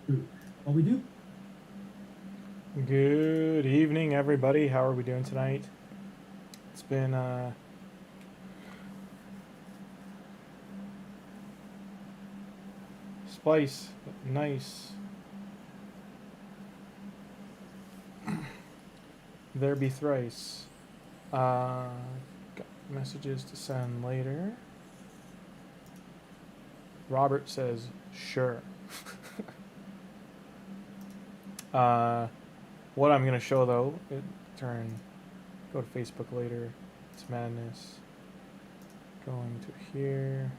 What we do? Good evening, everybody. How are we doing tonight? It's been spice, nice. There be thrice. Got messages to send later. Robert says, sure. What I'm gonna show though, go to Facebook later. It's madness. Going to here.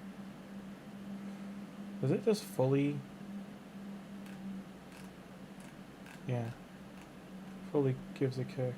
Does it just fully? Yeah. Fully gives a kick.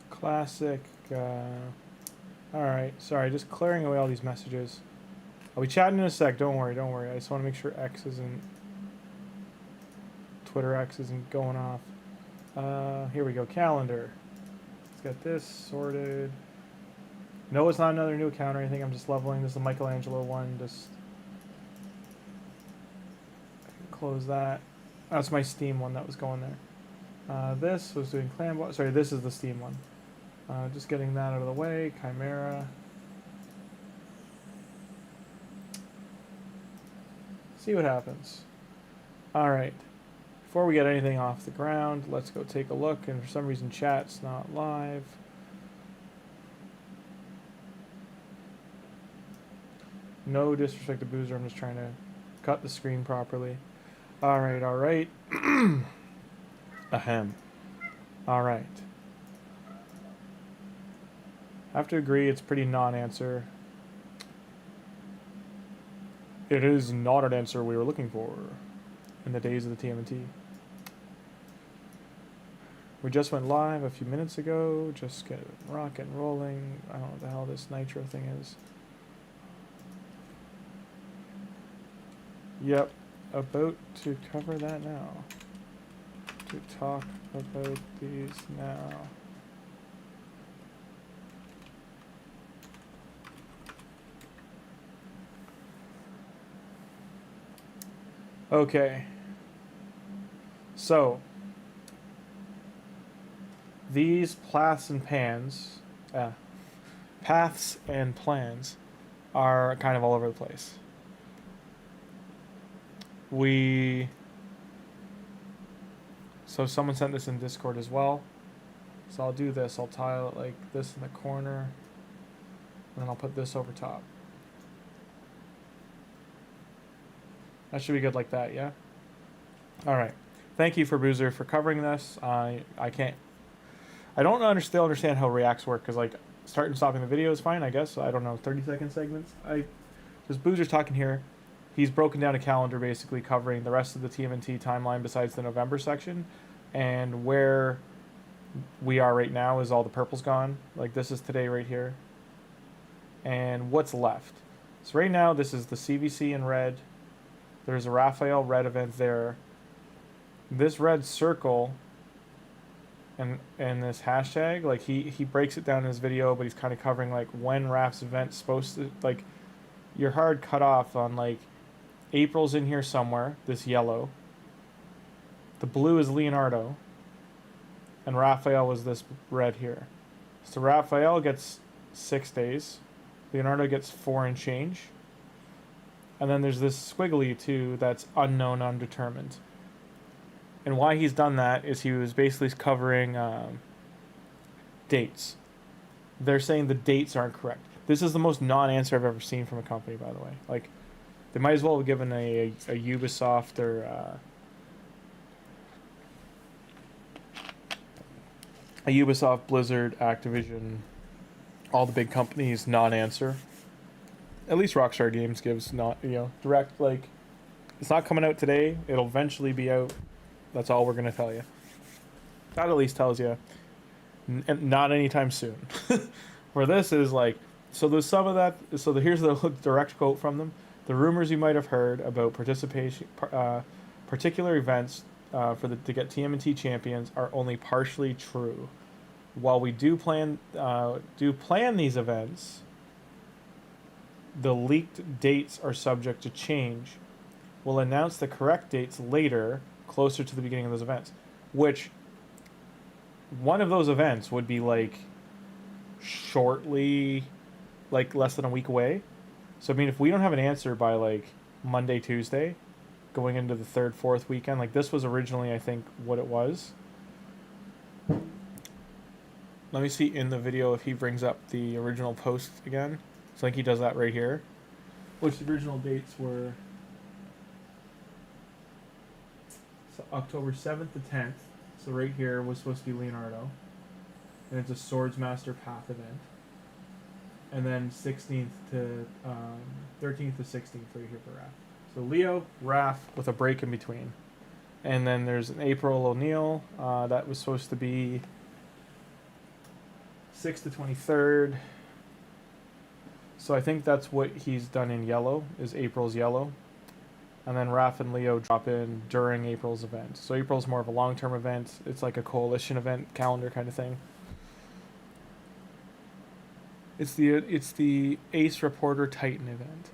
Classic. Alright, sorry, just clearing away all these messages. I'll be chatting in a sec, don't worry, don't worry. I just want to make sure Twitter X isn't going off. Here we go, calendar. Let's get this sorted. No, it's not another new account or anything, I'm just leveling. This is the Michelangelo one, just close that. That's my Steam one that was going there. This was doing clan, sorry, this is the Steam one. Just getting that out of the way. Chimera. See what happens. Alright. Before we get anything off the ground, let's go take a look. And for some reason, chat's not live. No disrespect to Boozer. I'm just trying to cut the screen properly. Alright, alright. Ahem. Alright. I have to agree, it's pretty non-answer. It is not an answer we were looking for in the days of the TMNT. We just went live a few minutes ago, just get rock and rolling. I don't know what the hell this nitro thing is. Yep, about to cover that now. To talk about these now. Okay, so these paths and plans are kind of all over the place. So someone sent this in Discord as well. So I'll do this. I'll tile it like this in the corner, and then I'll put this over top. That should be good like that, yeah? Alright. Thank you for Boozer for covering this. I don't still understand how reacts work, because like starting and stopping the video is fine, I guess. I don't know, 30-second segments. Just Boozer's talking here. He's broken down a calendar basically covering the rest of the TMNT timeline besides the November section. And where we are right now is all the purple's gone. Like this is today right here. And what's left? So right now this is the CVC in red. There's a Raphael red event there. This red circle and this hashtag, like he breaks it down in his video, but he's kind of covering like when Raph's event's supposed to, like, you're hard cut off on like April's in here somewhere, this yellow. The blue is Leonardo. And Raphael was this red here. So Raphael gets 6 days. Leonardo gets 4 and change. And then there's this squiggly too that's unknown, undetermined. And why he's done that is he was basically covering dates. They're saying the dates aren't correct. This is the most non-answer I've ever seen from a company, by the way. Like, they might as well have given a Ubisoft or a Ubisoft, Blizzard, Activision, all the big companies non-answer. At least Rockstar Games gives not, you know, direct, like, it's not coming out today. It'll eventually be out. That's all we're gonna tell you. That at least tells you, not anytime soon. Where this is like, so there's some of that. So here's the direct quote from them. The rumors you might have heard about participation, particular events to get TMNT champions are only partially true. While we do plan these events, the leaked dates are subject to change. We'll announce the correct dates later, closer to the beginning of those events. Which, one of those events would be like shortly, like less than a week away. So I mean, if we don't have an answer by like Monday, Tuesday, going into the 3rd, 4th weekend, like this was originally, I think, what it was. Let me see in the video if he brings up the original post again. So I think he does that right here. Which the original dates were October 7th to 10th. So right here was supposed to be Leonardo. And it's a Swordsmaster Path event. And then 16th to 13th to 16th right here for Raph. So Leo, Raph with a break in between. And then there's an April O'Neil. That was supposed to be 6th to 23rd. So I think that's what he's done in yellow, is April's yellow. And then Raph and Leo drop in during April's event. So April's more of a long-term event. It's like a coalition event calendar kind of thing. It's the Ace Reporter Titan event.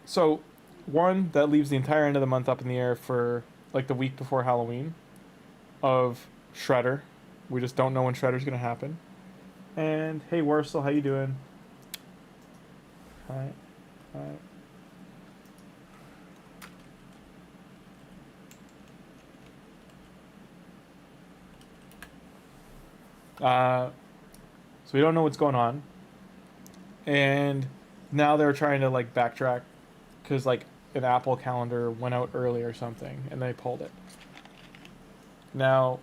So, one, that leaves the entire end of the month up in the air for like the week before Halloween of Shredder. We just don't know when Shredder's going to happen. And, hey, Wurstel, how you doing? Hi. So we don't know what's going on. And now they're trying to like backtrack because like an Apple calendar went out early or something and they pulled it. Now,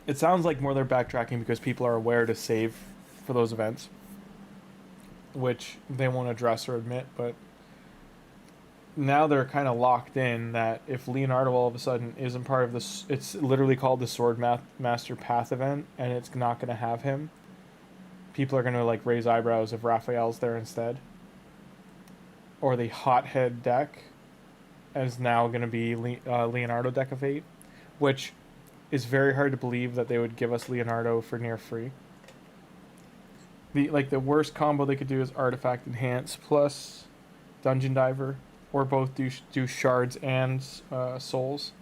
it sounds like more they're backtracking because people are aware to save for those events, which they won't address or admit, but now they're kind of locked in that if Leonardo all of a sudden isn't part of this, it's literally called the Swordmaster Path event, and it's not going to have him. People are going to like raise eyebrows if Raphael's there instead. Or the Hothead deck is now going to be Leonardo deck of 8, which is very hard to believe that they would give us Leonardo for near free. The worst combo they could do is Artifact Enhance plus Dungeon Diver. Or both do shards and souls.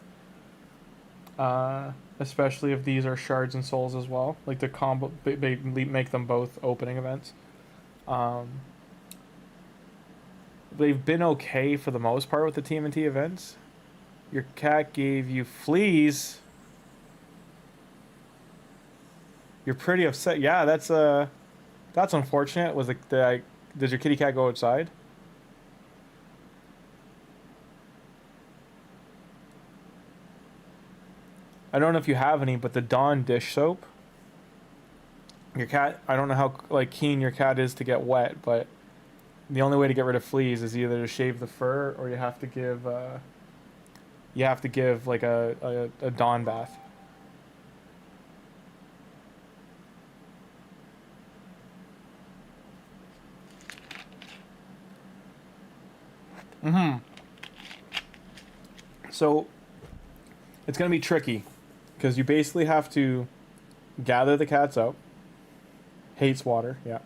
Especially if these are shards and souls as well. Like the combo, they make them both opening events. They've been okay for the most part with the TMNT events. Your cat gave you fleas. You're pretty upset. Yeah, that's unfortunate. Does your kitty cat go outside? I don't know if you have any, but the Dawn dish soap. Your cat, I don't know how like keen your cat is to get wet, but the only way to get rid of fleas is either to shave the fur or you have to give like a Dawn bath. So it's going to be tricky. Because you basically have to gather the cats out. Hates water, yeah.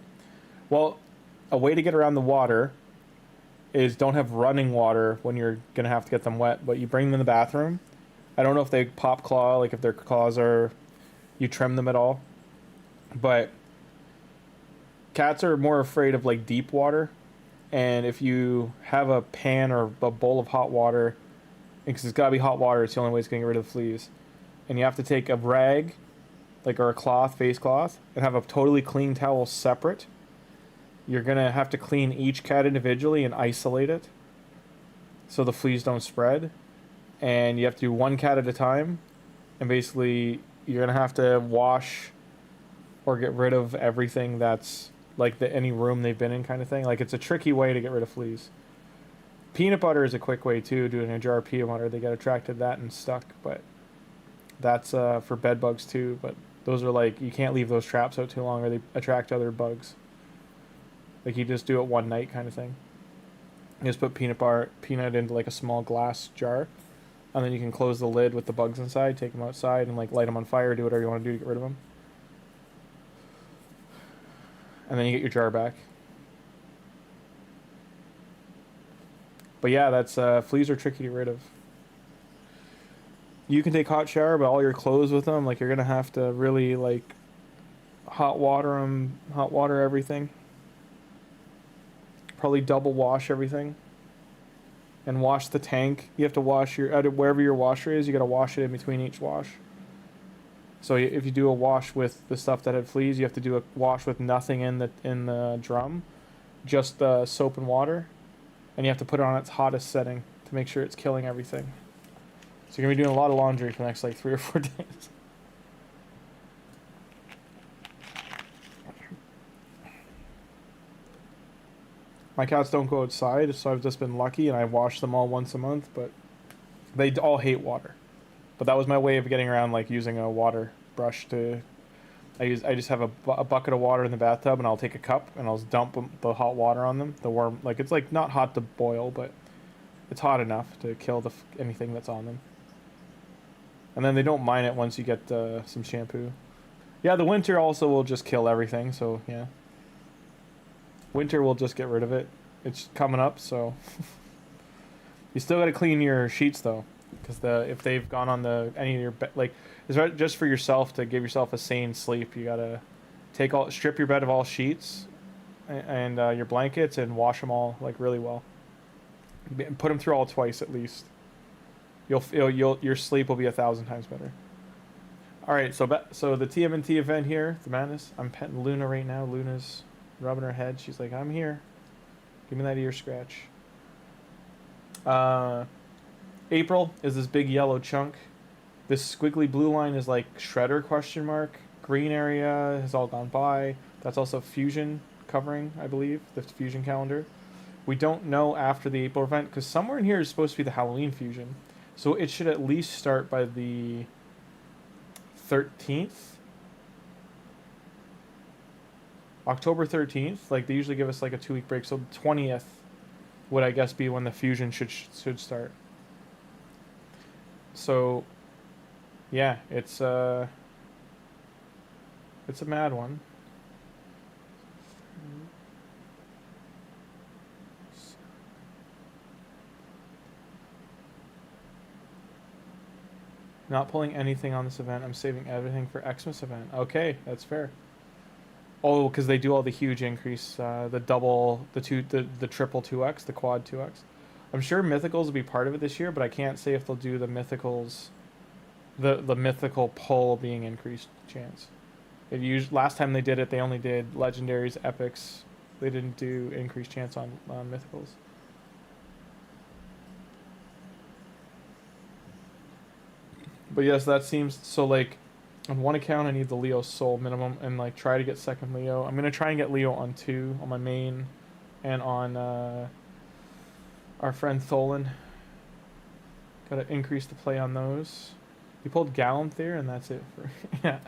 Well, a way to get around the water is don't have running water when you're going to have to get them wet, but you bring them in the bathroom. I don't know if they pop claw, like if their claws are... You trim them at all. But cats are more afraid of like deep water. And if you have a pan or a bowl of hot water because it's got to be hot water. It's the only way it's going to get rid of the fleas. And you have to take a rag, like, or a cloth, face cloth, and have a totally clean towel separate. You're going to have to clean each cat individually and isolate it so the fleas don't spread. And you have to do one cat at a time. And basically, you're going to have to wash or get rid of everything that's, like, any room they've been in kind of thing. Like, it's a tricky way to get rid of fleas. Peanut butter is a quick way, too, doing a jar of peanut butter. They get attracted to that and stuck, but that's for bed bugs, too. But those are, like, you can't leave those traps out too long or they attract other bugs. Like, you just do it one night kind of thing. You just put peanut into, like, a small glass jar, and then you can close the lid with the bugs inside, take them outside, and, like, light them on fire, do whatever you want to do to get rid of them. And then you get your jar back. But yeah, that's fleas are tricky to get rid of. You can take hot shower, but all your clothes with them, like, you're gonna have to really, like, hot water them, hot water everything. Probably double wash everything. And wash the tank. You have to wash your wherever your washer is. You gotta wash it in between each wash. So if you do a wash with the stuff that had fleas, you have to do a wash with nothing in the drum, just soap and water, and you have to put it on its hottest setting to make sure it's killing everything. So you're gonna be doing a lot of laundry for the next, like, 3 or 4 days. My cats don't go outside, so I've just been lucky, and I wash them all once a month, but they all hate water. But that was my way of getting around, like, using a water brush to... I just have a bucket of water in the bathtub, and I'll take a cup, and I'll dump the hot water on them. The warm... Like, it's, like, not hot to boil, but it's hot enough to kill anything that's on them. And then they don't mind it once you get some shampoo. Yeah, the winter also will just kill everything, so, yeah. Winter will just get rid of it. It's coming up, so... You still gotta clean your sheets, though. Because if they've gone on any of your like, just for yourself to give yourself a sane sleep, you gotta strip your bed of all sheets and your blankets and wash them all, like, really well. Put them through all twice at least. Your sleep will be 1,000 times better. All right, so the TMNT event here, the madness. I'm petting Luna right now. Luna's rubbing her head. She's like, I'm here. Give me that ear scratch. April is this big yellow chunk. This squiggly blue line is like Shredder question mark. Green area has all gone by. That's also Fusion covering, I believe, the Fusion calendar. We don't know after the April event, because somewhere in here is supposed to be the Halloween Fusion. So it should at least start by the 13th. October 13th. Like, they usually give us like a 2-week break. So the 20th would, I guess, be when the Fusion should start. So, yeah, it's a mad one. Not pulling anything on this event. I'm saving everything for Xmas event. Okay, that's fair. Oh, because they do all the huge increase, the double, the triple 2x, the quad 2x. I'm sure Mythicals will be part of it this year, but I can't say if they'll do the Mythicals, the Mythical pull being increased chance. Last time they did it, they only did Legendaries, Epics. They didn't do increased chance on Mythicals. But yes, that seems... So, like, on one account, I need the Leo Soul minimum, and, like, try to get second Leo. I'm going to try and get Leo on 2, on my main, and on our friend Tholin. Got to increase the play on those. He pulled Gallanthir, and that's it. Yeah.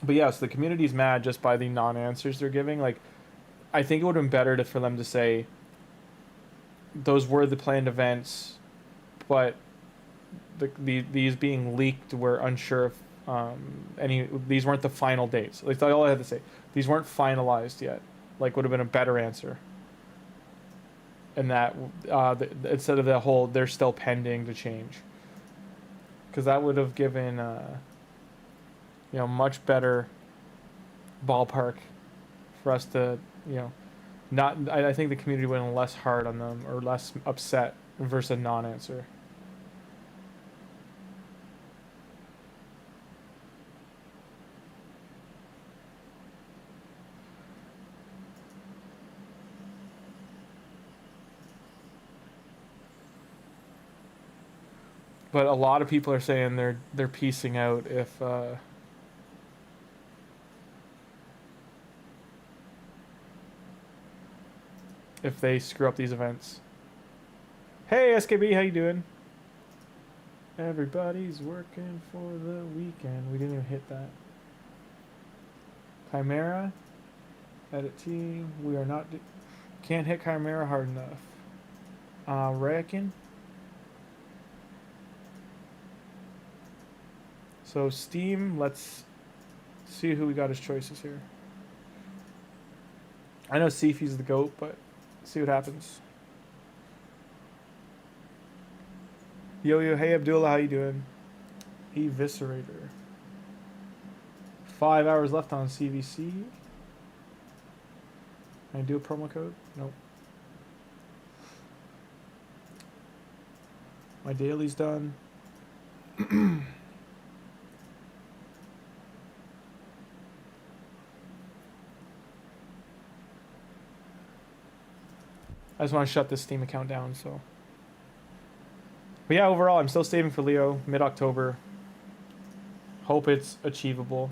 But yes, the community's mad just by the non-answers they're giving. Like, I think it would have been better for them to say those were the planned events, but these being leaked, we're unsure if these weren't the final dates. Like, that's all I had to say. These weren't finalized yet. Like, would have been a better answer. And that instead of the whole they're still pending to change, because that would have given much better ballpark for us to not. I think the community went less hard on them or less upset versus a non-answer. But a lot of people are saying they're piecing out if they screw up these events. Hey SKB, how you doing? Everybody's working for the weekend. We didn't even hit that. Chimera, edit team. We are not. Can't hit Chimera hard enough. I reckon. So Steam, let's see who we got as choices here. I know Sifi's the GOAT, but see what happens. Yo, hey Abdullah, how you doing? Eviscerator. 5 hours left on CVC. Can I do a promo code? Nope. My daily's done. I just want to shut this Steam account down, so. But yeah, overall, I'm still saving for Leo, mid-October. Hope it's achievable.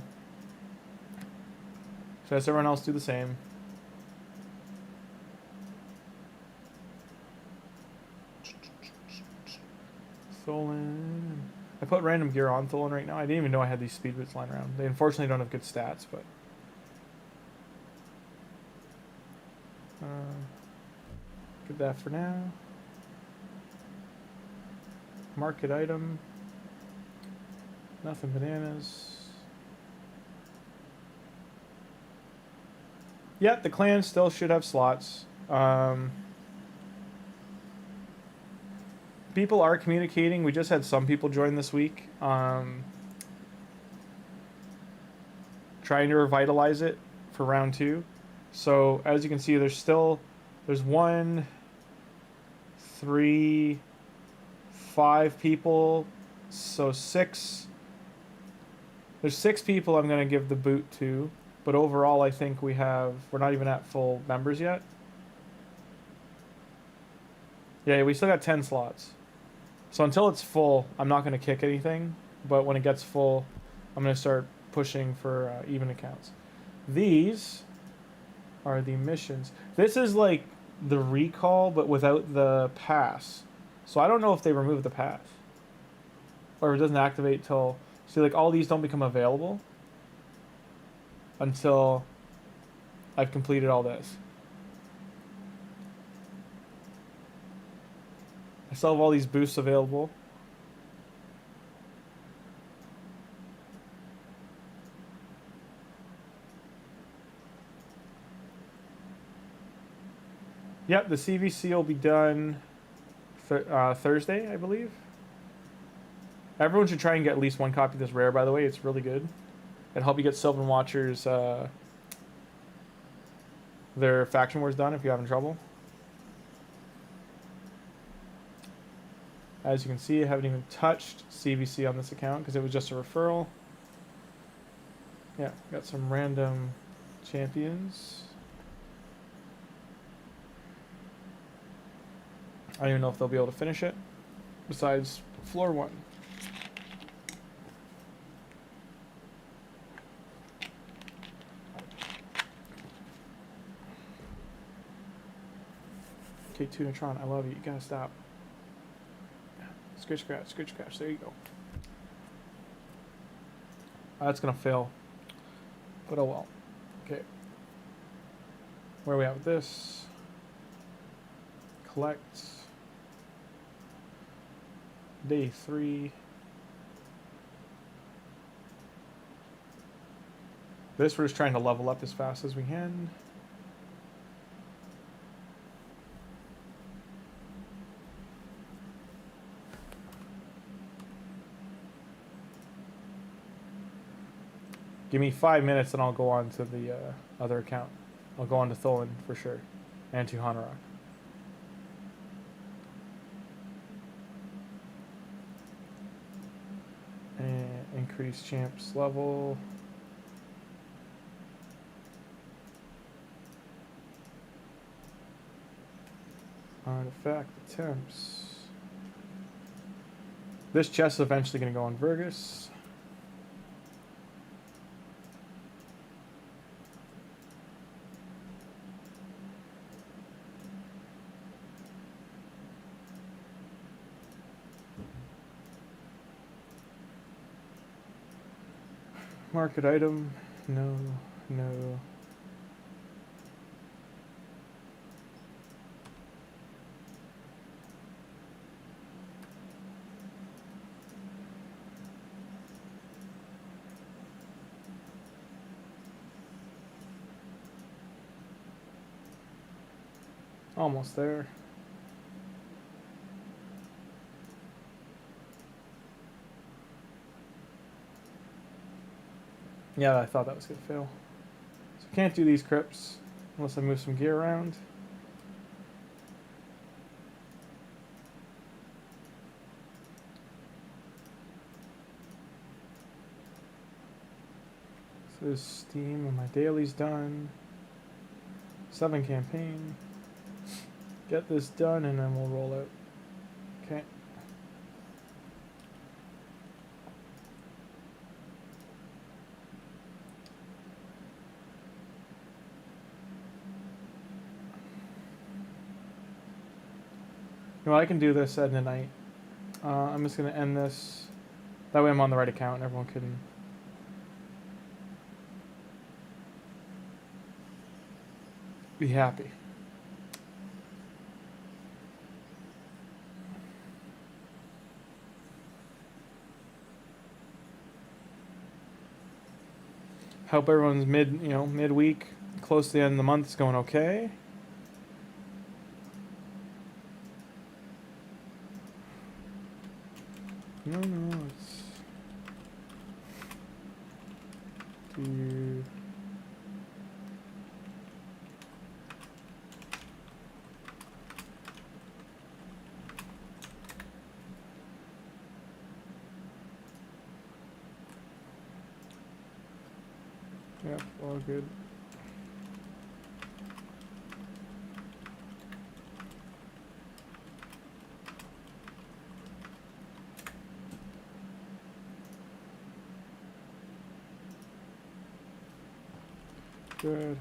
So does everyone else do the same? Tholin. I put random gear on Tholin right now. I didn't even know I had these speed boots lying around. They unfortunately don't have good stats, but. Get that for now. Market item. Nothing bananas. Yeah, the clan still should have slots. People are communicating. We just had some people join this week. Trying to revitalize it for round 2. So as you can see, there's 1, 3, 5 people, so 6. There's 6 people I'm going to give the boot to, but overall I think we're not even at full members yet. Yeah, we still got 10 slots. So until it's full, I'm not going to kick anything, but when it gets full, I'm going to start pushing for even accounts. These are the missions. This is like the recall, but without the pass. So I don't know if they remove the pass. Or it doesn't activate till... See, like, all these don't become available until I've completed all this. I still have all these boosts available. Yep, the CVC will be done Thursday, I believe. Everyone should try and get at least one copy of this rare, by the way. It's really good. It'll help you get Sylvan Watchers their Faction Wars done if you're having trouble. As you can see, I haven't even touched CVC on this account because it was just a referral. Yeah, got some random champions. I don't even know if they'll be able to finish it, besides floor 1. Okay, Tunatron, I love you. You gotta stop. Scratch, scratch, scratch, scratch. There you go. That's gonna fail. But oh well. Okay. Where are we at with this? Collect. Day 3. This we're just trying to level up as fast as we can. Give me 5 minutes and I'll go on to the other account. I'll go on to Tholin for sure. And Tuhanarak. increase champs level. Artifact attempts. This chest is eventually going to go on Vergis. Market item. No, no. Almost there. Yeah, I thought that was going to fail. So I can't do these crypts unless I move some gear around. So this is Steam and my daily's done. 7 campaign. Get this done and then we'll roll out. Okay. Well, I can do this at night. I'm just going to end this. That way I'm on the right account and everyone can... be happy. Hope everyone's midweek, close to the end of the month is going okay. No, it's do yep, all good. Good.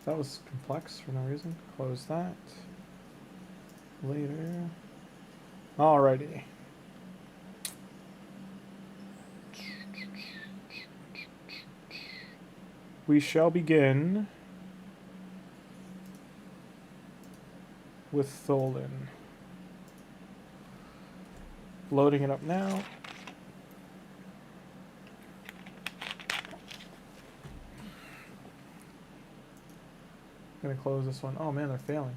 That was complex for no reason. Close that. Later. Alrighty. We shall begin with Tholin. Loading it up now. Gonna close this one. Oh man, they're failing.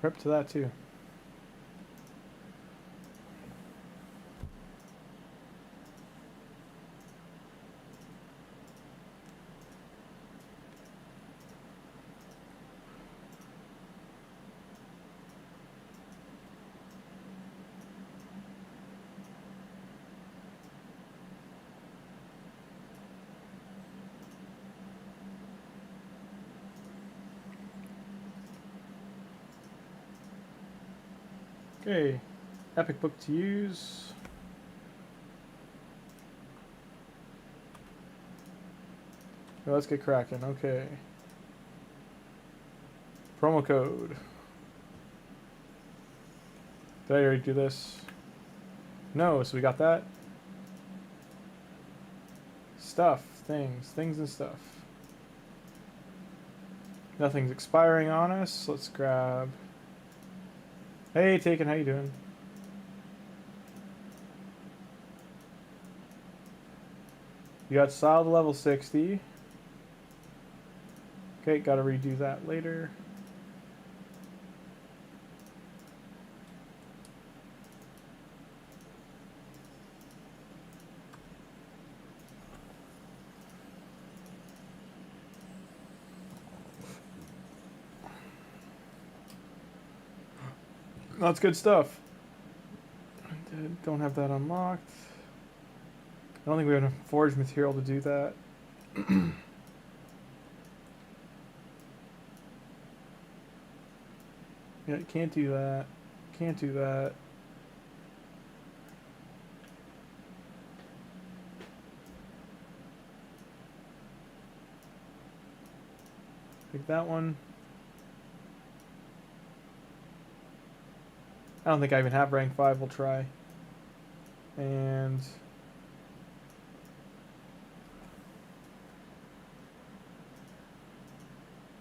Prep to that too. Okay, epic book to use. Let's get cracking. Okay, Promo code. Did I already do this? No, so we got that. Stuff, things and stuff. Nothing's expiring on us. Let's grab... Hey, Taken, how you doing? You got style to level 60. Okay, gotta redo that later. That's good stuff. Don't have that unlocked. I don't think we have enough forged material to do that. Yeah, can't do that. Can't do that. Pick that one. I don't think I even have rank 5. We'll try. And...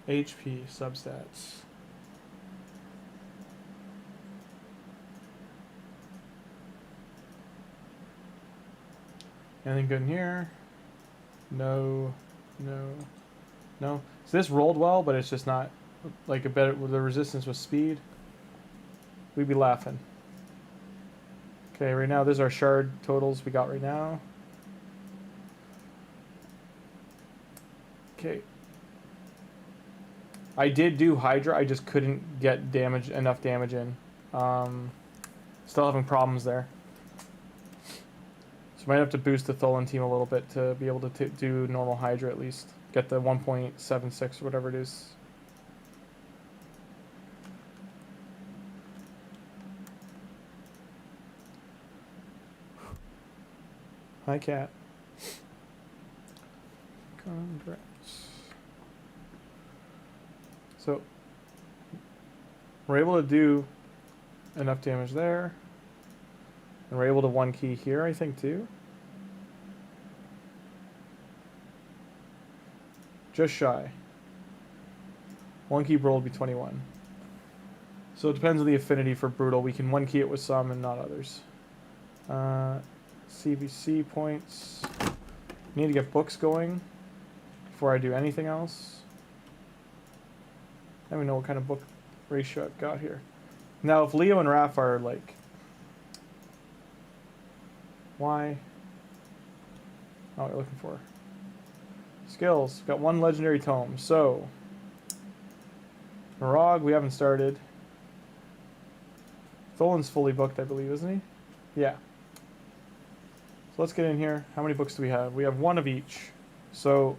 HP substats. Anything good in here? No, no, no. So this rolled well, but it's just not like a better. The resistance with speed. We'd be laughing. Okay, right now there's our shard totals we got right now. Okay. I did do Hydra, I just couldn't get enough damage in. Still having problems there. So might have to boost the Tholin team a little bit to be able to do normal Hydra at least. Get the 1.76 or whatever it is. Hi, cat. Congrats. So, we're able to do enough damage there. And we're able to one key here, I think, too. Just shy. One key Brutal would be 21. So it depends on the affinity for Brutal. We can one key it with some and not others. CVC points. Need to get books going before I do anything else. I don't even know what kind of book ratio I've got here. Now, if Leo and Raph are like... Why? Oh, what are you looking for? Skills. Got one legendary tome. So, Narog, we haven't started. Tholin's fully booked, I believe, isn't he? Yeah. So let's get in here. How many books do we have? We have one of each. So,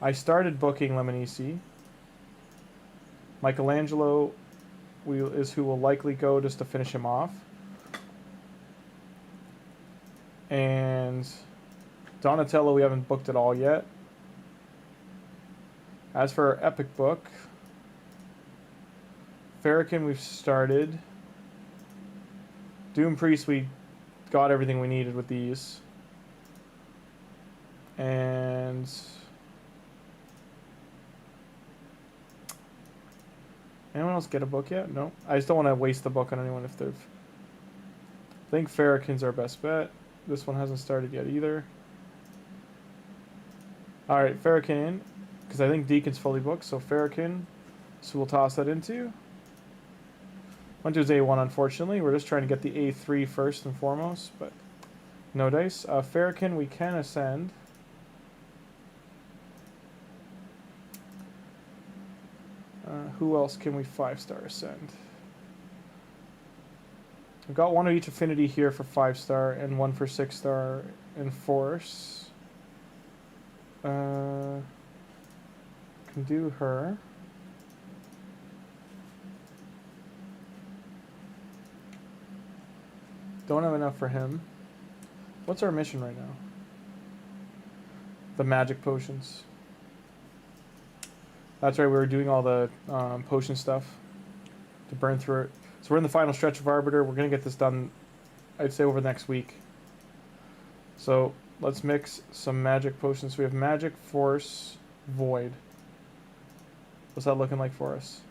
I started booking Lemonisi. Michelangelo is who will likely go just to finish him off. And Donatello, we haven't booked at all yet. As for our epic book, Farrakhan, we've started. Doom Priest, we got everything we needed with these. And anyone else get a book yet? No. I just don't want to waste the book on anyone if they've... I think Farrakhan's our best bet. This one hasn't started yet either. Alright, Farrakhan, because I think Deacon's fully booked, so Farrakhan, so we'll toss that into. Went to his A1, unfortunately. We're just trying to get the A3 first and foremost, but no dice. Farrakhan, we can ascend. Who else can we 5-star ascend? We've got one of each affinity here for 5-star and one for 6-star in force. Can do her. Don't have enough for him. What's our mission right now? The magic potions. That's right, we were doing all the potion stuff to burn through it. So we're in the final stretch of Arbiter. We're going to get this done, I'd say, over the next week. So let's mix some magic potions. We have magic, force, void. What's that looking like for us?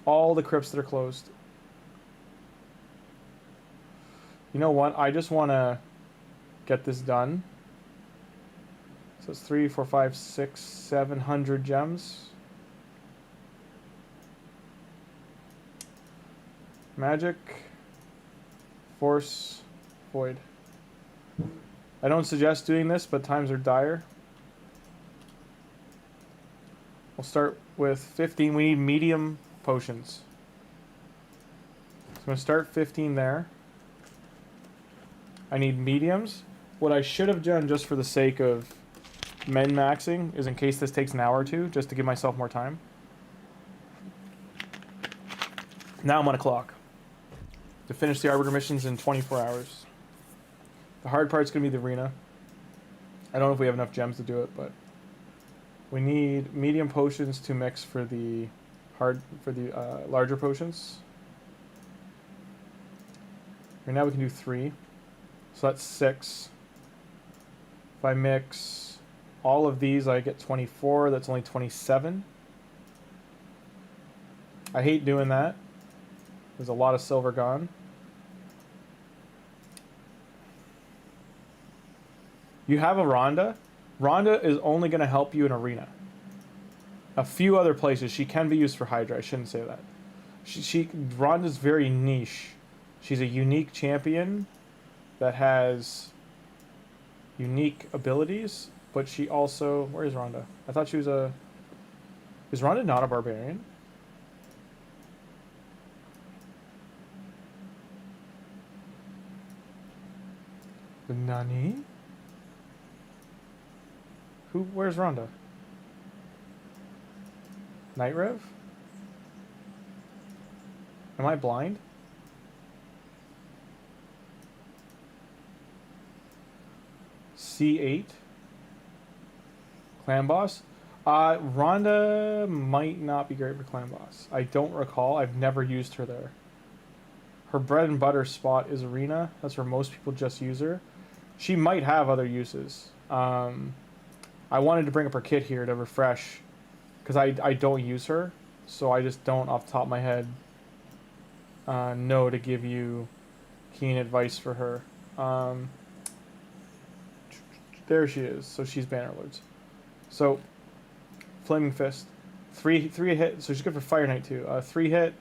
All the crypts that are closed. You know what? I just want to get this done. So it's 3, 4, 5, 6, 700 gems. Magic, force, void. I don't suggest doing this, but times are dire. We'll start with 15. We need medium potions. So I'm going to start 15 there. I need mediums. What I should have done, just for the sake of min-maxing, is in case this takes an hour or two, just to give myself more time. Now I'm on a clock to finish the Arbiter missions in 24 hours. The hard part's going to be the arena. I don't know if we have enough gems to do it, but we need medium potions to mix for the larger potions. Right now we can do 3. So that's 6. If I mix all of these, I get 24. That's only 27. I hate doing that. There's a lot of silver gone. You have a Rhonda. Rhonda is only going to help you in arena. A few other places she can be used for Hydra. I shouldn't say that. Rhonda's very niche. She's a unique champion that has unique abilities, but she also... Where is Rhonda? I thought she was a... Is Rhonda not a barbarian? The Nani? Where's Rhonda? Night Rev? Am I blind? C8? Clan Boss? Rhonda might not be great for Clan Boss. I don't recall. I've never used her there. Her bread and butter spot is Arena. That's where most people just use her. She might have other uses. I wanted to bring up her kit here to refresh, because I don't use her, so I just don't, off the top of my head, know to give you keen advice for her. There she is. So she's Bannerlords. So Flaming Fist, 3 hit. So she's good for Fire Knight too. 3 hit,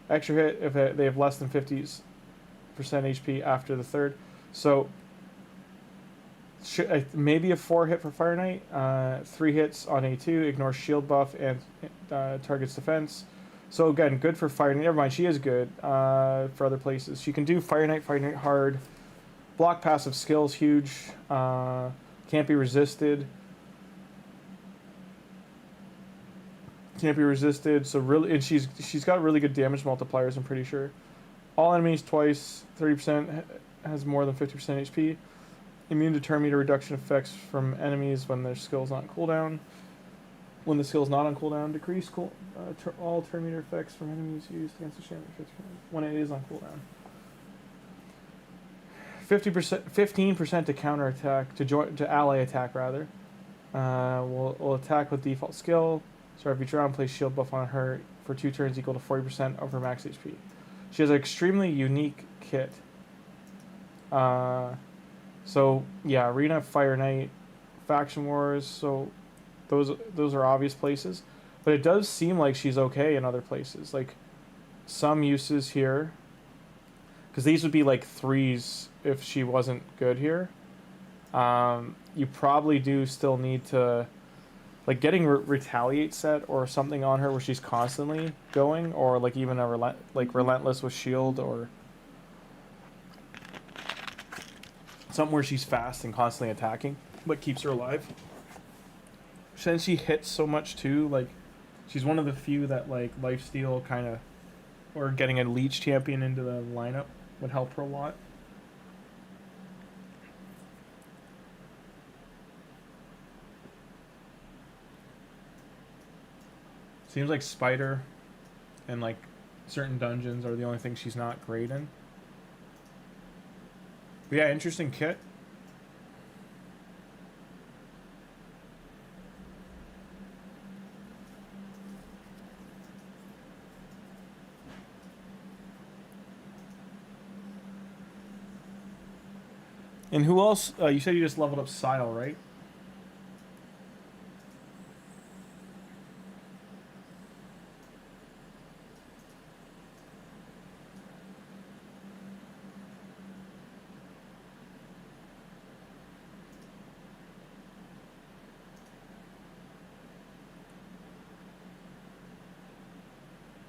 extra hit if they have less than 50% HP after the third. So maybe a 4 hit for Fire Knight. 3 hits on A2, ignores shield buff and targets defense. So again, good for Fire Knight. Never mind, she is good for other places. She can do Fire Knight hard. Block passive skills huge. Can't be resisted. So really, and she's got really good damage multipliers, I'm pretty sure. All enemies twice, 30%, has more than 50% HP. Immune to turn meter reduction effects from enemies when their skill's not on cooldown. When the skill's not on cooldown, decrease all turn meter effects from enemies used against the champion when it is on cooldown. 15% to counter attack, to ally attack rather. Will attack with default skill. So if you draw and place shield buff on her for 2 turns equal to 40% of her max HP. She has an extremely unique kit. So yeah, Arena, Fire Knight, Faction Wars. So those are obvious places, but it does seem like she's okay in other places. Like some uses here, because these would be like 3s if she wasn't good here. You probably do still need to, like, getting Retaliate set or something on her where she's constantly going, or like even a Relentless with shield, or something where she's fast and constantly attacking but keeps her alive. Since she hits so much too, like she's one of the few that like lifesteal kind of, or getting a leech champion into the lineup would help her a lot. Seems like Spider and like certain dungeons are the only things she's not great in. But yeah, interesting kit. And who else? You said you just leveled up Sile, right?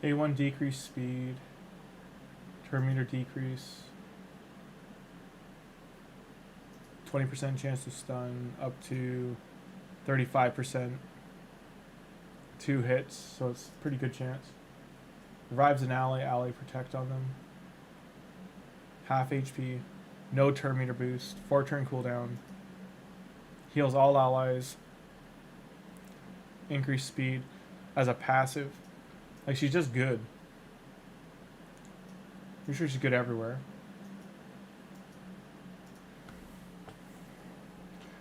A1 decrease speed. Turn meter decrease. 20% chance to stun, up to 35%. 2 hits, so it's a pretty good chance. Revives an ally, ally protect on them. Half HP, no turn meter boost, 4 turn cooldown. Heals all allies. Increased speed as a passive. Like, she's just good. I'm sure she's good everywhere.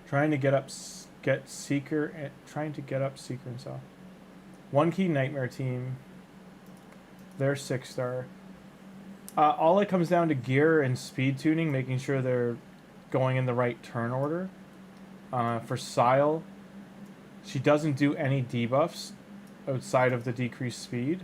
Trying to get Seeker and so. 1 key Nightmare team. They're 6-star. All it comes down to gear and speed tuning, making sure they're going in the right turn order. For Sile, she doesn't do any debuffs outside of the decreased speed.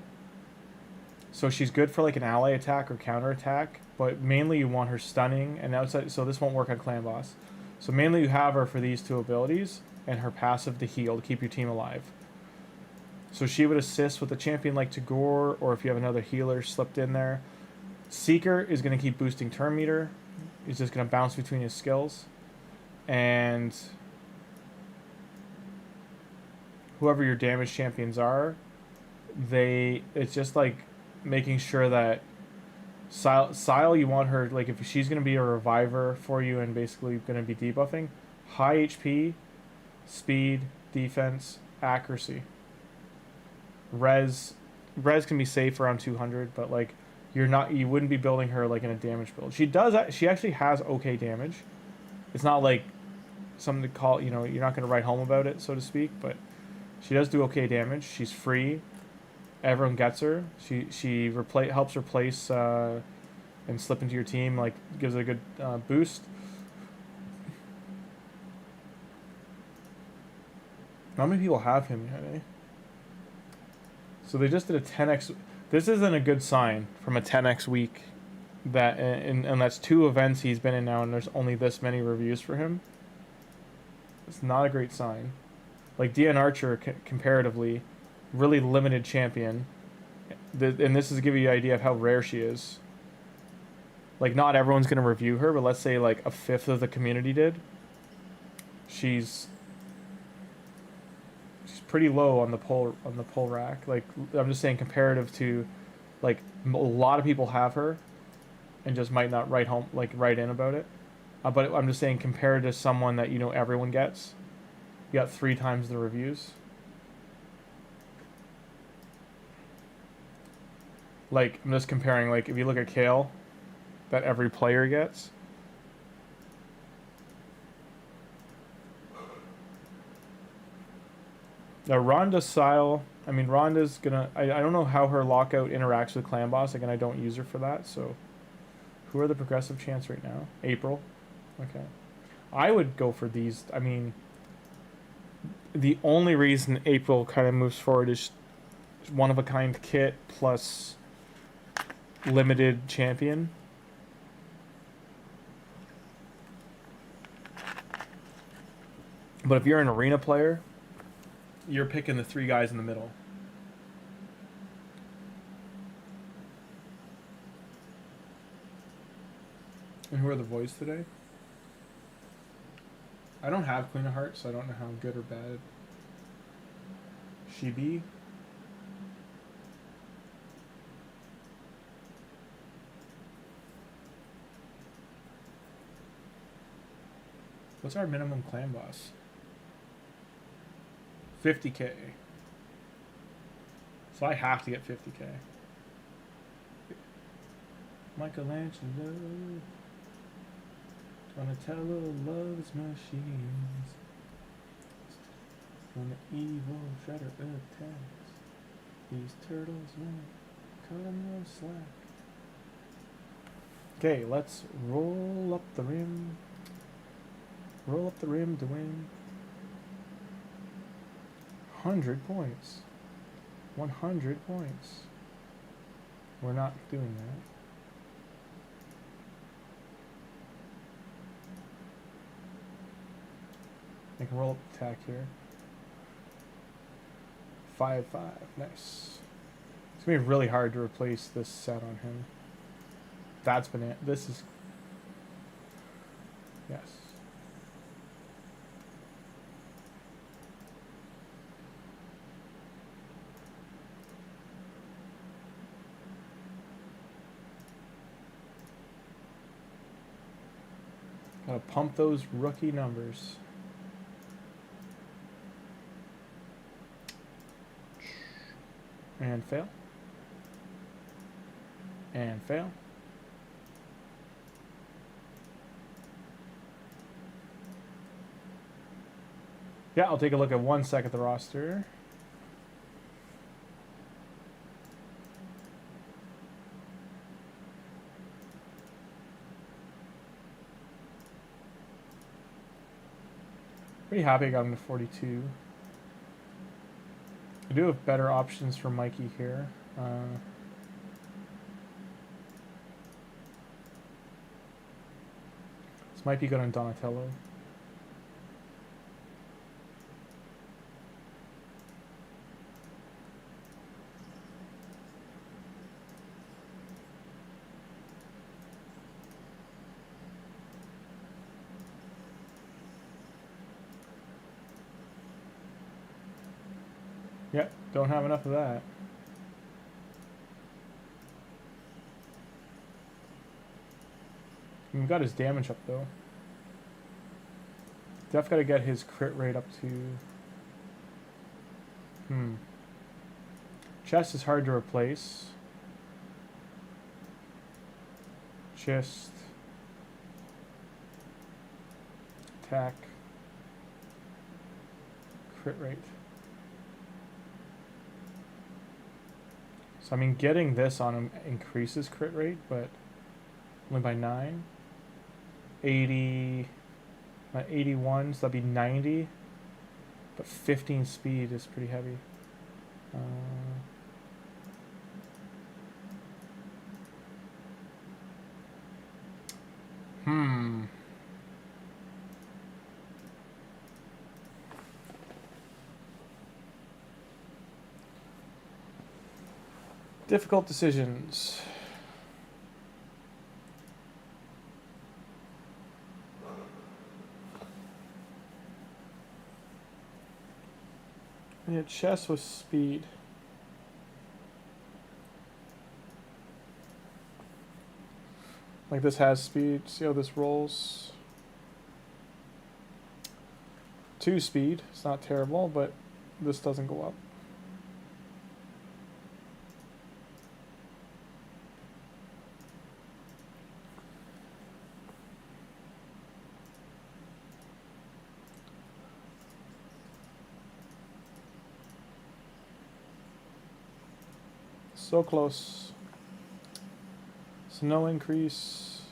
So she's good for like an ally attack or counter attack, but mainly you want her stunning and outside. So this won't work on Clan Boss. So mainly you have her for these 2 abilities and her passive to heal to keep your team alive. So she would assist with a champion like Tagoar, or if you have another healer slipped in there. Seeker is going to keep boosting turn meter. He's just going to bounce between his skills. And whoever your damage champions are, it's just like making sure that Sile, you want her, like, if she's going to be a reviver for you and basically going to be debuffing, high HP, speed, defense, accuracy. Res can be safe around 200, but like you wouldn't be building her like in a damage build. She actually has okay damage. It's not like something to call, you're not going to write home about it, so to speak, but she does do okay damage. She's free. Everyone gets her. She helps replace and slip into your team, like gives it a good boost. How many people have him yet, eh? So they just did a 10x. This isn't a good sign from a 10x week. And that's 2 events he's been in now, and there's only this many reviews for him. It's not a great sign. Like Deacon Archer, comparatively, really limited champion. And this is to give you an idea of how rare she is. Like, not everyone's going to review her, but let's say like a 5th of the community did. She's pretty low on the poll rack. Like, I'm just saying, comparative to, like, a lot of people have her and just might not write in about it. But I'm just saying, compared to someone that everyone gets, you got 3 times the reviews. Like, I'm just comparing, like, if you look at Kale, that every player gets. Now, Rhonda Sile, Rhonda's gonna... I don't know how her lockout interacts with Clan Boss. Again, I don't use her for that, so... Who are the progressive chants right now? April. Okay. I would go for these. The only reason April kind of moves forward is one-of-a-kind kit plus limited champion. But if you're an arena player, you're picking the 3 guys in the middle. And who are the voids today? I don't have Queen of Hearts, so I don't know how good or bad she be. What's our minimum clan boss? 50k. So I have to get 50k. Michelangelo, Donatello loves machines. When the evil shredder attacks, these turtles won't cut him no slack. Okay, let's roll up the rim. Roll up the rim to win. 100 points. 100 points. We're not doing that. I can roll up the attack here. 5/5. Nice. It's gonna be really hard to replace this set on him. That's banana. This is. Yes. Gotta pump those rookie numbers. And fail. And fail. Yeah, I'll take a look at 1 sec at the roster. Pretty happy I got him to 42. I do have better options for Mikey here. This might be good on Donatello. Yep, don't have enough of that. We've got his damage up though. Def gotta get his crit rate up to... Chest is hard to replace. Chest. Attack. Crit rate. So I mean, getting this on him increases crit rate, but only by 9. 80, 81, so that'd be 90. But 15 speed is pretty heavy. Difficult decisions. Yeah, chest with speed. Like this has speed. See how this rolls? 2 speed. It's not terrible, but this doesn't go up. So close. So no increase.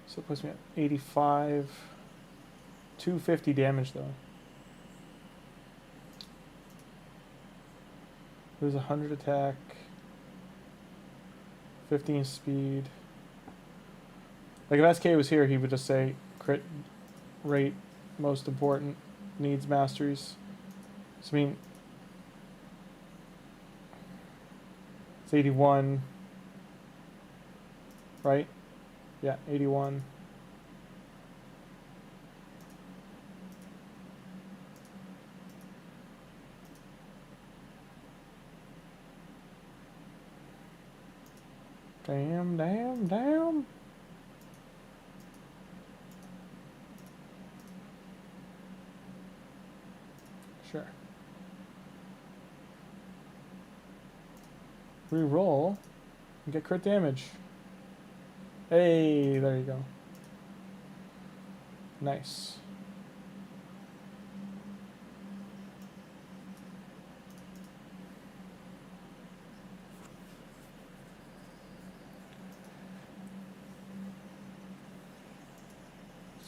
So it puts me at 85. 250 damage though. There's 100 attack. 15 speed. Like if SK was here, he would just say crit rate most important, needs masteries. So I mean, 81, right? Yeah, 81. Damn, damn, damn. Sure. Reroll and get crit damage. Hey, there you go. Nice.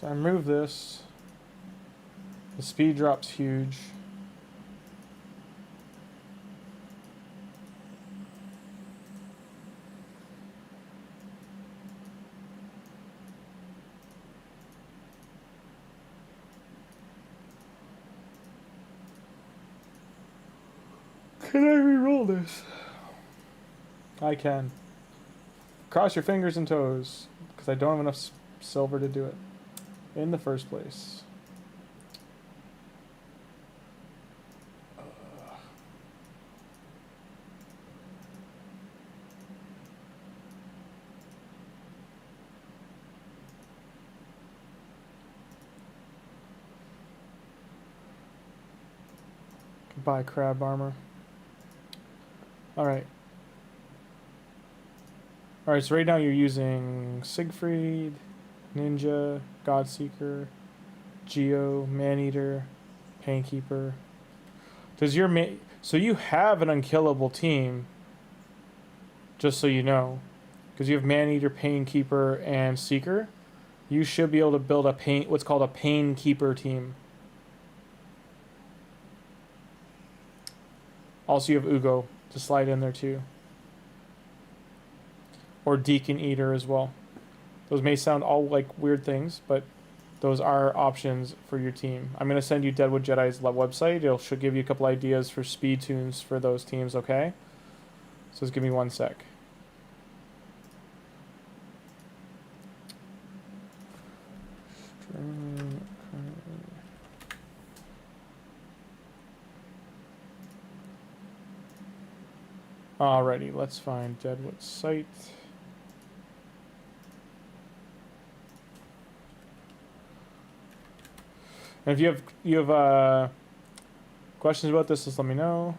So I remove this. The speed drop's huge. Can I reroll this? I can. Cross your fingers and toes, because I don't have enough silver to do it in the first place. Buy crab armor. Alright. Alright, so right now you're using Siegfried, Ninja, Godseeker, Geo, Maneater, Painkeeper. Does your so you have an unkillable team, just so you know. Because you have Maneater, Painkeeper, and Seeker. You should be able to build a what's called a Painkeeper team. Also, you have Ugo to slide in there too. Or Deacon Eater as well. Those may sound all like weird things, but those are options for your team. I'm going to send you Deadwood Jedi's website. It should give you a couple ideas for speed tunes for those teams, okay? So just give me 1 sec. Alrighty, let's find Deadwood's site. And if you have questions about this, just let me know.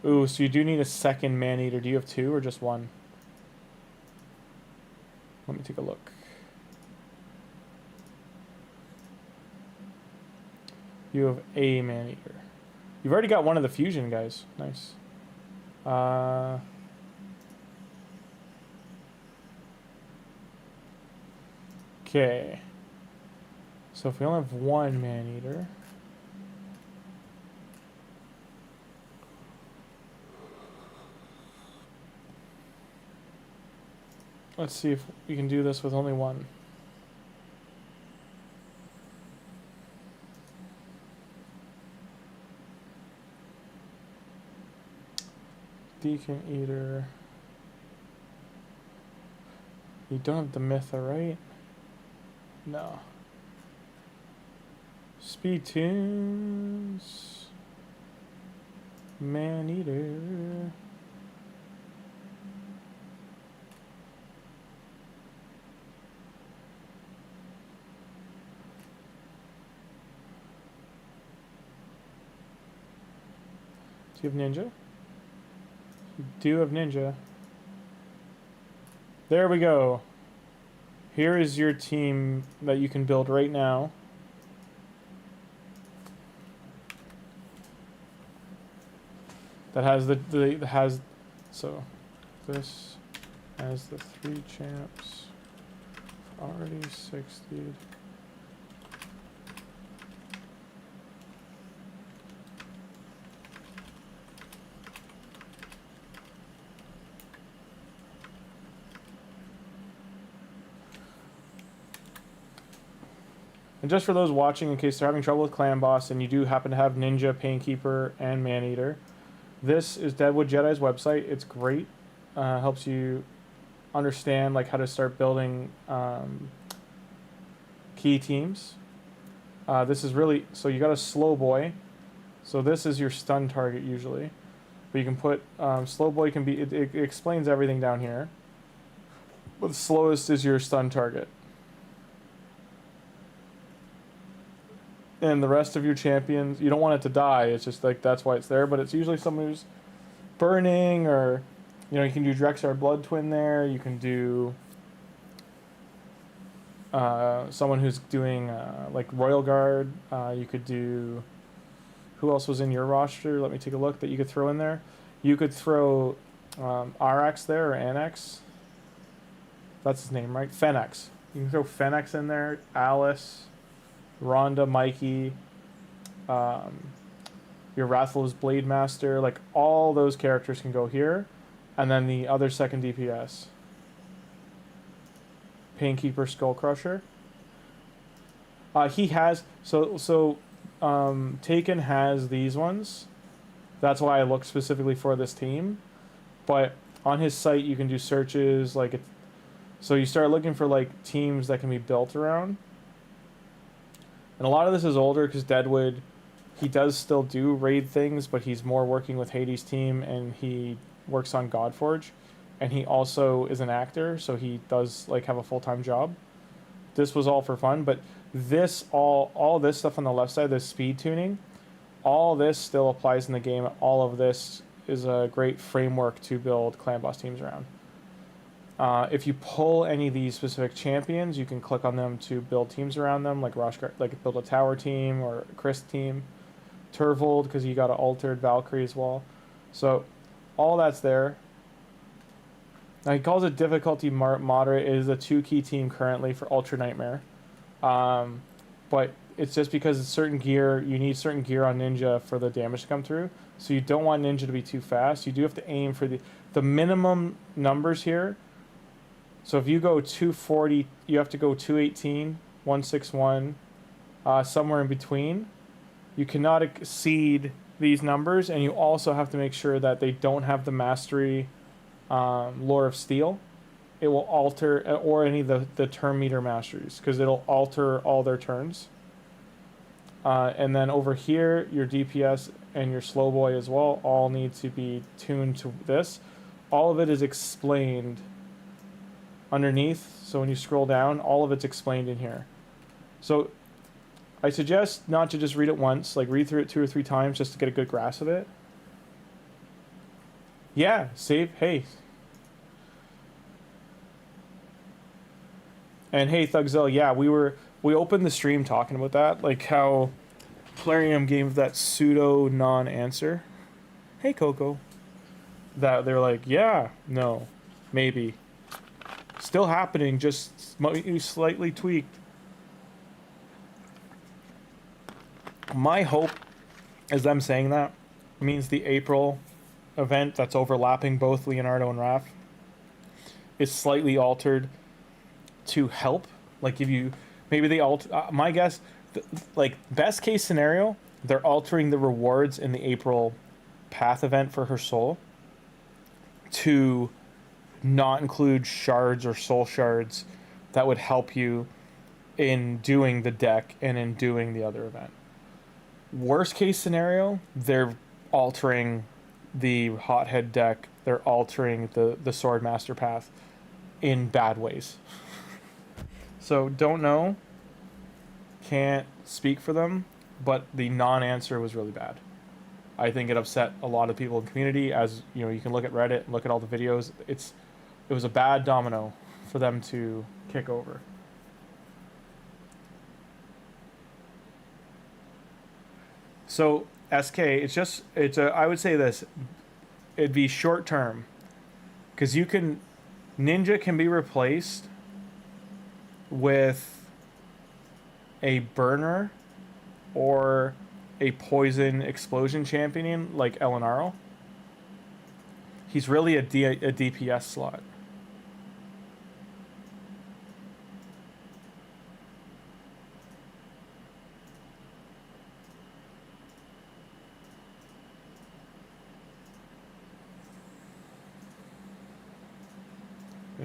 Ooh, so you do need a second Maneater. Do you have 2 or just 1? Let me take a look. You have a Maneater. You've already got one of the fusion guys. Nice. Okay. So if we only have 1 Maneater. Let's see if we can do this with only 1. Deacon Eater. You don't have the Mytha, right? No. Speed tunes. Maneater. Do you have Ninja? You do have Ninja. There we go. Here is your team that you can build right now. That has so this has the 3 champs already 60'd. And just for those watching, in case they're having trouble with Clan Boss and you do happen to have Ninja, Painkeeper, and Maneater, this is Deadwood Jedi's website. It's great. Helps you understand like how to start building key teams. This is really, so you got a slow boy. So this is your stun target usually. But you can put, slow boy can be, it explains everything down here. But the slowest is your stun target. And the rest of your champions, you don't want it to die. It's just like that's why it's there. But it's usually someone who's burning, or you can do Drexar Blood Twin there. You can do someone who's doing like Royal Guard. You could do, who else was in your roster? Let me take a look that you could throw in there. You could throw Arax there, or Anax. That's his name, right? Fennex. You can throw Fennex in there. Alice, Rhonda, Mikey, your Rathlow's Blade Master. Like, all those characters can go here. And then the other second DPS. Painkeeper, Skull Crusher. He has... Taken has these ones. That's why I looked specifically for this team. But on his site, you can do searches. So you start looking for like teams that can be built around. And a lot of this is older because Deadwood, he does still do raid things, but he's more working with Hades' team, and he works on Godforge. And he also is an actor, so he does like have a full-time job. This was all for fun, but this all this stuff on the left side, this speed tuning, all this still applies in the game. All of this is a great framework to build clan boss teams around. If you pull any of these specific champions, you can click on them to build teams around them, like like build a tower team or a Chris team. Turvold, because you got an altered Valkyrie as well. So all that's there. Now he calls it difficulty moderate. It is a 2-key team currently for Ultra Nightmare. But it's just because it's certain gear, you need certain gear on Ninja for the damage to come through. So you don't want Ninja to be too fast. You do have to aim for the minimum numbers here. So if you go 240, you have to go 218, 161, somewhere in between. You cannot exceed these numbers, and you also have to make sure that they don't have the mastery Lore of Steel. It will alter, or any of the turn meter masteries, because it'll alter all their turns. And then over here, your DPS and your slow boy as well all need to be tuned to this. All of it is explained underneath. So when you scroll down, all of it's explained in here. So I suggest not to just read it once, like read through it 2 or 3 times just to get a good grasp of it. Yeah, save, hey. And hey, Thugzilla, yeah, we opened the stream talking about that, like how Plarium gave that pseudo non-answer. Hey, Coco. That they're like, yeah, no, maybe. Still happening, just slightly tweaked. My hope is them saying that means the April event that's overlapping both Leonardo and Raph is slightly altered to help, like give you, maybe they my guess, like best case scenario, they're altering the rewards in the April path event for her soul to not include shards or soul shards that would help you in doing the deck and in doing the other event. Worst case scenario, they're altering the hothead deck, they're altering the sword master path in bad ways. So don't know, can't speak for them, but the non-answer was really bad. I think it upset a lot of people in the community. As you know, you can look at Reddit and look at all the videos. It was a bad domino for them to kick over. So SK, I would say this, it'd be short term, because Ninja can be replaced with a burner or a poison explosion champion like Elenaril. He's really a DPS slot.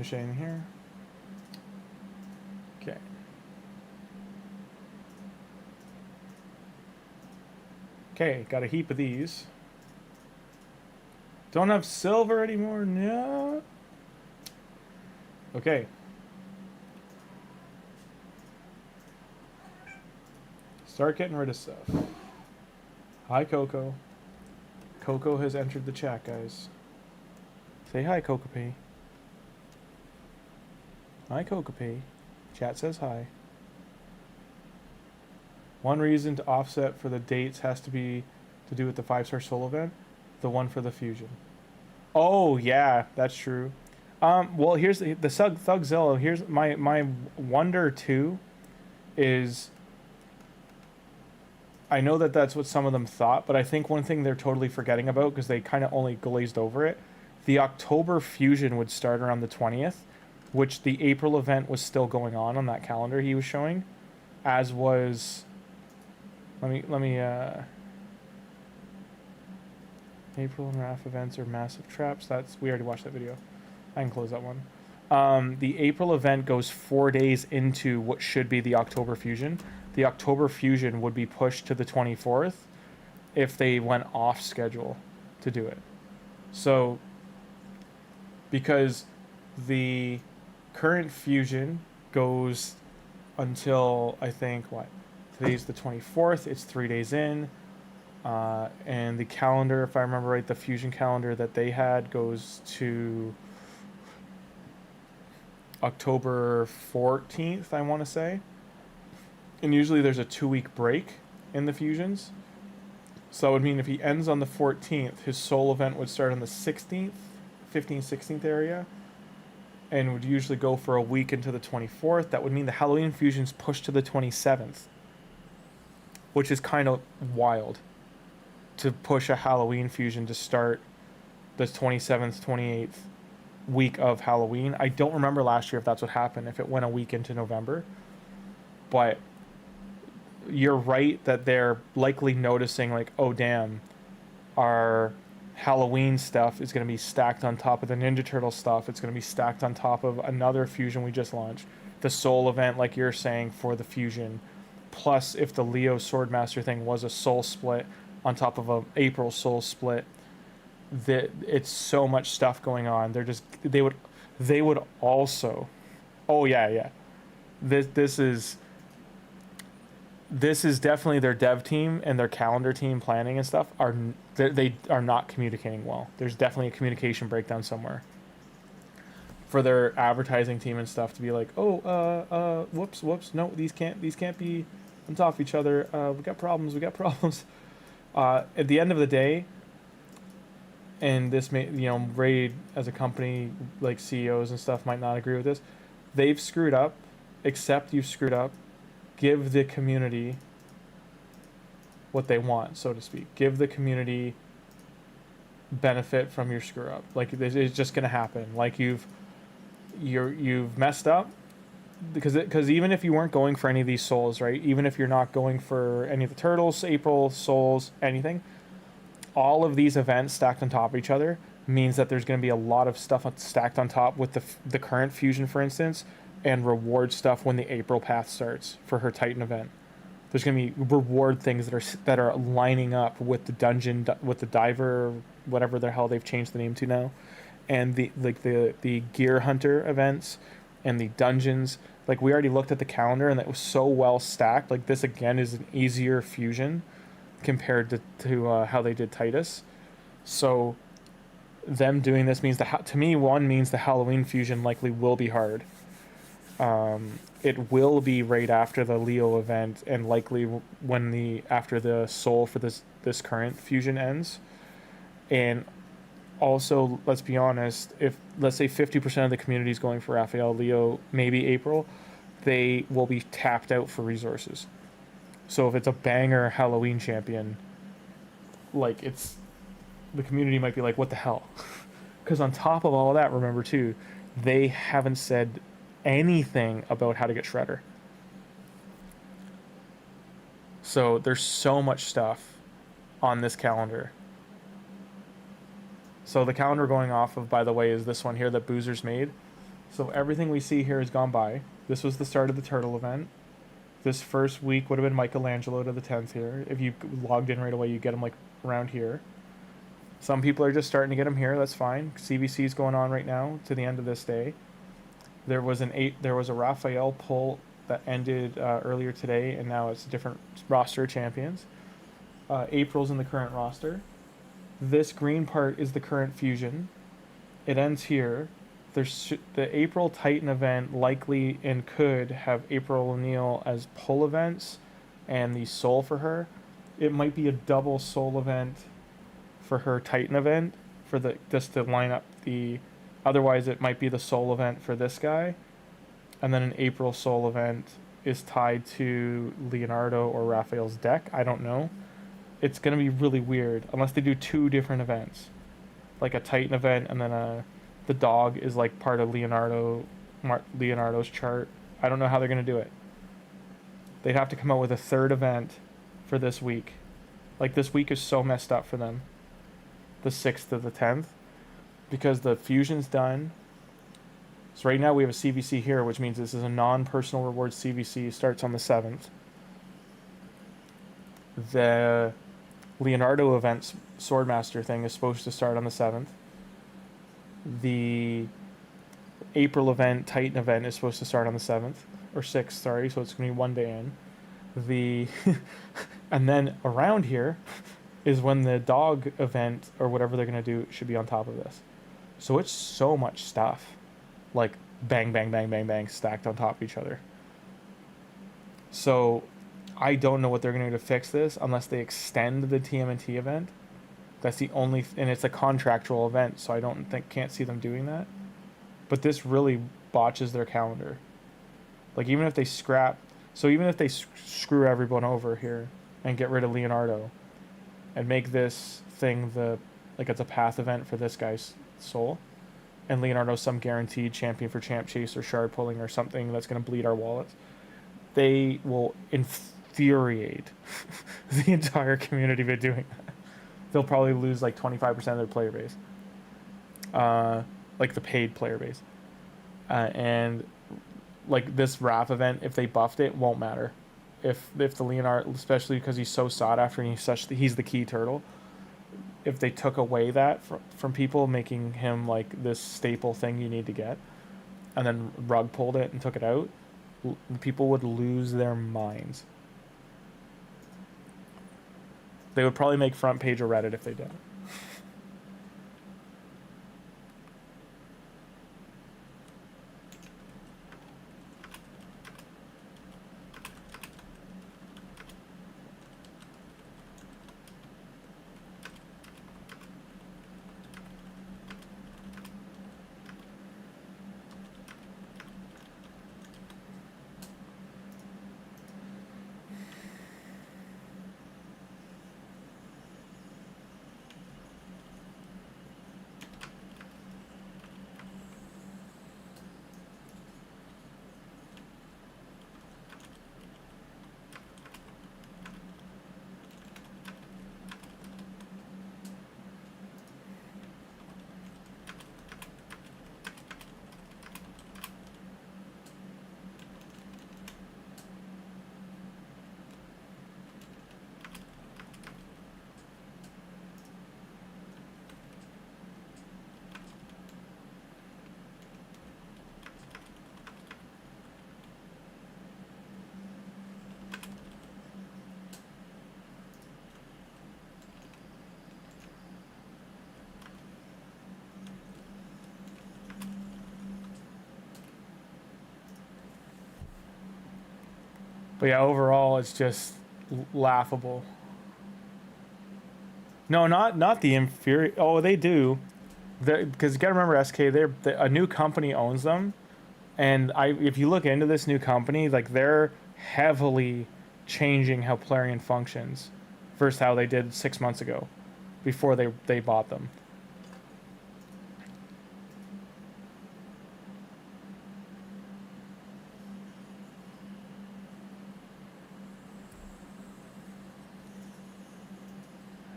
Finish in here. Okay. Okay, got a heap of these. Don't have silver anymore? No. Okay. Start getting rid of stuff. Hi, Coco. Coco has entered the chat, guys. Say hi, Coco P. Hi, Coco P. Chat says hi. One reason to offset for the dates has to be to do with the 5-star soul event. The one for the fusion. Oh, yeah, that's true. Well, here's the Thugzilla. Here's my wonder, too, is... I know that that's what some of them thought, but I think one thing they're totally forgetting about, because they kind of only glazed over it, the October fusion would start around the 20th, which the April event was still going on that calendar he was showing, as was... Let me April and Wrath events are massive traps. We already watched that video. I can close that one. The April event goes 4 days into what should be the October fusion. The October fusion would be pushed to the 24th if they went off schedule to do it. So, because the current fusion goes until, I think, today's the 24th, it's 3 days in. And the calendar, if I remember right, the fusion calendar that they had goes to October 14th, I want to say. And usually there's a 2-week break in the fusions. So it would mean if he ends on the 14th, his soul event would start on the 16th, 15th, 16th area, and would usually go for a week into the 24th. That would mean the Halloween fusion's pushed to the 27th, which is kind of wild to push a Halloween fusion to start the 27th, 28th week of Halloween. I don't remember last year if that's what happened, if it went a week into November. But you're right that they're likely noticing, like, oh, damn, our Halloween stuff is going to be stacked on top of the Ninja Turtle stuff. It's going to be stacked on top of another fusion we just launched. The Soul event, like you're saying, for the fusion. Plus, if the Leo Swordmaster thing was a Soul split on top of a April Soul split, it's so much stuff going on. They would also... Oh, yeah. This is definitely their dev team and their calendar team planning and stuff they are not communicating well. There's definitely a communication breakdown somewhere for their advertising team and stuff to be like, whoops, no, these can't be on top of each other. We got problems. At the end of the day, and this may, Raid as a company, like CEOs and stuff might not agree with this. They've screwed up. Accept you've screwed up. Give the community what they want, so to speak. Give the community benefit from your screw up. Like, it's just gonna happen. Like, you've messed up because even if you weren't going for any of these souls, right? Even if you're not going for any of the turtles, April souls, anything, all of these events stacked on top of each other means that there's going to be a lot of stuff stacked on top with the current fusion, for instance, and reward stuff when the April path starts for her Titan event. There's going to be reward things that are lining up with the dungeon, with the diver, whatever the hell they've changed the name to now, and the gear hunter events and the dungeons. Like, we already looked at the calendar and it was so well stacked. Like, this again is an easier fusion compared to how they did Titus. So them doing this means to me, one, means the Halloween fusion likely will be hard. It will be right after the Leo event and likely after the soul for this current fusion ends. And also, let's be honest, if let's say 50% of the community is going for Raphael, Leo, maybe April, they will be tapped out for resources. So if it's a banger Halloween champion, like, the community might be like, what the hell? Because on top of all of that, remember too, they haven't said anything about how to get Shredder. So there's so much stuff on this calendar. So the calendar going off of, by the way, is this one here that Boozer's made. So everything we see here has gone by. This was the start of the Turtle event. This first week would have been Michelangelo to the 10th here. If you logged in right away, you get him like around here. Some people are just starting to get him here. That's fine. CVC is going on right now to the end of this day. There was a Raphael pull that ended earlier today, and now it's a different roster of champions. April's in the current roster. This green part is the current fusion. It ends here. There's the April Titan event likely and could have April O'Neil as pull events and the soul for her. It might be a double soul event for her Titan event for the just to line up the. Otherwise, it might be the soul event for this guy, and then an April soul event is tied to Leonardo or Raphael's deck. I don't know. It's gonna be really weird unless they do two different events, like a Titan event and then the dog is like part of Leonardo's chart. I don't know how they're gonna do it. They'd have to come out with a third event for this week. Like this week is so messed up for them. The 6th to the 10th. Because the fusion's done. So right now we have a CVC here, which means this is a non-personal rewards CVC. Starts on the 7th. The Leonardo event's Swordmaster thing is supposed to start on the 7th. The April event, Titan event, is supposed to start on the 7th. Or 6th, sorry, so it's going to be one day in. And then around here is when the dog event, or whatever they're going to do, should be on top of this. So it's so much stuff. Like, bang, bang, bang, bang, bang, stacked on top of each other. So, I don't know what they're going to do to fix this, unless they extend the TMNT event. That's the only... and it's a contractual event, so I can't see them doing that. But this really botches their calendar. Like, even if they scrap... So even if they screw everyone over here, and get rid of Leonardo, and make this thing like it's a path event for this guy's soul, and Leonardo's some guaranteed champion for champ chase or shard pulling or something that's going to bleed our wallets, they will infuriate the entire community by doing that. They'll probably lose like 25% of their player base, like the paid player base, and like this RAF event, if they buffed it, won't matter. If the Leonardo, especially because he's so sought after and he's the key turtle, if they took away that from people, making him like this staple thing you need to get, and then rug pulled it and took it out, people would lose their minds. They would probably make front page of Reddit if they did. But yeah, overall, it's just laughable. No, not the inferior. Oh, they do, because you gotta remember, SK. A new company owns them, and if you look into this new company, like they're heavily changing how Plarion functions, versus how they did 6 months ago, before they bought them.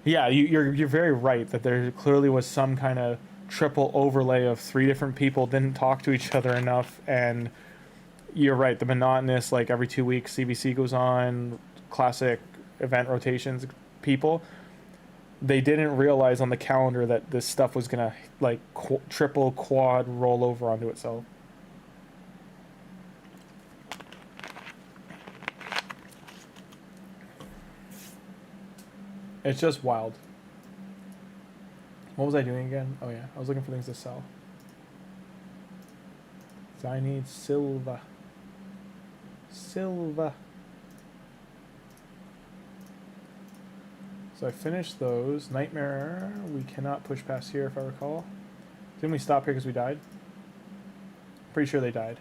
Yeah, you're very right that there clearly was some kind of triple overlay of 3 different people didn't talk to each other enough, and you're right, the monotonous, like every 2 weeks CBC goes on, classic event rotations people, they didn't realize on the calendar that this stuff was gonna like triple quad roll over onto itself. It's just wild. What was I doing again? Oh yeah, I was looking for things to sell. So I need silver. Silver. So I finished those. Nightmare, we cannot push past here if I recall. Didn't we stop here because we died? Pretty sure they died.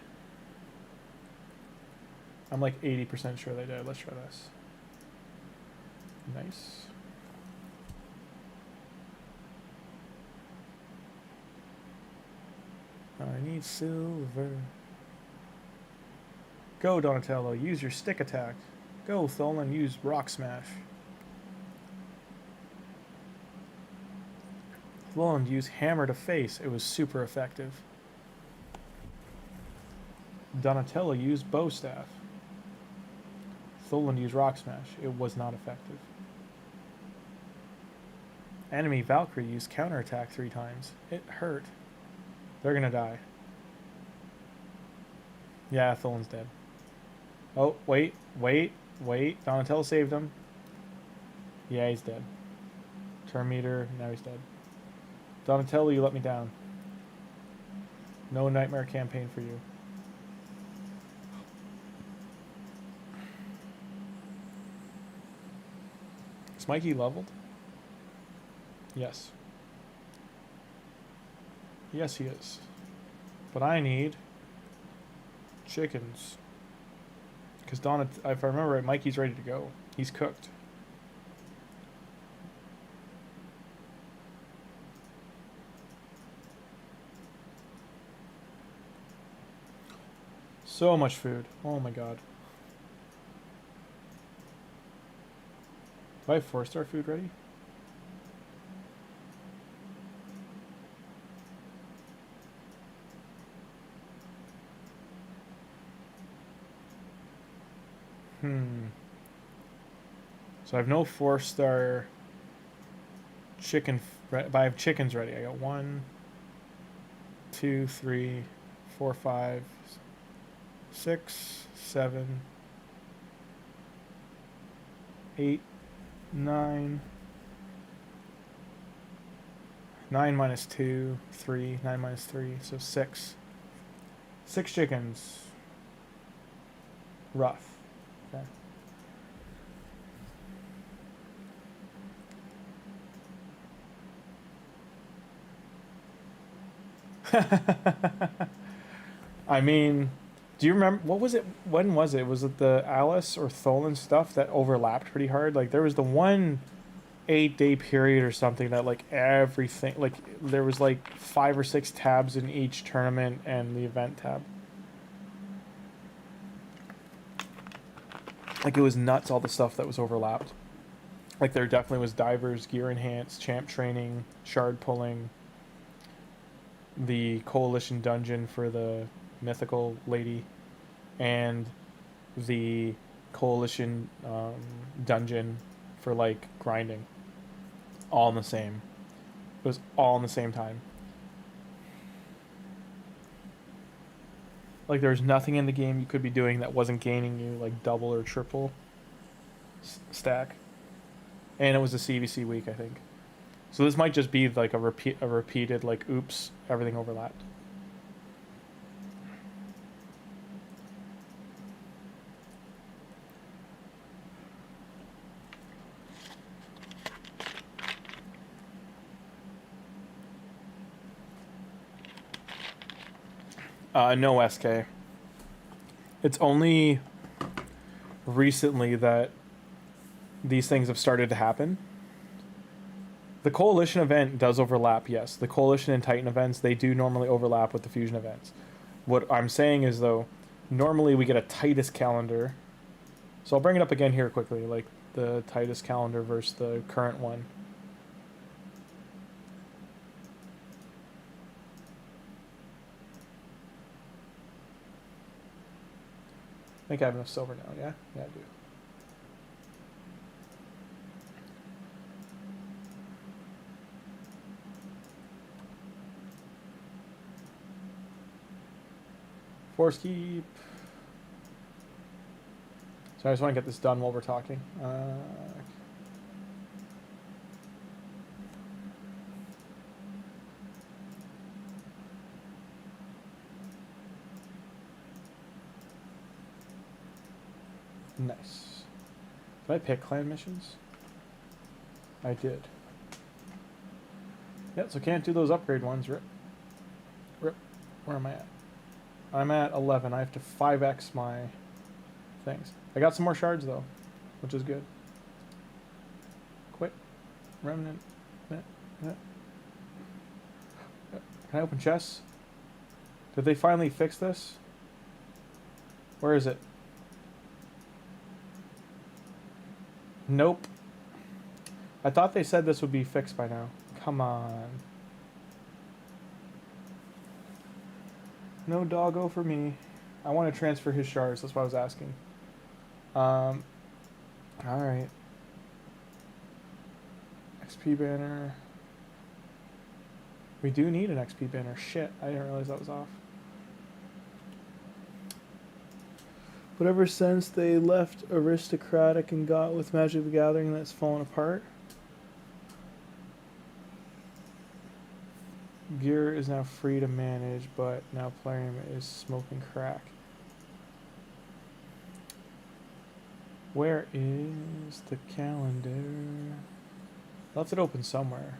I'm like 80% sure they died. Let's try this. Nice. I need silver. Go, Donatello. Use your stick attack. Go, Tholin. Use rock smash. Tholin used hammer to face. It was super effective. Donatello used bow staff. Tholin used rock smash. It was not effective. Enemy Valkyrie used counterattack 3 times. It hurt. They're gonna die. Yeah, Tholin's dead. Oh, wait. Donatello saved him. Yeah, he's dead. Turn meter, now he's dead. Donatello, you let me down. No nightmare campaign for you. Is Mikey leveled? Yes. Yes, he is. But I need chickens. Because if I remember right, Mikey's ready to go. He's cooked. So much food. Oh my god. Do I have 4-star food ready? So I have no 4-star chicken, but I have chickens ready. I got 1, 2, 3, 4, 5, 6, 7, 8, 9. 9 minus 2, 3. 9 minus 3, so 6. 6 chickens. Rough. Okay. I mean, do you remember, what was it, when was it? Was it the Alice or Tholin stuff that overlapped pretty hard? Like, there was the one 8-day period or something that, like, everything, like, there was like 5 or 6 tabs in each tournament and the event tab. Like, it was nuts, all the stuff that was overlapped. Like, there definitely was divers, gear enhance, champ training, shard pulling, the coalition dungeon for the mythical lady, and the coalition dungeon for, like, grinding. All in the same. It was all in the same time. Like, there's nothing in the game you could be doing that wasn't gaining you, like, double or triple stack. And it was a CVC week, I think. So this might just be, like, a repeated, like, oops, everything overlapped. No SK. It's only recently that these things have started to happen. The Coalition event does overlap, yes. The Coalition and Titan events, they do normally overlap with the Fusion events. What I'm saying is, though, normally we get a Titus calendar. So I'll bring it up again here quickly, like the Titus calendar versus the current one. I think I have enough silver now, yeah? Yeah, I do. Force keep. So I just want to get this done while we're talking. Nice. Did I pick clan missions? I did. Yeah, so can't do those upgrade ones. Rip. Rip. Where am I at? I'm at 11. I have to 5x my things. I got some more shards, though, which is good. Quit. Remnant. Can I open chests? Did they finally fix this? Where is it? Nope. I thought they said this would be fixed by now. Come on. No doggo for me. I want to transfer his shards. That's what I was asking. Alright. XP banner. We do need an XP banner. Shit, I didn't realize that was off. But ever since they left aristocratic and got with Magic the Gathering, that's fallen apart. Gear is now free to manage, but now playing is smoking crack. Where is the calendar? I left it open somewhere.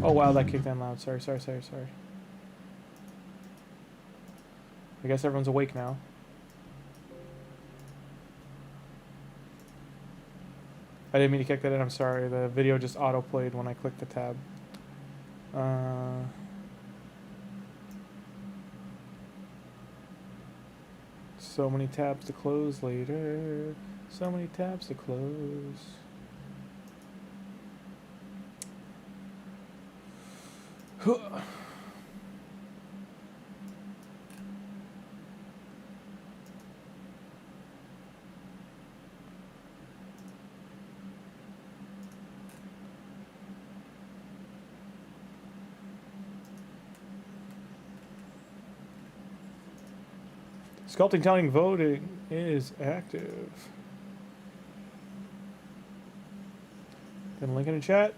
Oh wow, that kicked in loud. Sorry. I guess everyone's awake now. I didn't mean to kick that in, I'm sorry. The video just auto-played when I clicked the tab. So many tabs to close later. So many tabs to close. Sculpting Telling voting is active. Gonna link in the chat.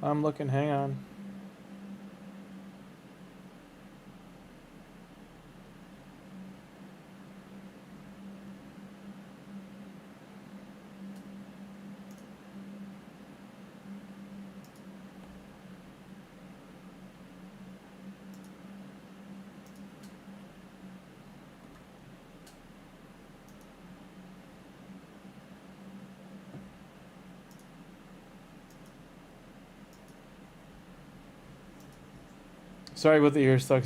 I'm looking, hang on. Sorry about the ear stuck.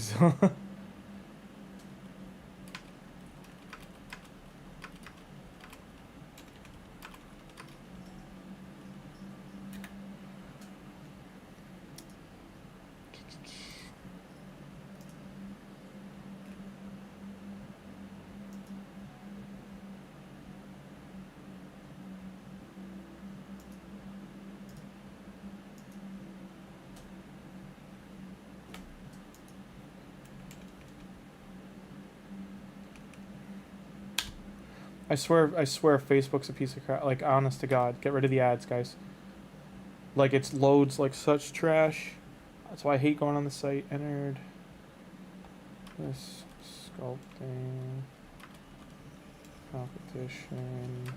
I swear Facebook's a piece of crap. Like, honest to God, get rid of the ads, guys. Like, it loads like such trash. That's why I hate going on the site. Entered this sculpting competition.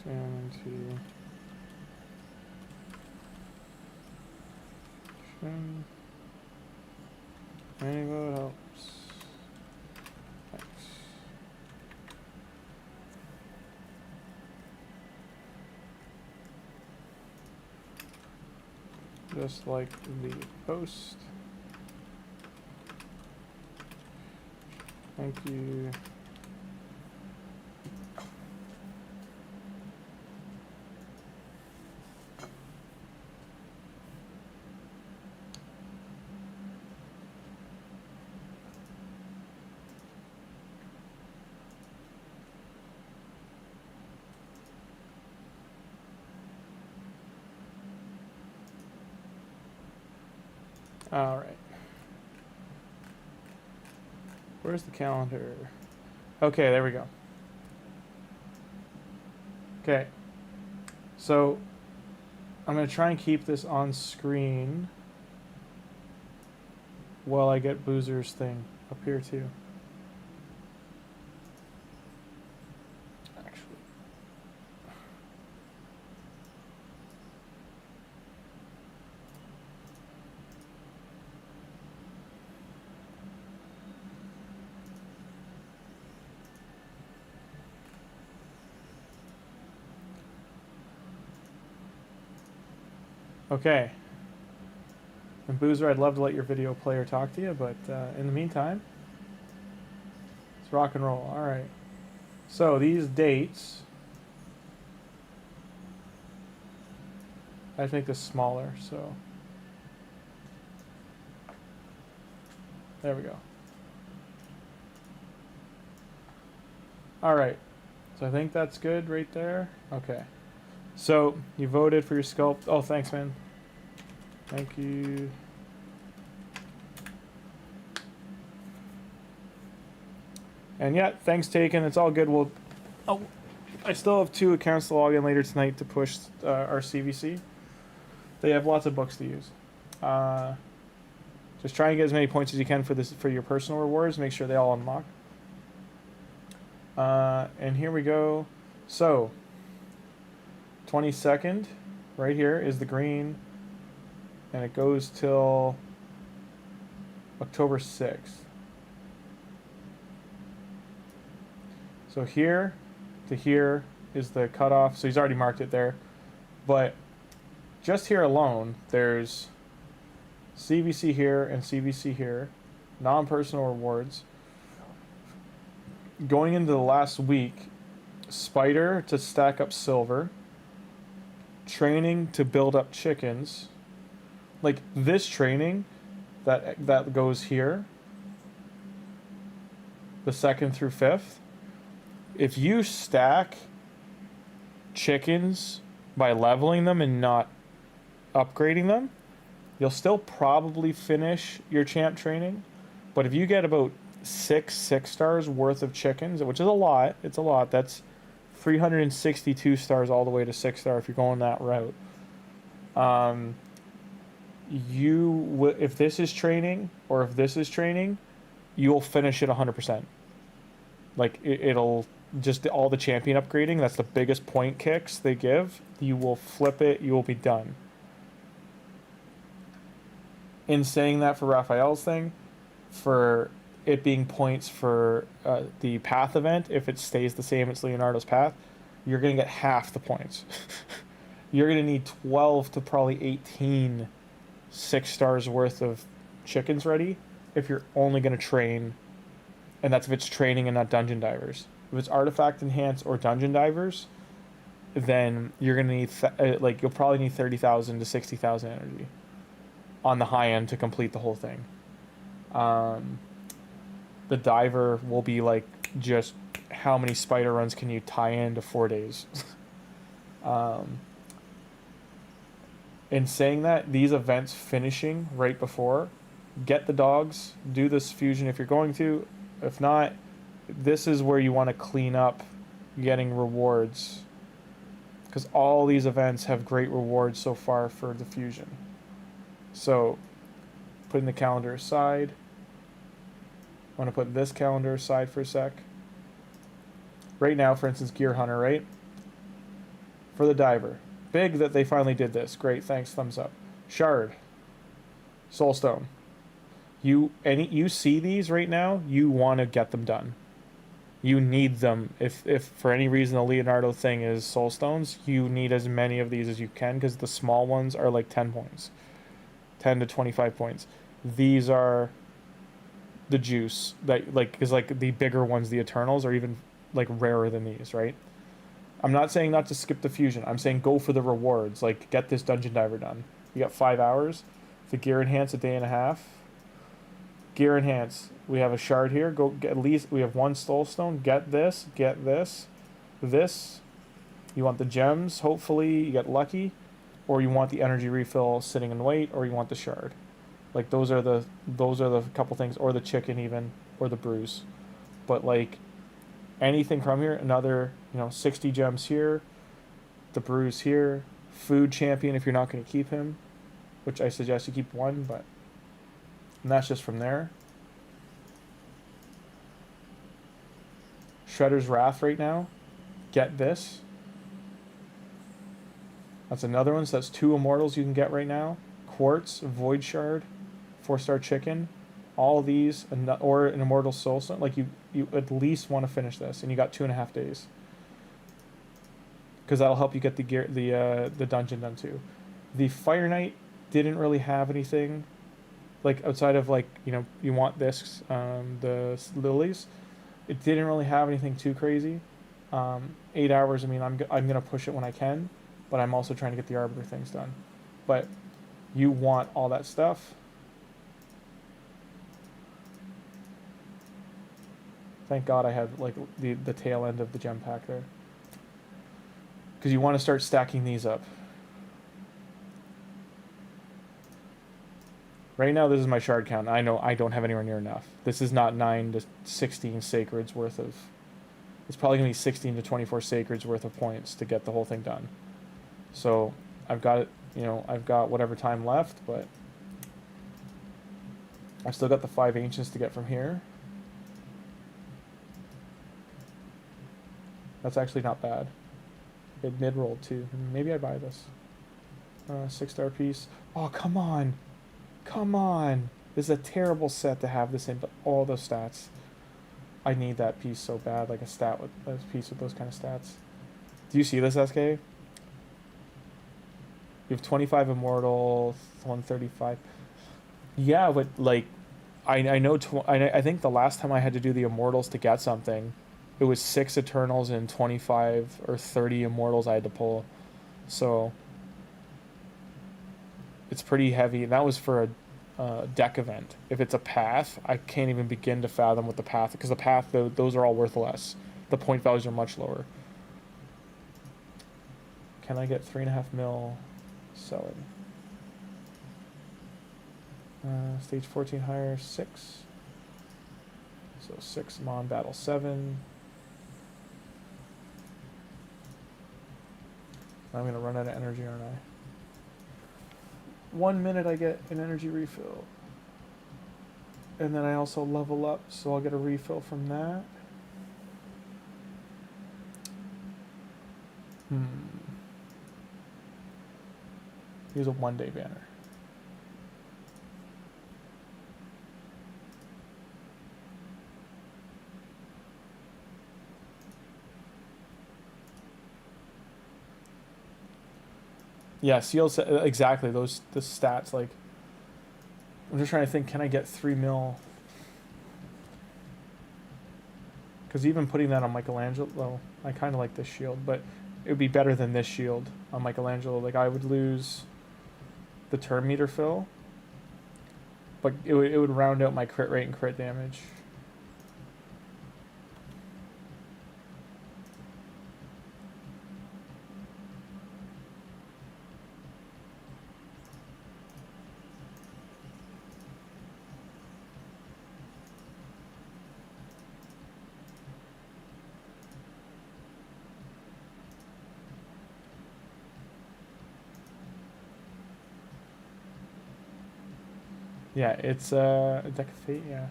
Stand into Any vote helps. Thanks. Just like the post. Thank you. All right. Where's the calendar? Okay, there we go. Okay. So I'm going to try and keep this on screen while I get Boozer's thing up here too. Okay. And Boozer, I'd love to let your video player talk to you, but in the meantime, let's rock and roll. All right. So these dates, I have to make this smaller, so there we go. All right. So I think that's good right there. Okay. So you voted for your sculpt. Oh, thanks, man. Thank you. And yeah, thanks taken. It's all good. We'll. Oh, I still have 2 accounts to log in later tonight to push our CVC. They have lots of books to use. Just try and get as many points as you can for your personal rewards. Make sure they all unlock. And here we go. So 22nd, right here is the green, and it goes till October 6th. So here to here is the cutoff. So he's already marked it there. But just here alone, there's CVC here and CVC here, non-personal rewards. Going into the last week, spider to stack up silver, training to build up chickens. Like this training that goes here, the 2nd through 5th. If you stack chickens by leveling them and not upgrading them, you'll still probably finish your champ training. But if you get about 6 stars worth of chickens, which is a lot, it's a lot. That's 362 stars all the way to 6 star if you're going that route. If this is training, or if this is training, you'll finish it 100%. Like it'll just all the champion upgrading. That's the biggest point kicks they give. You will flip it. You will be done. In saying that, for Raphael's thing, for it being points for the path event, if it stays the same as Leonardo's path, you're going to get half the points. You're going to need 12 to probably 18 6 stars worth of chickens ready if you're only going to train, and that's if it's training and not dungeon divers. If it's artifact enhance or dungeon divers, then you're going to need you'll probably need 30,000 to 60,000 energy on the high end to complete the whole thing. The diver will be like just how many spider runs can you tie into 4 days. In saying that, these events finishing right before, get the dogs, do this fusion if you're going to. If not, this is where you want to clean up getting rewards, because all these events have great rewards so far for the fusion. So putting the calendar aside, I want to put this calendar aside for a sec. Right now, for instance, Gear Hunter, right? For the diver. Big that they finally did this. Great, thanks, thumbs up. Shard. Soulstone. You see these right now, you want to get them done. You need them. If for any reason the Leonardo thing is soul stones, you need as many of these as you can, because the small ones are like 10 points. 10 to 25 points. These are the juice that, like, because like the bigger ones, the Eternals, are even like rarer than these, right? I'm not saying not to skip the fusion. I'm saying go for the rewards. Like, get this dungeon diver done. You got 5 hours. The gear enhance, a day and a half. Gear enhance. We have a shard here. Go get, at least we have 1 soul stone. Get this. Get this. This. You want the gems. Hopefully you get lucky, or you want the energy refill sitting in wait, or you want the shard. Like, those are the couple things, or the chicken even, or the bruise. But like, anything from here, another, 60 gems here, the bruise here, food champion if you're not going to keep him, which I suggest you keep 1, but, and that's just from there. Shredder's Wrath right now, get this. That's another one, so that's 2 immortals you can get right now. Quartz, Void Shard, 4-star chicken, all these, or an immortal soul stone. Like, you at least want to finish this, and you got 2.5 days, because that'll help you get the gear, the dungeon done too. The Fire Knight didn't really have anything, like, outside of, like, you want this, the lilies. It didn't really have anything too crazy. 8 hours. I mean, I'm gonna push it when I can, but I'm also trying to get the arbiter things done. But you want all that stuff. Thank God I had, like, the tail end of the gem pack there, because you want to start stacking these up. Right now, this is my shard count. I know I don't have anywhere near enough. This is not 9 to 16 sacreds worth of... It's probably going to be 16 to 24 sacreds worth of points to get the whole thing done. So, I've got it, I've got whatever time left, but... I've still got the 5 ancients to get from here. That's actually not bad. It mid-rolled too. Maybe I buy this. 6-star piece. Oh, come on. Come on. This is a terrible set to have this in, but all those stats. I need that piece so bad, like a piece with those kind of stats. Do you see this, SK? You have 25 immortal, 135. Yeah, but like, I know. I think the last time I had to do the immortals to get something, it was 6 Eternals and 25 or 30 Immortals I had to pull. So, it's pretty heavy. And that was for a deck event. If it's a path, I can't even begin to fathom what the path... Because the path, those are all worth less. The point values are much lower. Can I get 3.5 mil? Sell it. Stage 14 higher, 6. So 6 Mon Battle 7. I'm going to run out of energy, aren't I? 1 minute I get an energy refill. And then I also level up, so I'll get a refill from that. Here's a 1-day banner. Yeah, seals, exactly, the stats, like, I'm just trying to think, can I get 3 mil? Because even putting that on Michelangelo, well, I kind of like this shield, but it would be better than this shield on Michelangelo. Like, I would lose the turn meter fill, but it would round out my crit rate and crit damage. Yeah, it's a deck of fate, yeah.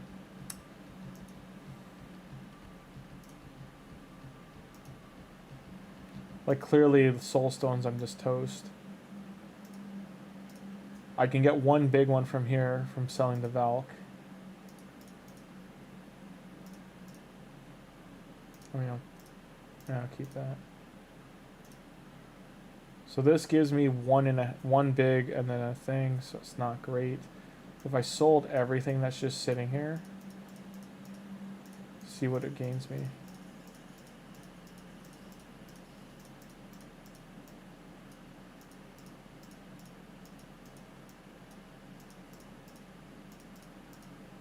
Like, clearly the soul stones, I'm just toast. I can get 1 big one from here from selling the Valk. I mean, I'll keep that. So this gives me one big and then a thing, so it's not great. If I sold everything that's just sitting here, see what it gains me.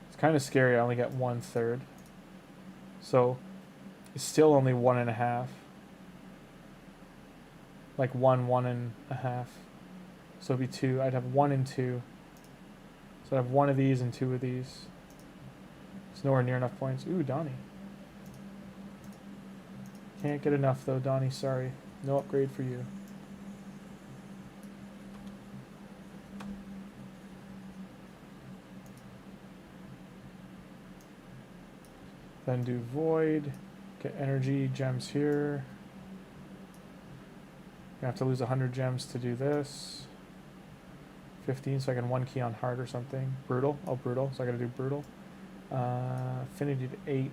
It's kind of scary. I only get 1/3. So it's still only 1.5. Like 1.5. So it'd be 2. I'd have 1 and 2. So I'd have 1 of these and 2 of these. It's nowhere near enough points. Ooh, Donnie. Can't get enough though, Donnie. Sorry. No upgrade for you. Then do Void. Get energy gems here. I have to lose 100 gems to do this. 15, so I can 1 key on hard or something. Brutal. Oh, brutal. So I gotta do brutal. Affinity to 8.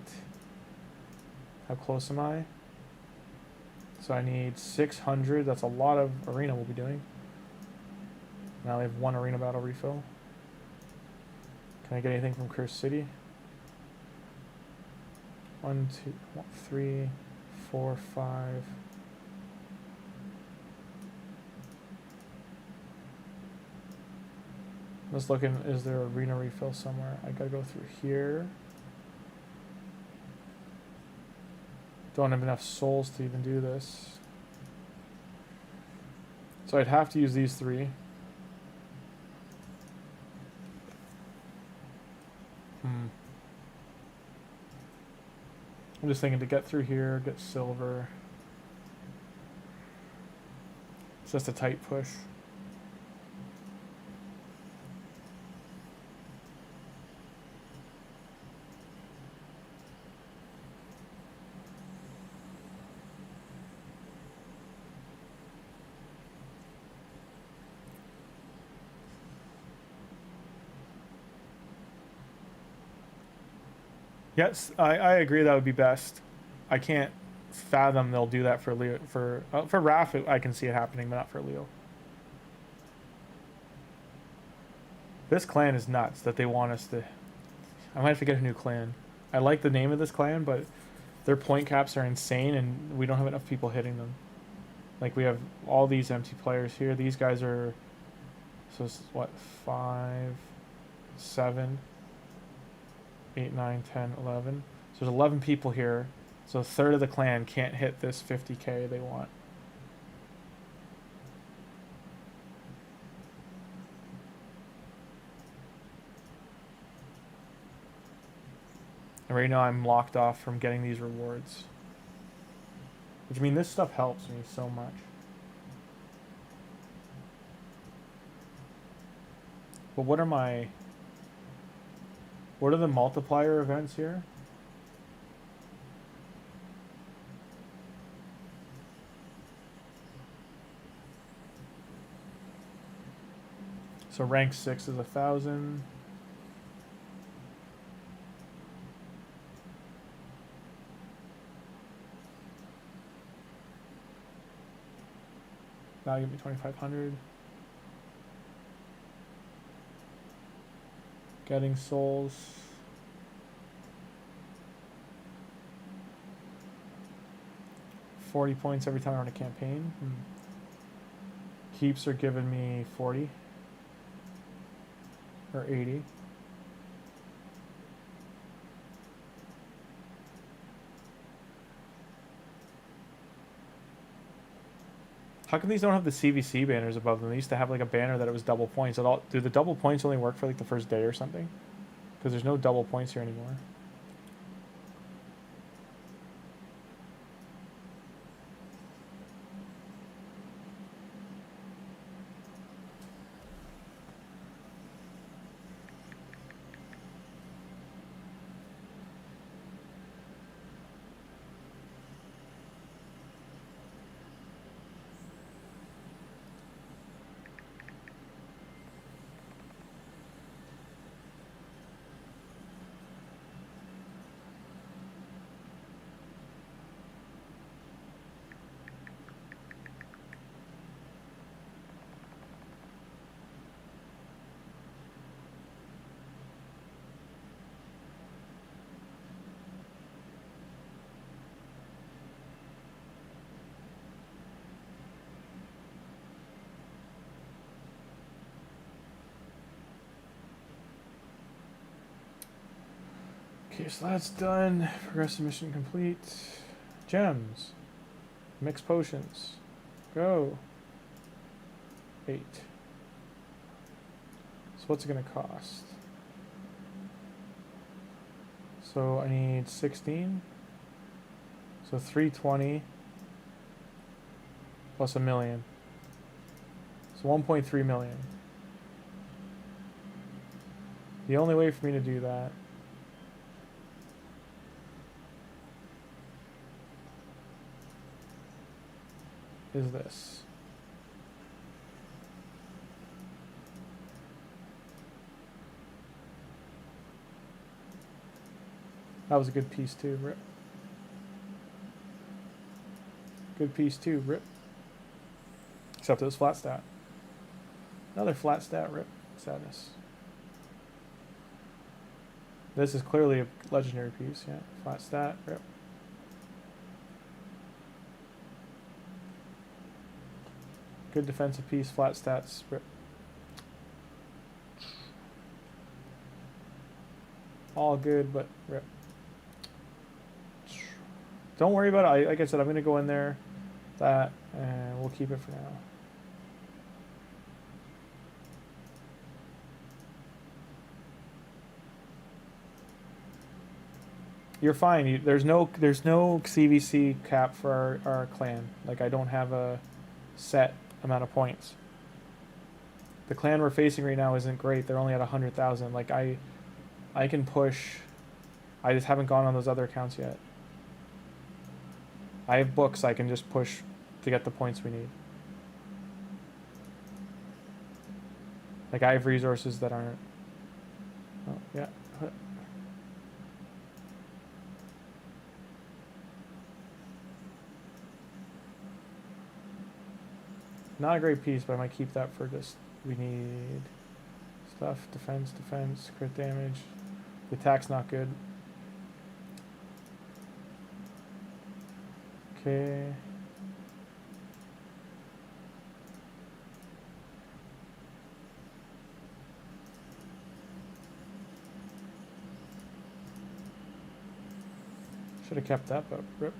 How close am I? So I need 600. That's a lot of arena we'll be doing. Now we have 1 arena battle refill. Can I get anything from Cursed City? 1, 2, 3, 4, 5. Let's look in, is there an arena refill somewhere? I gotta go through here. Don't have enough souls to even do this. So I'd have to use these 3. I'm just thinking to get through here, get silver. It's just a tight push. Yes, I agree that would be best. I can't fathom they'll do that for Leo. For Raph, I can see it happening, but not for Leo. This clan is nuts that they want us to... I might have to get a new clan. I like the name of this clan, but their point caps are insane, and we don't have enough people hitting them. Like, we have all these empty players here. These guys are... So, it's what? 5, 7... 8, 9, 10, 11. So there's 11 people here. So a third of the clan can't hit this 50k they want. And right now I'm locked off from getting these rewards. Which, I mean, this stuff helps me so much. But what are my... What are the multiplier events here? So rank 6 is 1,000. That'll give me 2,500. Getting souls. $40 points every time I run a campaign. Keeps are giving me 40 or 80. How come these don't have the CVC banners above them? They used to have like a banner that it was double points. Do the double points only work for like the first day or something? Because there's no double points here anymore. Okay, so that's done. Progressive mission complete. Gems. Mixed potions. Go. 8. So what's it gonna cost? So I need 16. So 320 plus a million. So 1.3 million. The only way for me to do that is this. That was a good piece too, Rip. Good piece too, Rip. Except it was flat stat. Another flat stat, Rip. Sadness. This is clearly a legendary piece, yeah. Flat stat, Rip. Good defensive piece, flat stats, Rip. All good, but Rip. Don't worry about it. Like I said, I'm going to go in there, that, and we'll keep it for now. You're fine. There's no CVC cap for our clan. Like, I don't have a set amount of points. The clan we're facing right now isn't great. They're only at 100,000. Like, I can push. I just haven't gone on those other accounts yet. I have books I can just push to get the points we need. Like, I have resources that aren't... Oh, yeah. Not a great piece, but I might keep that for just... We need stuff, defense, crit damage. The attack's not good. Okay. Should have kept that, but rip.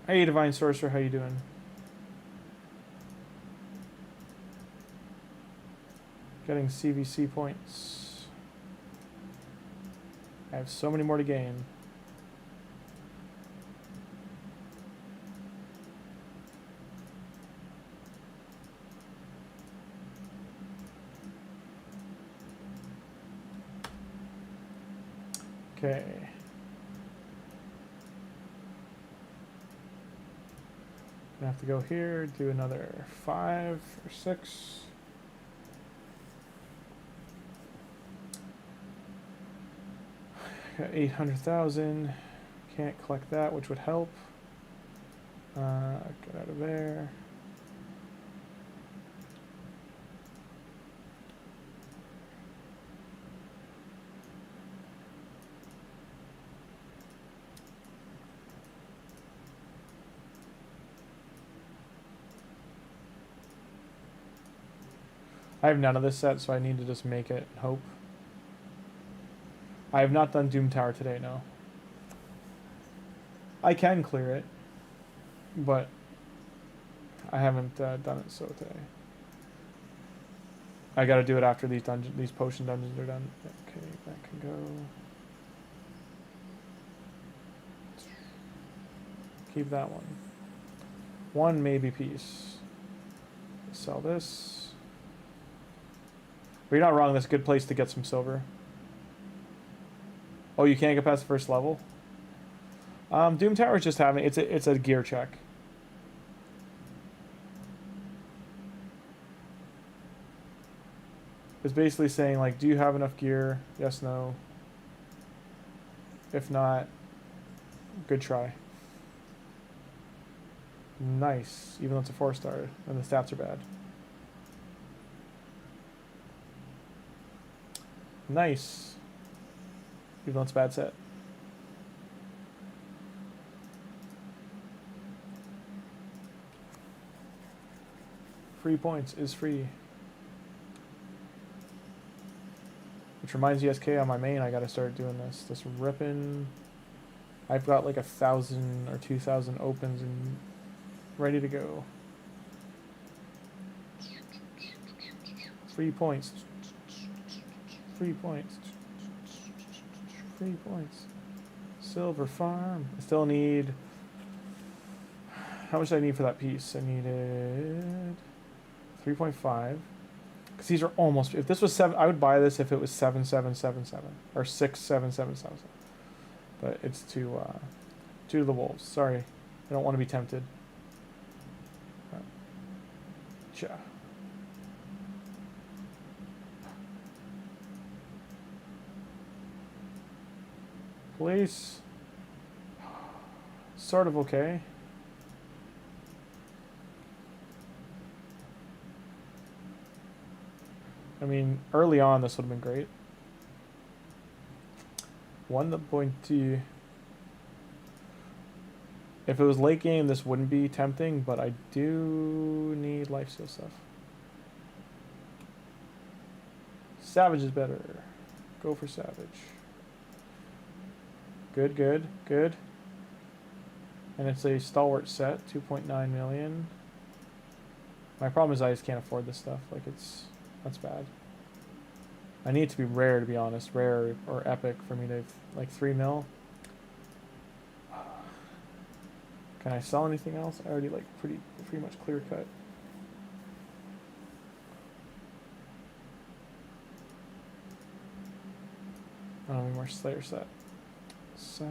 Hey, Divine Sorcerer, how you doing? Getting CVC points. I have so many more to gain. Okay. I have to go here, do another 5 or 6. Got 800,000. Can't collect that, which would help. Get out of there. I have none of this set, so I need to just make it and hope. I have not done Doom Tower today, no. I can clear it, but I haven't done it so today. I gotta do it after these potion dungeons are done. Okay, that can go. Keep that one. One maybe piece. Sell this. But you're not wrong, that's a good place to get some silver. Oh, you can't get past the first level? Doom Tower is just having... It's a gear check. It's basically saying, like, do you have enough gear? Yes, no. If not, good try. Nice. Even though it's a 4-star and the stats are bad. Nice. Even though it's a bad set. Free points is free. Which reminds me, SK on my main, I gotta start doing this. This ripping. I've got like 1,000 or 2,000 opens and ready to go. 3 points. 3 points. 3 points. Silver farm. I still need. How much do I need for that piece? I needed 3.5. Because these are almost. If this was 7, I would buy this if it was 7,777 or 6,777. But it's too to the wolves. Sorry, I don't want to be tempted. Cha. Police. Sort of okay. I mean, early on this would have been great. 1.2. If it was late game, this wouldn't be tempting, but I do need lifesteal stuff. Savage is better. Go for Savage. Good, good, good. And it's a stalwart set, 2.9 million. My problem is I just can't afford this stuff. Like, that's bad. I need it to be rare, to be honest. Rare or epic for me to, like, 3 mil. Can I sell anything else? I already, like, pretty much clear cut. I don't need more Slayer set. So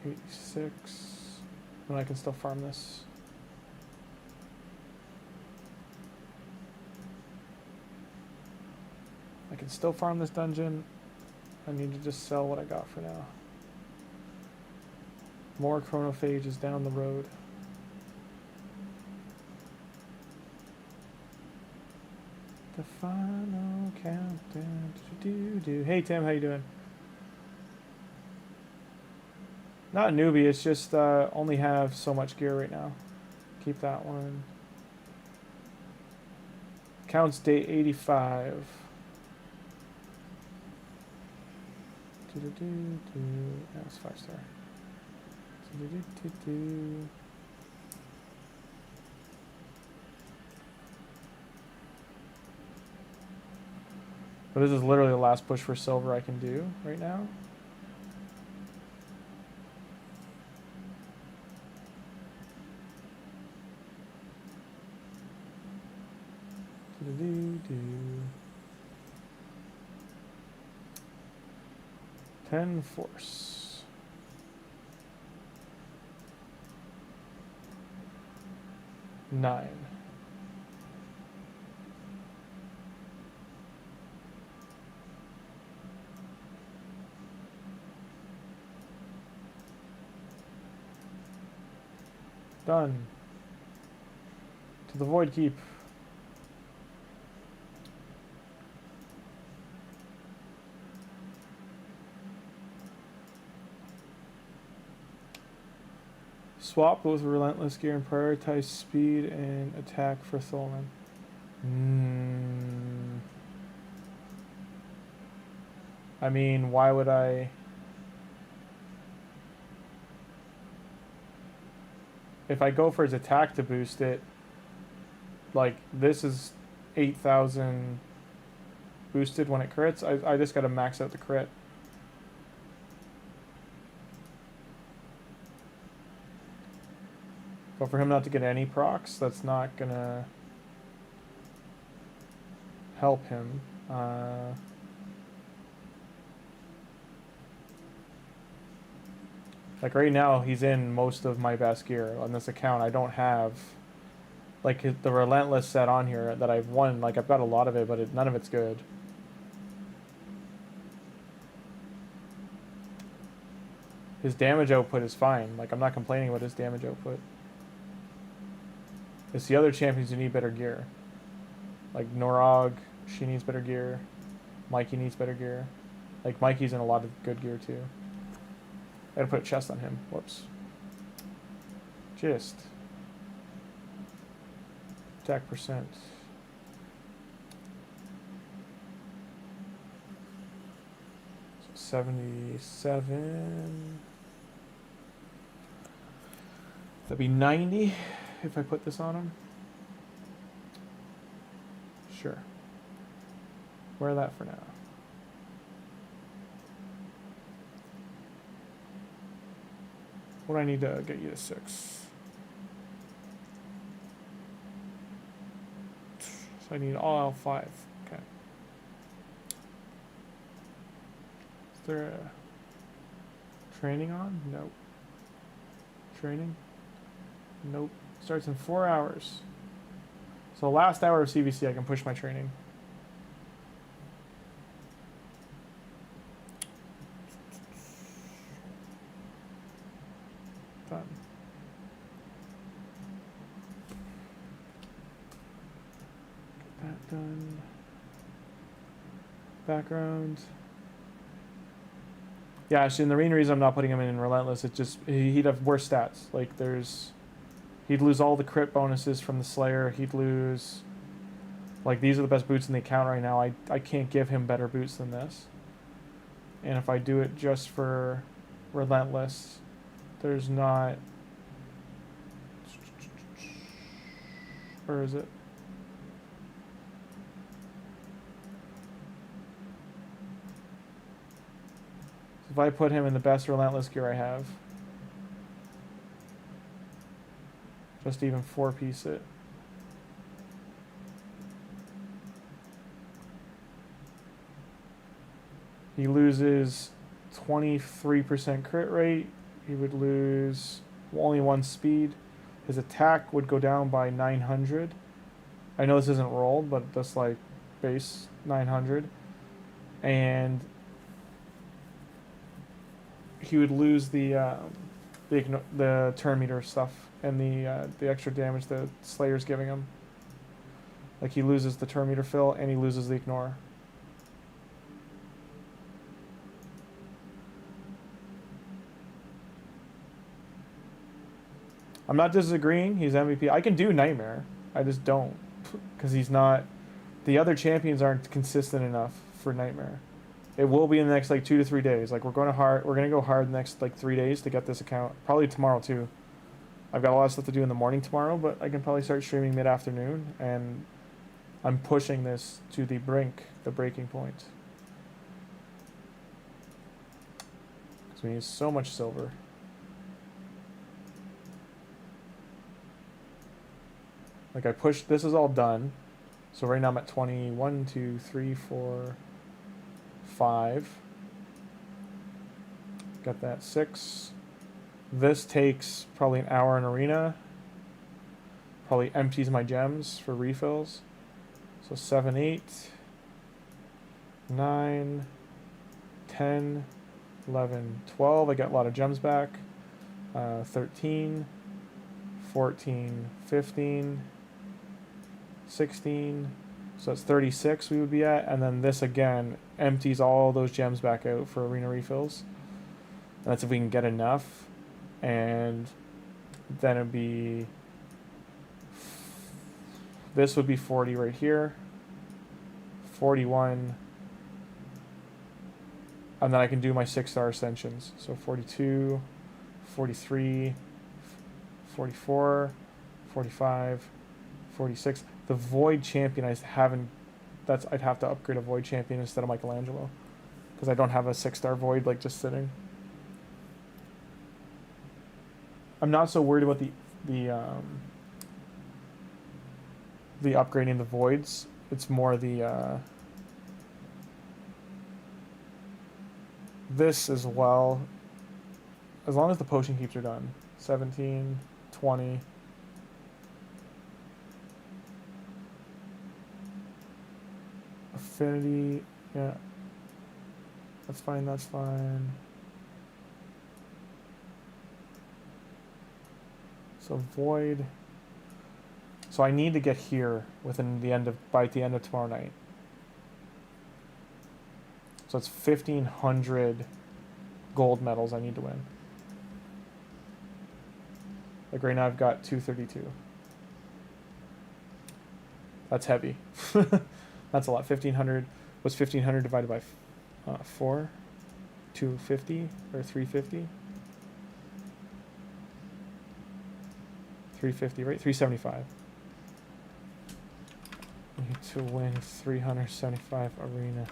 86. And I can still farm this. I can still farm this dungeon. I need to just sell what I got for now. More chronophages down the road. The final countdown. Hey Tim, how you doing? Not a newbie, it's just only have so much gear right now. Keep that one. Counts day 85. That's 5-star. But this is literally the last push for silver I can do right now. Ten force. Nine. Done. To the Void Keep. Swap with Relentless Gear and prioritize speed and attack for Tholin. I mean, why would I... If I go for his attack to boost it, like, this is 8,000 boosted when it crits. I just gotta max out the crit. But for him not to get any procs, that's not gonna help him. Like right now, he's in most of my best gear on this account. I don't have like the Relentless set on here that I've won. Like I've got a lot of it, but none of it's good. His damage output is fine. Like I'm not complaining about his damage output. It's the other champions who need better gear. Like Norog, She needs better gear. Mikey needs better gear. Like, Mikey's in a lot of good gear, too. I gotta put a chest on him. Whoops. Just. Attack percent. So 77. That'd be 90 if I put this on him. Sure. Wear that for now. What do I need to get you to 6? So I need all L5. Okay. Is there a training on? Nope. Training? Nope. Starts in 4 hours. So last hour of CVC I can push my training. Done. Get that done. Background. Yeah, actually, and the main reason I'm not putting him in Relentless, it's just he'd have worse stats. Like he'd lose all the crit bonuses from the Slayer. He'd lose, like, these are the best boots in the account right now. I can't give him better boots than this. And if I do it just for Relentless, there's not, where is it? If I put him in the best Relentless gear I have, just even 4-piece it. He loses 23% crit rate. He would lose only 1 speed. His attack would go down by 900. I know this isn't rolled, but that's like base 900. And he would lose the turn meter stuff and the extra damage the Slayer's giving him. Like, he loses the turn meter fill and he loses the ignore. I'm not disagreeing. He's MVP. I can do Nightmare. I just don't, because he's not. The other champions aren't consistent enough for Nightmare. It will be in the next like 2 to 3 days. Like, we're going to go hard the next like 3 days to get this account. Probably tomorrow too. I've got a lot of stuff to do in the morning tomorrow, but I can probably start streaming mid-afternoon, and I'm pushing this to the brink, the breaking point. Because we need so much silver. Like, I pushed, this is all done. So right now I'm at 20, 1, 2, 3, 4, 5. Got that 6. This takes probably an hour in arena. Probably empties my gems for refills. So 7, 8, 9, 10, 11, 12. I got a lot of gems back. 13, 14, 15, 16. So that's 36 we would be at. And then this again empties all those gems back out for arena refills. And that's if we can get enough. And then it'd be, this would be 40 right here, 41, and then I can do my 6-star ascensions. So 42, 43, 44, 45, 46. The Void Champion I haven't, I'd have to upgrade a Void Champion instead of Michelangelo, because I don't have a 6-star Void like just sitting. I'm not so worried about the upgrading the voids. It's more the this as well. As long as the potion keeps are done. 17, 20. Affinity, yeah. That's fine, that's fine. So void. So I need to get here by the end of tomorrow night. So it's 1,500 gold medals I need to win. Like right now I've got 232. That's heavy. That's a lot. 1,500. What's 1,500 divided by 4? 250 or 350? 350, right? 375. We need to win 375 arena.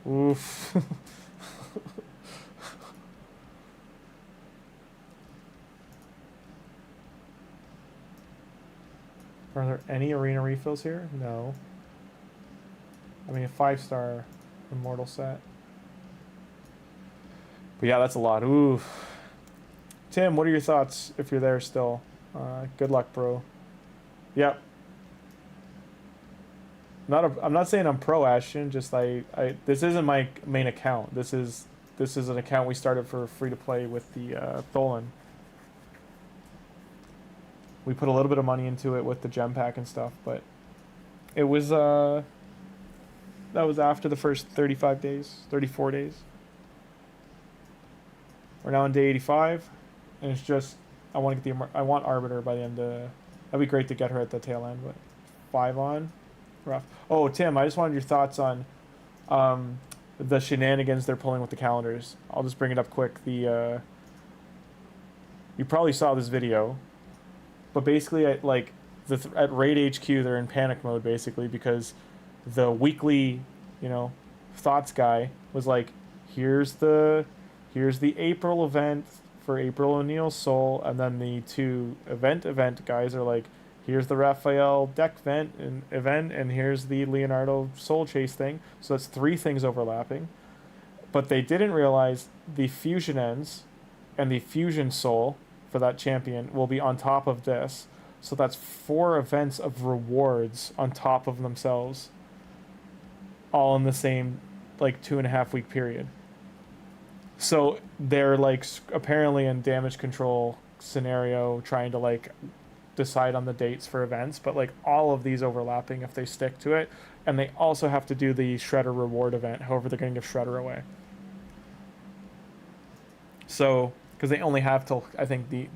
Oof. Are there any arena refills here? No. I mean, a 5-star immortal set. But yeah, that's a lot. Ooh. Tim, what are your thoughts if you're there still? Good luck, bro. Yep. I'm not saying I'm pro Ashton, just this isn't my main account. This is an account we started for free to play with the Tholin. We put a little bit of money into it with the gem pack and stuff, but it was that was after the first 35 days, 34 days. We're now on day 85, and it's just I want Arbiter by the end of. That'd be great to get her at the tail end, but 5 on, rough. Oh, Tim, I just wanted your thoughts on the shenanigans they're pulling with the calendars. I'll just bring it up quick. You probably saw this video. But basically, at Raid HQ, they're in panic mode, basically, because the weekly, thoughts guy was like, here's the April event for April O'Neil's soul, and then the 2 event guys are like, here's the Raphael deck event, and here's the Leonardo soul chase thing. So that's 3 things overlapping. But they didn't realize the fusion ends and the fusion soul for that champion will be on top of this. So that's 4 events of rewards on top of themselves, all in the same 2.5 week period. So they're apparently in damage control scenario trying to decide on the dates for events, but all of these overlapping if they stick to it, and they also have to do the Shredder reward event. However, they're going to give Shredder away. So because they only have till I think the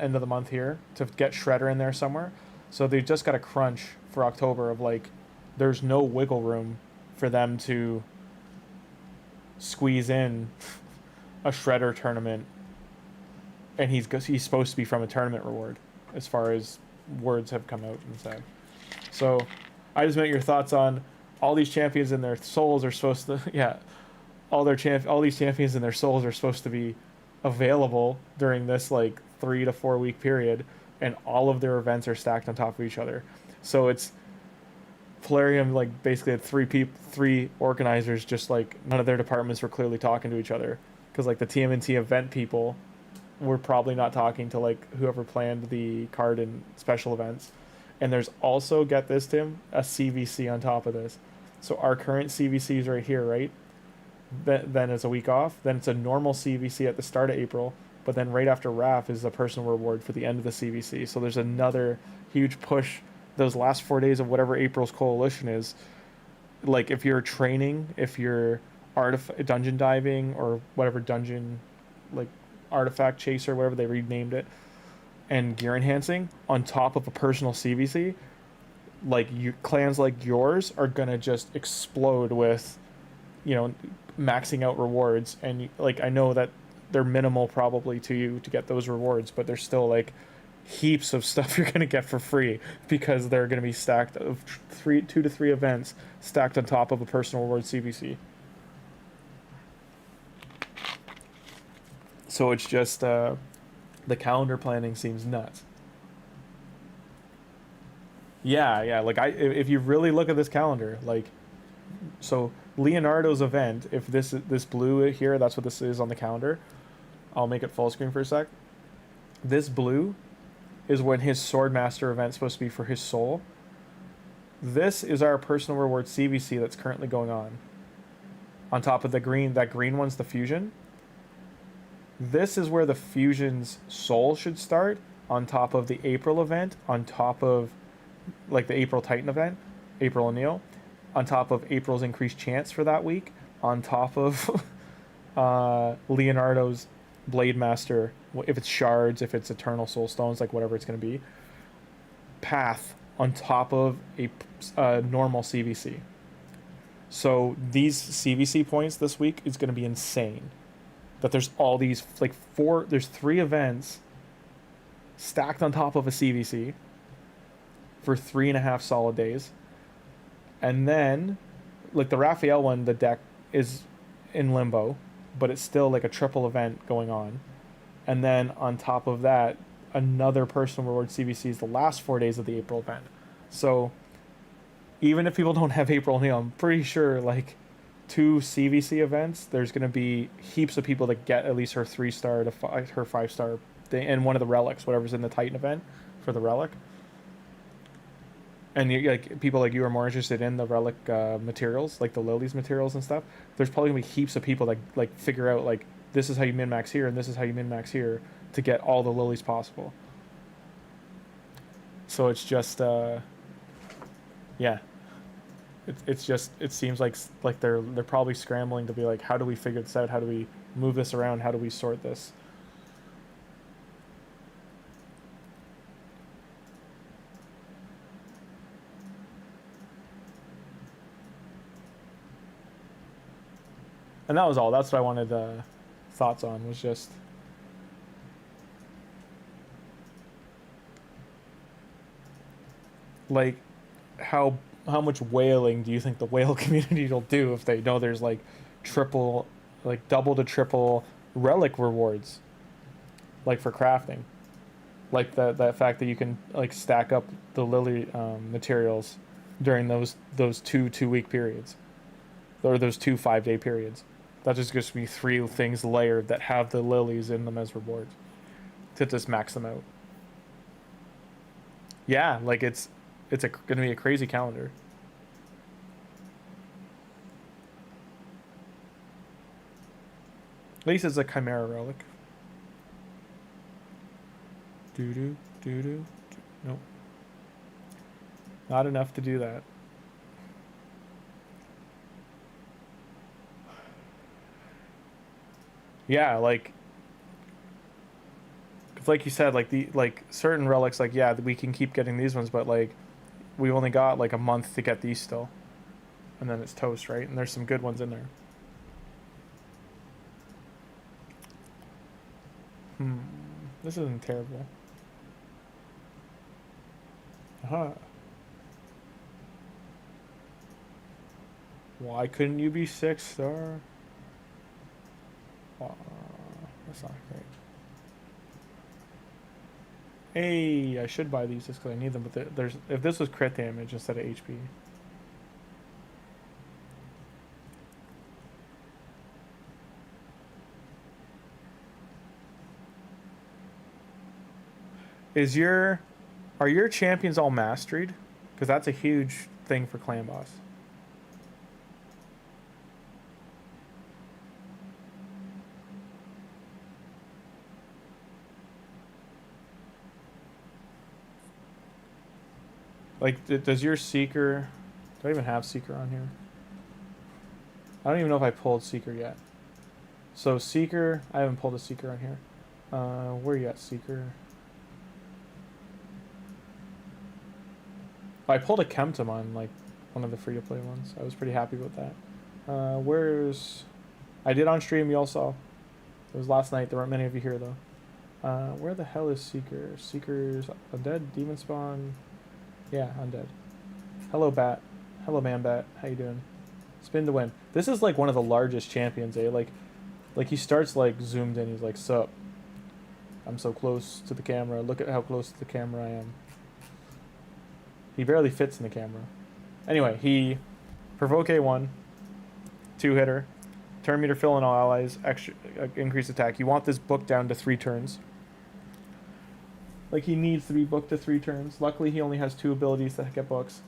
end of the month here to get Shredder in there somewhere. So they just got a crunch for October of there's no wiggle room for them to squeeze in a Shredder tournament, and he's supposed to be from a tournament reward, as far as words have come out and said. So I just meant your thoughts on all these champions and their souls are supposed to all these champions and their souls are supposed to be available during this 3 to 4 week period, and all of their events are stacked on top of each other. So it's Polarium basically had 3 organizers, just none of their departments were clearly talking to each other, because the TMNT event people were probably not talking to whoever planned the card and special events. And there's also, get this, Tim, a CVC on top of this. So our current CVC is right here, right? Then it's a week off. Then it's a normal CVC at the start of April. But then right after RAF is a personal reward for the end of the CVC. So there's another huge push those last 4 days of whatever April's coalition is. If you're training, if you're dungeon diving or whatever dungeon, artifact chaser, whatever they renamed it, and gear enhancing on top of a personal CVC, clans like yours are gonna just explode with, maxing out rewards. And I know that they're minimal probably to you to get those rewards, but there's still heaps of stuff you're gonna get for free, because they're gonna be stacked of 2 to 3 events stacked on top of a personal reward CVC. So it's just the calendar planning seems nuts. Yeah. If you really look at this calendar, so Leonardo's event, if this blue here, that's what this is on the calendar. I'll make it full screen for a sec. This blue is when his Swordmaster event's supposed to be for his soul. This is our personal reward CVC that's currently going on. On top of the green, that green one's the fusion. This is where the fusion's soul should start, on top of the April event, on top of the April Titan event. April O'Neil, on top of April's increased chance for that week, on top of Leonardo's Blade Master, if it's shards, if it's eternal soul stones, like whatever it's going to be, path on top of a normal CVC. So these CVC points this week is going to be insane. That there's all these, like there's 3 events stacked on top of a CVC for 3.5 solid days. And then, like the Raphael one, the deck is in limbo, but it's still like a triple event going on. And then on top of that, another personal reward CVC is the last 4 days of the April event. So even if people don't have April O'Neil, I'm pretty sure like 2 CVC events, there's going to be heaps of people that get at least her 3-star to her 5-star thing, and one of the relics, whatever's in the Titan event for the relic. And you, like people like you are more interested in the relic materials, like the lilies materials and stuff. There's probably gonna be heaps of people that like figure out like this is how you min max here and this is how you min max here to get all the lilies possible. So it's just yeah, it's just, it seems like they're probably scrambling to be like, how do we figure this out? How do we move this around? How do we sort this? And that was all. That's what I wanted thoughts on, was just like how much whaling do you think the whale community will do if they know there's like triple, like double to triple relic rewards, like for crafting, like that fact that you can like stack up the lily materials during those 2-week periods, or those 2 5-day periods. That just gives me 3 things layered that have the lilies in them as rewards to just max them out. Yeah, like it's gonna be a crazy calendar. At least it's a chimera relic. Nope. Not enough to do that. Yeah, like you said, like certain relics, like yeah, we can keep getting these ones, but like we only got like a month to get these still, and then it's toast, right? And there's some good ones in there. This isn't terrible. Why couldn't you be 6-star? That's not great. Hey, I should buy these just because I need them, but there's, if this was crit damage instead of HP. Are your champions all masteried? Because that's a huge thing for clan boss. Like, does your Seeker... Do I even have Seeker on here? I don't even know if I pulled Seeker yet. So, Seeker... I haven't pulled a Seeker on here. Where you at, Seeker? I pulled a Kemptum on, like, one of the free-to-play ones. I was pretty happy with that. Where's... I did on stream, you all saw. It was last night. There weren't many of you here, though. Where the hell is Seeker? Seeker's Undead, Demon Spawn... Yeah, Undead. Hello, Bat. Hello, Man Bat. How you doing? Spin to win. This is like one of the largest champions, eh? Like he starts like zoomed in. He's like, "Sup? I'm so close to the camera. Look at how close to the camera I am." He barely fits in the camera. Anyway, he provoke A1, 2-hitter, turn meter fill on all allies, extra increase attack. You want this book down to 3 turns. Like, he needs to be booked to 3 turns. Luckily, he only has 2 abilities that get books.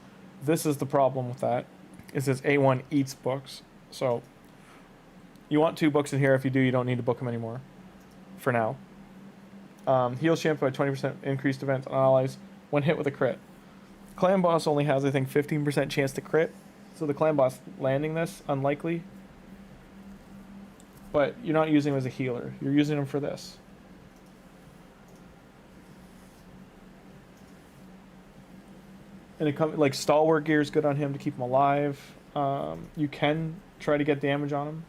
This is the problem with that, is this A1 eats books. So, you want 2 books in here. If you do, you don't need to book them anymore. For now. Heals champ by 20% increased event on allies when hit with a crit. Clan boss only has, I think, 15% chance to crit. So the clan boss landing this, unlikely. But you're not using him as a healer. You're using him for this. And it comes like stalwart gear is good on him to keep him alive. You can try to get damage on him.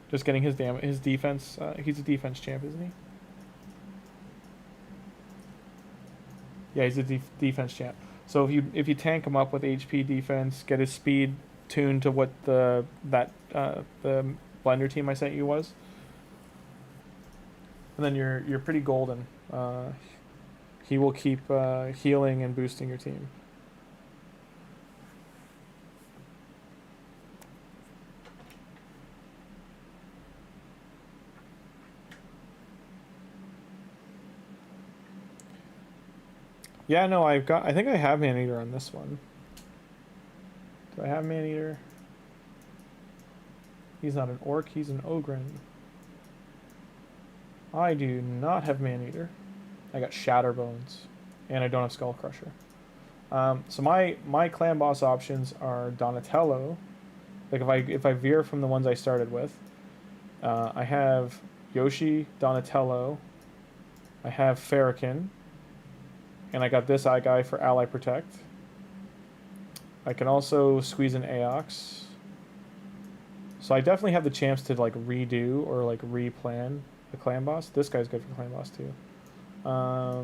Just getting his defense. He's a defense champ, isn't he? Yeah, he's a defense champ. So if you tank him up with HP defense, get his speed tuned to what the blender team I sent you was, and then you're pretty golden. He will keep healing and boosting your team. Yeah, no, I think I have Maneater on this one. Do I have Maneater? He's not an orc, he's an Ogren. I do not have Maneater. I got Shatterbones. And I don't have Skull Crusher. So my clan boss options are Donatello. Like if I veer from the ones I started with, I have Yoshi, Donatello. I have Farrakhan. And I got this eye guy for Ally Protect. I can also squeeze in Aox. So I definitely have the chance to like redo or like replan the clan boss. This guy's good for clan boss too. I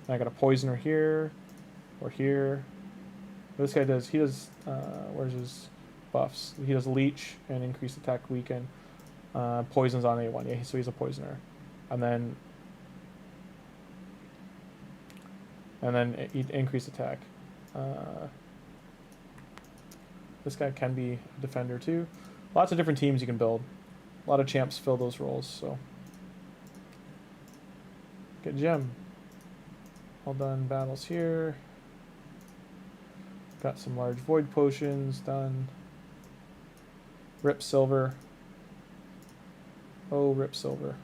got a poisoner here or here. This guy does, where's his buffs? He does leech and increased attack weaken. Poisons on A1. Yeah, so he's a poisoner. And then increased attack. This guy can be a defender too. Lots of different teams you can build. A lot of champs fill those roles, so. Good gem. All done battles here. Got some large void potions done. Rip silver. Oh, rip silver.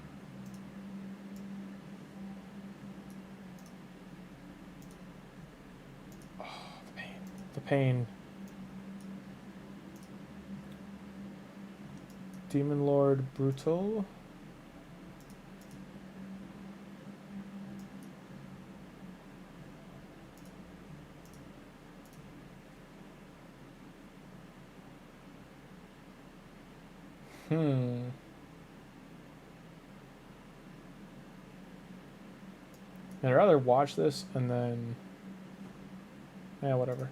The pain. Demon Lord Brutal. I'd rather watch this and then... yeah, whatever.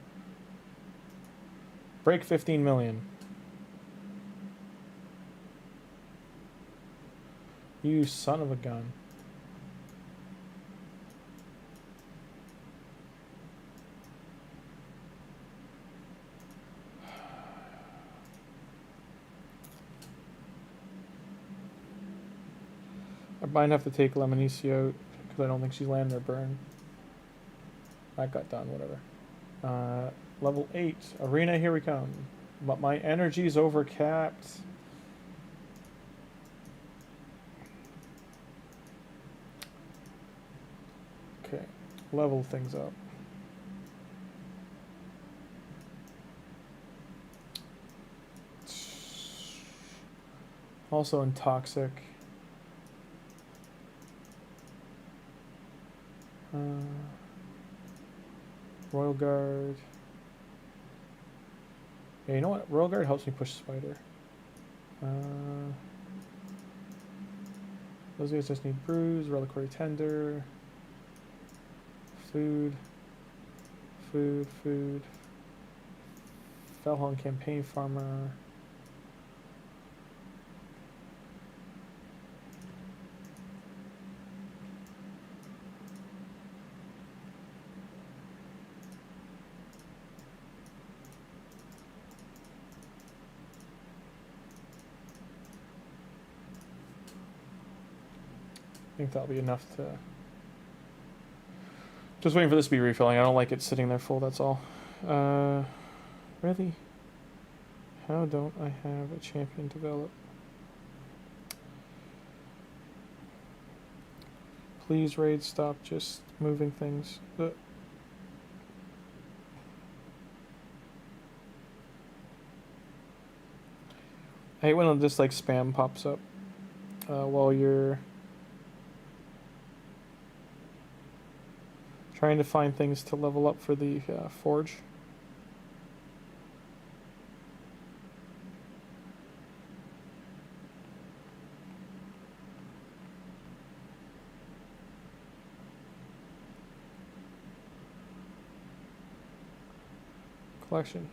Break 15 million. You son of a gun. I might have to take Lemonici out because I don't think she's landing or burn. That got done, whatever. Level 8. Arena, here we come. But my energy's overcapped. Okay. Level things up. Also in Toxic. Royal Guard. Yeah, you know what? Royal Guard helps me push Spider. Those guys just need Bruise, Reliquary Tender, Food, Felhorn Campaign Farmer. I think that'll be enough to... just waiting for this to be refilling. I don't like it sitting there full, that's all. Really? How don't I have a champion develop? Please, raid, stop just moving things. I hate when it just like spam pops up while you're trying to find things to level up for the forge. Collection.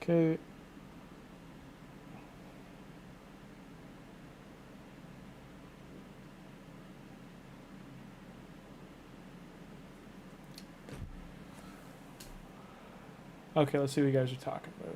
Okay. Okay, let's see what you guys are talking about.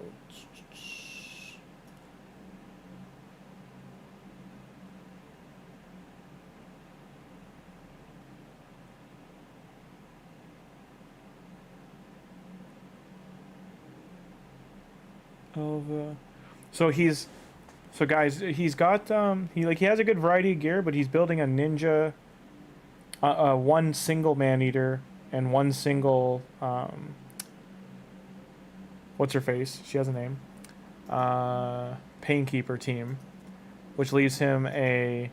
So guys, he's got he has a good variety of gear, but he's building a ninja, one single man eater and one single what's her face? She has a name. Painkeeper team, which leaves him a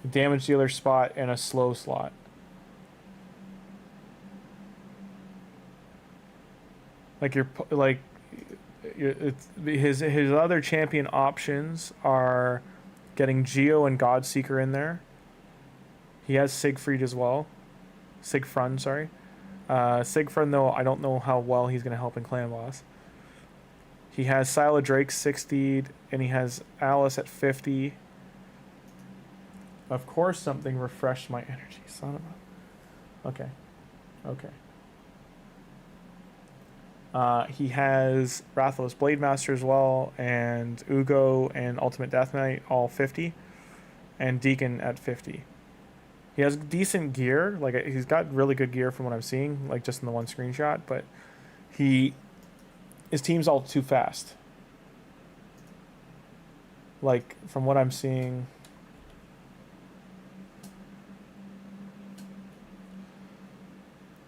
damage dealer spot and a slow slot. His other champion options are getting Geo and Godseeker in there. He has Siegfried as well. Siegfried, sorry. Siegfried, though, I don't know how well he's going to help in Clan Boss. He has Sila Drake 60'd, and he has Alice at 50. Of course something refreshed my energy, son of a... Okay. Okay. He has Rathalos Blademaster as well, and Ugo and Ultimate Death Knight all 50, and Deacon at 50. He has decent gear, like he's got really good gear from what I'm seeing, like just in the one screenshot, but his team's all too fast. Like from what I'm seeing,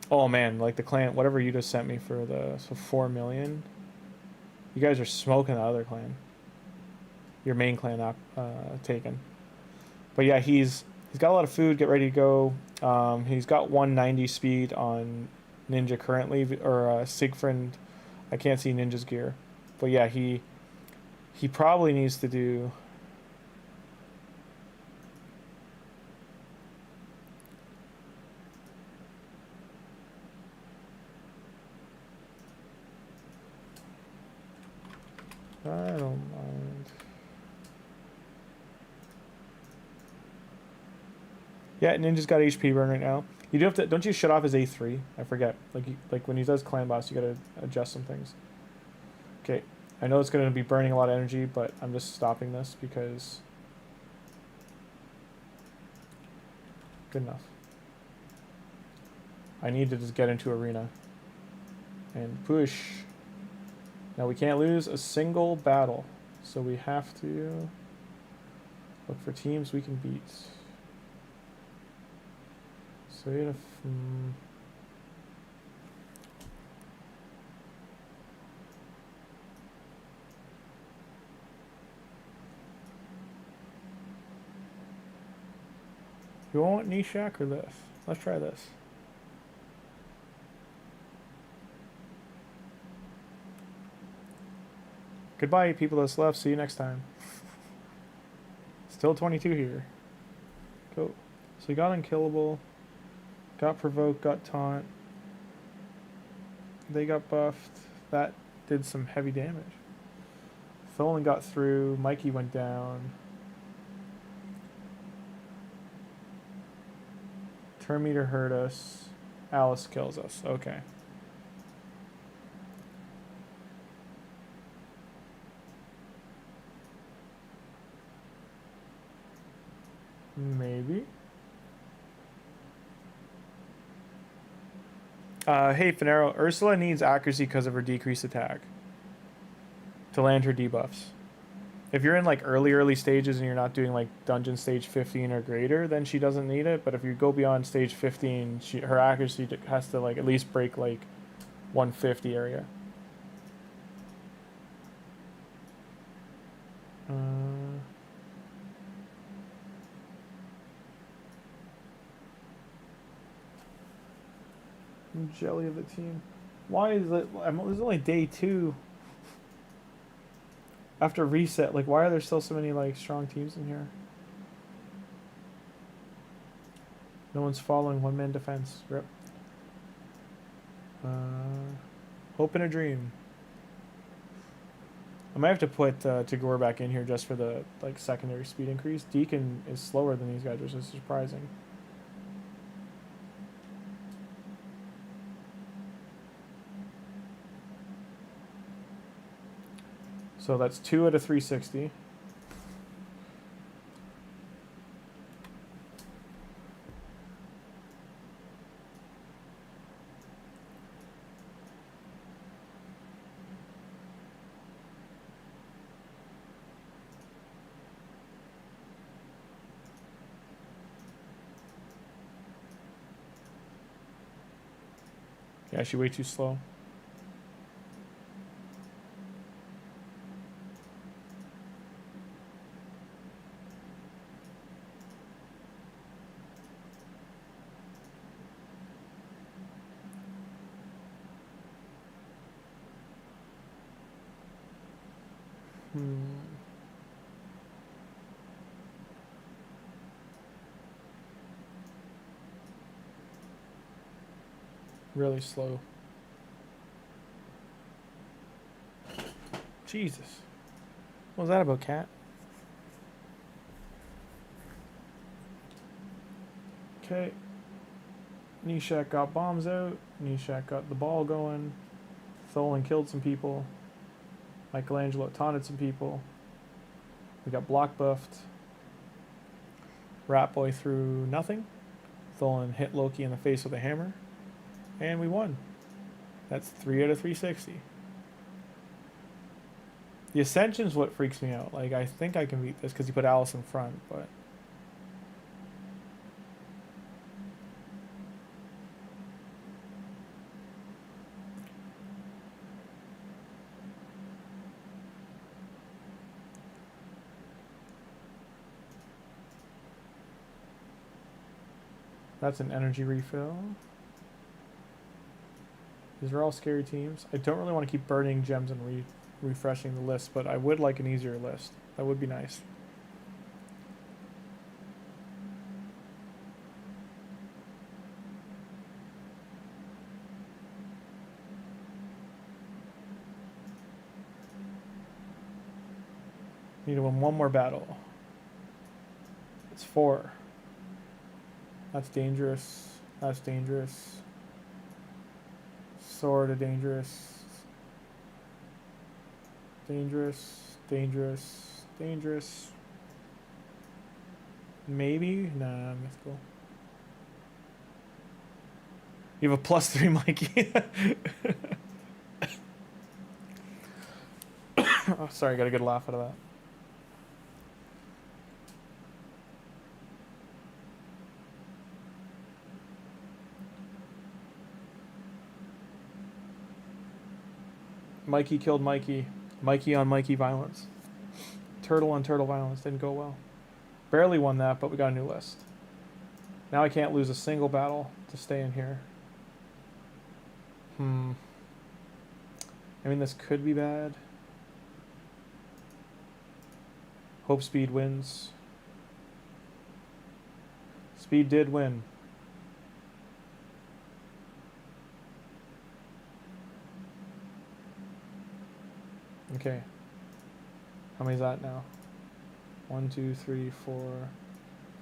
oh man, like the clan, whatever you just sent me for the 4 million. You guys are smoking the other clan. Your main clan taken. But yeah, he's got a lot of food. Get ready to go. He's got 190 speed on Ninja currently, or Siegfried. I can't see Ninja's gear, but yeah, he probably needs to do. I don't mind. Yeah, Ninja's got HP burn right now. You do have to. Don't you shut off his A3? I forget. Like when he does clan boss, you gotta adjust some things. Okay, I know it's gonna be burning a lot of energy, but I'm just stopping this because good enough. I need to just get into arena and push. Now we can't lose a single battle, so we have to look for teams we can beat. So if you want Nishak or this? Let's try this. Goodbye, people that's left. See you next time. Still 22 here. Go. So we got Unkillable. Got Provoke, got Taunt. They got buffed. That did some heavy damage. Tholin got through. Mikey went down. Turn meter hurt us. Alice kills us. Okay. Maybe. Hey, Finero. Ursula needs accuracy because of her decreased attack to land her debuffs. If you're in like early stages and you're not doing like dungeon stage 15 or greater, then she doesn't need it. But if you go beyond stage 15, her accuracy has to like at least break like 150 area. Jelly of the team. Why is it? It's only day 2. After reset, like, why are there still so many like strong teams in here? No one's following one-man defense. Rip. Hope in a dream. I might have to put Tagoar back in here just for the like secondary speed increase. Deacon is slower than these guys, which is surprising. So that's 2 out of 360. Yeah, she's way too slow. Really slow. Jesus. What was that about, cat? Okay. Nishak got bombs out. Nishak got the ball going. Tholin killed some people. Michelangelo taunted some people. We got block buffed. Rat Boy threw nothing. Tholin hit Loki in the face with a hammer. And we won. That's 3 out of 360. The Ascension's what freaks me out. Like, I think I can beat this because he put Alice in front, but... That's an energy refill. These are all scary teams. I don't really want to keep burning gems and refreshing the list, but I would like an easier list. That would be nice. Need to win one more battle. It's 4. That's dangerous. That's dangerous. Sort of dangerous. Dangerous. Dangerous. Dangerous. Maybe? Nah, mythical. You have a +3, Mikey. Oh, sorry, I got a good laugh out of that. Mikey killed Mikey. Mikey on Mikey violence. Turtle on turtle violence. Didn't go well. Barely won that, but we got a new list. Now I can't lose a single battle to stay in here. I mean, this could be bad. Hope Speed wins. Speed did win. Okay. How many is that now? 1, 2, 3, 4,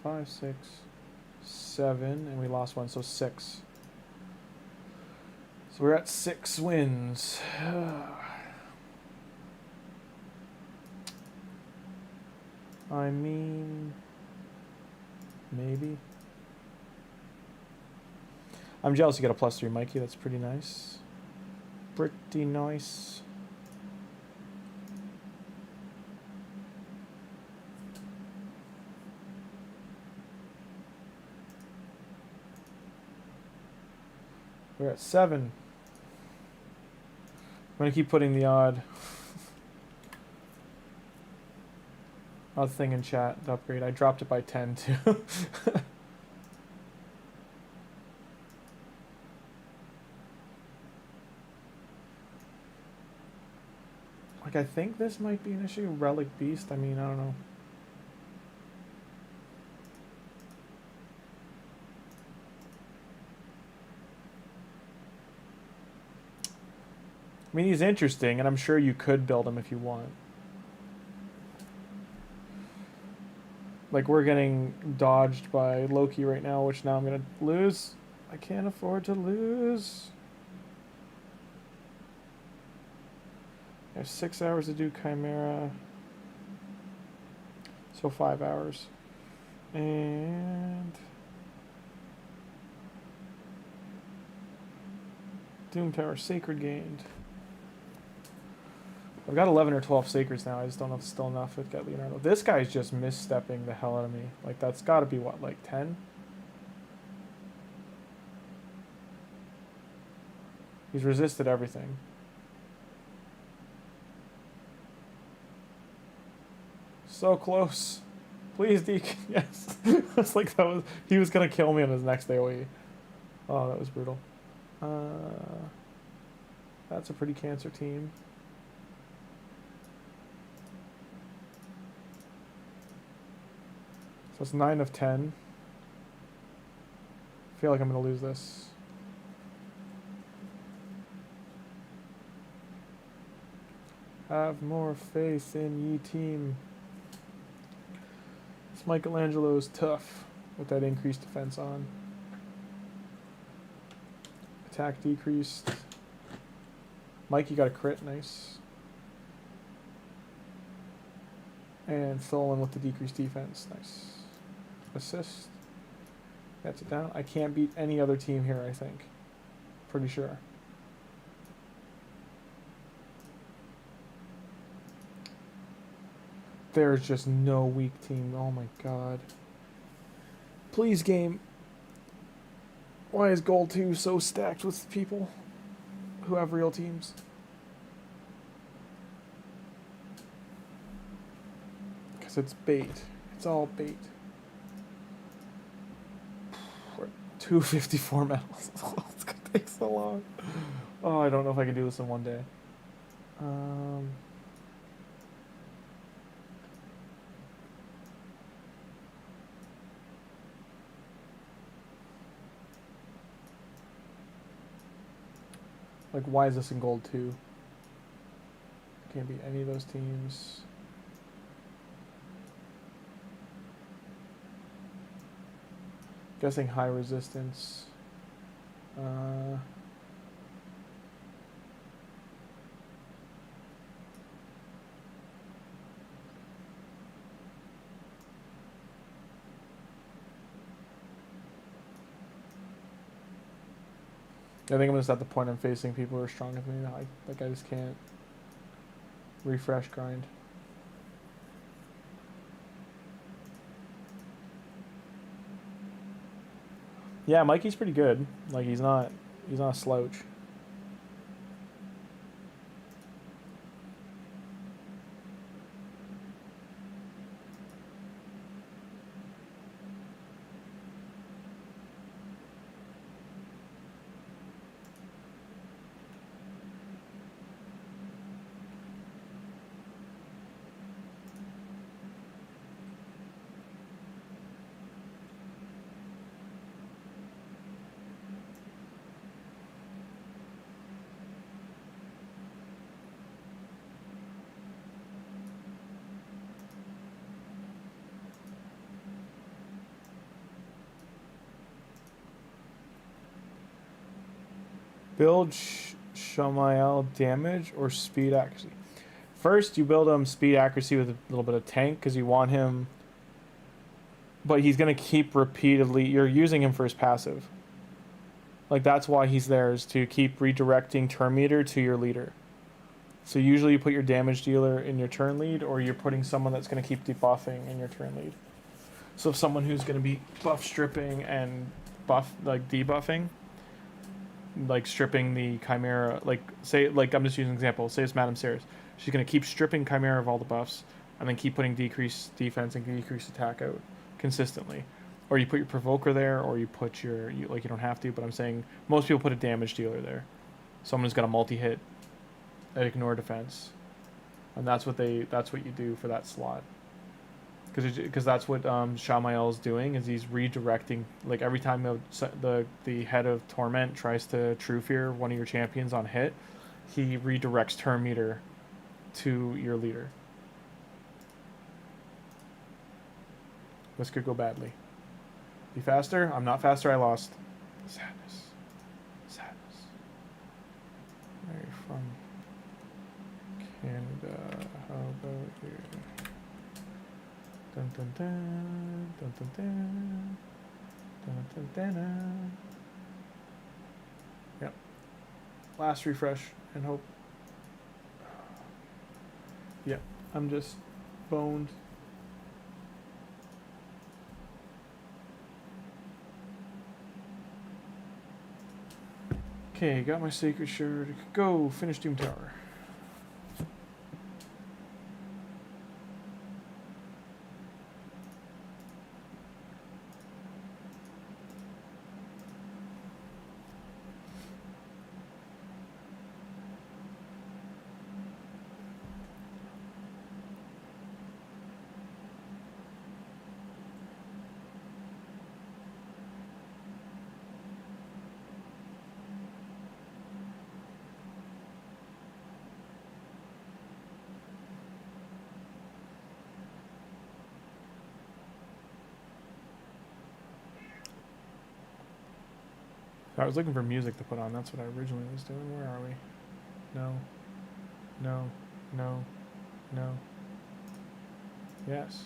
5, 6, 7, and we lost 1, so 6. So we're at 6 wins. I mean, maybe. I'm jealous you got a +3, Mikey. That's pretty nice. Pretty nice. We're at 7. I'm gonna keep putting the odd thing in chat to upgrade. I dropped it by 10 too. Like, I think this might be an issue. Relic Beast, I mean, I don't know. I mean, he's interesting, and I'm sure you could build him if you want. Like, we're getting dodged by Loki right now, which now I'm going to lose. I can't afford to lose. I have 6 hours to do Chimera. So 5 hours. And Doom Tower Sacred gained. I've got 11 or 12 Sacreds now. I just don't know if it's still enough with Get Leonardo. This guy's just misstepping the hell out of me. Like, that's got to be, what, like 10? He's resisted everything. So close. Please, Deacon. Yes. It's like that was... He was going to kill me on his next AoE. Oh, that was brutal. That's a pretty cancer team. So it's 9 of 10. I feel like I'm going to lose this. Have more faith in ye team. This Michelangelo's tough with that increased defense on. Attack decreased. Mikey got a crit, nice. And Tholin with the decreased defense, nice. Assist. That's it down. I can't beat any other team here, I think. Pretty sure. There's just no weak team. Oh my god. Please, game. Why is Gold 2 so stacked with people who have real teams? Because it's bait. It's all bait. We're at 254 medals. It's going to take so long. Oh, I don't know if I can do this in one day. Like, why is this in gold 2? Can't be any of those teams. Guessing high resistance. I think I'm just at the point I'm facing people who are stronger than me now. Like, I just can't refresh grind. Yeah, Mikey's pretty good. Like, he's not a slouch. Build Shamael damage or speed accuracy. First, you build him speed accuracy with a little bit of tank because you want him, but he's going to keep repeatedly. You're using him for his passive. Like, that's why he's there, is to keep redirecting turn meter to your leader. So usually you put your damage dealer in your turn lead, or you're putting someone that's going to keep debuffing in your turn lead. So if someone who's going to be buff stripping and buff, like, debuffing, like stripping the Chimera, like say, like I'm just using an example. Say it's Madam Serris. She's gonna keep stripping Chimera of all the buffs, and then keep putting decreased defense and decreased attack out consistently. Or you put your Provoker there, or you put your like you don't have to, but I'm saying most people put a damage dealer there. Someone's got a multi-hit, ignore defense, and that's what you do for that slot. Because that's what Shamael is doing, is he's redirecting, like every time the head of Torment tries to True Fear one of your champions on hit, he redirects turn meter to your leader. This could go badly. Be faster? I'm not faster, I lost. Sadness. Sadness. Where are you from? Canada. How about here? Dun dun dun dun dun dun dun dun dun dun. Yep. Last refresh and hope. Yep. I'm just boned. Okay, got my sacred shard. Go finish Doom Tower. I was looking for music to put on. That's what I originally was doing. Where are we? No. No. No. No. Yes.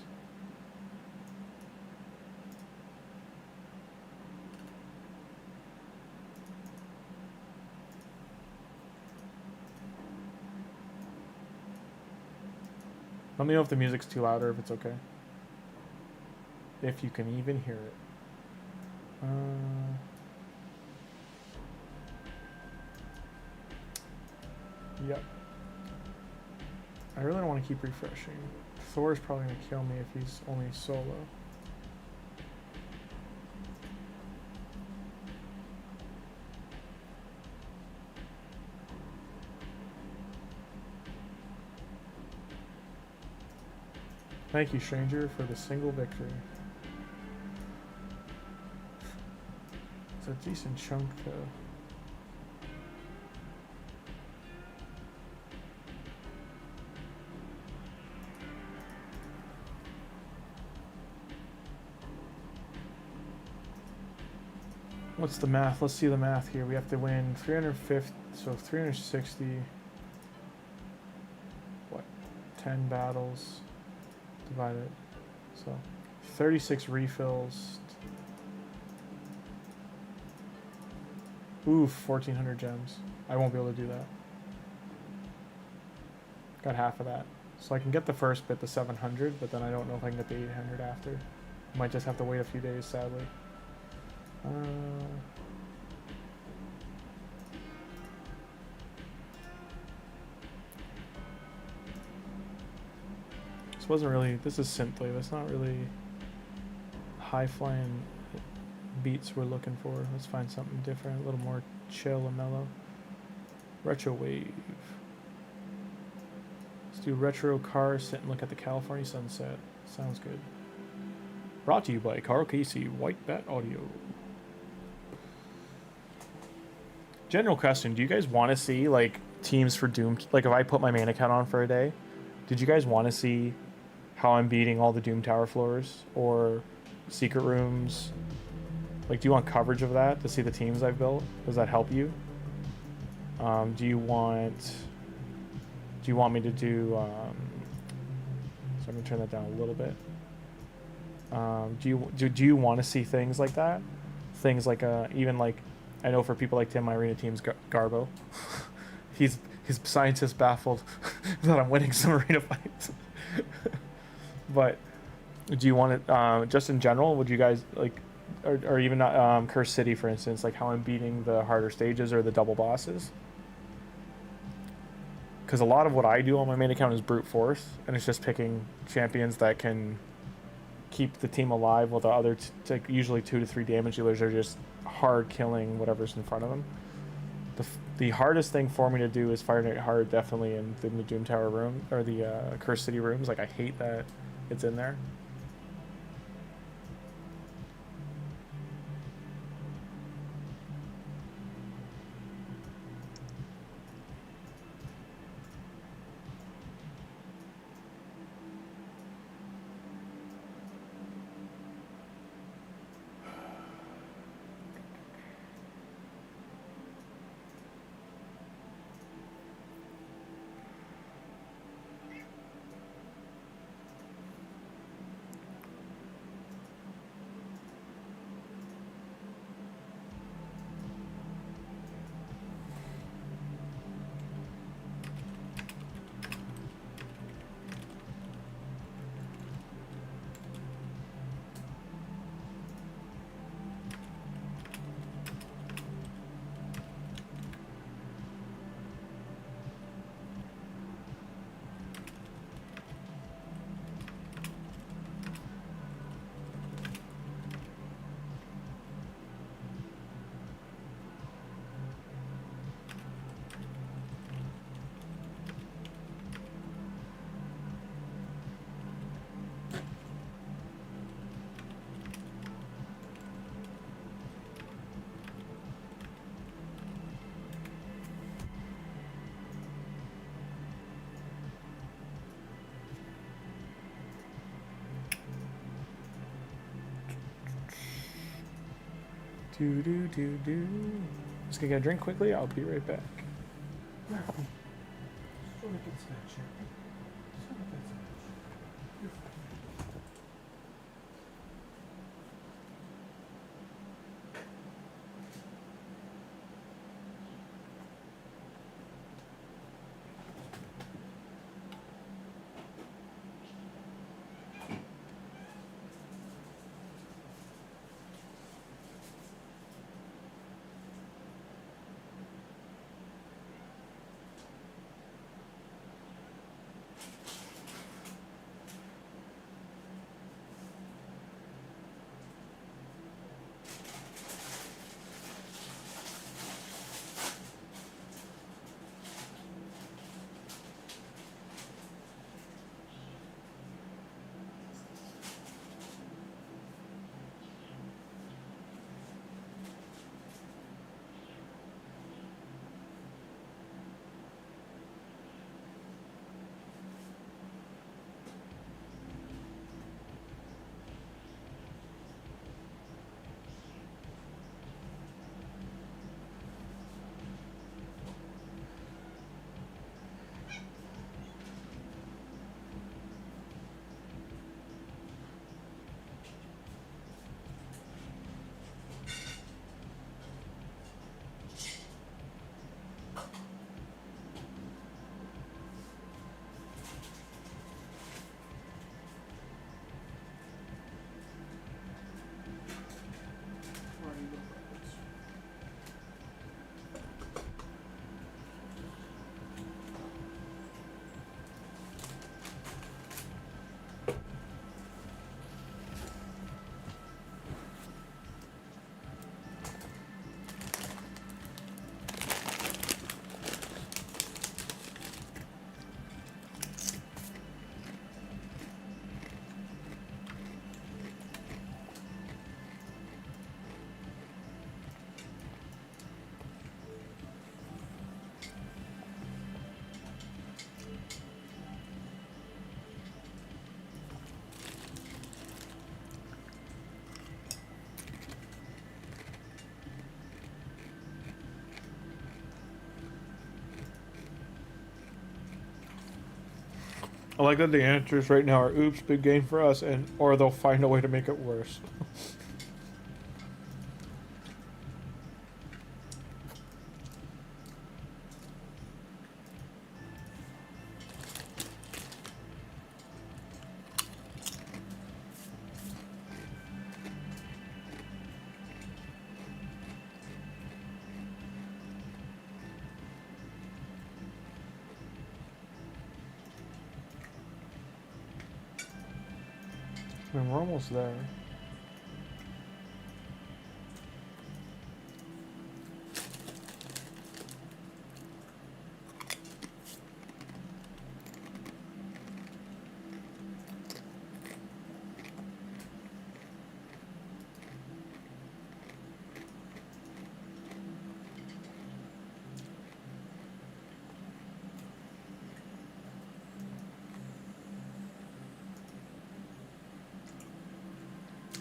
Let me know if the music's too loud or if it's okay. If you can even hear it. Yep. I really don't want to keep refreshing. Thor's probably going to kill me if he's only solo. Thank you, stranger, for the single victory. It's a decent chunk, though. What's the math? Let's see the math here. We have to win 350, so 360, what, 10 battles, divided, so 36 refills. Oof, 1,400 gems. I won't be able to do that. Got half of that. So I can get the first bit, the 700, but then I don't know if I can get the 800 after. Might just have to wait a few days, sadly. This wasn't really, this is synthwave, that's not really high flying beats we're looking for. Let's find something different, a little more chill and mellow. Retro wave. Let's do retro car, sit and look at the California sunset. Sounds good. Brought to you by Carl Casey, White Bat Audio. General question, do you guys want to see like teams for Doom? Like if I put my main account on for a day, did you guys want to see how I'm beating all the Doom Tower floors or secret rooms? Like, do you want coverage of that to see the teams I've built? Does that help you? Do you want me to do, so I'm gonna turn that down a little bit. Do you want to see things like that? Things like, even like, I know for people like Tim, my arena team's Garbo. His scientist baffled that I'm winning some arena fights. But do you want it, just in general, would you guys, like, or even Cursed City, for instance, like how I'm beating the harder stages or the double bosses. Because a lot of what I do on my main account is brute force, and it's just picking champions that can keep the team alive, while the other usually 2 to 3 damage dealers are just hard killing whatever's in front of them. The hardest thing for me to do is Fire Knight hard, definitely in the Doom Tower room, or the Cursed City rooms. Like, I hate that it's in there. Just gonna get a drink quickly. I'll be right back. I like that the answers right now are oops, big game for us, and or they'll find a way to make it worse. I mean, we're almost there.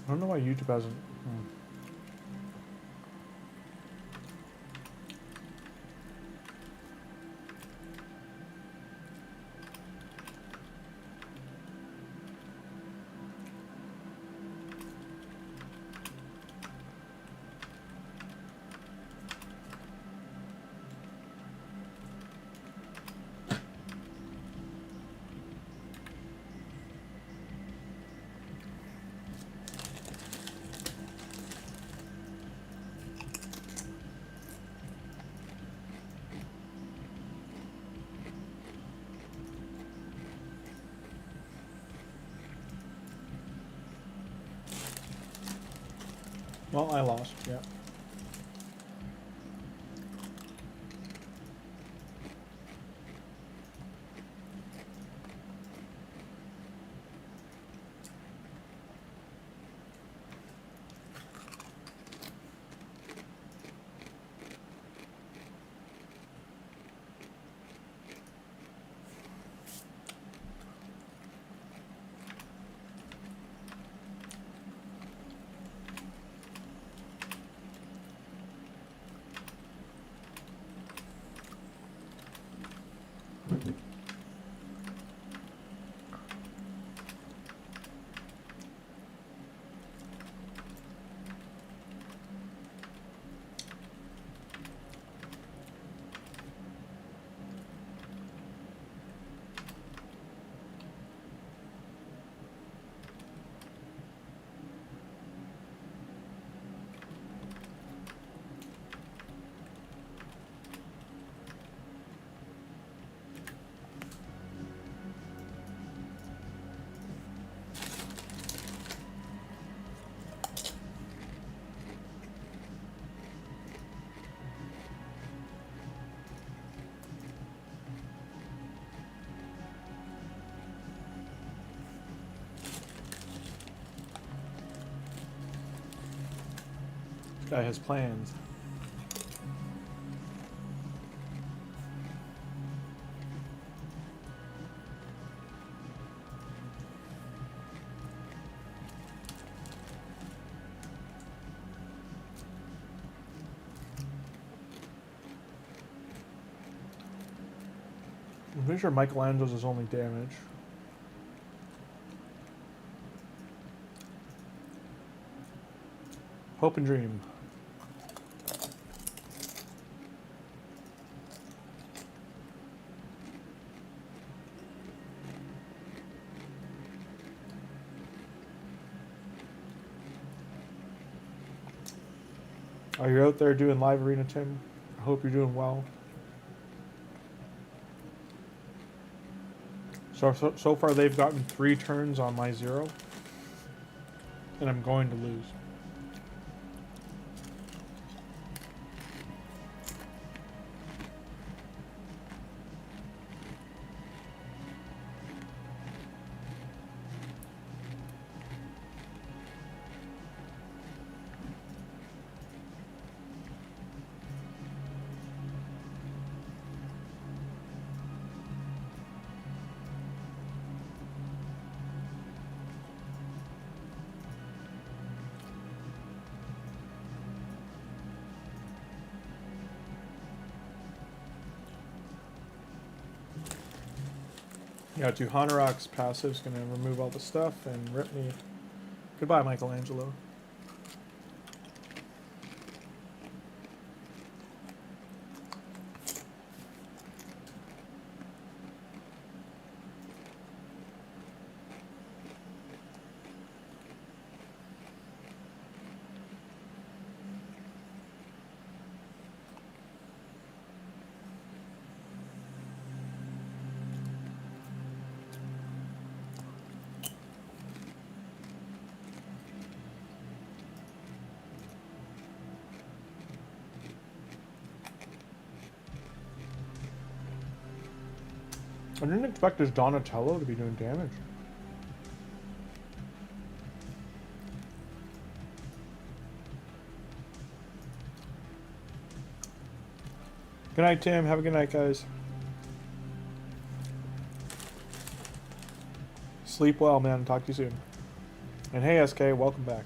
I don't know why YouTube hasn't. Well, I lost, yeah. Guy has plans. I'm pretty sure Michelangelo's is only damage. Hope and dream. Are you out there doing live arena, Tim? I hope you're doing well. So far they've gotten 3 turns on my 0. And I'm going to lose. Yeah, Tuhanarak's passive's gonna remove all the stuff and rip me. Goodbye, Michelangelo. I didn't expect this Donatello to be doing damage. Good night, Tim. Have a good night, guys. Sleep well, man. Talk to you soon. And hey, SK, welcome back.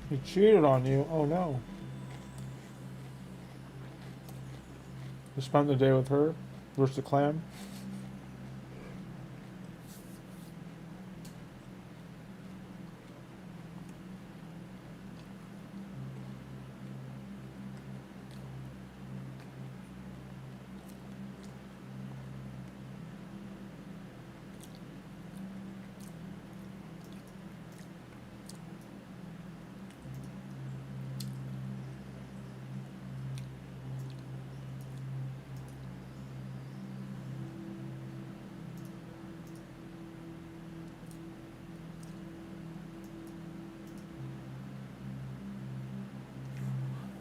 He cheated on you. Oh no. You spent the day with her versus the clan.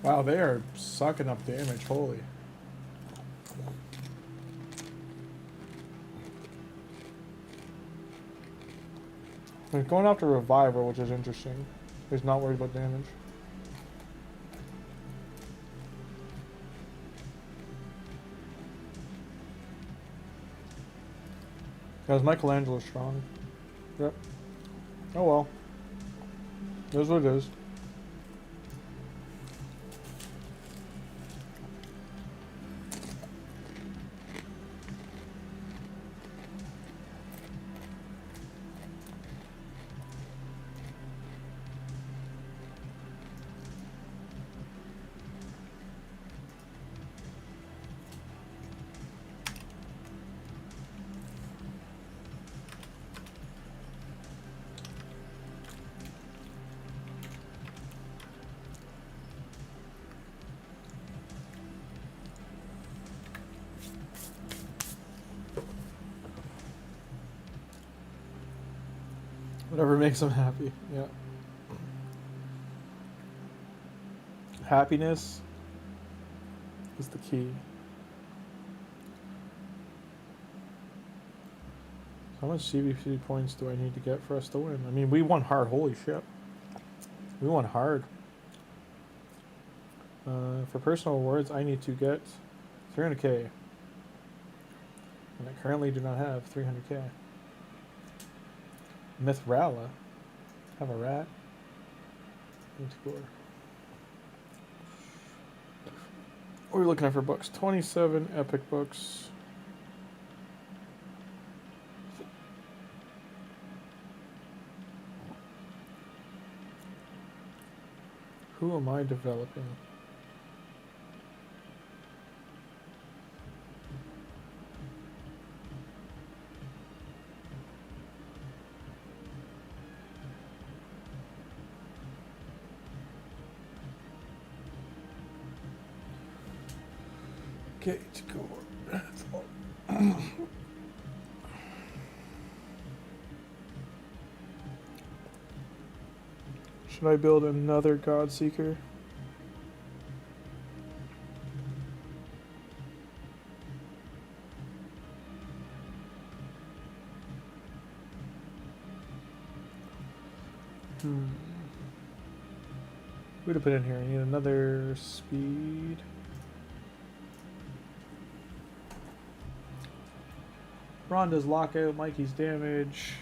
Wow, they are sucking up damage, holy. They're going after Reviver, which is interesting. He's not worried about damage. Guys, Michelangelo strong. Yep. Oh well. It is what it is. Whatever makes them happy, yeah. Happiness is the key. How much CVC points do I need to get for us to win? I mean, we won hard, holy shit. We won hard. For personal awards, I need to get 300k. And I currently do not have 300k. Mithrala. Have a rat. What are we looking at for books? 27 epic books. Who am I developing? Okay, to go. Should I build another God Seeker? What to put in here? I need another speed. Rhonda's lockout, Mikey's damage.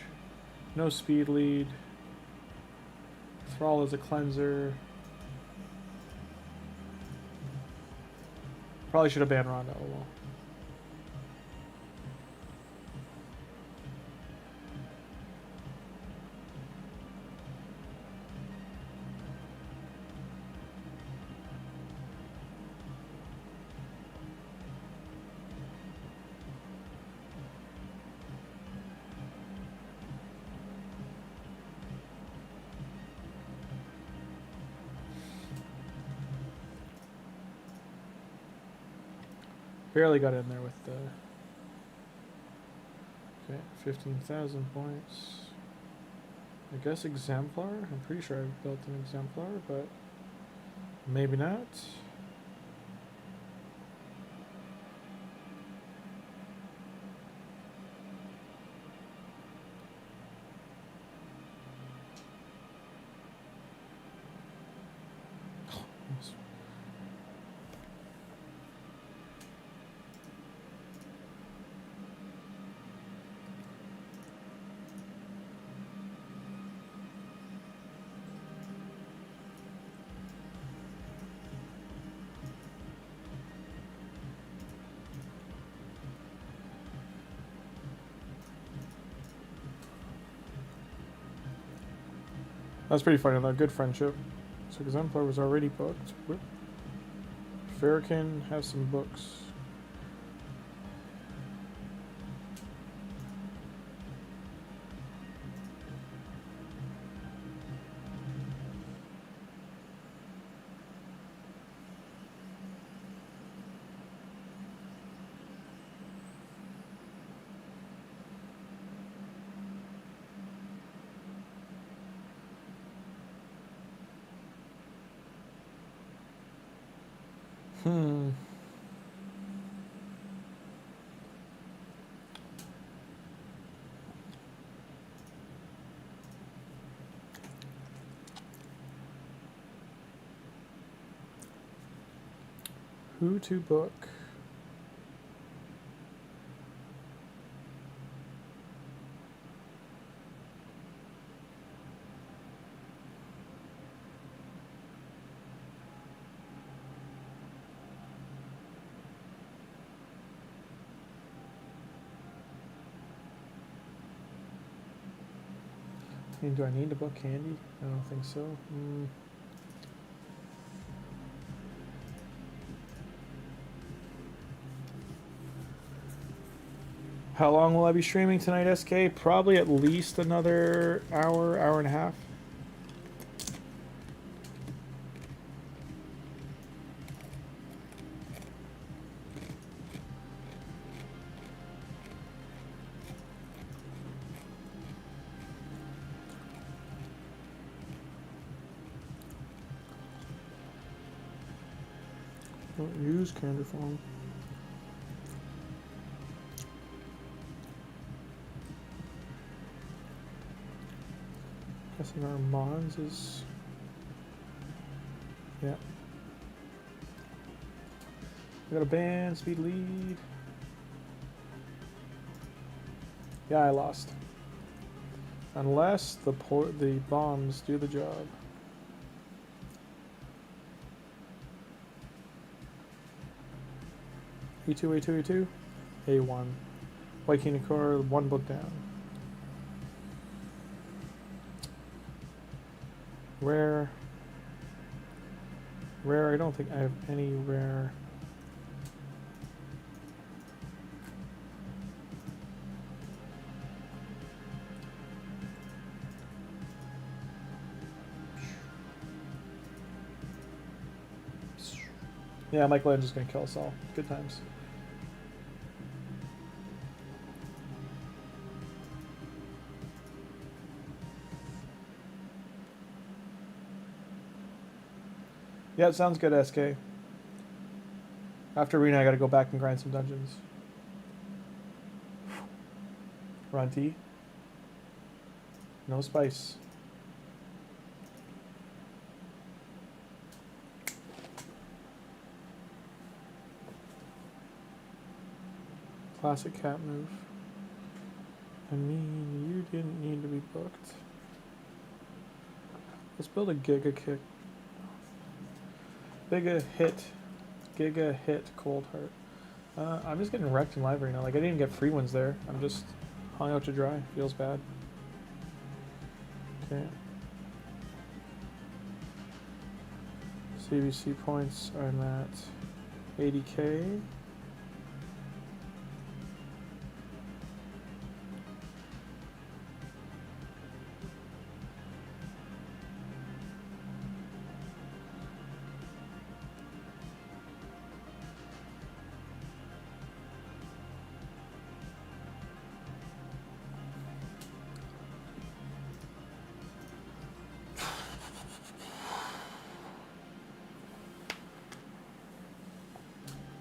No speed lead. Thrall is a cleanser. Probably should have banned Rhonda. Oh well. Barely got in there with the... Okay, 15,000 points. I guess Exemplar? I'm pretty sure I've built an Exemplar, but maybe not. That's pretty funny though, good friendship. So Exemplar was already booked. Whoop. Vergis has some books. Who to book? Do I need to book Candy? I don't think so. How long will I be streaming tonight, SK? Probably at least another hour, hour and a half. Don't use Candy Form. Guessing our Mons is... Yeah. We got a ban, speed lead. Yeah, I lost. Unless the bombs do the job. E2, A2, A2, A1. White King of Core, one book down. Rare. Rare, I don't think I have any rare. Yeah, Mike Legend is going to kill us all. Good times. Yeah, it sounds good, SK. After arena, I gotta go back and grind some dungeons. Runty. No spice. Classic cat move. I mean, you didn't need to be booked. Let's build a Giga Kick. Giga hit Cold Heart. I'm just getting wrecked in live right now. Like, I didn't even get free ones there. I'm just hung out to dry. Feels bad. Okay. CBC points, I'm at 80k.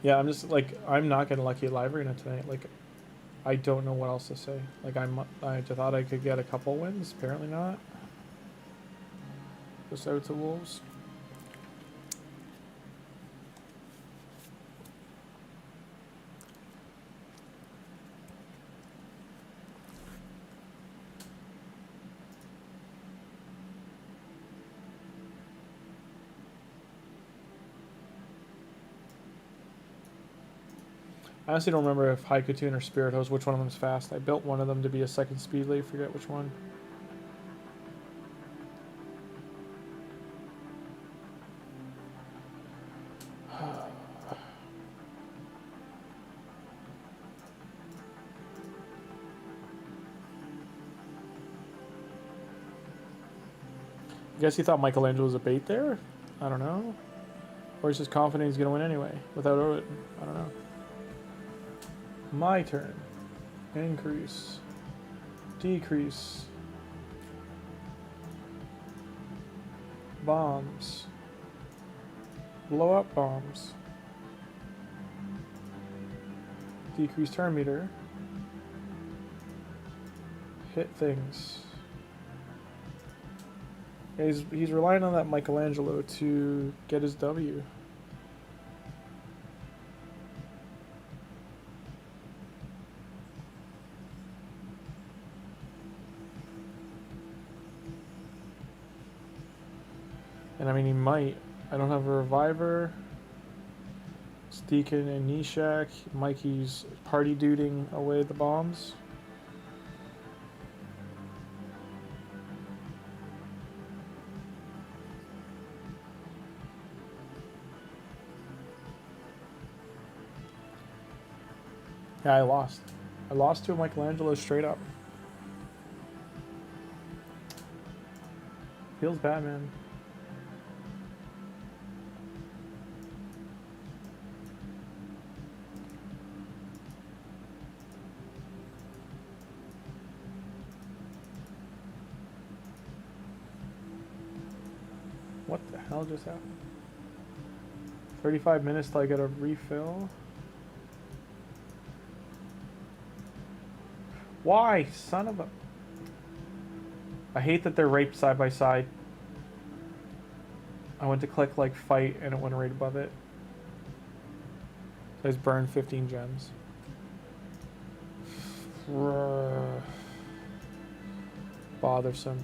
Yeah, I'm just like, I'm not getting lucky at live arena tonight. Like, I don't know what else to say. Like, I just thought I could get a couple wins. Apparently not. Just out to wolves. I honestly don't remember if Haikutun or Spirit Hose, which one of them is fast. I built one of them to be a second speed lead, forget which one. I guess he thought Michelangelo was a bait there? I don't know. Or he's just confident he's going to win anyway, without Odin. I don't know. My turn. Increase. Decrease. Bombs. Blow up bombs. Decrease turn meter. Hit things. Yeah, he's relying on that Michelangelo to get his W. And I mean, he might. I don't have a reviver. It's Deacon and Nishak. Mikey's party duding away the bombs. Yeah, I lost. I lost to Michelangelo straight up. Feels bad, man. What the hell just happened? 35 minutes till I get a refill. Why? Son of a... I hate that they're right side by side. I went to click like fight and it went right above it. So I just burned 15 gems. Bothersome.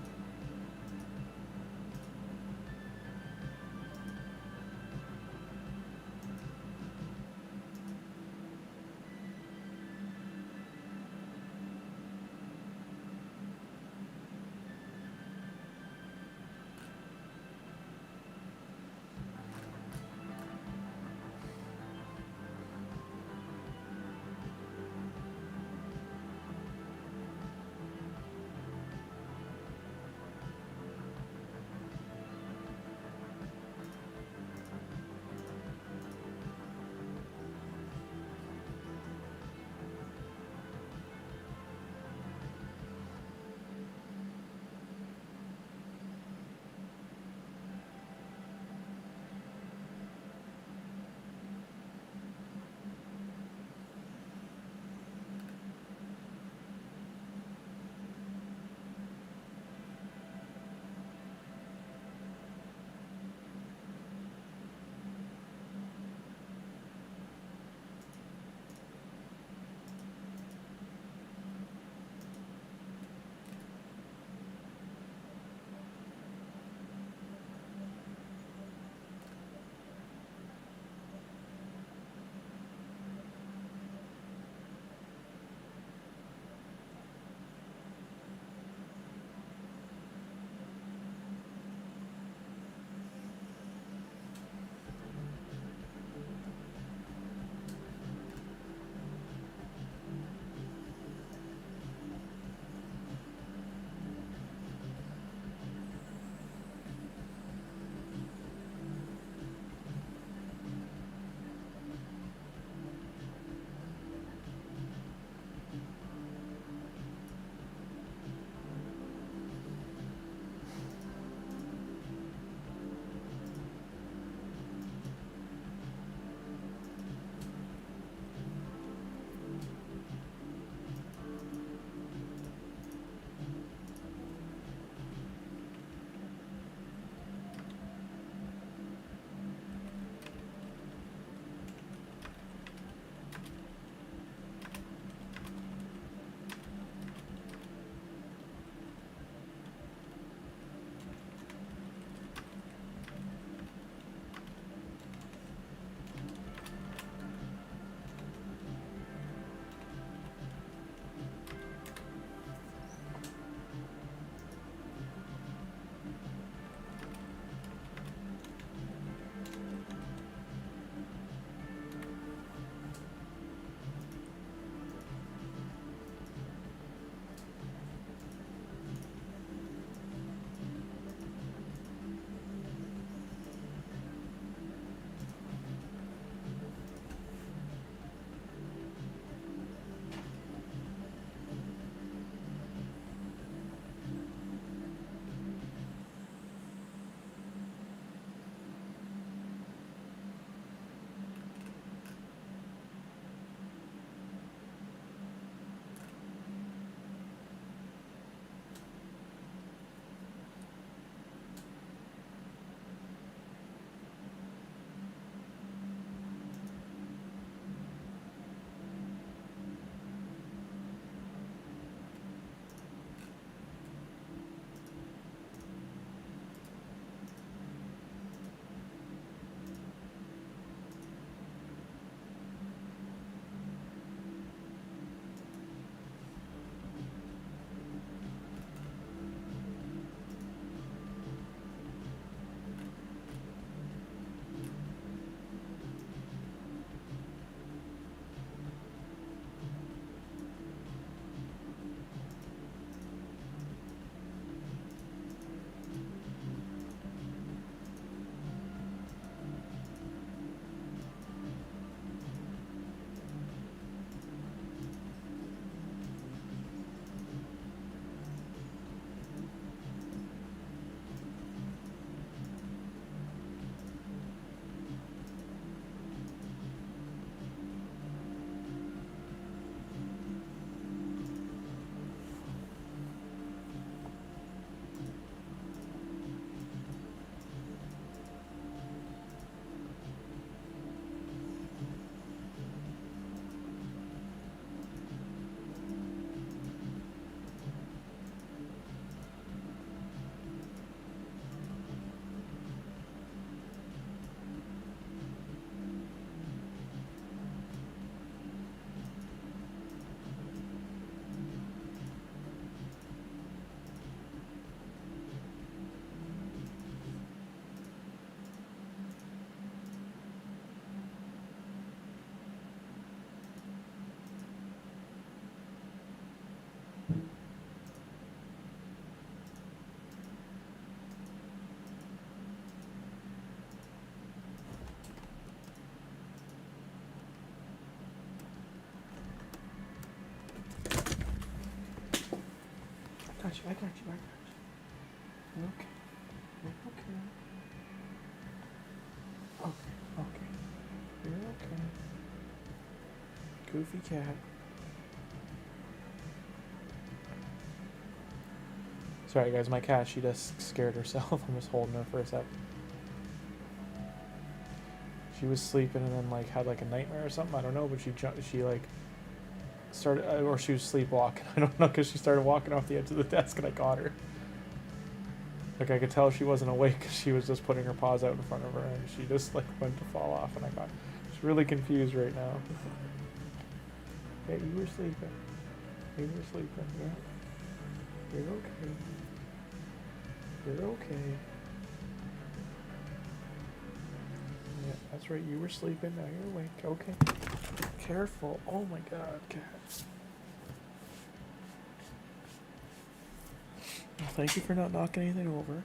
I got you. Okay. Okay. You're okay. Goofy cat. Sorry guys, my cat, she just scared herself. I'm just holding her for a sec. She was sleeping and then like had like a nightmare or something. I don't know, but she like started, or she was sleepwalking. I don't know, because she started walking off the edge of the desk and I caught her. Like I could tell she wasn't awake because she was just putting her paws out in front of her and she just like went to fall off and I got her. She's really confused right now. Hey, you were sleeping. Yeah. You're okay. You're okay. Yeah, that's right. You were sleeping. Now you're awake. Okay. Careful. Oh my God, cat. Well, thank you for not knocking anything over.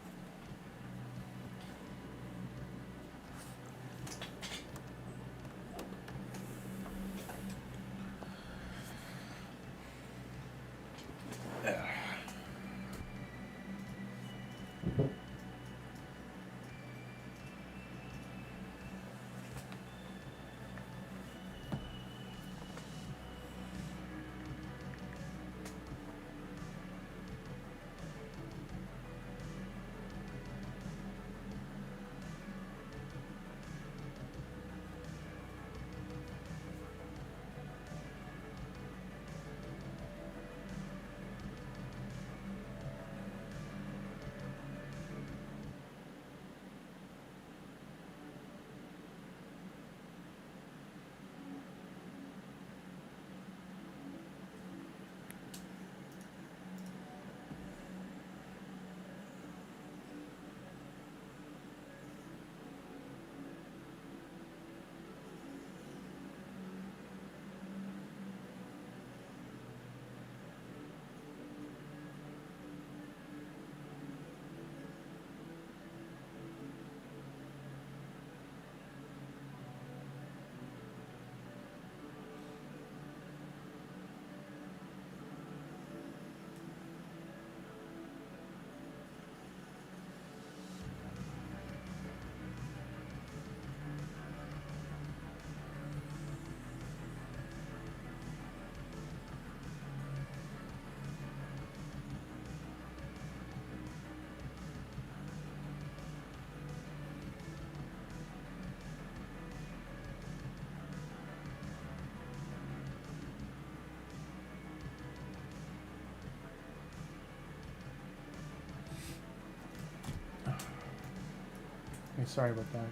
Hey, sorry about that.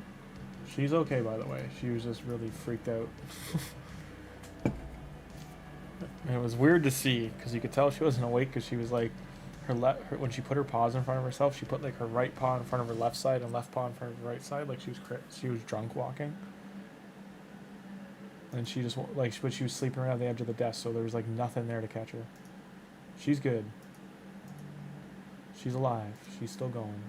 She's okay, by the way. She was just really freaked out. And it was weird to see, because you could tell she wasn't awake, because she was like, when she put her paws in front of herself, she put like her right paw in front of her left side and left paw in front of her right side, like she was drunk walking. And she just, like, but she was sleeping around the edge of the desk, so there was like nothing there to catch her. She's good. She's alive. She's still going.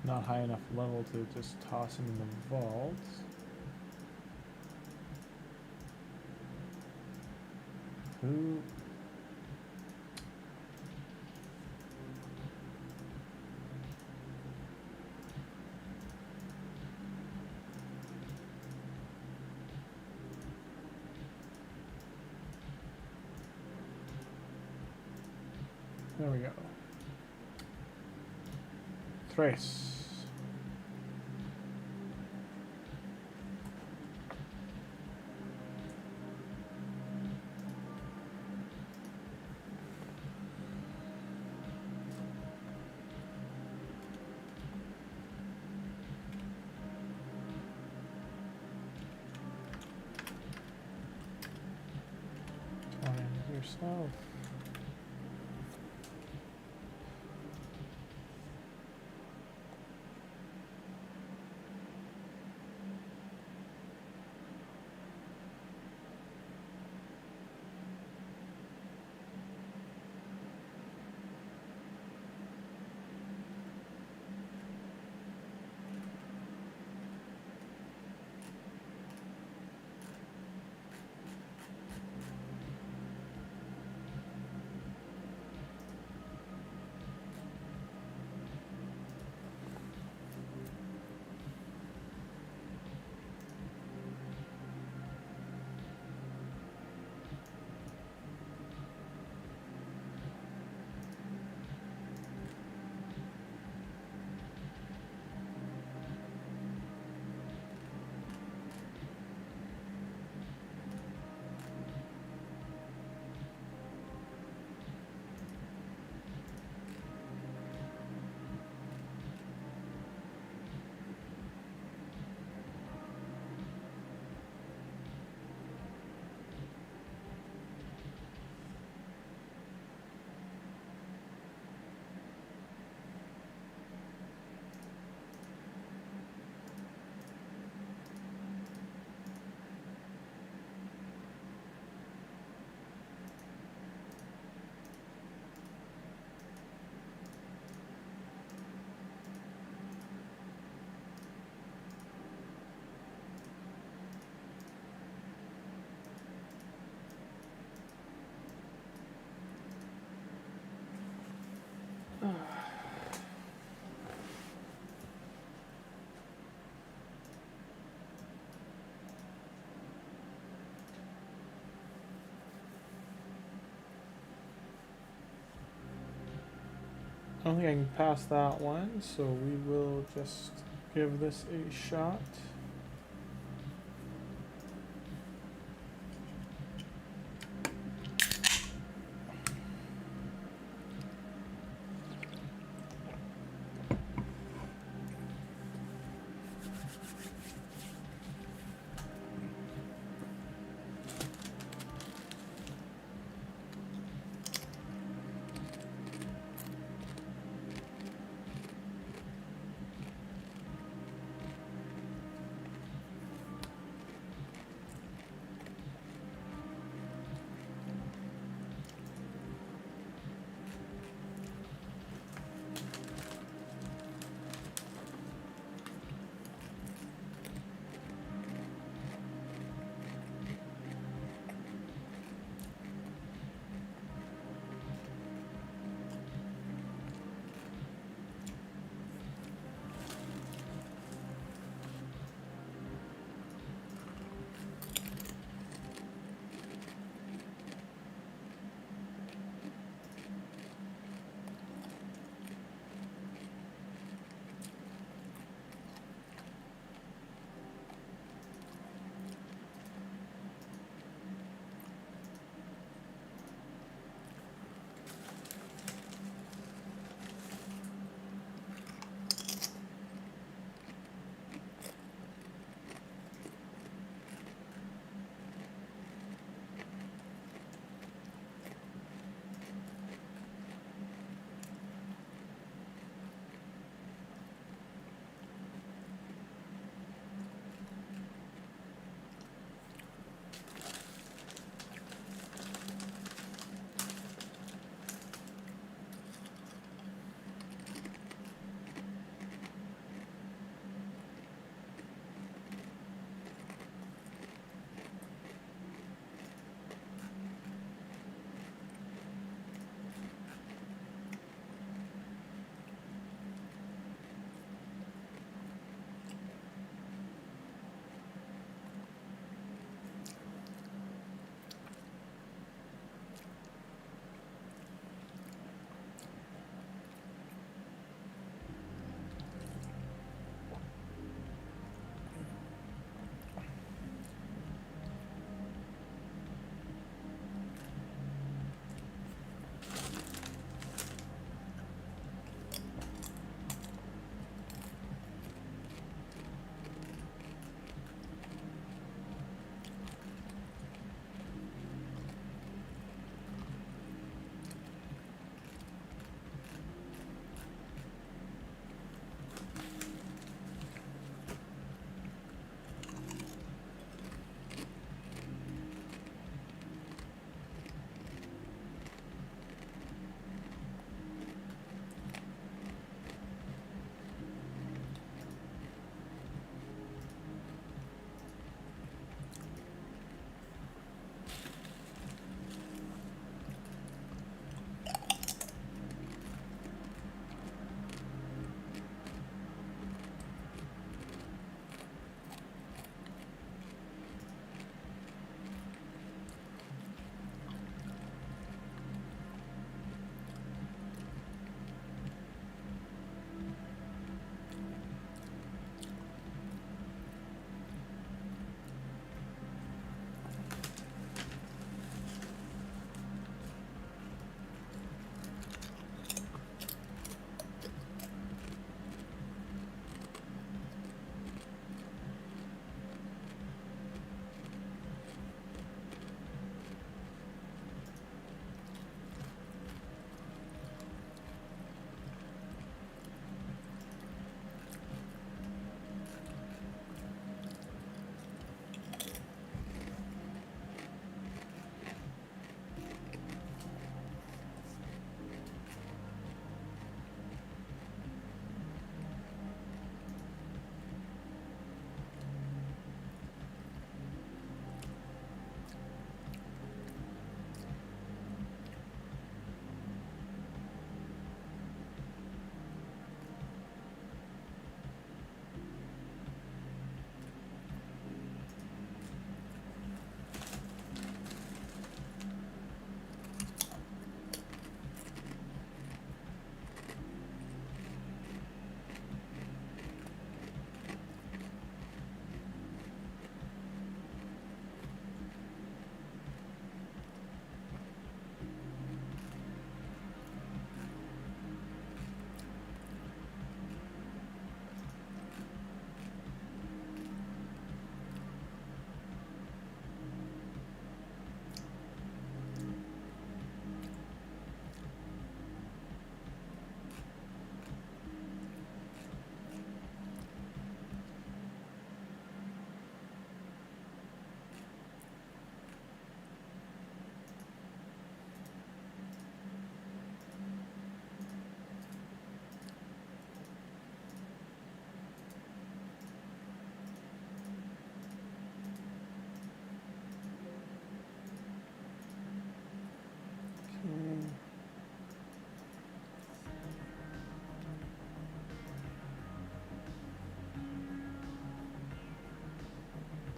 not high enough level to just toss him in the vault. Who? There we go. Thrace. Find yourself. I don't think I can pass that one, so we will just give this a shot.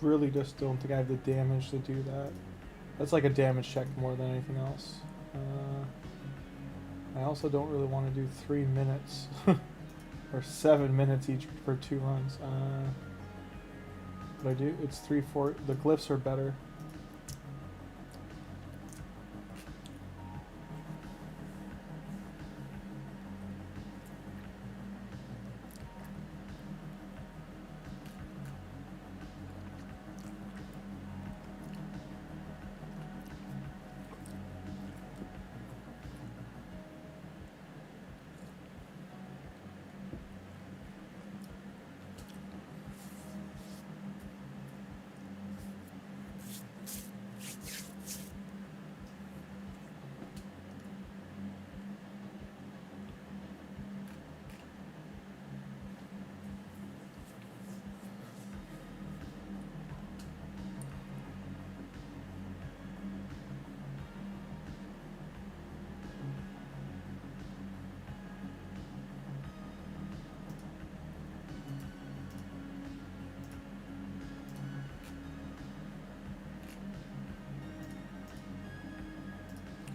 really just don't think I have the damage to do that. That's like a damage check more than anything else. I also don't really want to do 3 minutes or 7 minutes each for 2 runs. But I do. It's 3-4. The glyphs are better.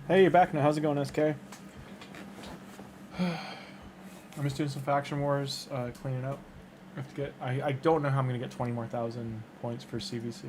Hey, you're back now. How's it going, SK? I'm just doing some faction wars, cleaning up. I have to get. I don't know how I'm gonna get 20 more thousand points for CVC.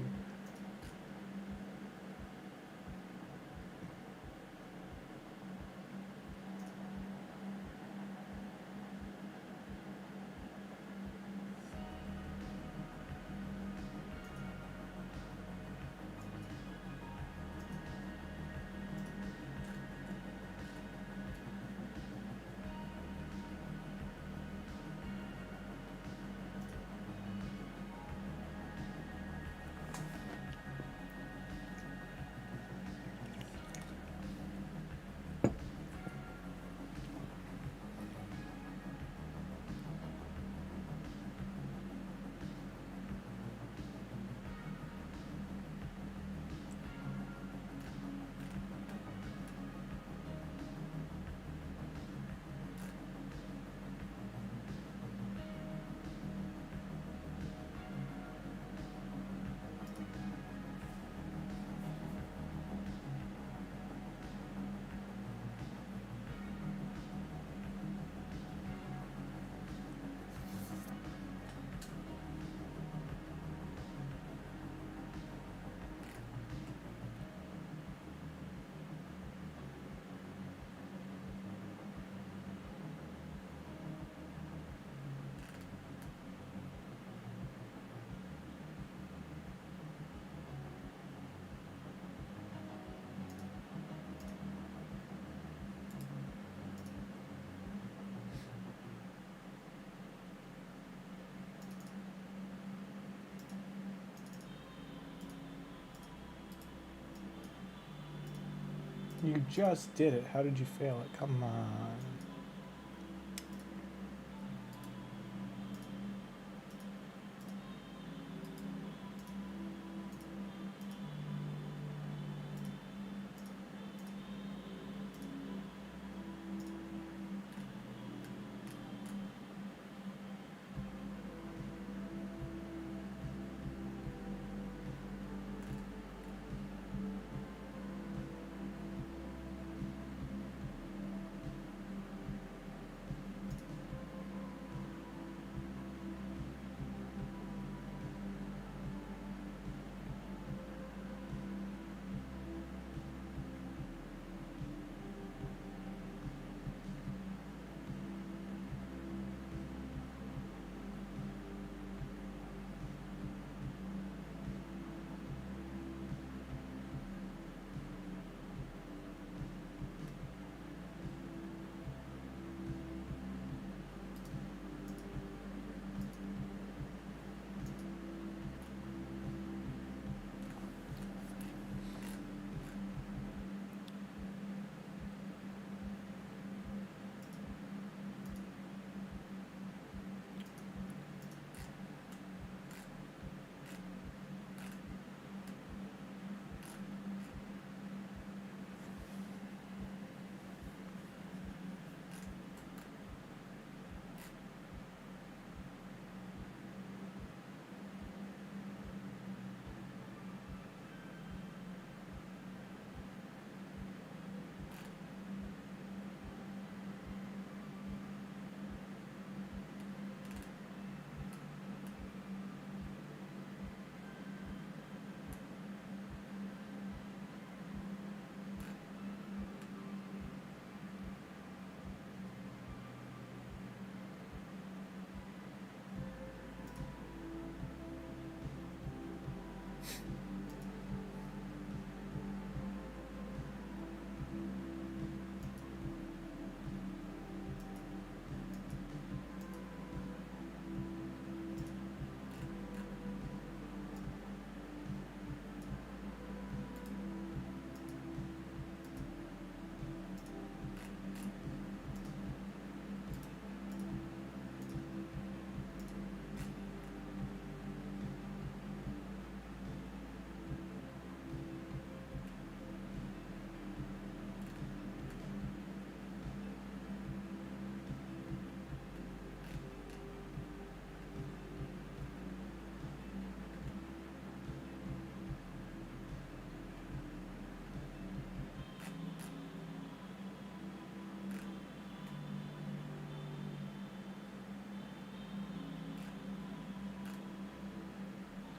You just did it. How did you fail it? Come on.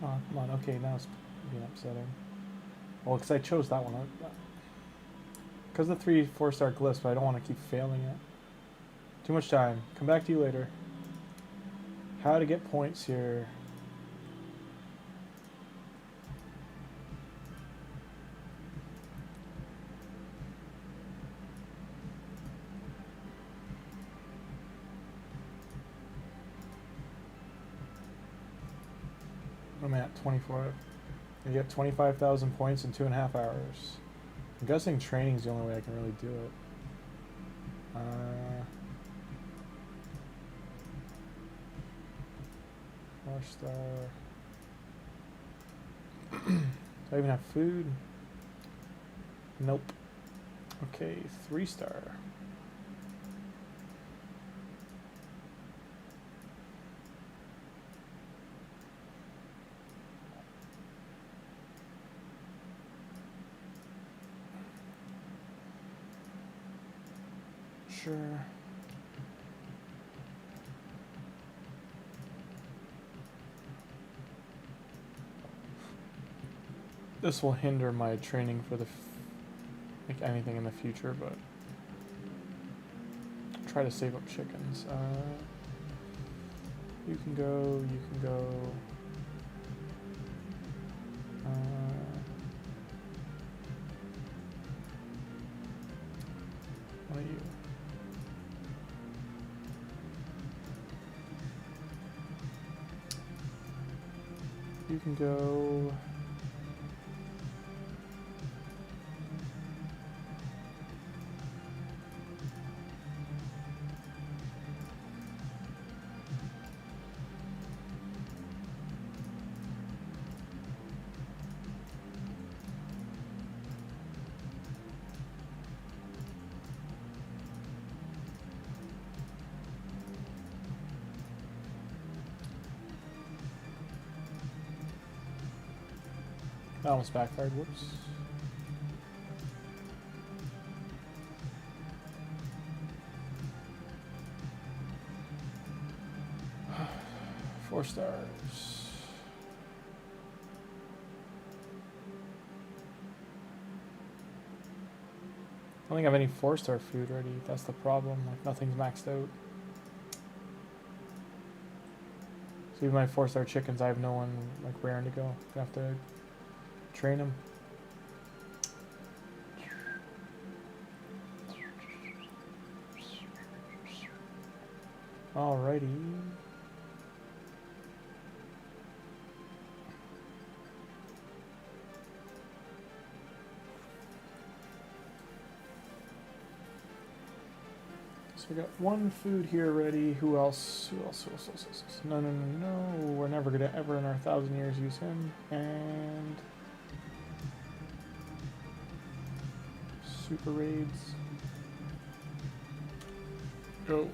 Oh, come on. Okay, now it's being upsetting. Well, because I chose that one. Because the 3 4-star glyphs, but I don't want to keep failing it. Too much time. Come back to you later. How to get points here. I'm at 24. I get 25,000 points in 2.5 hours. I'm guessing training is the only way I can really do it. 4-star. Do I even have food? Nope. Okay, 3-star. Sure. This will hinder my training for the like anything in the future, but try to save up chickens. You can go. You can go. What are you? You can go. That almost backfired, whoops. Four stars. I don't think I have any 4-star food ready. That's the problem. Like nothing's maxed out. So even my 4-star chickens, I have no one like raring to go. I have to train them. Alrighty. So we got one food here ready. Who else? Who else? Who else? Who else? Who else? No, no, no, no. We're never gonna ever in our 1,000 years use him. And super raids. Go.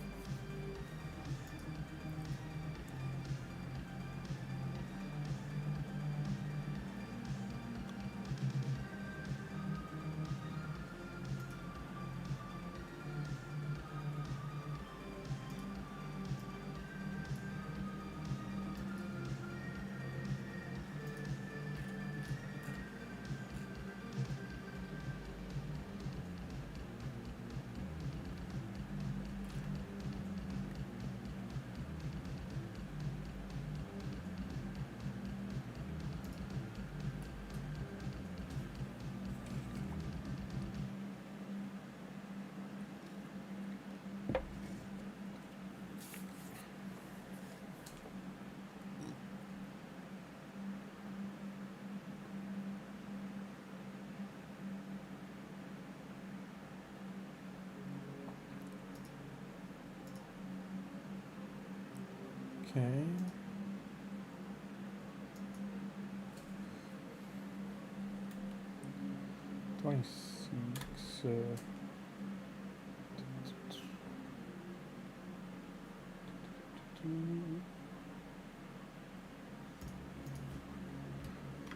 Okay.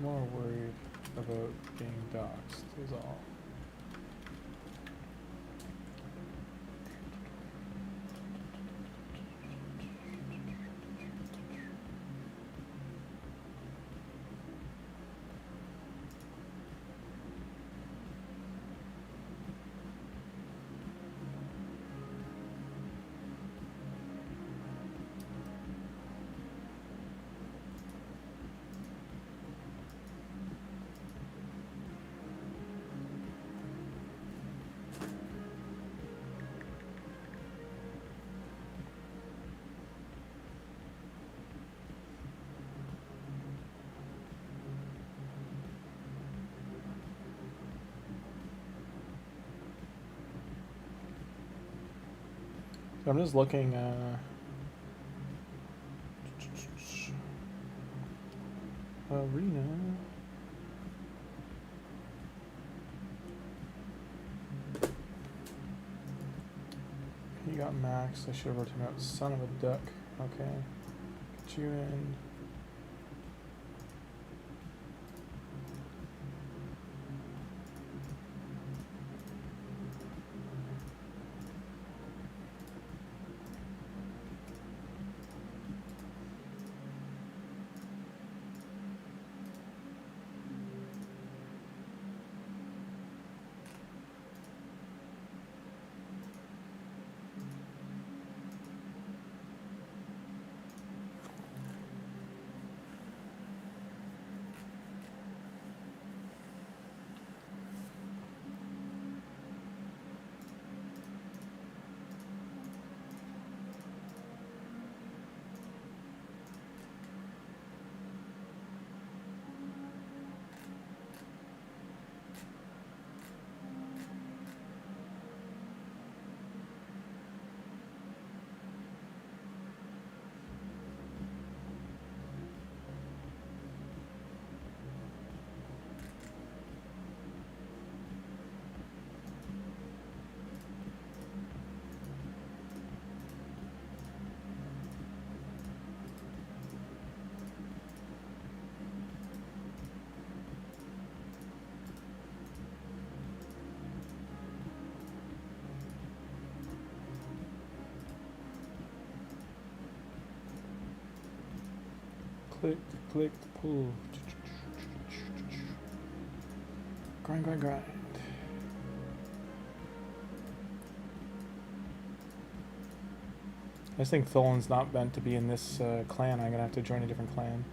More worried about being doxxed is all. So I'm just looking. Arena. You got Max. I should have written out son of a duck. Okay. Get you in. Click, click, pull. Grind, grind, grind. I just think Tholin's not meant to be in this clan. I'm gonna have to join a different clan.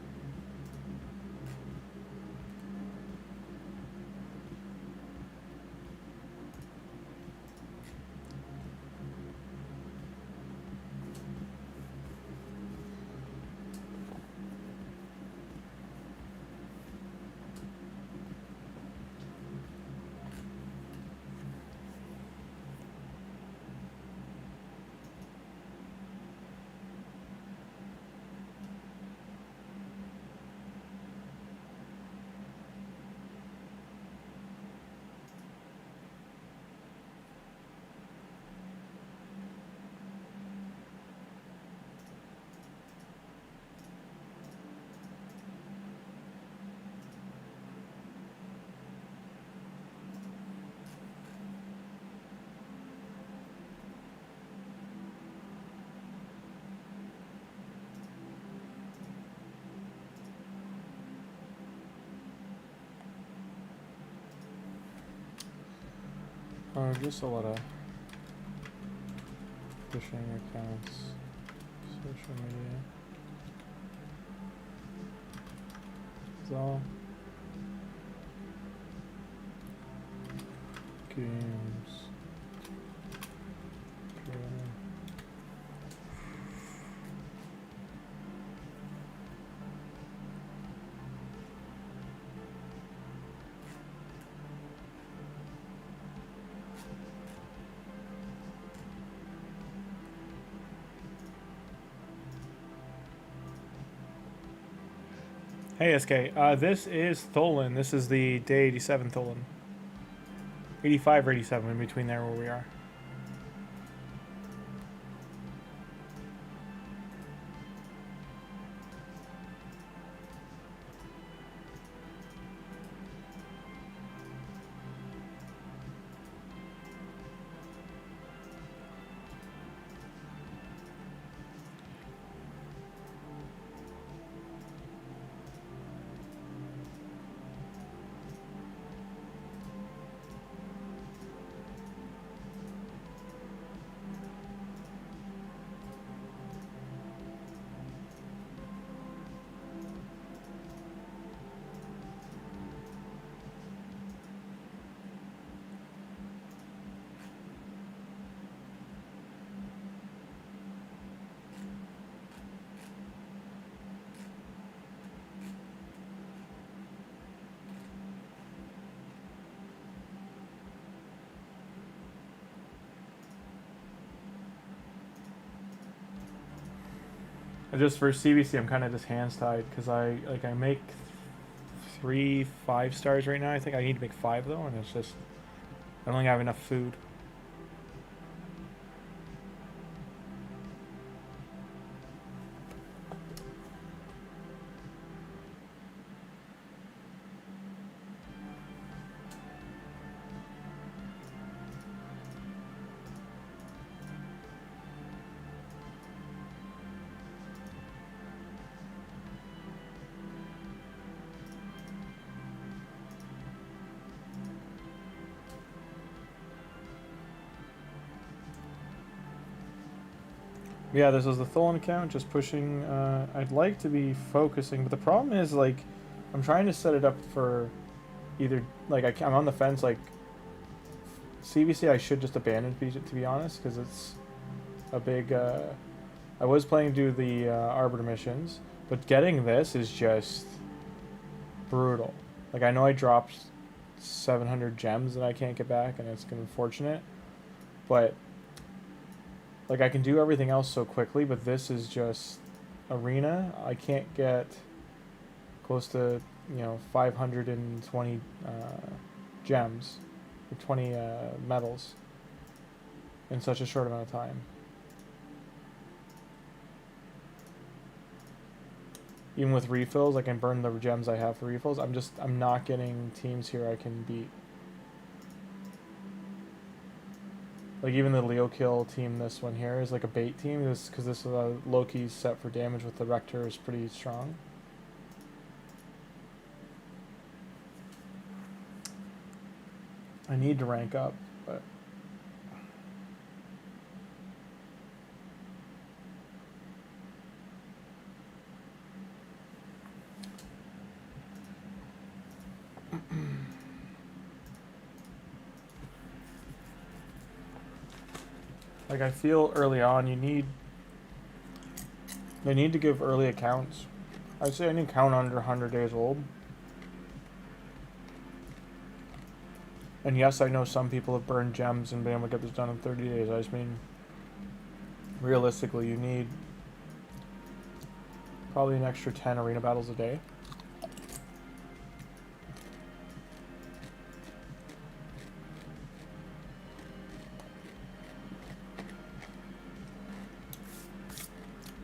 Just a lot of phishing accounts, social media. That's all. Games. Hey SK, this is Tholin. This is the day 87 Tholin. 85 or 87, in between there where we are. And just for CBC, I'm kind of just hands tied because I make 3 5-stars right now. I think I need to make 5 though, and it's just I don't think I have enough food. Yeah, this is the Tholin account, just pushing. I'd like to be focusing, but the problem is, like, I'm trying to set it up for either, like, I'm on the fence, like, CBC I should just abandon, to be honest, because it's a big, I was planning to do the Arbiter missions, but getting this is just brutal. Like, I know I dropped 700 gems that I can't get back, and it's unfortunate, but like, I can do everything else so quickly, but this is just arena. I can't get close to, 520 gems, or 20 medals in such a short amount of time. Even with refills, I can burn the gems I have for refills. I'm not getting teams here I can beat. Like, even the Leo Kill team, this one here, is like a bait team, because this Loki's set for damage with the Rector is pretty strong. I need to rank up, but... Like, I feel early on, they need to give early accounts. I'd say any account under 100 days old. And yes, I know some people have burned gems and been able to get this done in 30 days. I just mean, realistically, you need probably an extra 10 arena battles a day.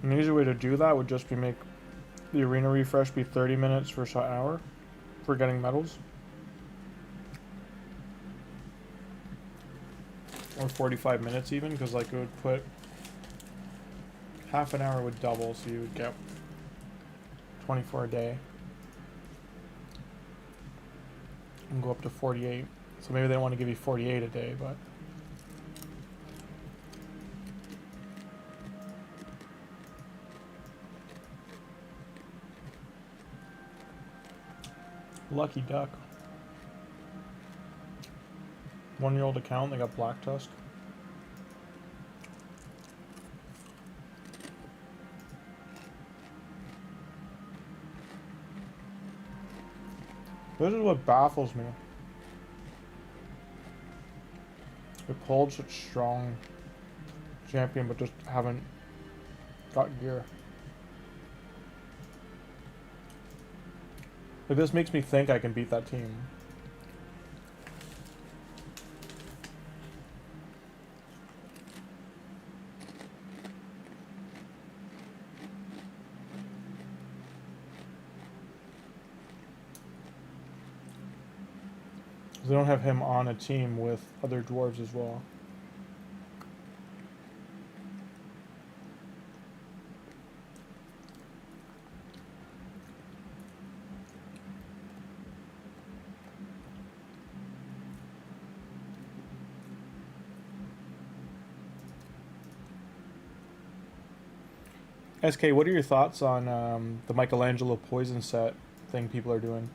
An easy way to do that would just be make the arena refresh be 30 minutes for an hour for getting medals. Or 45 minutes even, because like it would put half an hour would double, so you would get 24 a day. And go up to 48. So maybe they don't want to give you 48 a day, but... Lucky duck. 1-year-old account, they got Black Tusk. This is what baffles me. They pulled such strong champion, but just haven't got gear. Like, this makes me think I can beat that team. They don't have him on a team with other dwarves as well. SK, what are your thoughts on the Michelangelo poison set thing people are doing?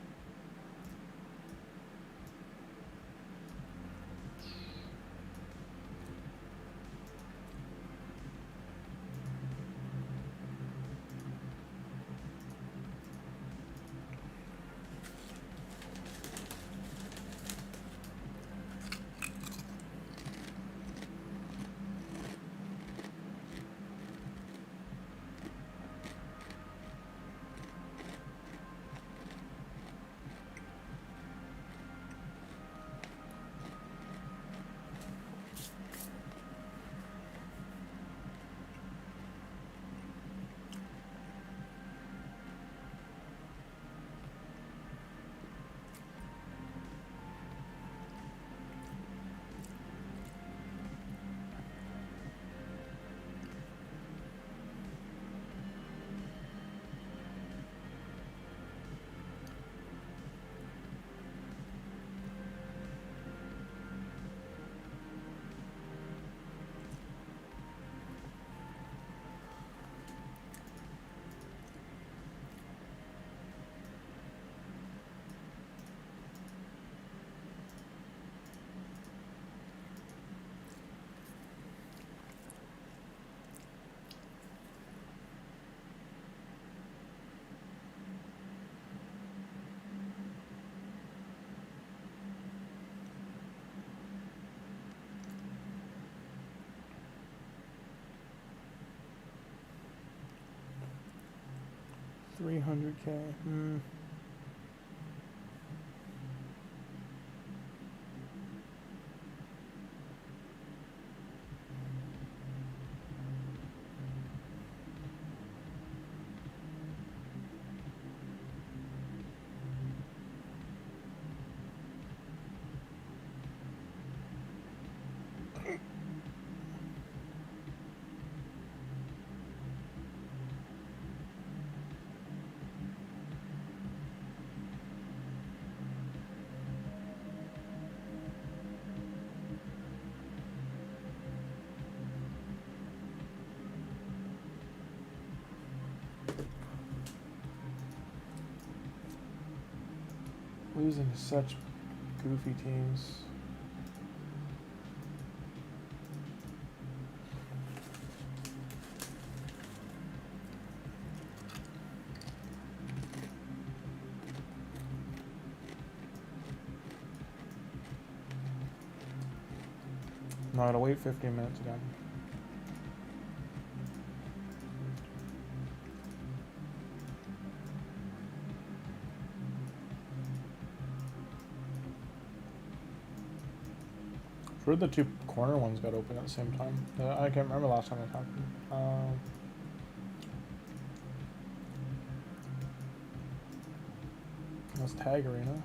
300K. Losing to such goofy teams. No, I gotta wait 15 minutes again. Sure, the two corner ones got open at the same time. I can't remember last time it happened. That's Tag Arena.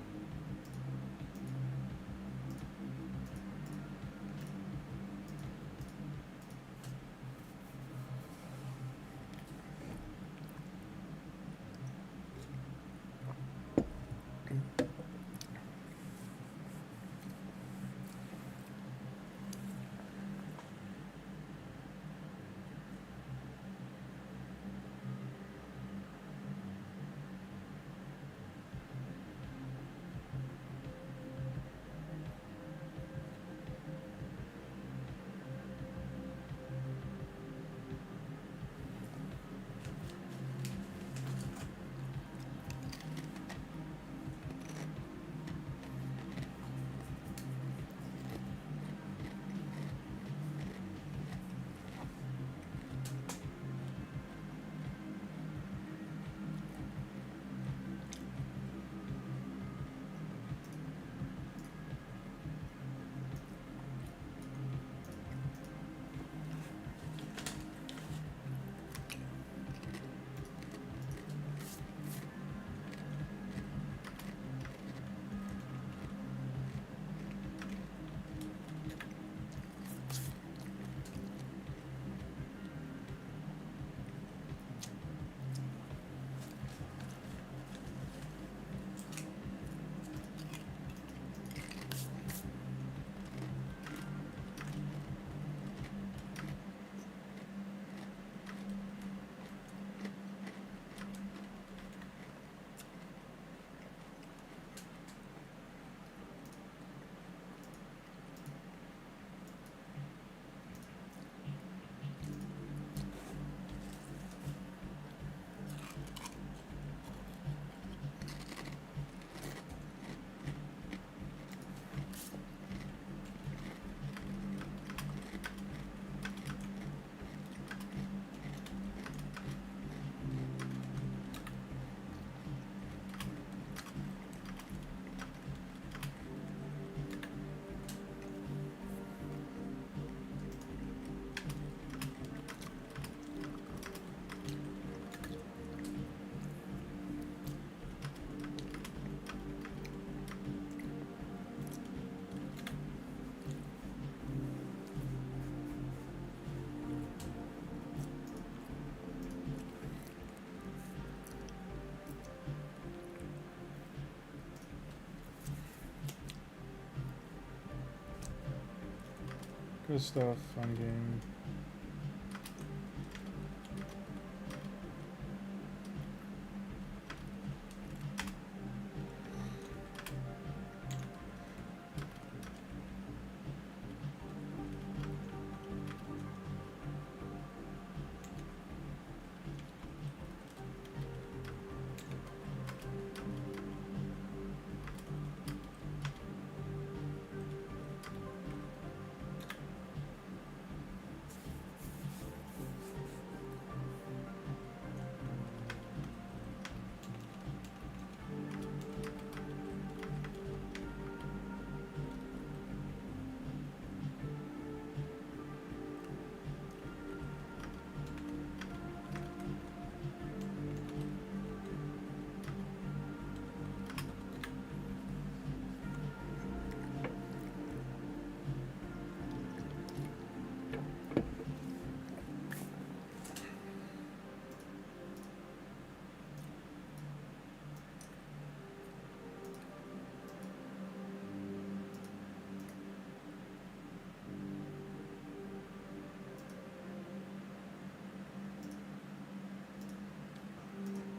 Good stuff, fun game.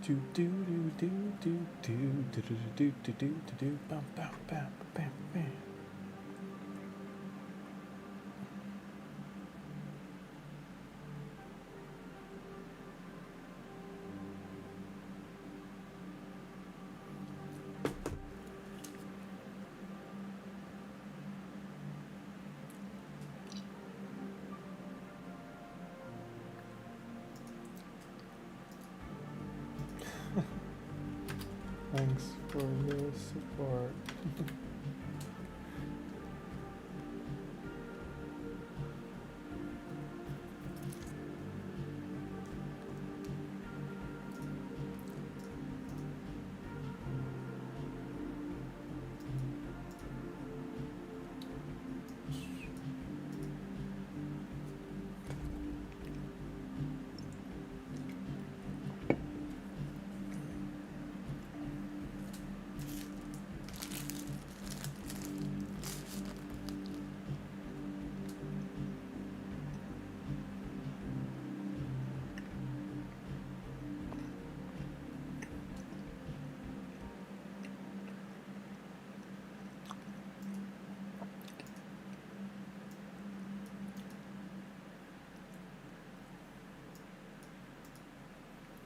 Do do do do do do do do do do do do bam bam bam bam bam. Thanks for your support.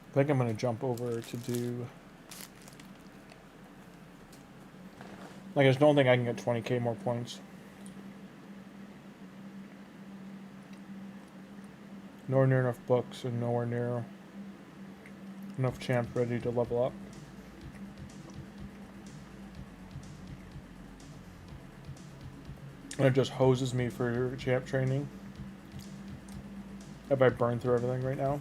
I think I'm going to jump over to do... Like, I just don't think I can get 20k more points. Nowhere near enough books and nowhere near enough champ ready to level up. And it just hoses me for champ training. If I burn through everything right now.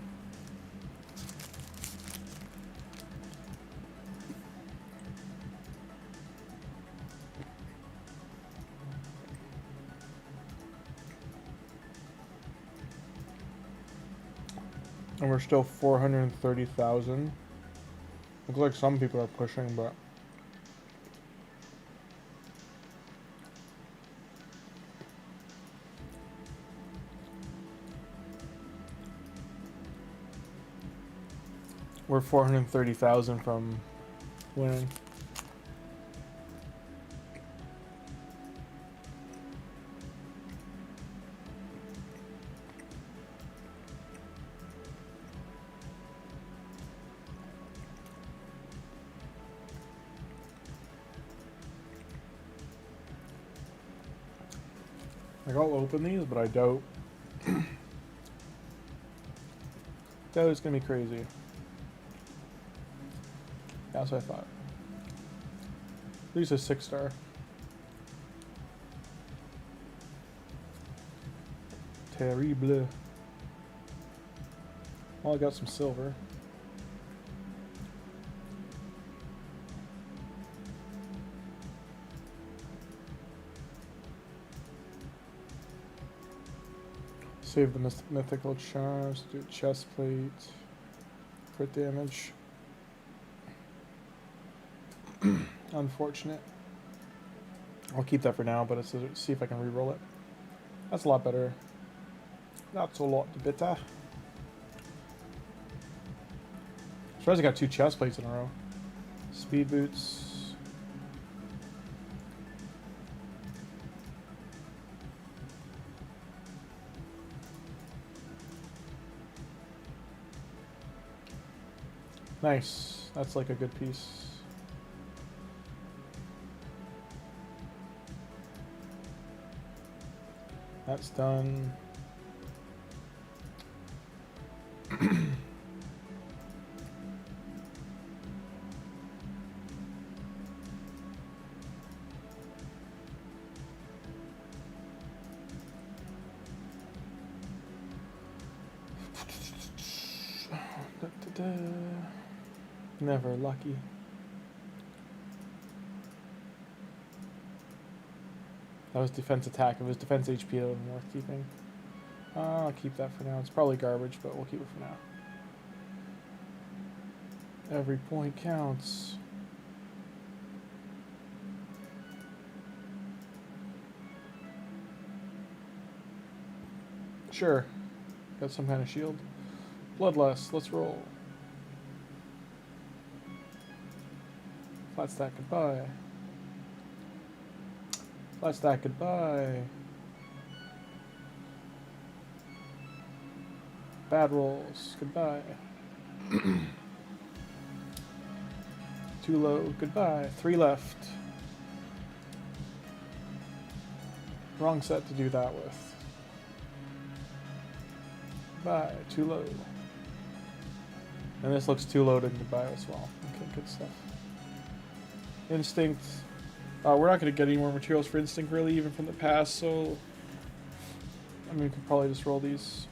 And we're still 430,000. Looks like some people are pushing, but... We're 430,000 from winning. Like, I'll open these, but I doubt. That was gonna be crazy. That's what I thought. At least a 6-star. Terrible. Well, I got some silver. Save the mythical charms, do chest plate, crit damage. Unfortunate. I'll keep that for now, but let's see if I can re-roll it. That's a lot better. That's a lot better. Surprised I got 2 chest plates in a row. Speed boots. Nice. That's like a good piece. That's done. Never lucky. That was defense attack. If it was defense HP, that would have been worth keeping. I'll keep that for now. It's probably garbage, but we'll keep it for now. Every point counts. Sure. Got some kind of shield. Bloodlust. Let's roll. Flat stack, goodbye. Flat stack, goodbye. Bad rolls, goodbye. Too low, goodbye. 3 left. Wrong set to do that with. Goodbye, too low. And this looks too low to goodbye as well. Okay, good stuff. Instinct. We're not going to get any more materials for Instinct really, even from the past, so I mean, we could probably just roll these.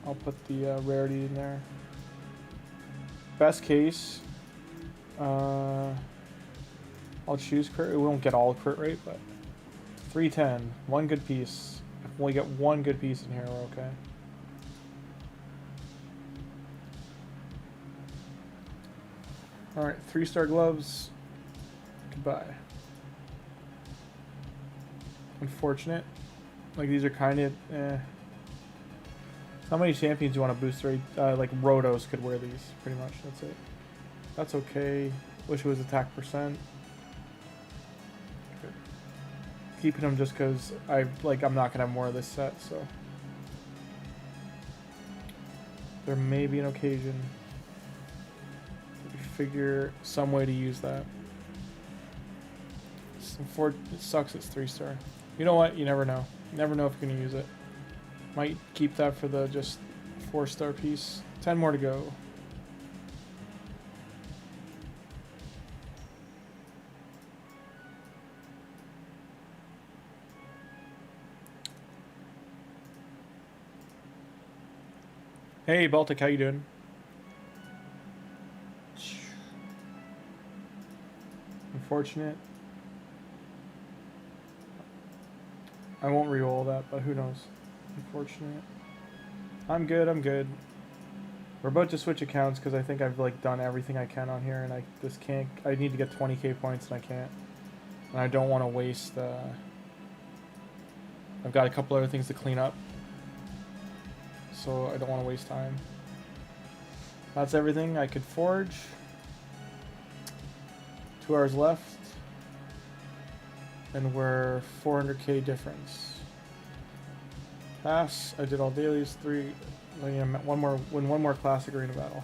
I'll put the rarity in there. Best case, I'll choose crit. We won't get all crit rate, but 310, 1 good piece. If we get 1 good piece in here, we're okay. Alright, 3-star gloves. Goodbye. Unfortunate. Like, these are kind of, How many champions do you want to boost rate? Like, Rotos could wear these, pretty much. That's it. That's okay. Wish it was attack percent. Good. Keeping them just because I'm not going to have more of this set, so. There may be an occasion. Figure some way to use that. It sucks it's 3-star. You know what? You never know. You never know if you're going to use it. Might keep that for the just 4-star piece. 10 more to go. Hey Baltic, how you doing? Unfortunate. I won't re-roll that, but who knows. Unfortunate. I'm good, I'm good. We're about to switch accounts because I think I've like done everything I can on here and I just can't. I need to get 20k points and I can't. And I don't want to waste I've got a couple other things to clean up. So I don't want to waste time. That's everything I could forge. 2 hours left. And we're 400k difference. Pass. I did all dailies. 3. Win one more classic arena battle.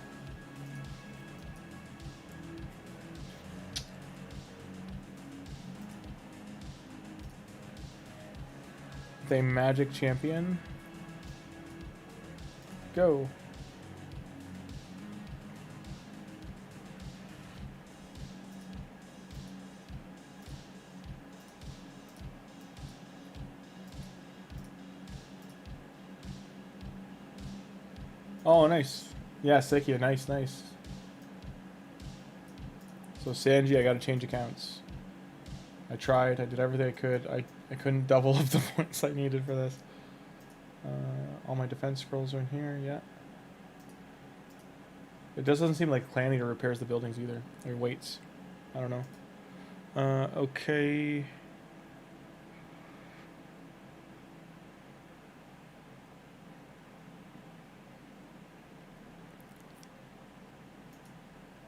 The magic champion. Go. Oh, nice. Yeah, Sikia, nice, nice. So Sanji, I gotta change accounts. I tried, I did everything I could. I couldn't double up the points I needed for this. All my defense scrolls are in here, yeah. It doesn't seem like Clan Eater repairs the buildings either. Or waits. I don't know. Okay.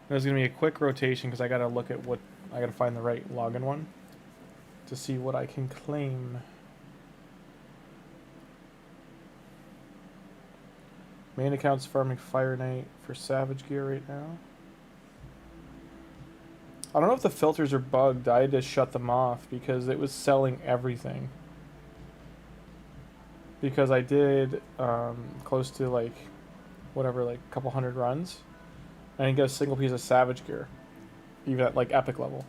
There's gonna be a quick rotation because I gotta look at what I gotta find the right login one to see what I can claim. Main account's farming Fire Knight for Savage Gear right now. I don't know if the filters are bugged. I had to shut them off because it was selling everything. Because I did close to like whatever, like a couple hundred runs. I didn't get a single piece of Savage Gear, even at like epic level.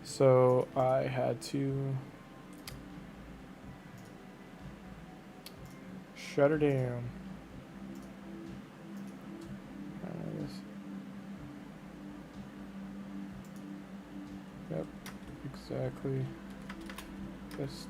So I had to shut her down. Yep, exactly. Just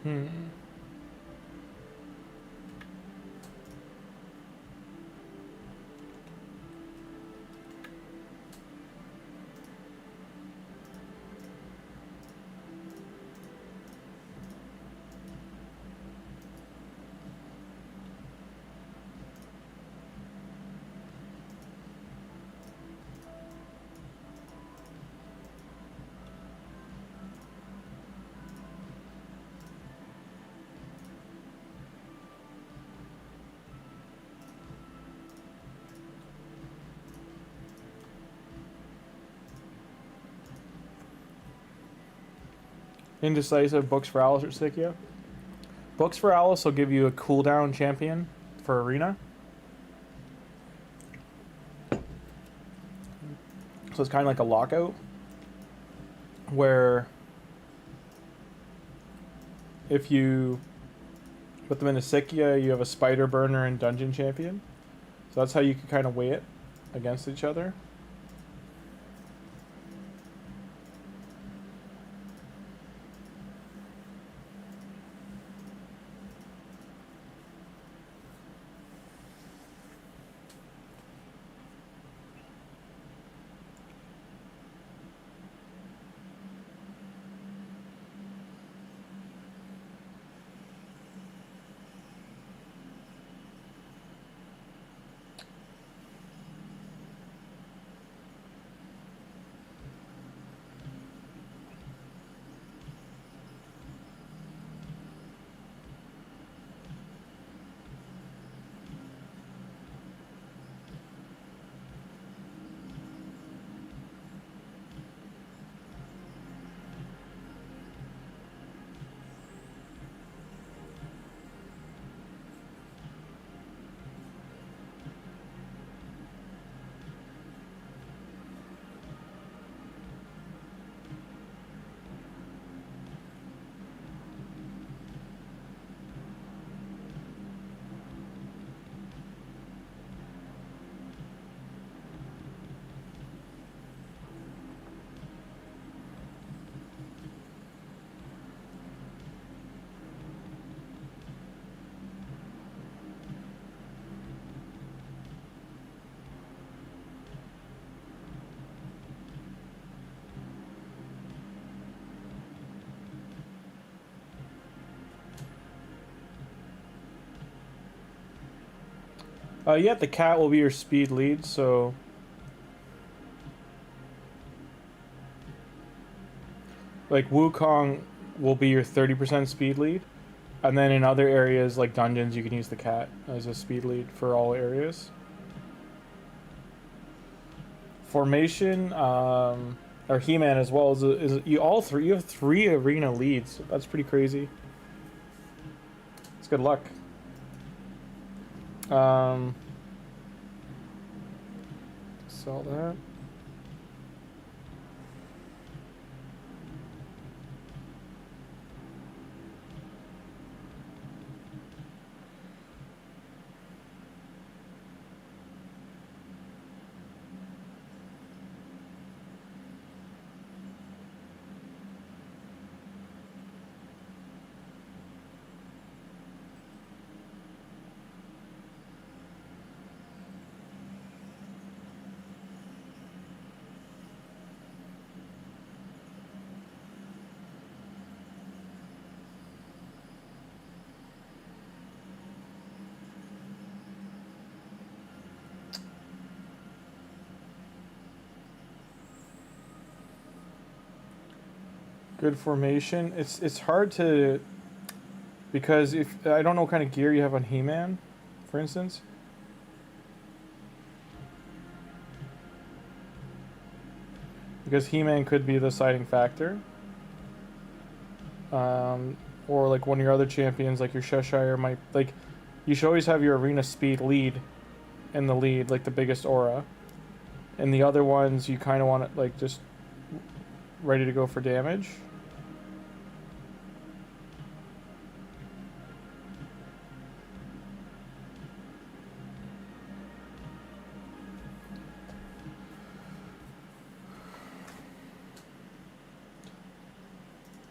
Hmm. Indecisive, Books for Alice or Stikia. Books for Alice will give you a cooldown champion for Arena. So it's kind of like a lockout. Where if you put them in a Stikia, you have a Spider Burner and Dungeon Champion. So that's how you can kind of weigh it against each other. Yeah, the cat will be your speed lead, so like Wukong will be your 30% speed lead. And then in other areas like dungeons, you can use the cat as a speed lead for all areas. Formation, or He-Man as well is you have 3 arena leads. That's pretty crazy. It's good luck. Sell that. Good formation. It's hard to, because if I don't know what kind of gear you have on He-Man, for instance. Because He-Man could be the deciding factor. Or like one of your other champions, like your Cheshire might, like, you should always have your arena speed lead in the lead, like the biggest aura. And the other ones you kind of want it like just ready to go for damage.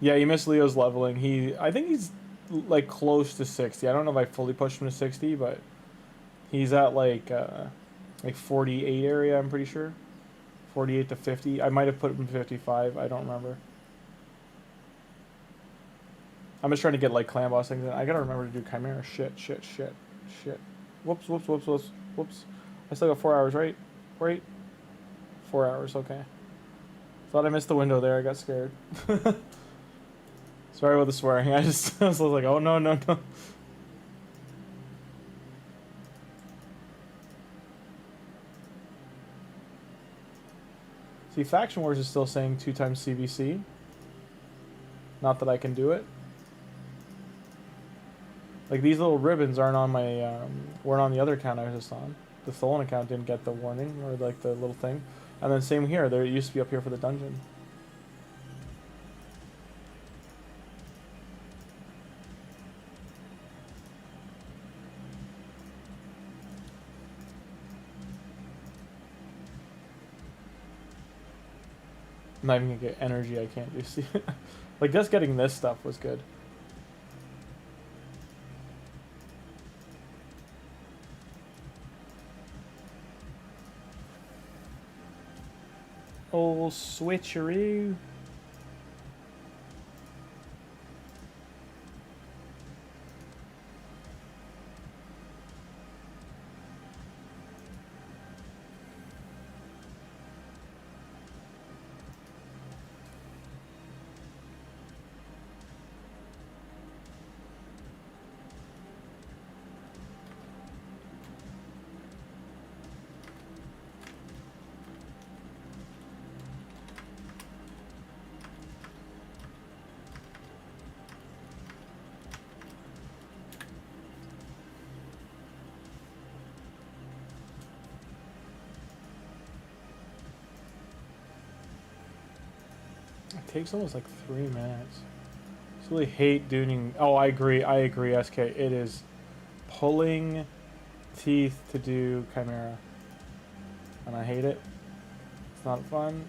Yeah, you missed Leo's leveling. I think he's like close to 60. I don't know if I fully pushed him to 60, but he's at like 48 area, I'm pretty sure. 48 to 50. I might have put him 55. I don't remember. I'm just trying to get like clan boss things in. I gotta remember to do Chimera. Shit. Whoops. I still got 4 hours, right? Wait. 4 hours, okay. Thought I missed the window there. I got scared. Sorry about the swearing. I was like, oh no. See, Faction Wars is still saying 2 times CVC. Not that I can do it. Like, these little ribbons aren't on my, weren't on the other account I was just on. The Tholin account didn't get the warning, or like the little thing. And then same here, there used to be up here for the dungeon. I'm not even gonna get energy I can't do. See, like just getting this stuff was good. Old switcheroo. It takes almost like 3 minutes. I just really hate doing. Oh, I agree, SK. It is pulling teeth to do Chimera. And I hate it. It's not fun.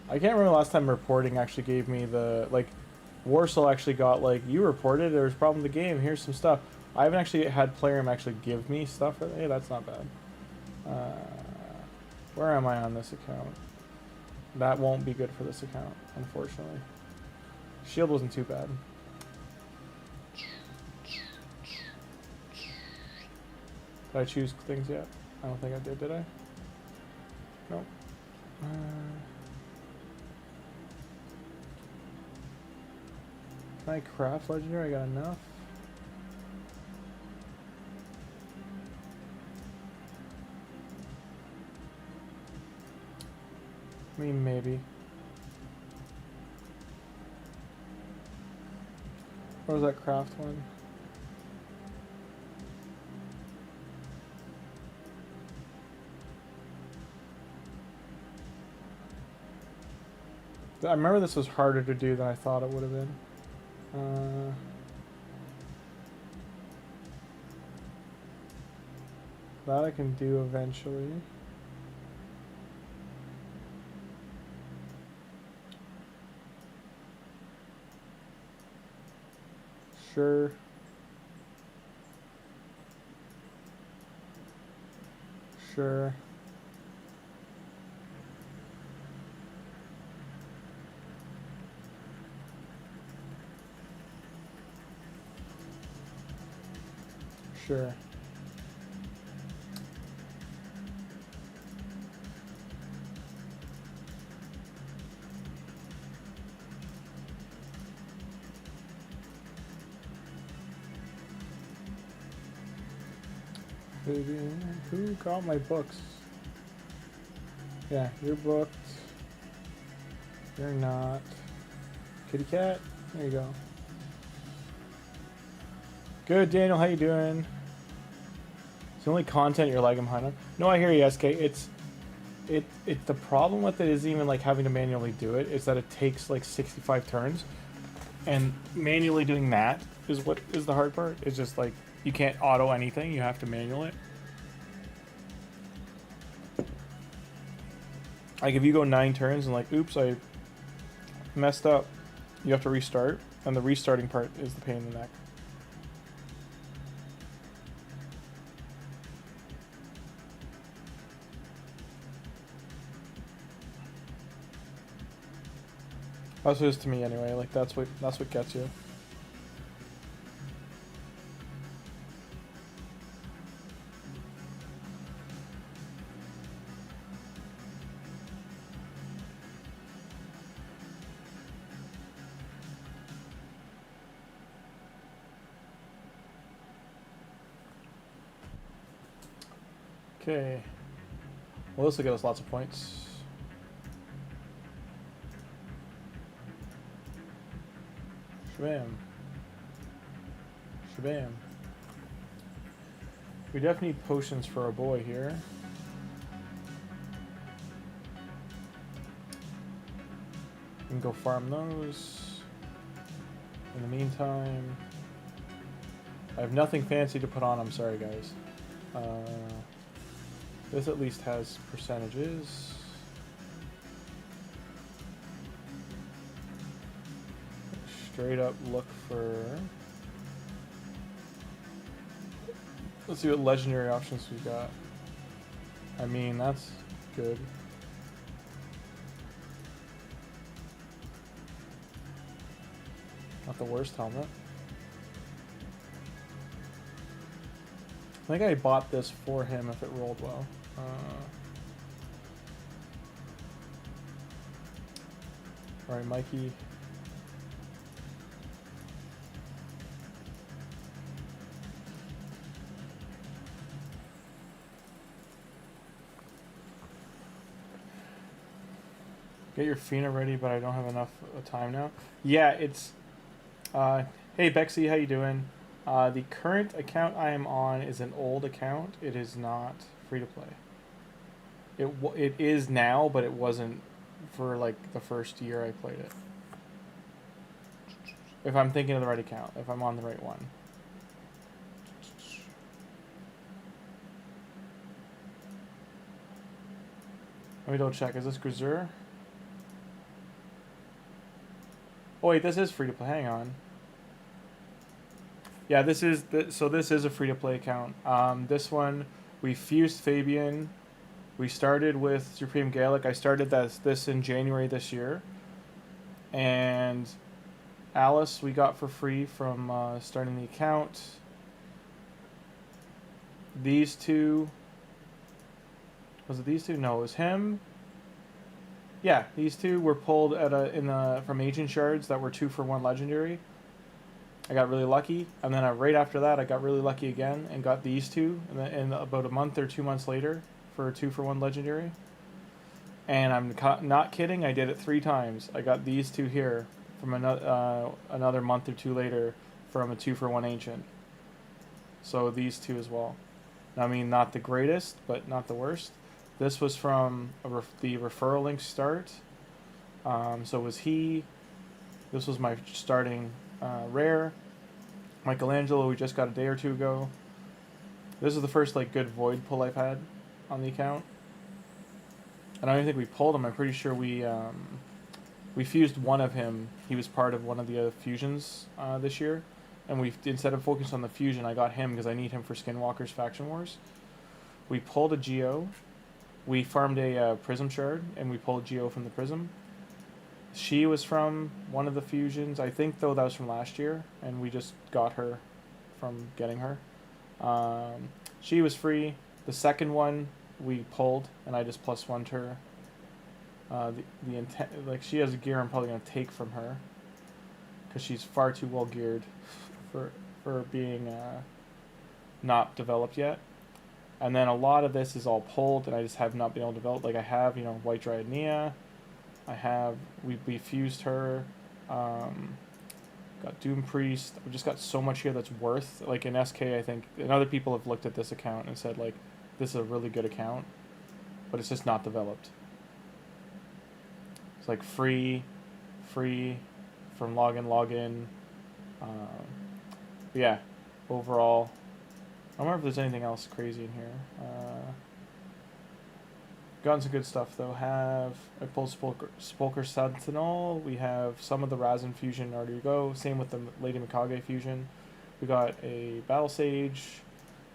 I can't remember the last time reporting actually gave me the, like, Warsaw actually got, like, you reported there was a problem with the game, here's some stuff. I haven't actually had Playroom actually give me stuff. Hey, that's not bad. Where am I on this account? That won't be good for this account, unfortunately. Shield wasn't too bad. Did I choose things yet? I don't think I did I? Nope. Can I craft legendary? I got enough. I mean, maybe. What was that craft one? I remember this was harder to do than I thought it would have been. That I can do eventually. Sure. Sure. Sure. Baby, who got my books? Yeah, you're booked. You're not. Kitty cat? There you go. Good, Daniel. How you doing? It's the only content you're lagging behind on. No, I hear you, SK. It's the problem with it isn't even like having to manually do it. It's that it takes like 65 turns, and manually doing that is what is the hard part. It's just like you can't auto anything. You have to manual it. Like if you go 9 turns and like, oops, I messed up, you have to restart, and the restarting part is the pain in the neck. That's what it is to me anyway. Like that's what gets you. Okay. Well, this will get us lots of points. Shabam. Shabam. We definitely need potions for our boy here. We can go farm those. In the meantime, I have nothing fancy to put on. I'm sorry, guys. This at least has percentages. Straight up look for... Let's see what legendary options we got. I mean, that's good. Not the worst helmet. I think I bought this for him if it rolled well. Alright, Mikey. Get your Fina ready, but I don't have enough time now. Yeah, it's... hey, Bexy, how you doing? The current account I am on is an old account. It is not free-to-play. It is now, but it wasn't for, like, the first year I played it. If I'm thinking of the right account. If I'm on the right one. Let me double check. Is this Grimmzilla? Oh wait, this is free to play. Hang on. Yeah, this is so this is a free to play account. This one we fused Fabian. We started with Supreme Gaelic. I started this in January this year, and Alice we got for free from starting the account. These two. Was it these two? No, it was him. Yeah, these two were pulled at from Ancient Shards that were 2-for-1 legendary. I got really lucky, and then right after that, I got really lucky again and got these two, and about a month or 2 months later for a 2-for-1 legendary. And I'm not kidding. I did it 3 times. I got these two here from another month or 2 later from a 2-for-1 ancient. So these two as well. I mean, not the greatest, but not the worst. This was from the referral link start. So was he. This was my starting rare. Michelangelo, we just got a day or 2 ago. This is the first like good void pull I've had on the account. And I don't think we pulled him. I'm pretty sure we fused one of him. He was part of one of the other fusions this year. And we instead of focusing on the fusion, I got him because I need him for Skinwalker's Faction Wars. We pulled a Geo. We farmed a Prism Shard, and we pulled Geo from the Prism. She was from one of the fusions. I think, though, that was from last year, and we just got her from getting her. She was free. The second one we pulled, and I just +1'd her. The intent, like, she has a gear I'm probably going to take from her, because she's far too well geared for being not developed yet. And then a lot of this is all pulled, and I just have not been able to develop. Like I have, you know, White Dryad Nia. I have, we fused her. Got Doom Priest. I've just got so much here that's worth. Like in SK, I think, and other people have looked at this account and said, like, this is a really good account, but it's just not developed. It's like free from login. Yeah, overall. I don't remember if there's anything else crazy in here. Gotten some good stuff though. Have I pulled Spolker Sentinel. We have some of the Razin fusion already to go. Same with the Lady Mikage fusion. We got a Battle Sage,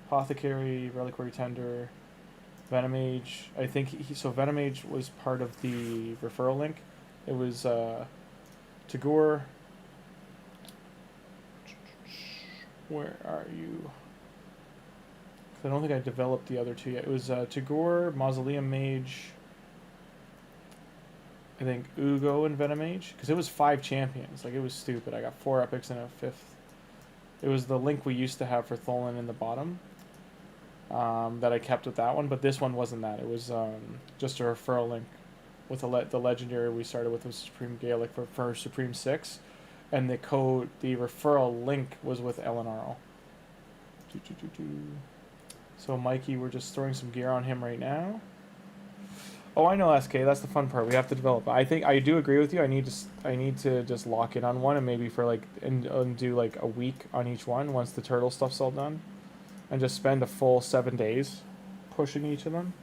Apothecary, Reliquary Tender, Venom Mage. I think so Venom Mage was part of the referral link. It was Tagoar. Where are you? I don't think I developed the other two yet. It was Tagoar, Mausoleum Mage, I think Ugo and Venom Mage. Because it was 5 champions. Like, it was stupid. I got 4 epics and a 5th. It was the link we used to have for Tholin in the bottom. That I kept with that one. But this one wasn't that. It was just a referral link with the legendary we started with was Supreme Gaelic for Supreme 6. And the referral link was with Elenaril. So Mikey, we're just throwing some gear on him right now. Oh, I know, SK. That's the fun part. We have to develop. I think I do agree with you. I need to just lock in on one and maybe for like and do like a week on each one once the turtle stuff's all done, and just spend a full 7 days pushing each of them.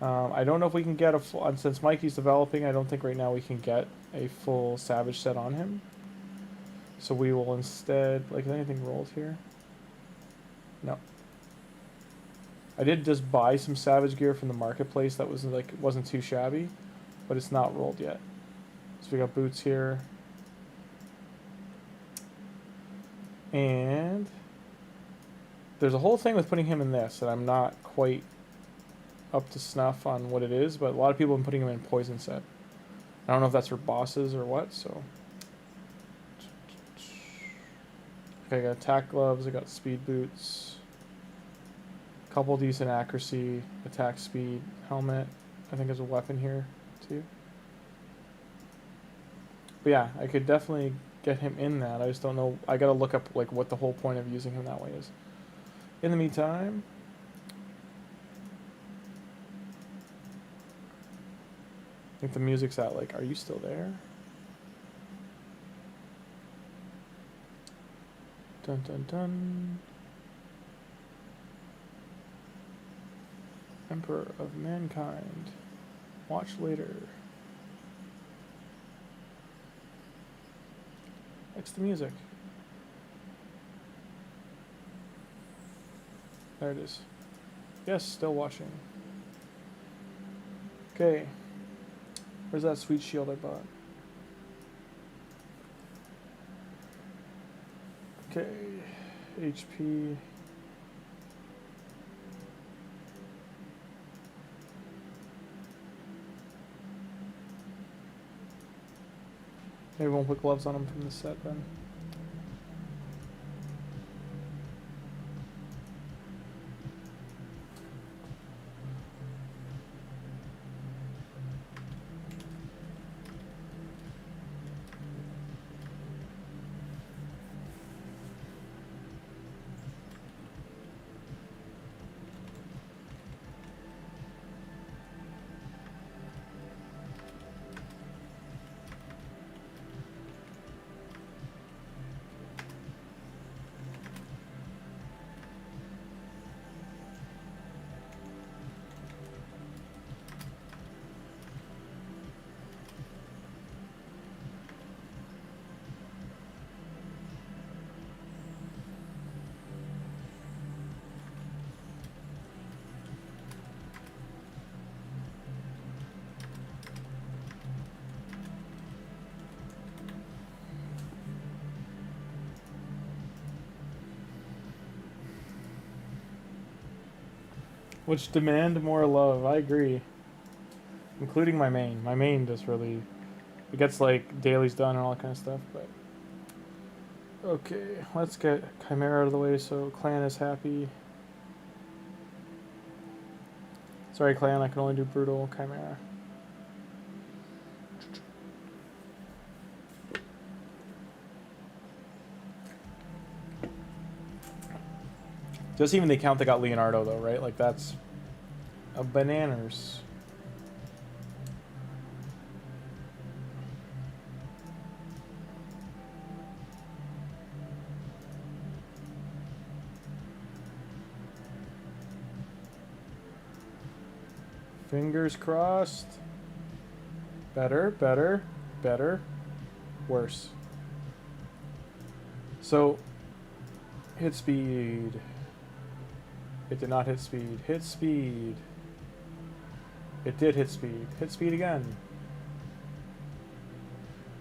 I don't know if we can get a full since Mikey's developing. I don't think right now we can get a full Savage set on him. So we will instead is anything rolled here? No. I did just buy some Savage gear from the marketplace that was wasn't too shabby, but it's not rolled yet. So we got boots here. And there's a whole thing with putting him in this that I'm not quite up to snuff on what it is, but a lot of people have been putting him in poison set. I don't know if that's for bosses or what, so. Okay, I got attack gloves, I got speed boots. Couple decent accuracy, attack speed, helmet. I think there's a weapon here too. But yeah, I could definitely get him in that. I just don't know. I gotta look up what the whole point of using him that way is. In the meantime, I think the music's at are you still there? Dun dun dun. Emperor of Mankind. Watch later. Next to music. There it is. Yes, still watching. Okay. Where's that sweet shield I bought? Okay. HP. Maybe we won't put gloves on him from the set then. Which demand more love, I agree. Including my main. My main just really... It gets dailies done and all that kind of stuff, but... Okay, let's get Chimera out of the way so Clan is happy. Sorry Clan, I can only do Brutal Chimera. Just even the account that got Leonardo though, right? That's a bananas. Fingers crossed. Better, better, better, worse. So, hit speed. It did not hit speed. Hit speed. It did hit speed. Hit speed again.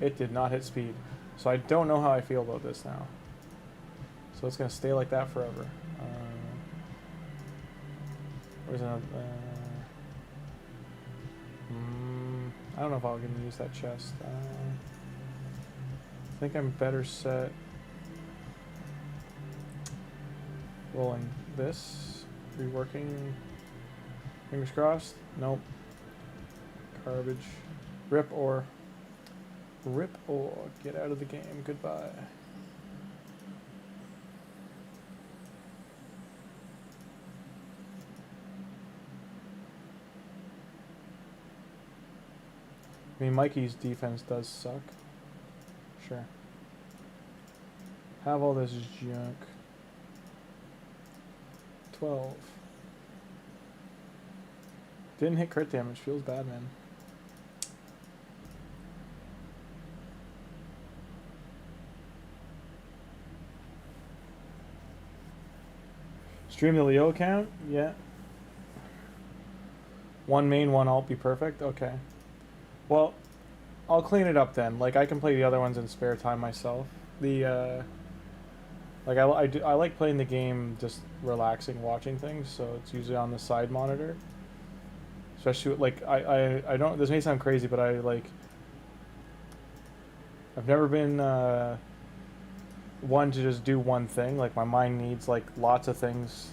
It did not hit speed. So I don't know how I feel about this now. So it's going to stay like that forever. Where's another... I don't know if I'm going to use that chest. I think I'm better set rolling this. Reworking. Fingers crossed. Nope. Garbage. Rip or... Rip or get out of the game. Goodbye. I mean, Mikey's defense does suck. Sure. Have all this junk. 12. Didn't hit crit damage. Feels bad, man. Stream the Leo account? Yeah. One main, one alt be perfect? Okay. Well, I'll clean it up then. Like, I can play the other ones in spare time myself. The, like, I like playing the game just relaxing, watching things, so it's usually on the side monitor. Especially, like, I don't, this may sound crazy, but I've never been, one to just do one thing. Like, my mind needs, like, lots of things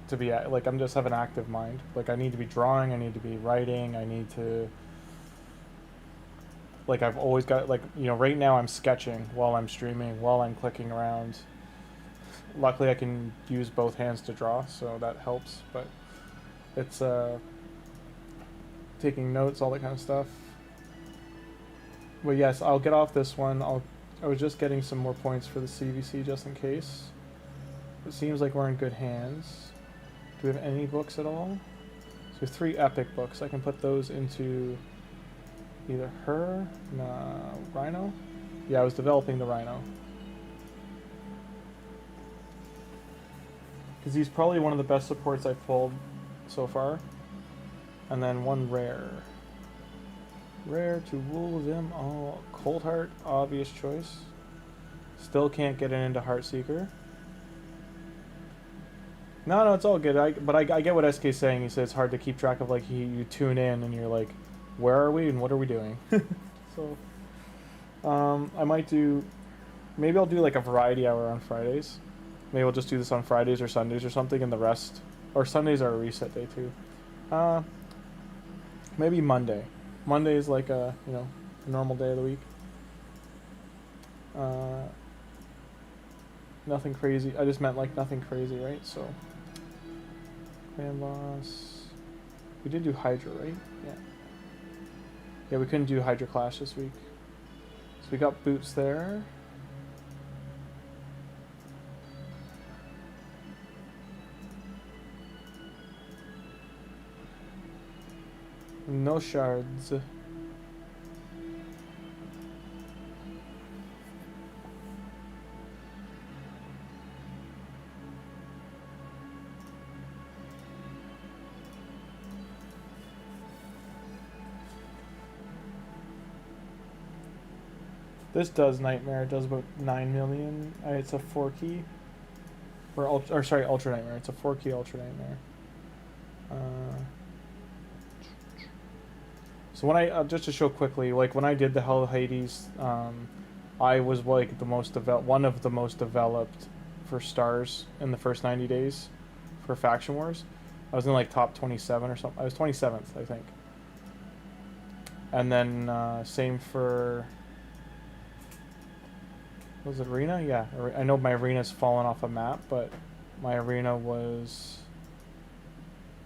to be, like, I'm just have an active mind. Like, I need to be drawing, I need to be writing, I need to... Like, I've always got, like, you know, right now I'm sketching while I'm streaming, while I'm clicking around. Luckily, I can use both hands to draw, so that helps, but it's, taking notes, all that kind of stuff. But yes, I'll get off this one. I was just getting some more points for the CVC just in case. It seems like we're in good hands. Do we have any books at all? So we have 3 epic books. I can put those into... Either her, Rhino? Yeah, I was developing the Rhino. Because he's probably one of the best supports I've pulled so far. And then 1 rare. Rare to rule them all. Cold Heart, obvious choice. Still can't get it into Heartseeker. No, it's all good. But I get what SK's saying. He says it's hard to keep track of, like, you tune in and you're like... Where are we and what are we doing? So, I might do, maybe I'll do like a variety hour on Fridays. Maybe we'll just do this on Fridays or Sundays or something, and the rest, or Sundays are a reset day too. Maybe Monday. Monday is like a, you know, normal day of the week. Nothing crazy. I just meant like nothing crazy, right? So, Clan Boss. We did do Hydra, right? Yeah. Yeah, we couldn't do Hydra Clash this week. So we got boots there. No shards. This does Nightmare. It does about 9 million. It's a 4-key. Or sorry, Ultra Nightmare. It's a 4-key Ultra Nightmare. So when I just to show quickly, like when I did the Hell Hades, I was like one of the most developed for stars in the first 90 days for Faction Wars. I was in like top 27 or something. I was 27th, I think. And then same for. Was it Arena? Yeah, I know my Arena's fallen off a map, but my Arena was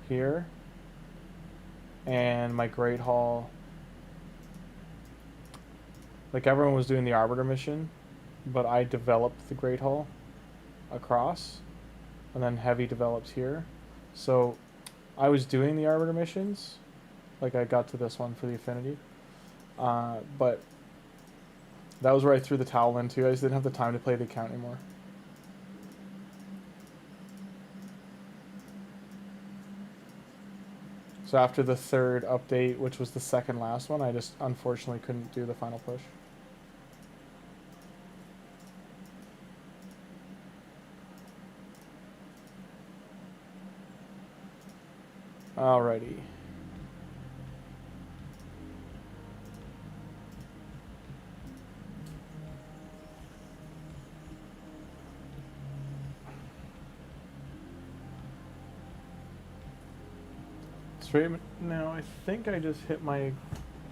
here. And my Great Hall, like everyone was doing the Arbiter mission, but I developed the Great Hall across, and then Heavy developed here. So I was doing the Arbiter missions. Like, I got to this one for the Affinity. But that was where I threw the towel into. I just didn't have the time to play the account anymore. So after the third update, which was the second last one, I just unfortunately couldn't do the final push. Alrighty. Straight now, I think I just hit my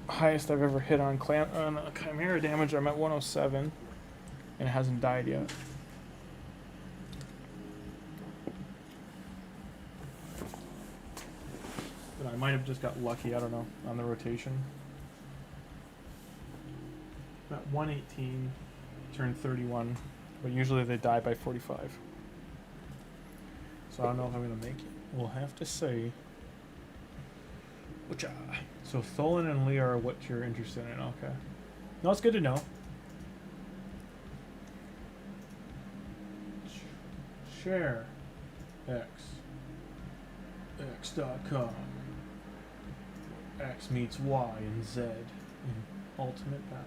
highest I've ever hit on Chimera damage. I'm at 107, and it hasn't died yet. But I might have just got lucky, I don't know, on the rotation. I'm at 118, turned 31, but usually they die by 45. So I don't know if I'm going to make it. We'll have to see. So Tholin and Leo are what you're interested in, okay. No, it's good to know. Share x.com. X meets Y and Z in ultimate battle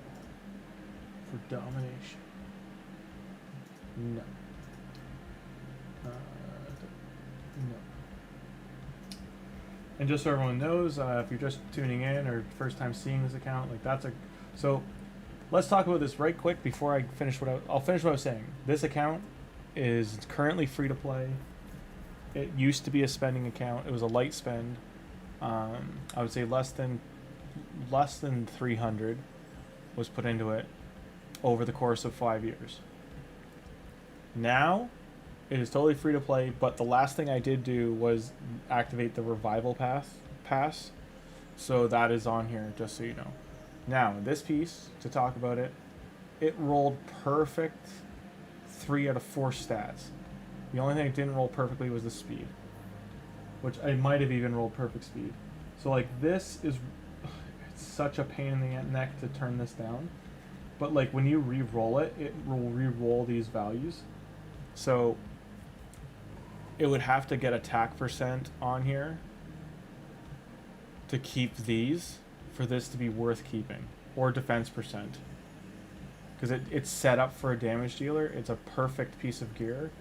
for domination. No. No. And just so everyone knows, if you're just tuning in or first time seeing this account, like that's a... So, let's talk about this right quick before I finish I'll finish what I was saying. This account is currently free to play. It used to be a spending account. It was a light spend. I would say less than 300 was put into it over the course of 5 years. Now, it is totally free to play, but the last thing I did do was activate the revival pass. So that is on here, just so you know. Now, this piece, to talk about it, it rolled perfect 3 out of 4 stats. The only thing it didn't roll perfectly was the speed, which I might have even rolled perfect speed. So like this is, it's such a pain in the neck to turn this down. But like when you re-roll it, it will re-roll these values. So it would have to get attack percent on here to keep these for this to be worth keeping, or defense percent. Because it's set up for a damage dealer. It's a perfect piece of gear.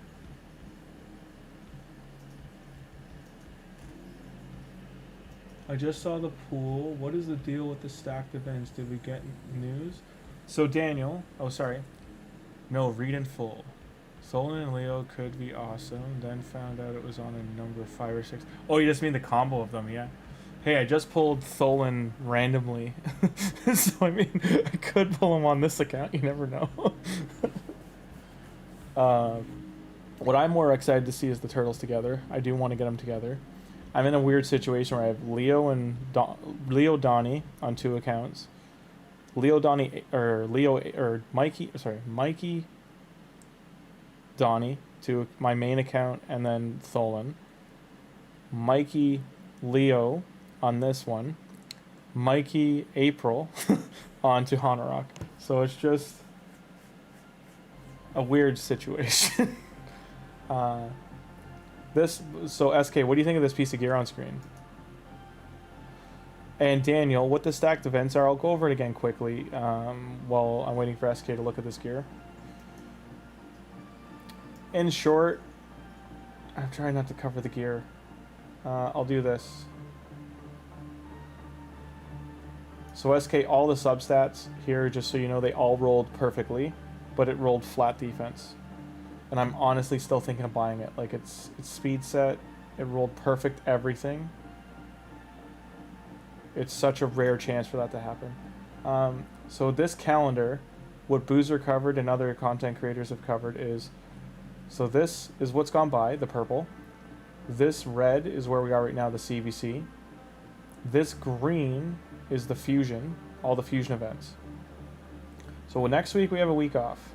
I just saw the pool. What is the deal with the stacked events? Did we get news? So Daniel, oh sorry. No, read in full. Tholin and Leo could be awesome. Then found out it was on a number 5 or 6. Oh, you just mean the combo of them, yeah. Hey, I just pulled Tholin randomly. So, I mean, I could pull him on this account. You never know. What I'm more excited to see is the turtles together. I do want to get them together. I'm in a weird situation where I have Leo Donnie on 2 accounts. Mikey Donnie to my main account, and then Tholin. Mikey Leo on this one. Mikey April on Tuhanarak. So it's just a weird situation. So SK, what do you think of this piece of gear on screen? And Daniel, what the stacked events are, I'll go over it again quickly while I'm waiting for SK to look at this gear. In short, I'm trying not to cover the gear. I'll do this. So SK, all the substats here, just so you know, they all rolled perfectly, but it rolled flat defense. And I'm honestly still thinking of buying it. Like, it's speed set, it rolled perfect everything. It's such a rare chance for that to happen. So this calendar, what Boozer covered and other content creators have covered is, so this is what's gone by, the purple. This red is where we are right now, the CVC. This green is the fusion, all the fusion events. So next week we have a week off.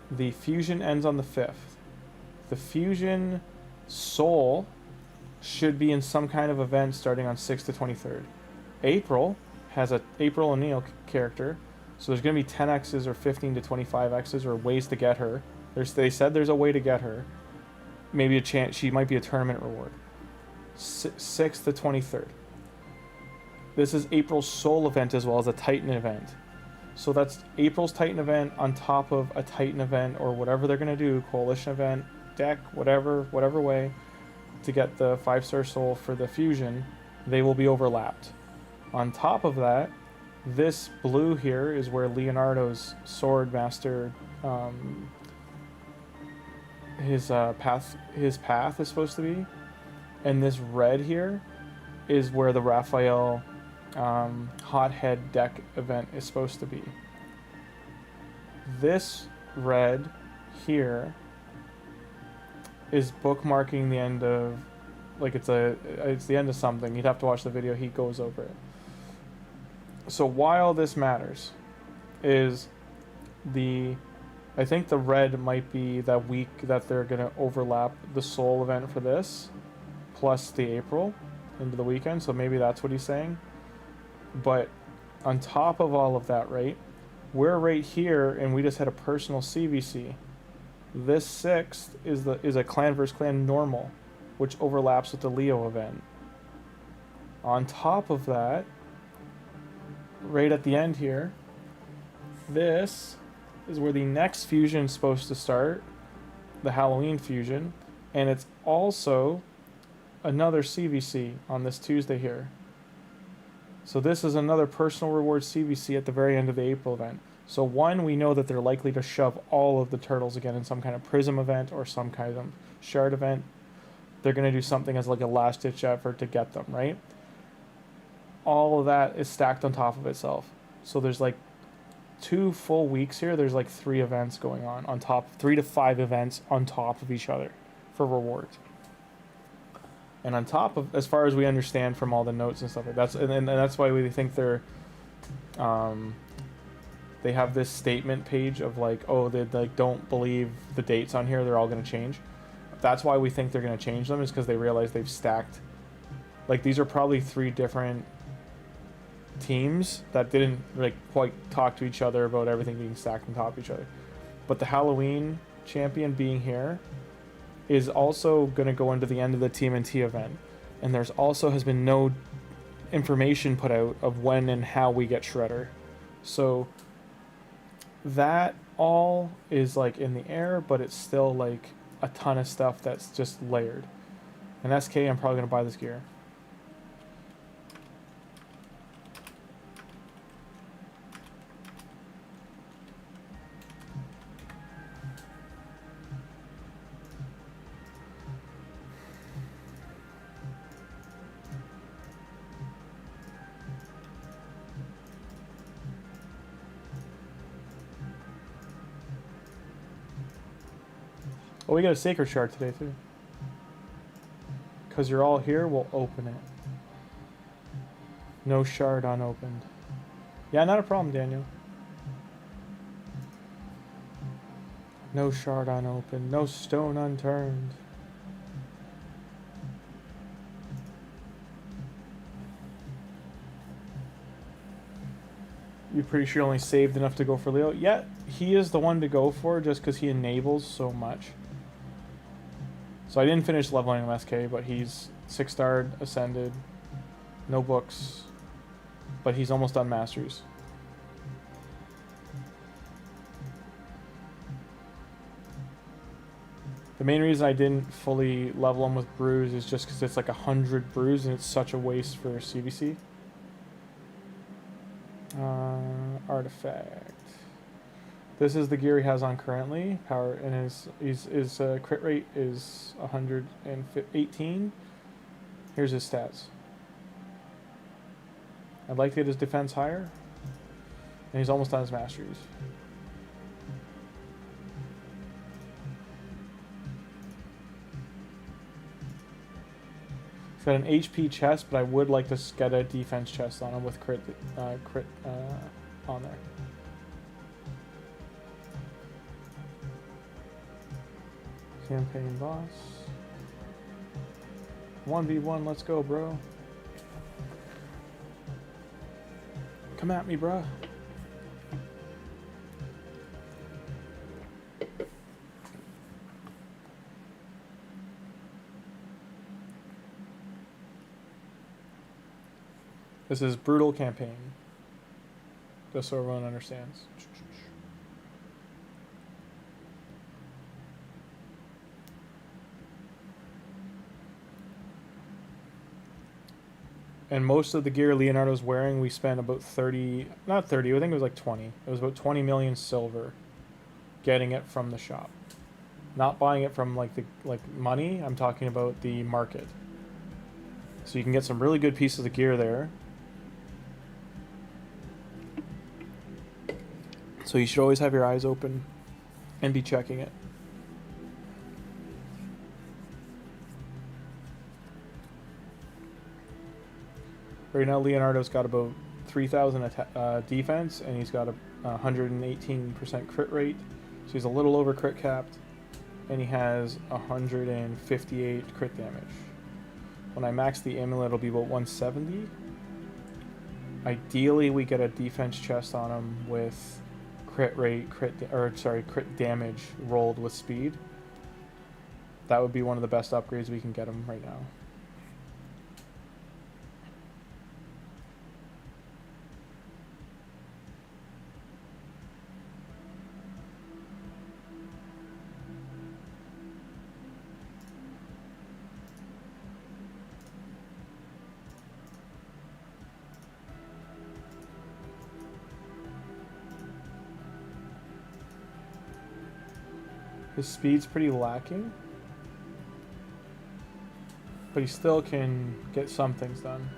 The fusion ends on the 5th. The fusion Soul should be in some kind of event starting on 6th to 23rd. April has a April O'Neil character, so there's going to be 10x's or 15 to 25x's or ways to get her. They said there's a way to get her. Maybe a chance she might be a tournament reward. 6th to 23rd. This is April's Soul event as well as a Titan event. So that's April's Titan event on top of a Titan event or whatever they're going to do, Coalition event, deck, whatever way, to get the 5-star Soul for the fusion. They will be overlapped. On top of that, this blue here is where Leonardo's Sword Master, his path is supposed to be, and this red here is where the Raphael Hothead deck event is supposed to be. This red here is bookmarking the end of, like, it's the end of something. You'd have to watch the video. He goes over it. So while this matters, is I think the red might be that week that they're gonna overlap the Soul event for this, plus the April into the weekend. So maybe that's what he's saying. But on top of all of that, right, we're right here, and we just had a personal CVC. This 6th is a clan versus clan normal, which overlaps with the Leo event. On top of that, right at the end here, this is where the next fusion is supposed to start, the Halloween fusion, and it's also another CVC on this Tuesday here. So this is another personal reward CVC at the very end of the April event. So one, we know that they're likely to shove all of the turtles again in some kind of prism event or some kind of shard event. They're going to do something as like a last-ditch effort to get them, right? All of that is stacked on top of itself. So there's like 2 full weeks here. There's like 3 events going on top, 3 to 5 events on top of each other for rewards. And on top of, as far as we understand from all the notes and stuff like that, and that's why we think they're, they have this statement page of like, oh, they like don't believe the dates on here, they're all going to change. That's why we think they're going to change them, is because they realize they've stacked, like, these are probably 3 different teams that didn't like quite talk to each other about everything being stacked on top of each other. But the Halloween champion being here is also going to go into the end of the TMNT event, and there's also has been no information put out of when and how we get Shredder. So that all is like in the air, but it's still like a ton of stuff that's just layered. And SK, I'm probably going to buy this gear. Oh, we got a Sacred Shard today, too. Because you're all here, we'll open it. No shard unopened. Yeah, not a problem, Daniel. No shard unopened. No stone unturned. You pretty sure only saved enough to go for Leo? Yeah, he is the one to go for just because he enables so much. So I didn't finish leveling him SK, but he's 6-starred, ascended, no books, but he's almost done Masters. The main reason I didn't fully level him with Brews is just because it's like 100 Brews and it's such a waste for CVC. Artifact. This is the gear he has on currently. Power, and his crit rate is 118. Here's his stats. I'd like to get his defense higher, and he's almost on his Masters. He's got an HP chest, but I would like to get a defense chest on him with crit on there. Campaign boss. 1v1, let's go, bro. Come at me, bro. This is brutal campaign. Just so everyone understands. And most of the gear Leonardo's wearing, we spent about 30, not 30, I think it was like 20. It was about 20 million silver getting it from the shop. Not buying it from like money, I'm talking about the market. So you can get some really good pieces of gear there. So you should always have your eyes open and be checking it. Right now, Leonardo's got about 3,000 defense, and he's got a 118% crit rate. So he's a little over crit capped, and he has 158 crit damage. When I max the amulet, it'll be about 170. Ideally, we get a defense chest on him with crit rate, crit damage rolled with speed. That would be one of the best upgrades we can get him right now. His speed's pretty lacking, but he still can get some things done.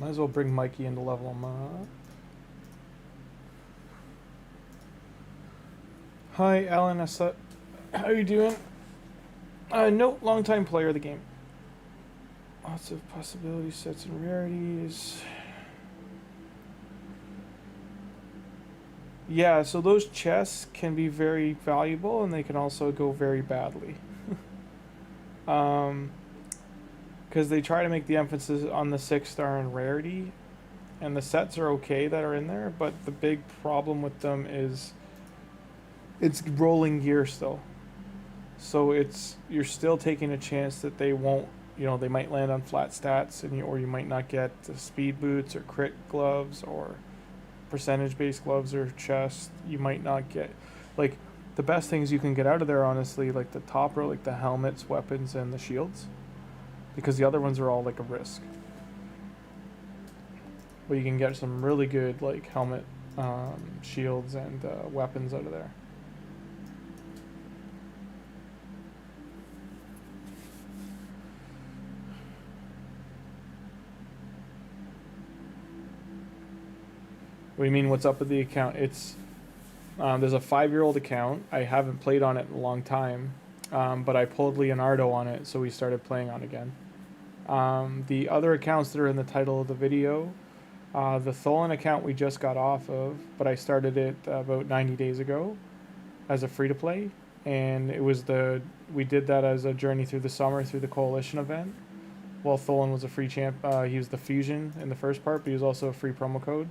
Might as well bring Mikey in to level him up. Hi, Alan. How you doing? No, long-time player of the game. Lots of possibility sets and rarities. Yeah, so those chests can be very valuable, and they can also go very badly. Because they try to make the emphasis on the 6-star and rarity, and the sets are okay that are in there, but the big problem with them is it's rolling gear still. So you're still taking a chance that they won't, you know, they might land on flat stats, and or you might not get the speed boots or crit gloves or percentage-based gloves or chest. You might not get, like, the best things you can get out of there, honestly, like the top row, like the helmets, weapons, and the shields, because the other ones are all like a risk. But you can get some really good like helmet, shields, and weapons out of there. What do you mean, what's up with the account? It's there's a 5-year-old account. I haven't played on it in a long time, but I pulled Leonardo on it, so we started playing on it again. The other accounts that are in the title of the video, the Tholin account we just got off of, but I started it about 90 days ago as a free-to-play, and it was we did that as a journey through the summer through the Coalition event. Well, Tholin was a free champ. He was the fusion in the first part, but he was also a free promo code.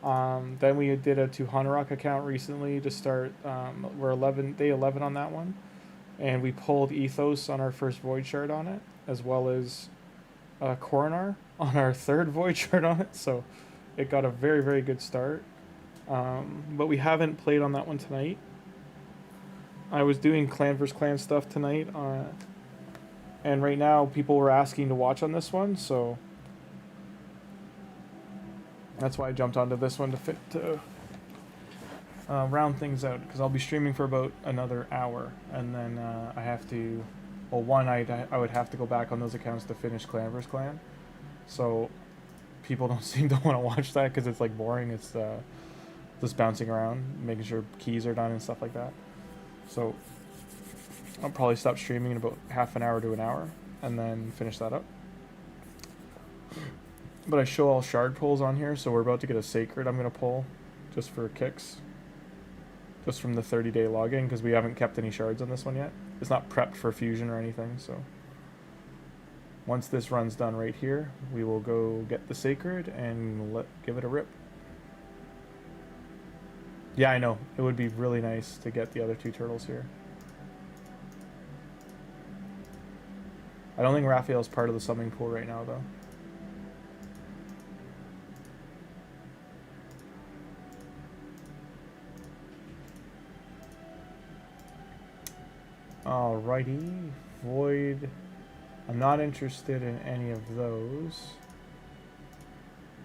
Then we did a Tuhanarak account recently to start. We're day 11 on that one, and we pulled Ethos on our first Void Shard on it, as well as Coronar on our third Void Shard on it. So it got a very, very good start. But we haven't played on that one tonight. I was doing clan vs clan stuff tonight, and right now people were asking to watch on this one, so that's why I jumped onto this one to round things out, because I'll be streaming for about another hour, and then I have to, well, one, I would have to go back on those accounts to finish clan vs clan, so people don't seem to want to watch that because it's like boring. It's just bouncing around, making sure keys are done and stuff like that. So I'll probably stop streaming in about half an hour to an hour, and then finish that up. But I show all shard pulls on here, so we're about to get a sacred I'm going to pull just for kicks. Just from the 30-day login, because we haven't kept any shards on this one yet. It's not prepped for fusion or anything, so once this run's done right here, we will go get the sacred and give it a rip. Yeah, I know. It would be really nice to get the other 2 turtles here. I don't think Raphael's part of the summoning pool right now, though. Alrighty, Void. I'm not interested in any of those.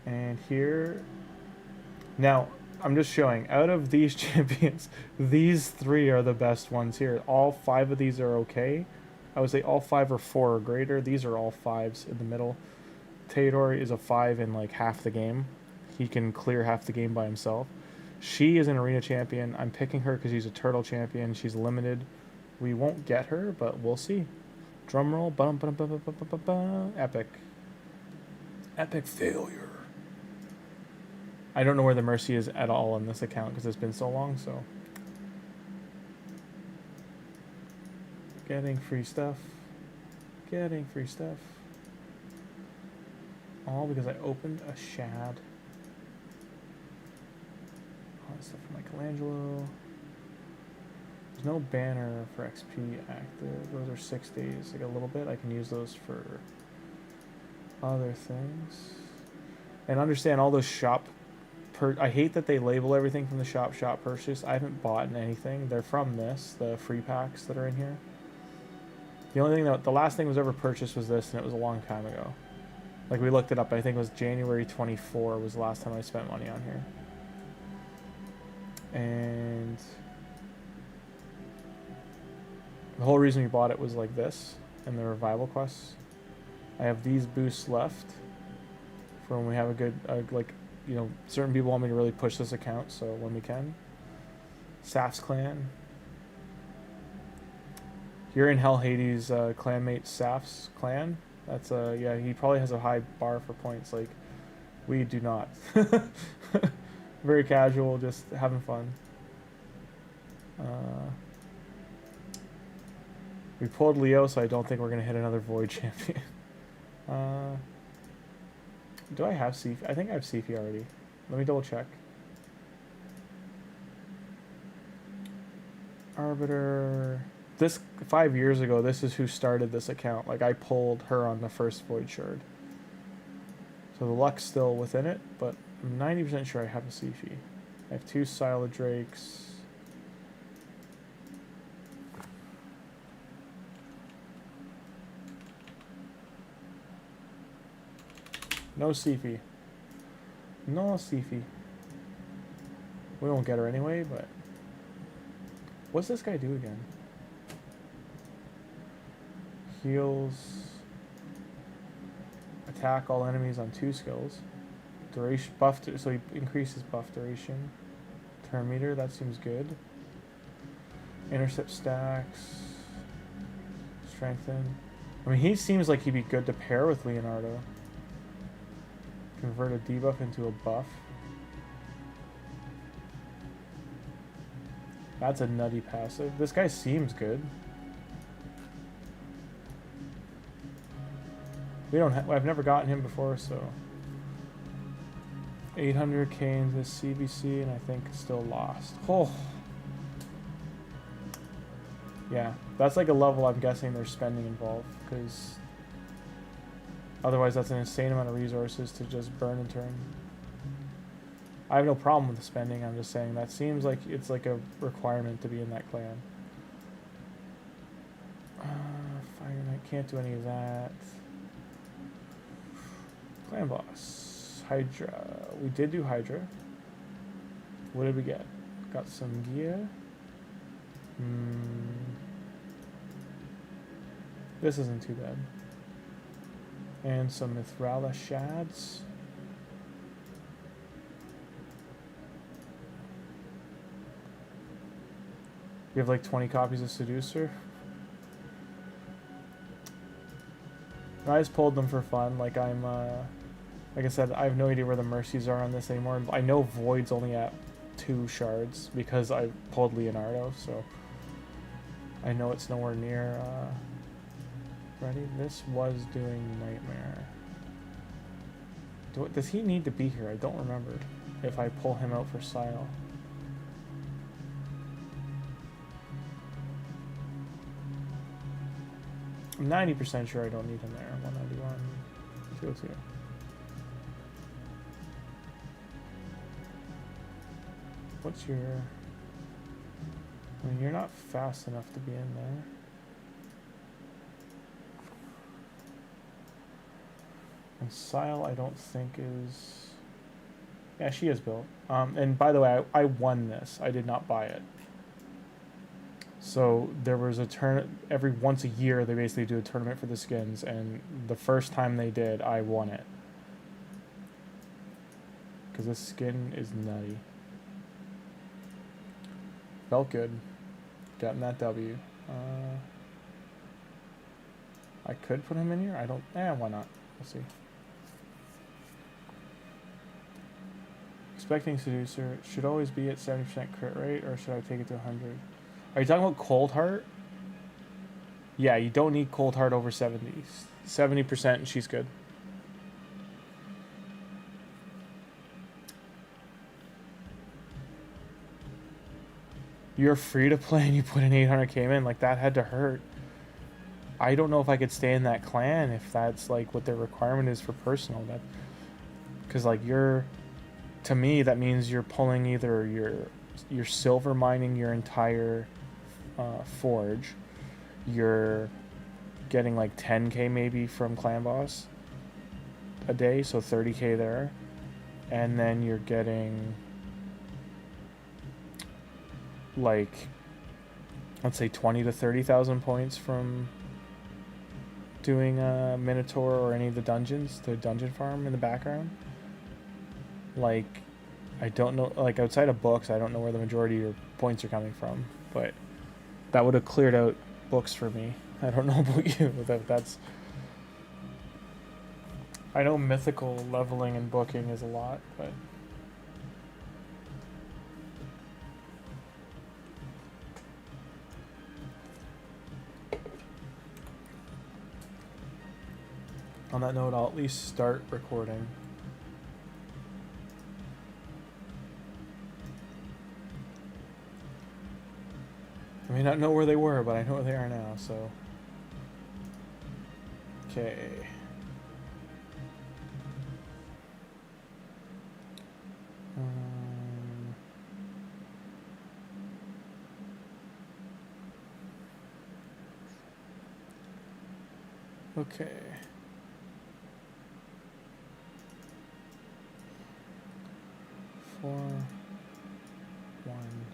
And here, now I'm just showing, out of these champions, these 3 are the best ones here. All 5 of these are okay. I would say all 5 are 4 or greater. These are all 5s in the middle. Tagoar is a 5 in like half the game. He can clear half the game by himself. She is an arena champion. I'm picking her because she's a turtle champion. She's limited. We won't get her, but we'll see. Drum roll. Epic. Epic failure. I don't know where the mercy is at all on this account because it's been so long, so. Getting free stuff. Getting free stuff. All because I opened a shad. All that stuff for Michelangelo. There's no banner for XP active. Those are 6 days. Like a little bit. I can use those for other things. And understand all those shop. I hate that they label everything from the shop purchase. I haven't bought anything. They're from this, the free packs that are in here. The only thing the last thing was ever purchased was this, and it was a long time ago. Like, we looked it up. I think it was January 24 was the last time I spent money on here. And the whole reason we bought it was like this, and the revival quests. I have these boosts left for when we have a good, like, you know, certain people want me to really push this account, so when we can. Saf's clan. You're in Hell Hades' clanmate Saf's clan. That's yeah, he probably has a high bar for points. Like, we do not. Very casual, just having fun. We pulled Leo, so I don't think we're gonna hit another Void champion. Do I have Sifi? I think I have Sifi already. Let me double check. Arbiter. This 5 years ago, this is who started this account. Like, I pulled her on the first Void Shard. So the luck's still within it, but I'm 90% sure I have a Sifi. I have 2 Scylla Drakes. No Sifi. No Sifi. We won't get her anyway, but... What's this guy do again? Heals... Attack all enemies on 2 skills. Duration... Buff... So he increases buff duration. Turn meter, that seems good. Intercept stacks. Strengthen. I mean, he seems like he'd be good to pair with Leonardo. Convert a debuff into a buff. That's a nutty passive. This guy seems good. We don't. I've never gotten him before, so 800k into this CBC, and I think still lost. Oh, yeah, that's like a level I'm guessing there's spending involved, because otherwise that's an insane amount of resources to just burn and turn. I have no problem with the spending, I'm just saying that seems like it's like a requirement to be in that clan. Fire Knight, can't do any of that. Clan boss. Hydra. We did do Hydra. What did we get? Got some gear. This isn't too bad. And some Mithrala Shads. We have like 20 copies of Seducer. I just pulled them for fun. Like I'm, like I said, I have no idea where the mercies are on this anymore. I know Void's only at 2 shards because I pulled Leonardo, so I know it's nowhere near. Ready? This was doing Nightmare. Does he need to be here? I don't remember if I pull him out for Sile. I'm 90% sure I don't need him there. 191, 202. What's your... I mean, you're not fast enough to be in there. And Sile, I don't think is... Yeah, she is built. And by the way, I won this. I did not buy it. So there was a every once a year they basically do a tournament for the skins, and the first time they did, I won it. Because this skin is nutty. Felt good. Getting that W. I could put him in here. I don't... why not? We'll see. Expecting Seducer should always be at 70% crit rate, or should I take it to 100? Are you talking about Cold Heart? Yeah, you don't need Cold Heart over 70. 70% and she's good. You're free to play and you put an 800k in, like that had to hurt. I don't know if I could stay in that clan if that's like what their requirement is for personal. That, because like you're, to me that means you're pulling either you're silver mining your entire forge, you're getting like 10k maybe from clan boss a day, so 30k there, and then you're getting like, let's say 20 to 30,000 points from doing Minotaur or any of the dungeons, the dungeon farm in the background. Like, I don't know, like outside of books, I don't know where the majority of your points are coming from, but that would have cleared out books for me. I don't know about you, that's... I know mythical leveling and booking is a lot, but... On that note, I'll at least start recording. I may not know where they were, but I know where they are now, so... Okay. Okay. Four, one.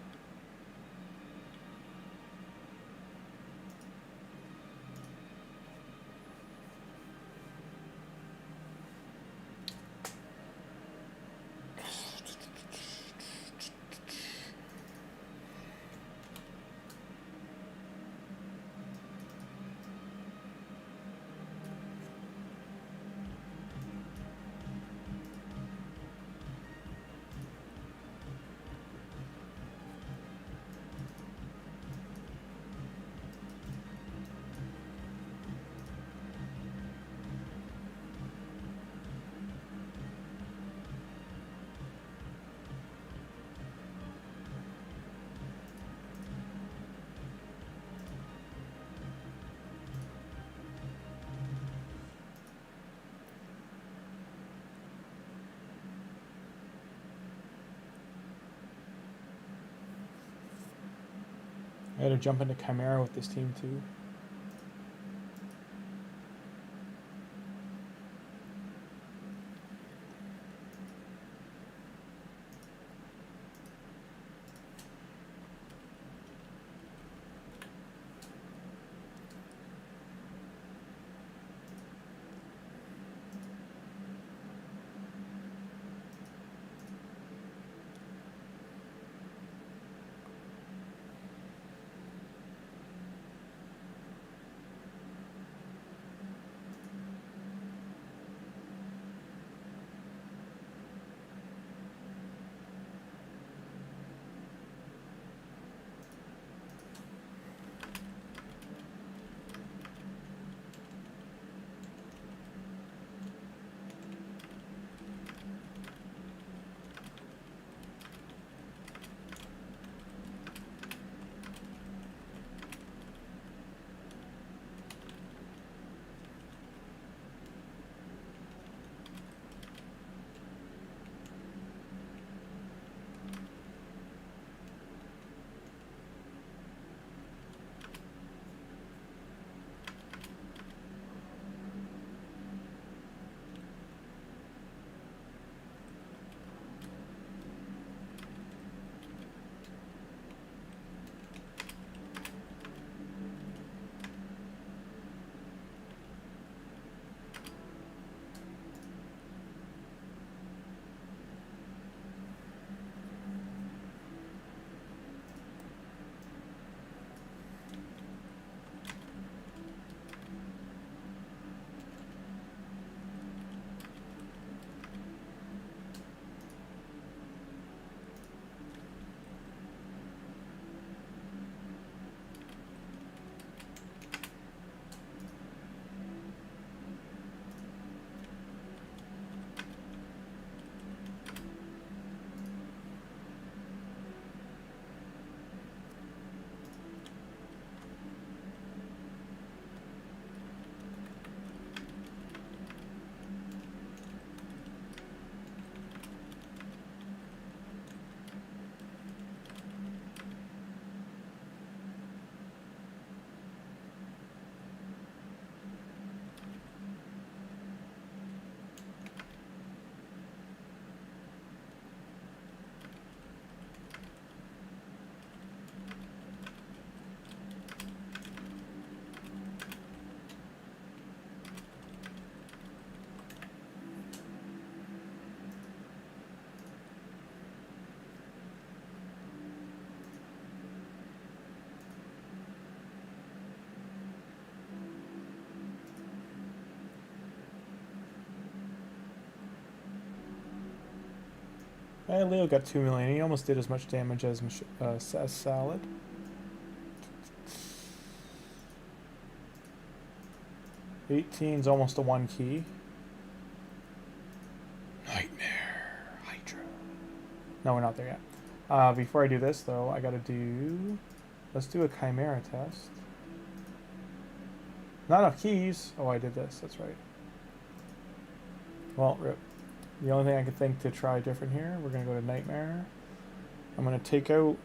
I had to jump into Chimera with this team too. Hey, Leo got 2 million. He almost did as much damage as Salad. $18's almost a 1 key. Nightmare. Hydra. No, we're not there yet. Before I do this, though, I gotta do... Let's do a Chimera test. Not enough keys. Oh, I did this. That's right. Well, rip. The only thing I could think to try different here, we're going to go to Nightmare. I'm going to take out...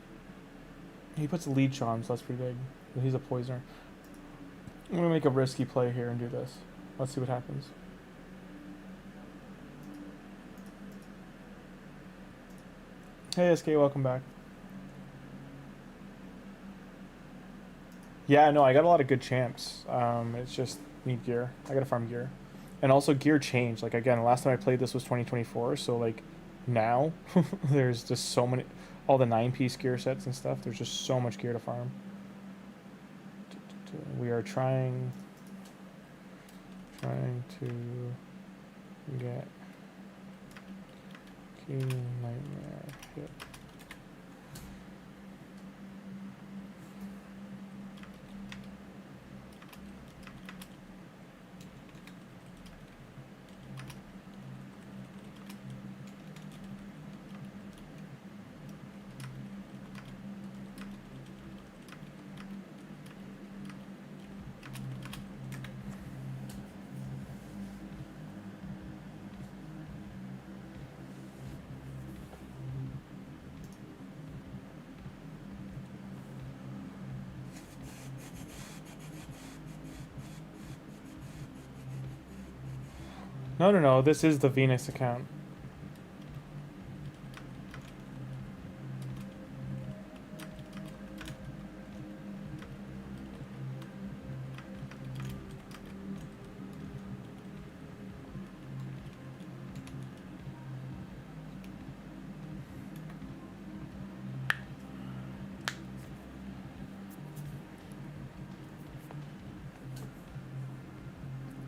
He puts a leech on, so that's pretty big. But he's a poisoner. I'm going to make a risky play here and do this. Let's see what happens. Hey, SK, welcome back. Yeah, no, I got a lot of good champs. It's just need gear. I got to farm gear. And also gear changed. Like, again, last time I played this was 2024, so, like, now there's just so many... All the 9-piece gear sets and stuff, there's just so much gear to farm. We are trying to get Key Nightmare hit. No, this is the Venus account.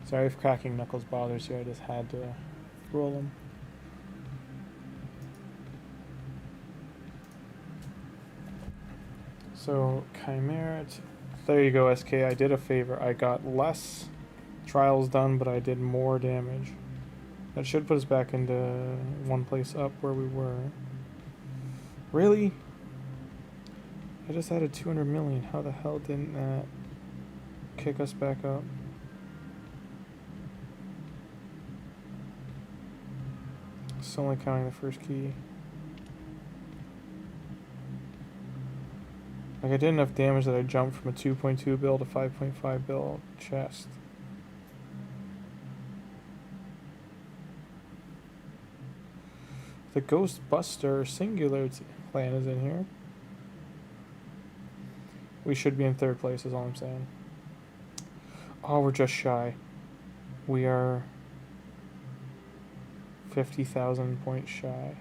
Sorry if cracking knuckles bothers you, I just had to roll them. So, Chimera... There you go, SK. I did a favor. I got less trials done, but I did more damage. That should put us back into one place up where we were. Really? I just added 200 million. How the hell didn't that kick us back up? It's only counting the first key. Like, I did enough damage that I jumped from a 2.2 bill to 5.5 bill chest. The Ghostbuster Singular plan is in here. We should be in third place is all I'm saying. Oh, we're just shy. We are 50,000 points shy.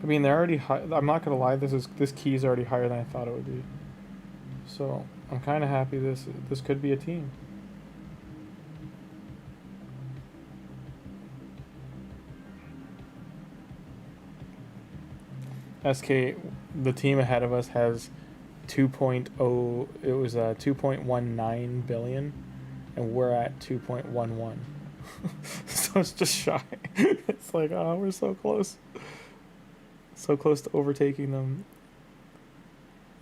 I mean, they're already high. I'm not gonna lie. This key is already higher than I thought it would be. So I'm kind of happy this could be a team. SK, the team ahead of us has 2.0. It was 2.19 billion, and we're at 2.11. So it's just shy. It's like, oh, we're so close. So close to overtaking them.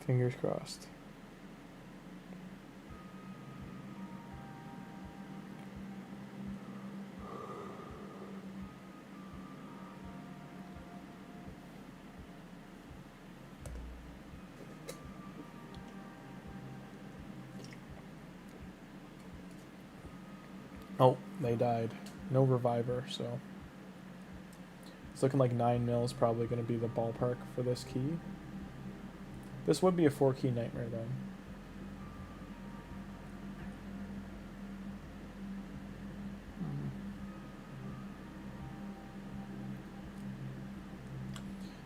Fingers crossed. Oh, they died. No reviver, so it's looking like 9 mil is probably going to be the ballpark for this key. This would be a 4-key nightmare then.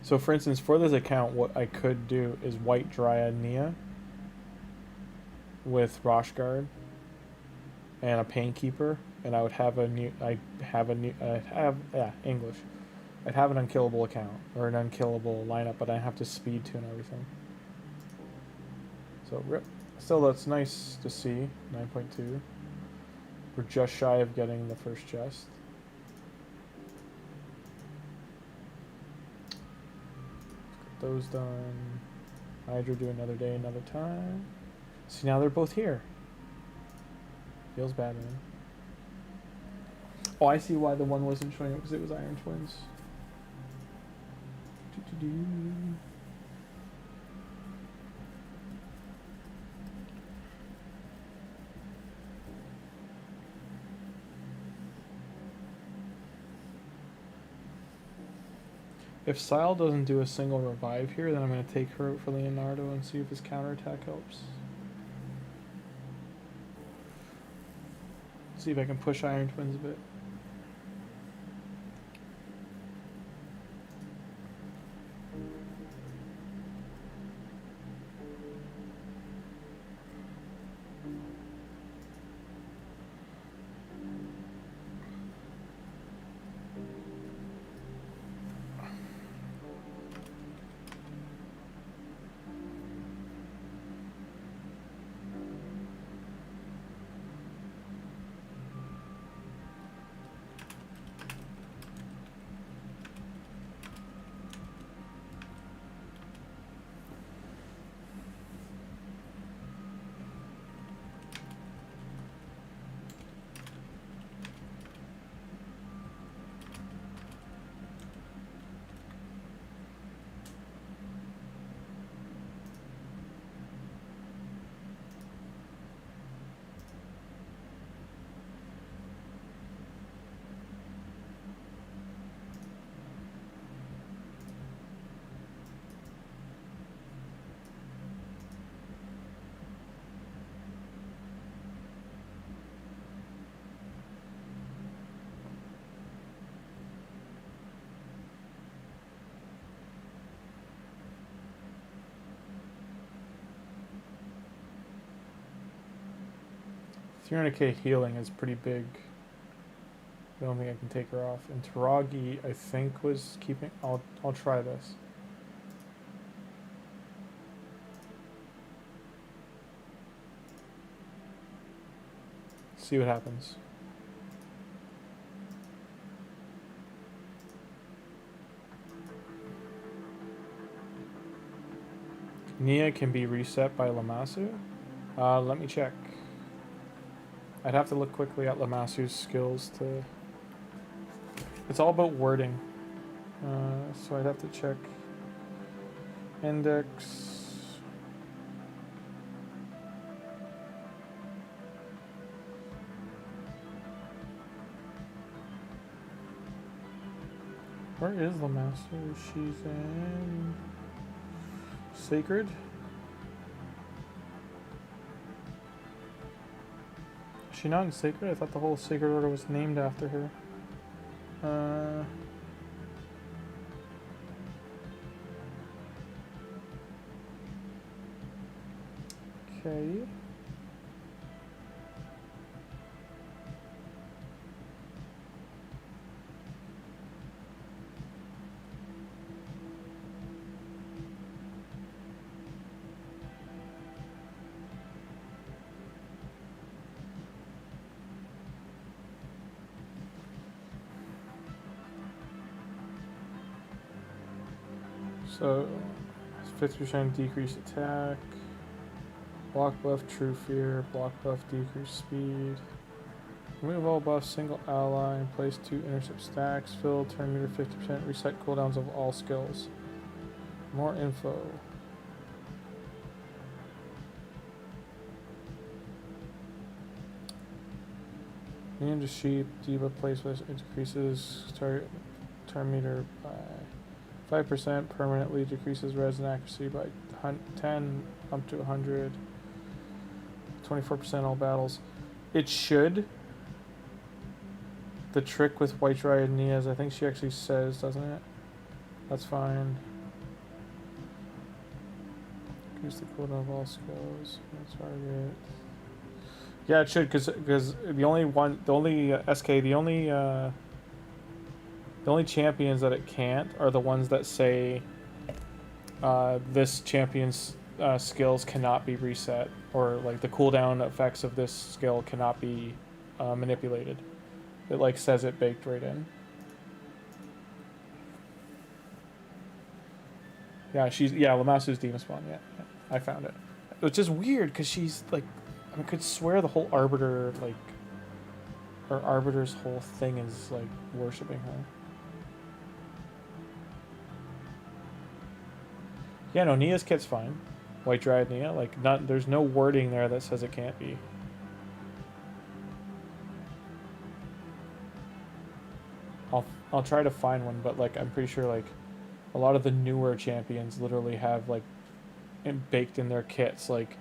So for instance, for this account, what I could do is White Dryad Nia with Roshguard and a Painkeeper, and I would have English. I'd have an unkillable account, or an unkillable lineup, but I have to speed tune everything. So, rip. Still, that's nice to see. 9.2. We're just shy of getting the first chest. Get those done. Hydra do another day, another time. See, now they're both here. Feels bad, man. Oh, I see why the one wasn't showing up, because it was Iron Twins. If Sile doesn't do a single revive here, then I'm going to take her out for Leonardo and see if his counterattack helps. See if I can push Iron Twins a bit. $300k healing is pretty big. I don't think I can take her off. And Taragi, I think, was keeping... I'll try this. See what happens. Nia can be reset by Lammasu. Let me check. I'd have to look quickly at Lamasu's skills to... It's all about wording. So I'd have to check. Index. Where is Lammasu? She's in... Sacred? Is she not in Sacred? I thought the whole Sacred Order was named after her. Okay. So, 50% decrease attack, block buff, true fear, block buff, decrease speed, remove all buffs, single ally, place 2 intercept stacks, fill, turn meter 50%, reset cooldowns of all skills. More info. Immune to sheep. Diva placement increases target turn meter by 5%. Permanently decreases resin accuracy by 10 up to 100. 24% all battles. It should. The trick with White Dryad Nia's, I think she actually says, doesn't it? That's fine. Increase the cooldown of all skills. Target. Yeah, it should, because the only champions that it can't are the ones that say this champion's skills cannot be reset, or like the cooldown effects of this skill cannot be manipulated. It like says it baked right in. Yeah, Lamasu's Demon Spawn. Yeah, I found it. Which is weird because she's like, I could swear the whole Arbiter Arbiter's whole thing is like worshipping her. Yeah, no, Nia's kit's fine. White Dryad Nia, like there's no wording there that says it can't be. I'll try to find one, but like I'm pretty sure like a lot of the newer champions literally have like baked in their kits like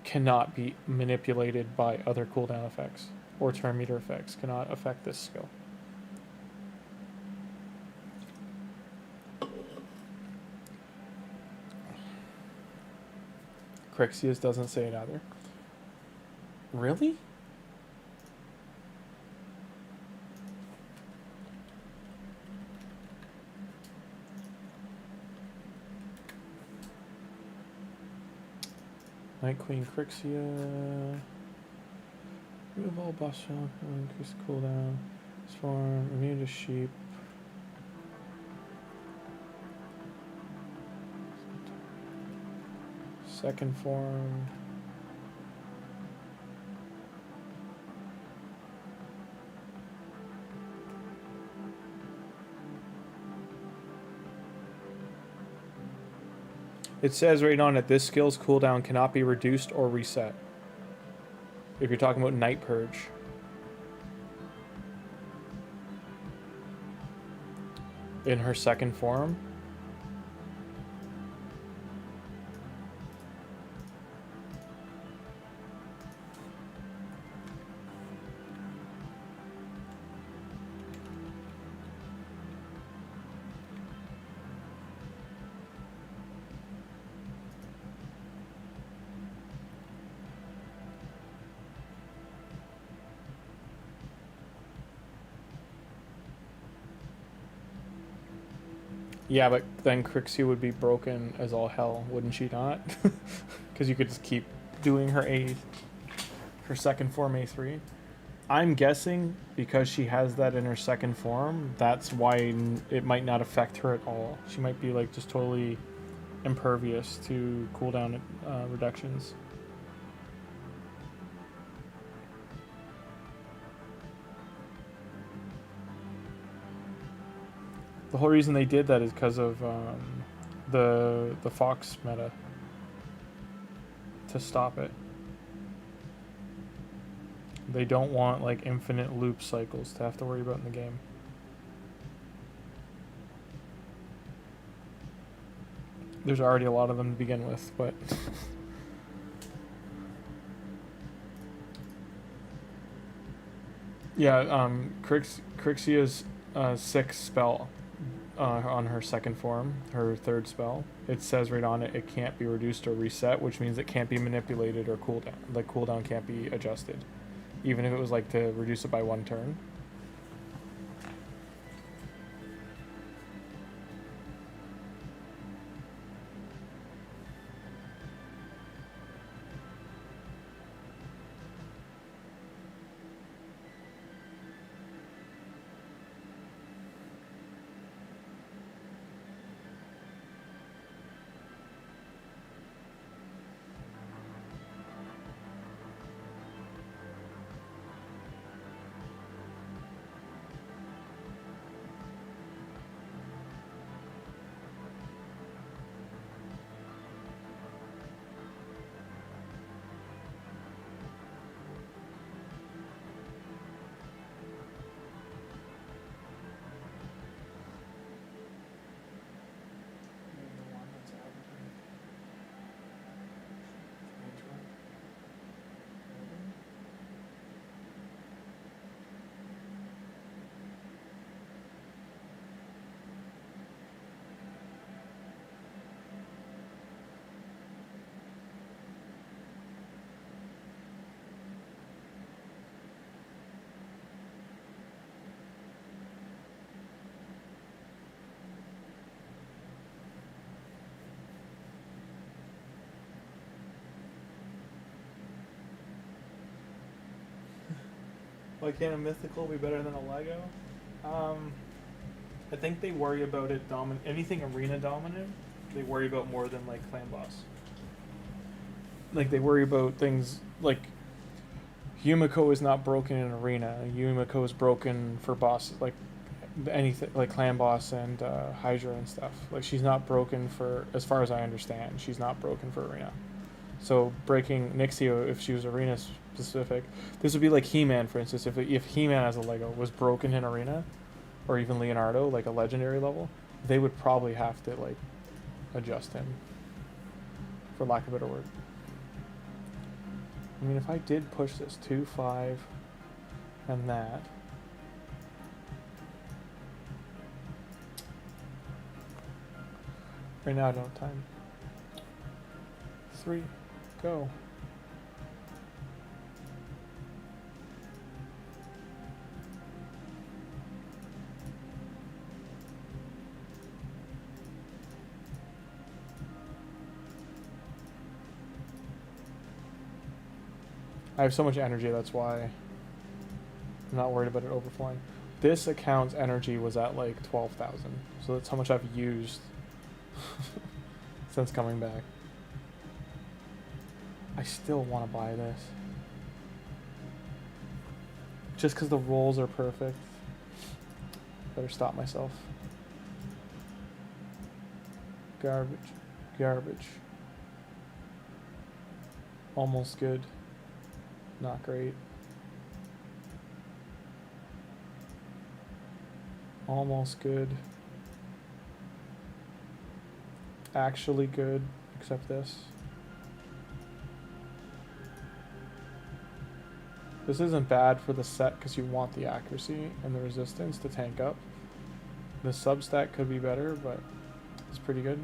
cannot be manipulated by other cooldown effects or turn meter effects, cannot affect this skill. Crixius doesn't say it either. Really? Night Queen Crixia. Remove all boss shell, increase the cooldown. Swarm, immune to sheep. Second form. It says right on it, this skill's cooldown cannot be reduced or reset. If you're talking about Night Purge. In her second form. Yeah, but then Crixia would be broken as all hell, wouldn't she not? Because you could just keep doing her second form A3. I'm guessing because she has that in her second form, that's why it might not affect her at all. She might be like just totally impervious to cooldown reductions. The whole reason they did that is because of the Fox meta. To stop it. They don't want like infinite loop cycles to have to worry about in the game. There's already a lot of them to begin with, but yeah, Crixia's 6th spell on her second form, her 3rd spell, it says right on it, it can't be reduced or reset, which means it can't be manipulated or cooldown. The cooldown can't be adjusted, even if it was like to reduce it by 1 turn. Why can't a mythical be better than a Lego? I think they worry about it anything arena dominant. They worry about more than like clan boss. Like they worry about things like Yumiko is not broken in arena. Yumiko is broken for bosses like anything like clan boss and Hydra and stuff. Like she's not broken for, as far as I understand, she's not broken for arena. So breaking Nixio, if she was arena specific, this would be like He-Man, for instance. If He-Man as a Lego was broken in arena, or even Leonardo, like a legendary level, they would probably have to like adjust him, for lack of a better word. I mean, if I did push this 2-5 and that, right now I don't have time. 3, go. I have so much energy, that's why I'm not worried about it overflowing. This account's energy was at like 12,000, so that's how much I've used since coming back. I still want to buy this. Just because the rolls are perfect. Better stop myself. Garbage. Garbage. Almost good. Not great. Almost good. Actually good, except this. This isn't bad for the set because you want the accuracy and the resistance to tank up. The substat could be better, but it's pretty good.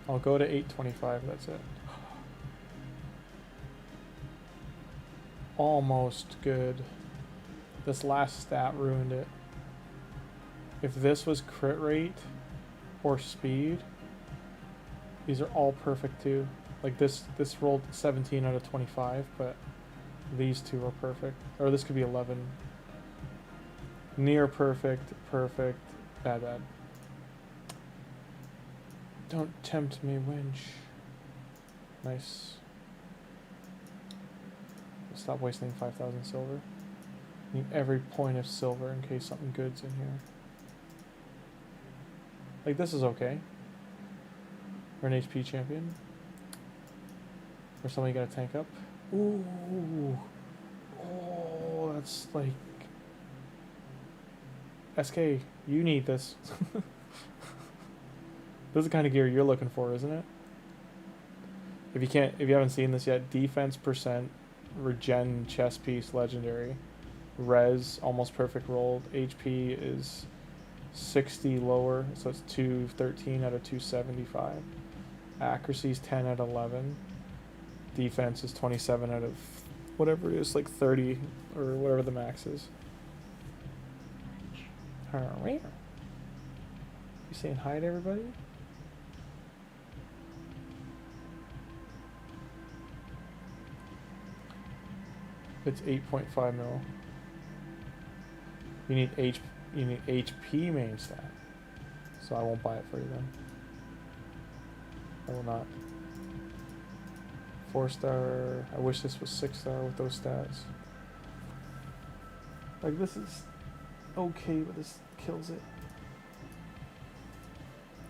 I'll go to 825, that's it. Almost good. This last stat ruined it. If this was crit rate or speed, these are all perfect too. Like this rolled 17 out of 25, but these two are perfect. Or this could be 11. Near perfect, perfect, bad, bad. Don't tempt me, winch. Nice. Stop wasting 5,000 silver. Need every point of silver in case something good's in here. Like, this is okay. Or an HP champion. Or something you gotta tank up. Ooh. Oh, that's like... SK, you need this. This is the kind of gear you're looking for, isn't it? If you haven't seen this yet, defense percent, regen chest piece, legendary, res almost perfect rolled, HP is 60 lower, so it's 213 out of 275, accuracy is 10 out of 11, defense is 27 out of whatever it is, like 30 or whatever the max is. You saying hi to everybody? It's 8.5 mil. You need HP main stat. So I won't buy it for you then. I will not. 4-star. I wish this was 6-star with those stats. Like, this is okay, but this kills it.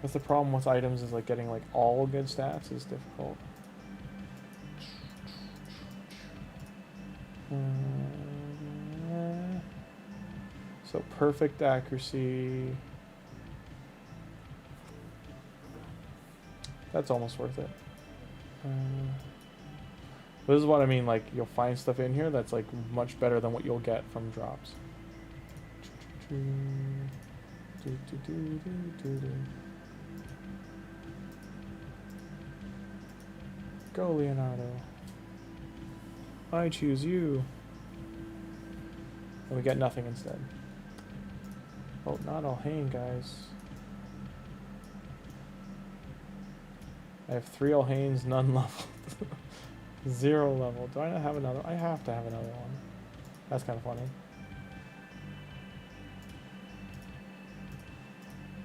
That's the problem with items, is like getting like all good stats is difficult. So perfect accuracy. That's almost worth it. This is what I mean, like you'll find stuff in here that's like much better than what you'll get from drops. Go Leonardo. I choose you. And we get nothing instead. Oh, not all Hane, guys. I have 3 Olhanes, none level. 0 level. Do I not have another? I have to have another one. That's kind of funny.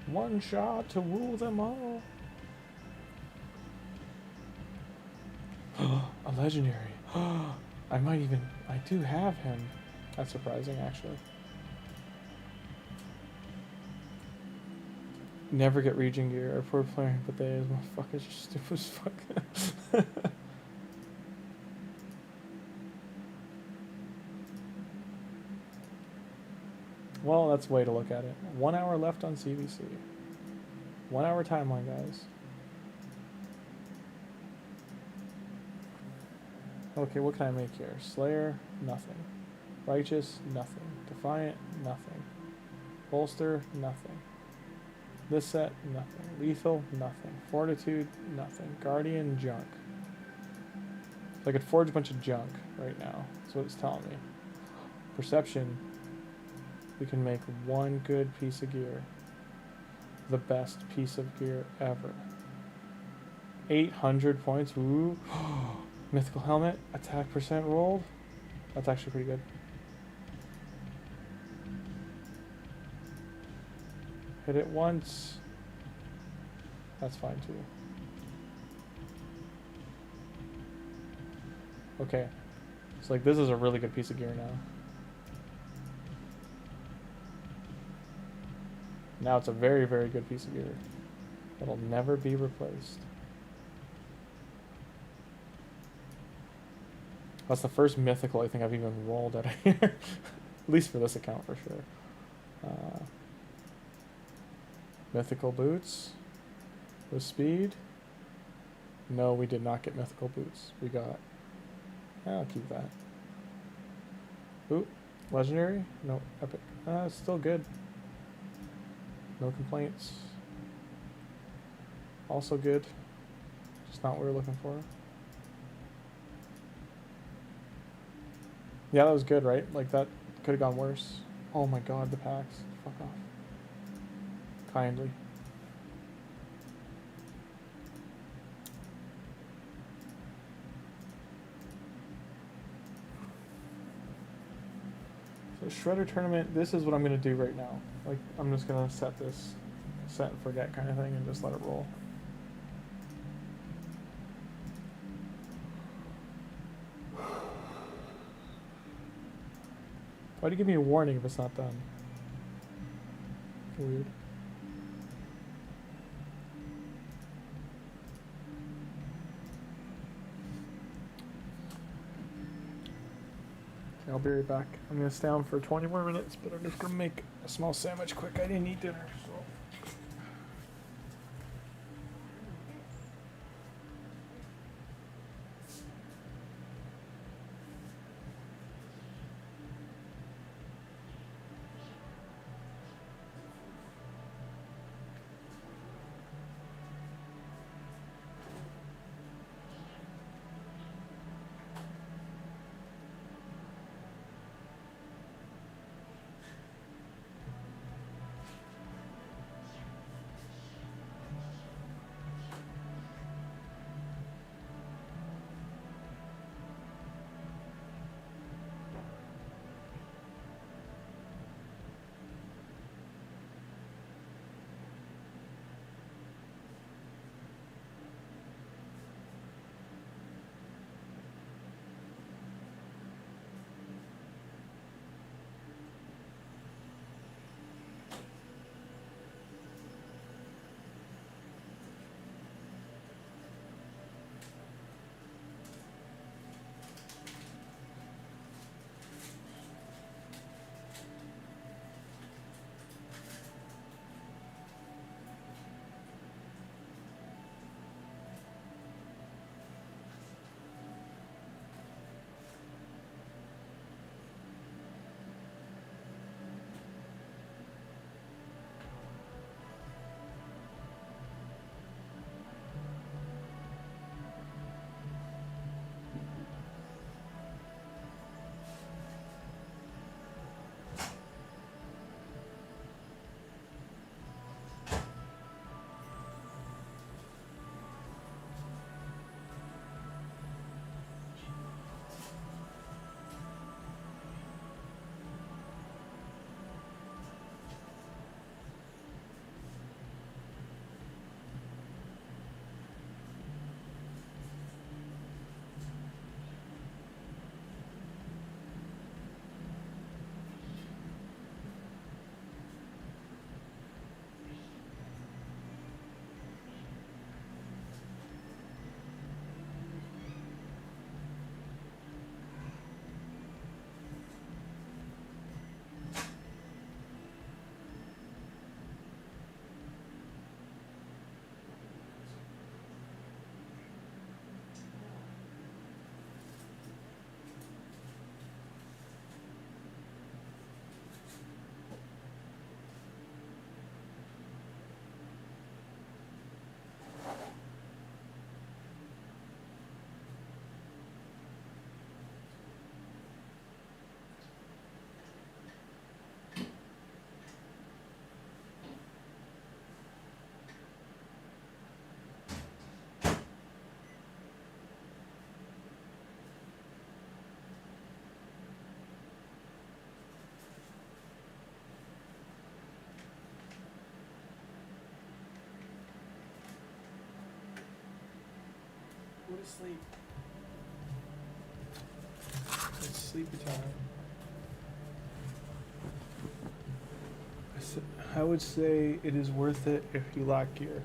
One shot to rule them all. A legendary. I might even... I do have him. That's surprising, actually. Never get region gear. Our poor player, but they as motherfuckers are stupid as fuck. Well, that's a way to look at it. 1 hour left on CVC. 1 hour timeline, guys. Okay, what can I make here? Slayer, nothing. Righteous, nothing. Defiant, nothing. Bolster, nothing. This set, nothing. Lethal, nothing. Fortitude, nothing. Guardian, junk. So I could forge a bunch of junk right now. That's what it's telling me. Perception, we can make 1 good piece of gear. The best piece of gear ever. 800 points, ooh. Mythical helmet, attack percent rolled. That's actually pretty good. Hit it once. That's fine too. Okay. So like this is a really good piece of gear now. Now it's a very, very good piece of gear. That'll never be replaced. That's the first mythical I think I've even rolled out of here. At least for this account for sure. Mythical boots. With speed. No, we did not get mythical boots. We got... I'll keep that. Ooh, legendary? No, epic. Still good. No complaints. Also good. Just not what we're looking for. Yeah, that was good, right? Like, that could have gone worse. Oh my god, the packs. Fuck off. Kindly. So, Shredder Tournament, this is what I'm going to do right now. Like, I'm just going to set this set and forget kind of thing and just let it roll. Why do you give me a warning if it's not done? Weird. Okay, I'll be right back. I'm gonna stay on for 20 more minutes, but I'm just gonna make a small sandwich quick. I didn't eat dinner, so. to sleep. It's sleepy time. I would say it is worth it if you lack gear.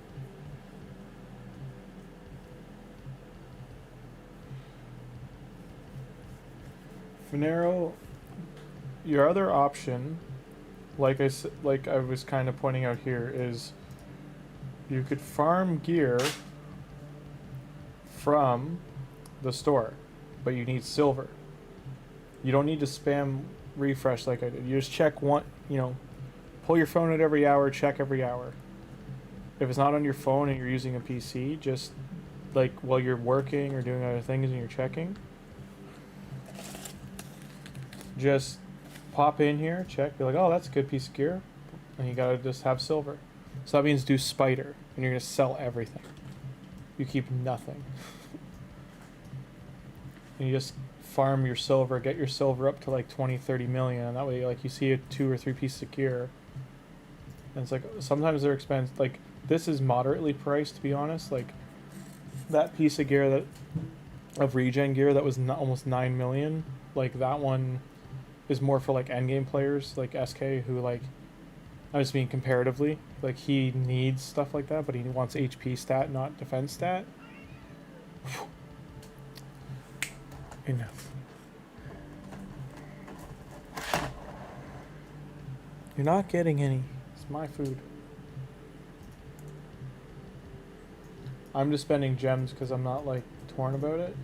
Finero, your other option, like I was kind of pointing out here, is you could farm gear from the store, but you need silver. You don't need to spam refresh like I did. You just check one, pull your phone out every hour, check every hour. If it's not on your phone and you're using a PC, just like while you're working or doing other things and you're checking, just pop in here, check, be like, oh, that's a good piece of gear, and you gotta just have silver. So that means do spider, and you're gonna sell everything. You keep nothing. And you just farm your silver, get your silver up to like 20, 30 million, and that way like you see a 2 or 3 pieces of gear. And it's like, sometimes they're expensive. Like, this is moderately priced, to be honest. Like, that piece of gear of regen gear that was almost 9 million, like that one is more for like endgame players like SK who, like, I just mean comparatively, like he needs stuff like that, but he wants HP stat, not defense stat. Enough. You're not getting any. It's my food. I'm just spending gems because I'm not like torn about it.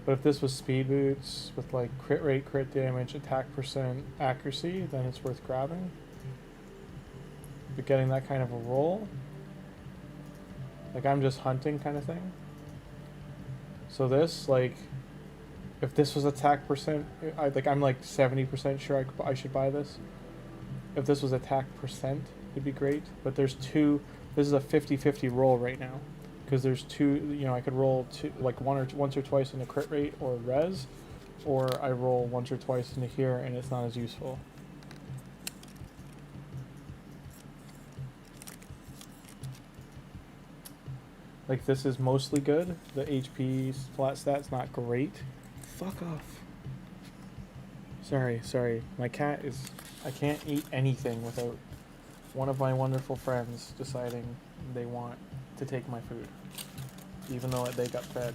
But if this was speed boots with like crit rate, crit damage, attack percent, accuracy, then it's worth grabbing. But getting that kind of a roll, like I'm just hunting kind of thing. So this, like, if this was attack percent, I'm like 70% sure I should buy this. If this was attack percent, it'd be great. But there's two, this is a 50-50 roll right now. Because there's two, I could roll two, like once or twice into crit rate or res, or I roll once or twice into here and it's not as useful. Like this is mostly good. The HP flat stat's not great. Fuck off. Sorry. My cat is, I can't eat anything without one of my wonderful friends deciding they want to take my food, even though they got fed.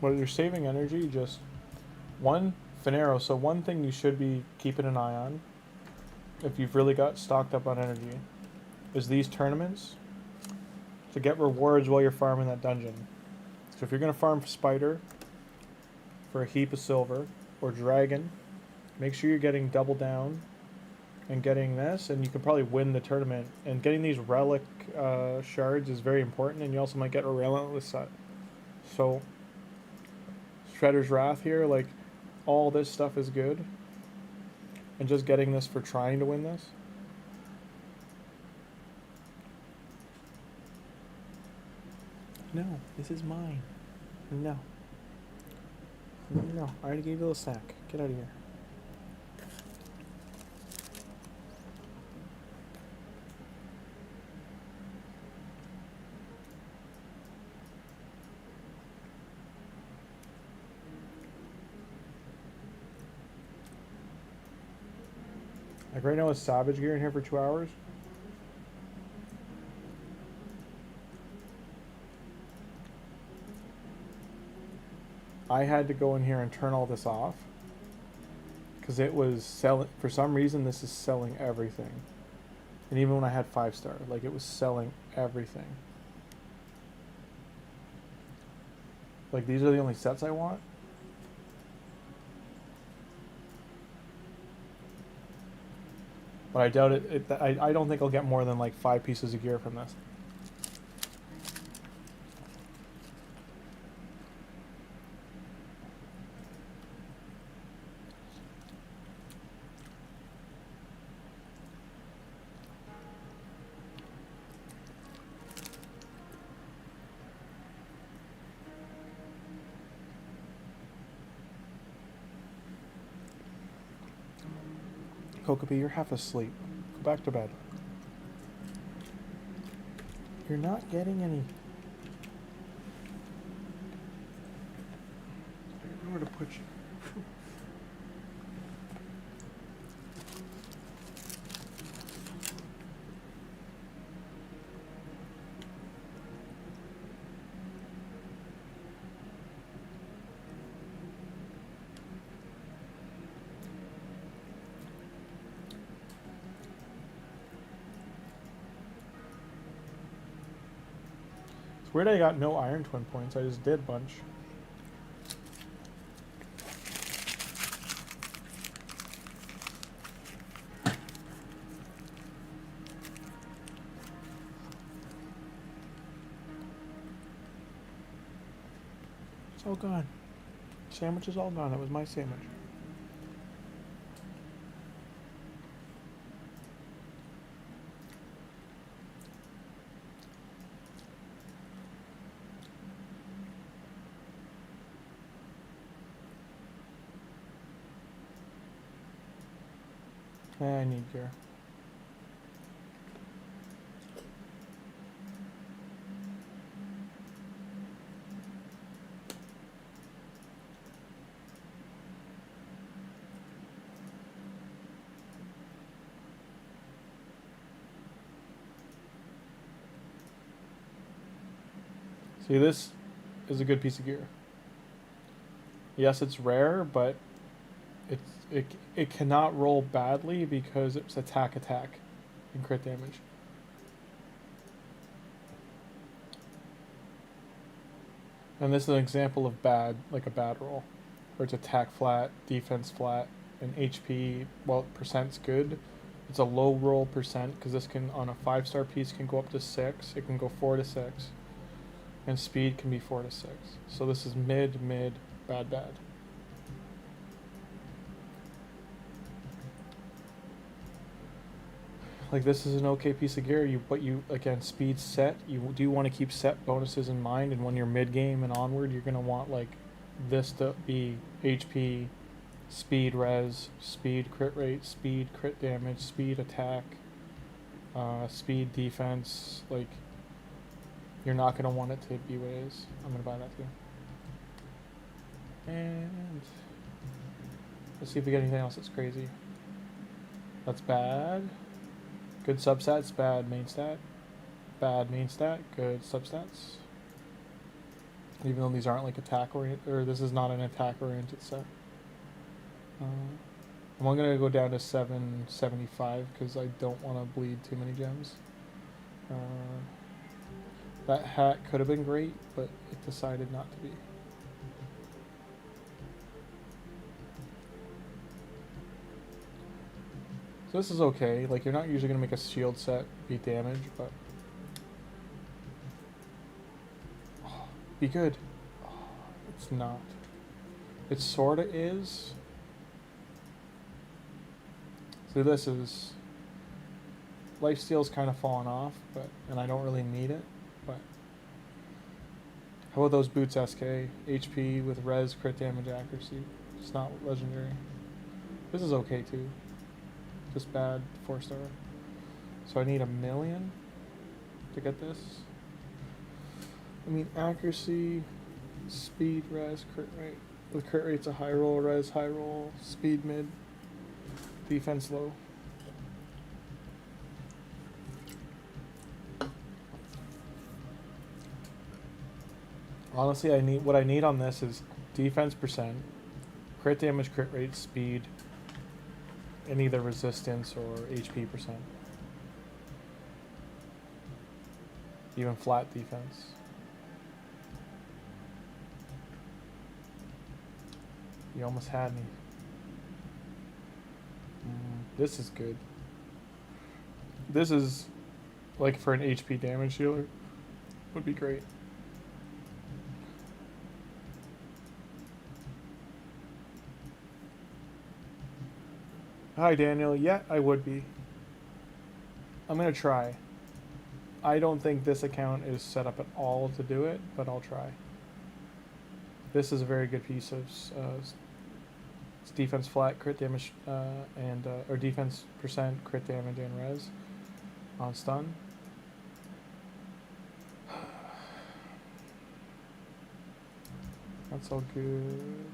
Well, you're saving energy, just one Finero. So one thing you should be keeping an eye on, if you've really got stocked up on energy, is these tournaments to get rewards while you're farming that dungeon. So if you're going to farm for spider for a heap of silver, or dragon, make sure you're getting double down and getting this, and you can probably win the tournament. And getting these relic shards is very important, and you also might get a relentless set. So Shredder's Wrath here, like, all this stuff is good, and just getting this for trying to win this. No, this is mine. No. No, I already gave you a little snack. Get out of here. Like right now, is Savage Gear in here for 2 hours? I had to go in here and turn all this off because it was selling. For some reason, this is selling everything. And even when I had 5-star, like, it was selling everything. Like, these are the only sets I want. But I doubt it. I don't think I'll get more than like 5 pieces of gear from this. Kokopi, you're half asleep. Go back to bed. You're not getting any. I don't know where to put you. Weird I got no Iron Twin points, I just did a bunch. It's all gone. Sandwich is all gone, that was my sandwich. I need gear. See, this is a good piece of gear. Yes, it's rare, but it cannot roll badly because it's attack and crit damage. And this is an example of bad, like a bad roll, where it's attack flat, defense flat, and HP, well, percent's good. It's a low roll percent because this can, on a 5-star piece, can go up to 6. It can go 4 to 6, and speed can be 4 to 6. So this is mid, bad. Like, this is an okay piece of gear, but you, again, speed set, you do want to keep set bonuses in mind, and when you're mid-game and onward, you're going to want, like, this to be HP, speed res, speed crit rate, speed crit damage, speed attack, speed defense. Like, you're not going to want it to be what it is. I'm going to buy that too. And let's see if we get anything else that's crazy. That's bad. Good substats, bad main stat. Bad main stat, good substats. Even though these aren't like attack oriented, or this is not an attack oriented set. I'm only gonna go down to 775 because I don't want to bleed too many gems. That hat could have been great, but it decided not to be. So this is okay. Like, you're not usually gonna make a shield set be damage, but be good. It's not. It sorta is. So this is lifesteal's kind of fallen off, but and I don't really need it. But how about those boots SK? HP with res, crit damage, accuracy. It's not legendary. This is okay too. Just bad 4-star. So I need 1 million to get this. I mean, accuracy, speed, res, crit rate. With crit rate's a high roll, res high roll, speed mid, defense low. Honestly, what I need on this is defense percent, crit damage, crit rate, speed, and either resistance or HP percent. Even flat defense. You almost had me. This is good. This is, like, for an HP damage dealer, would be great. Hi, Daniel. Yeah, I would be. I'm going to try. I don't think this account is set up at all to do it, but I'll try. This is a very good piece of It's defense flat, crit damage, or defense percent, crit damage, and res on stun. That's all good.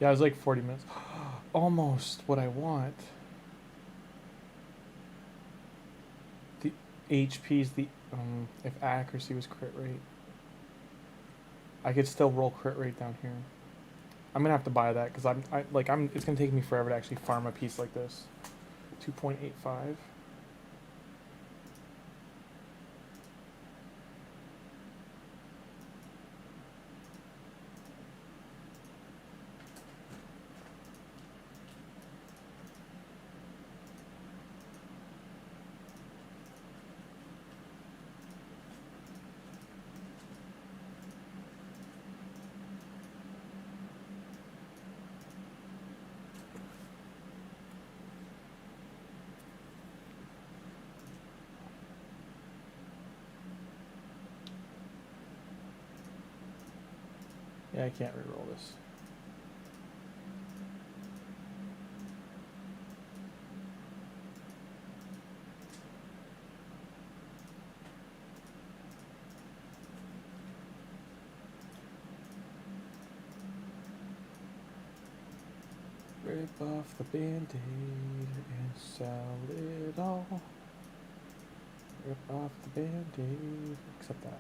Yeah, it was like 40 minutes. Almost what I want. The HP's the if accuracy was crit rate. I could still roll crit rate down here. I'm gonna have to buy that because it's gonna take me forever to actually farm a piece like this. 2.85. Yeah, I can't reroll this. Rip off the band-aid and sell it all. Rip off the band-aid, except that.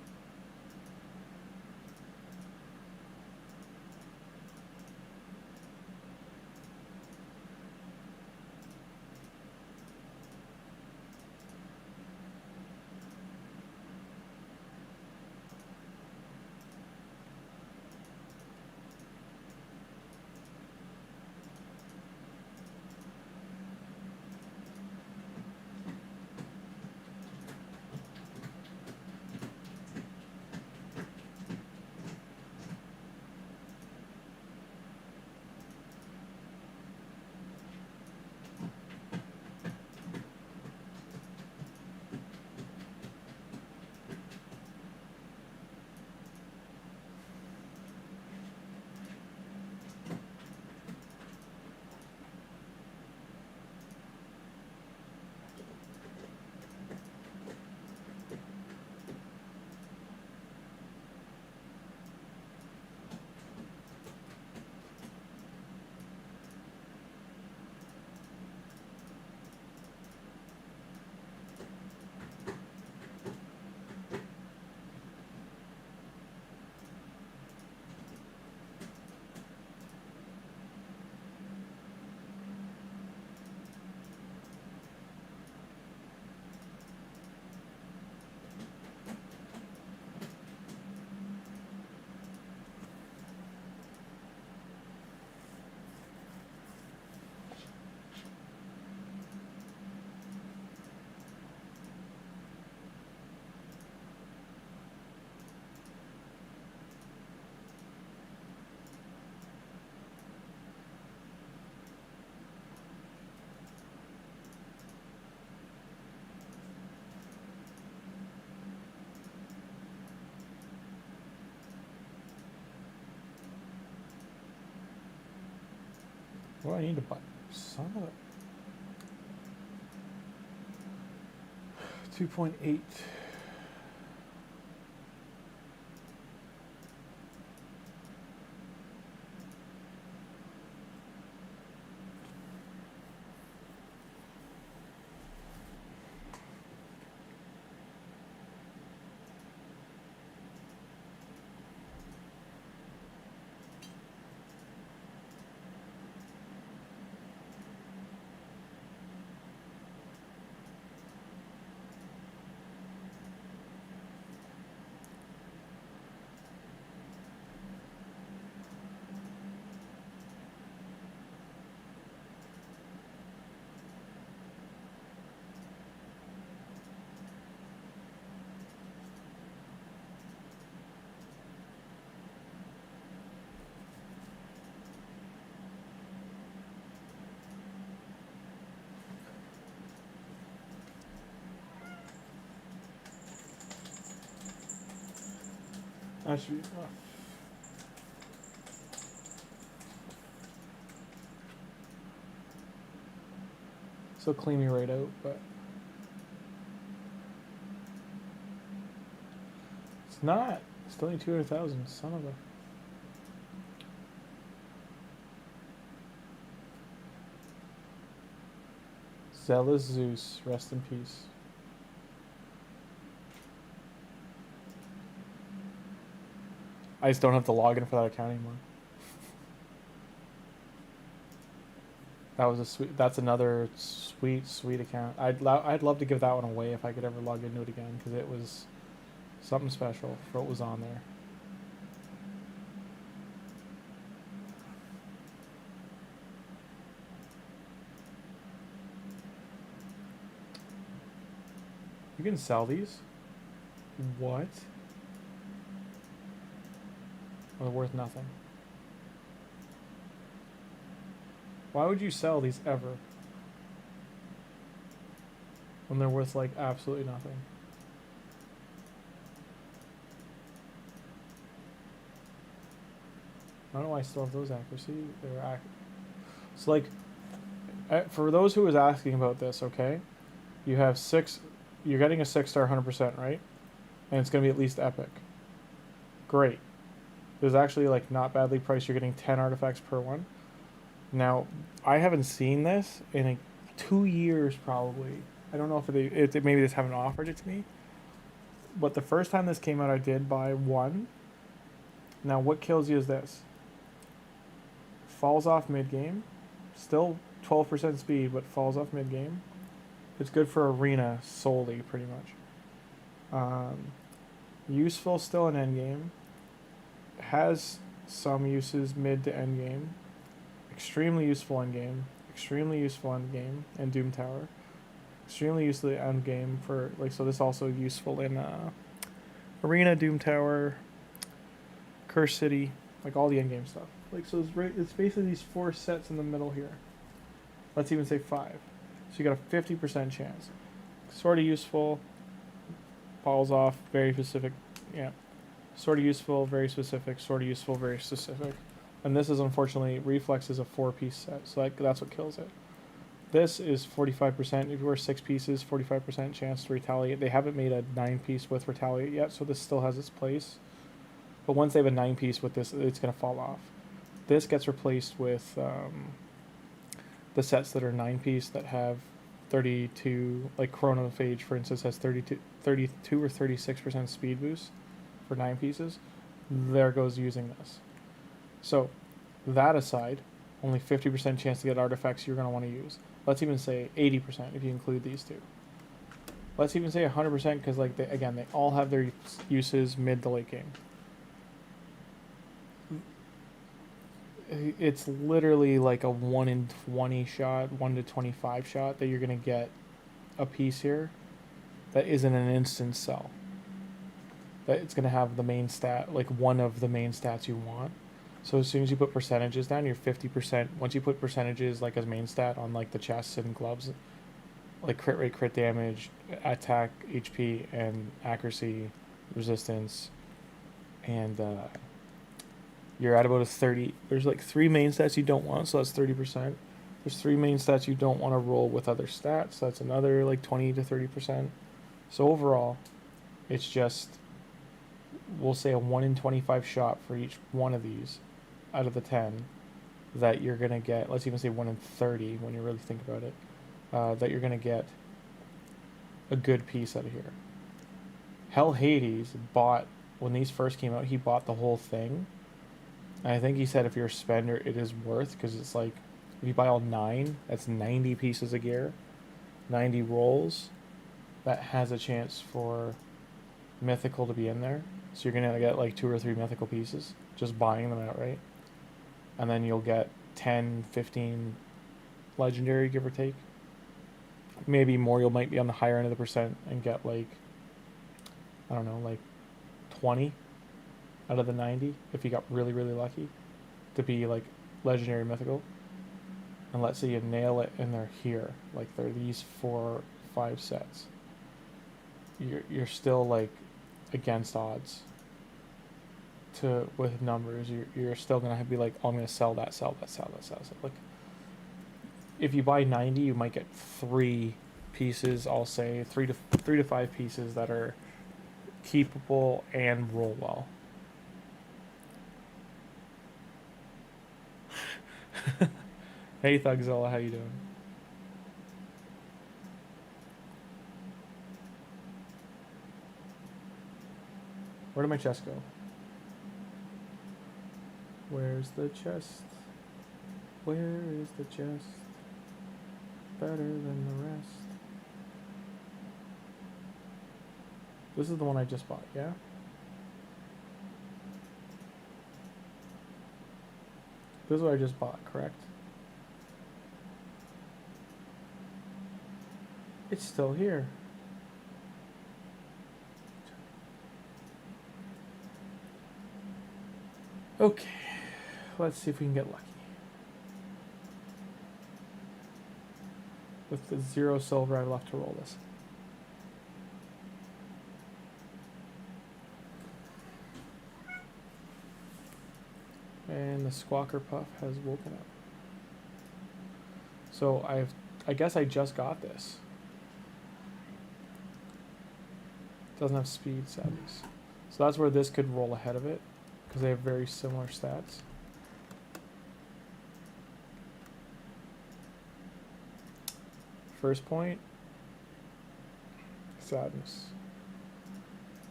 What do I need to buy? Son of a... 2.8. That should be. Still clean me right out, but it's not. Still only 200,000. Son of a. Zealous Zeus, rest in peace. I just don't have to log in for that account anymore. That was a sweet. That's another sweet account. I'd love to give that one away if I could ever log into it again, because it was something special for what was on there. You can sell these? What? Well, they're worth nothing. Why would you sell these ever? When they're worth, like, absolutely nothing. I don't know why I still have those accuracy. They're so, like, for those who was asking about this, okay? You have 6... You're getting a 6-star 100%, right? And it's going to be at least epic. Great. There's actually, like, not badly priced. You're getting 10 artifacts per one. Now, I haven't seen this in 2 years, probably. I don't know if maybe they just haven't offered it to me. But the first time this came out, I did buy one. Now, what kills you is this. Falls off mid-game. Still 12% speed, but falls off mid-game. It's good for arena solely, pretty much. Useful still in endgame. Has some uses mid to endgame. Extremely useful endgame. Extremely useful endgame and Doom Tower. Extremely useful endgame for, like, so this also useful in arena, Doom Tower, Curse City, like all the endgame stuff. Like, so it's basically these 4 sets in the middle here. Let's even say 5. So you got a 50% chance. Sort of useful. Falls off. Very specific. Yeah. Sort of useful. Very specific. Sort of useful. Very specific. And this is, unfortunately, Reflex is a 4-piece set. So that's what kills it. This is 45%. If you wear 6 pieces, 45% chance to retaliate. They haven't made a 9-piece with retaliate yet, so this still has its place. But once they have a 9-piece with this, it's going to fall off. This gets replaced with... the sets that are 9-piece that have 32, like Chronophage, for instance, has 32 or 36% speed boost for 9 pieces. There goes using this. So, that aside, only 50% chance to get artifacts you're going to want to use. Let's even say 80% if you include these two. Let's even say 100% because, like, they all have their uses mid to late game. It's literally like a 1 in 20 shot, 1 to 25 shot that you're going to get a piece here that isn't an instant sell. That it's going to have the main stat, like one of the main stats you want. So as soon as you put percentages down, you're 50%. Once you put percentages like as main stat on like the chests and gloves, like crit rate, crit damage, attack, HP, and accuracy, resistance, and you're at about a 30. There's like 3 main stats you don't want, so that's 30%. There's 3 main stats you don't want to roll with other stats, so that's another like 20 to 30%. So overall, it's just, we'll say a 1 in 25 shot for each one of these out of the 10 that you're going to get. Let's even say 1 in 30 when you really think about it, that you're going to get a good piece out of here. Hell Hades bought, when these first came out, he bought the whole thing. And I think he said if you're a spender, it is worth, because it's like, if you buy all 9, that's 90 pieces of gear, 90 rolls. That has a chance for mythical to be in there. So you're going to get like 2 or 3 mythical pieces, just buying them outright. And then you'll get 10, 15 legendary, give or take. Maybe more, you might be on the higher end of the percent and get like, I don't know, like 20 out of the 90 if you got really, really lucky to be like legendary mythical. And let's say you nail it and they're here, like they're these 4, 5 sets. You're still like against odds. to with numbers, you're still gonna be like, oh, I'm gonna sell that, sell that, sell that, sell that. Like, if you buy 90, you might get 3 pieces. I'll say 3 to 5 pieces that are keepable and roll well. Hey Thugzilla, how you doing? Where did my chest go? Where's the chest? Where is the chest? Better than the rest. This is the one I just bought, yeah? This is what I just bought, correct? It's still here. Okay, let's see if we can get lucky. With the 0 silver I have left to roll this. And the Squawker Puff has woken up. So I guess I just got this. Doesn't have speed, sadly. So that's where this could roll ahead of it, because they have very similar stats. First point, sadness.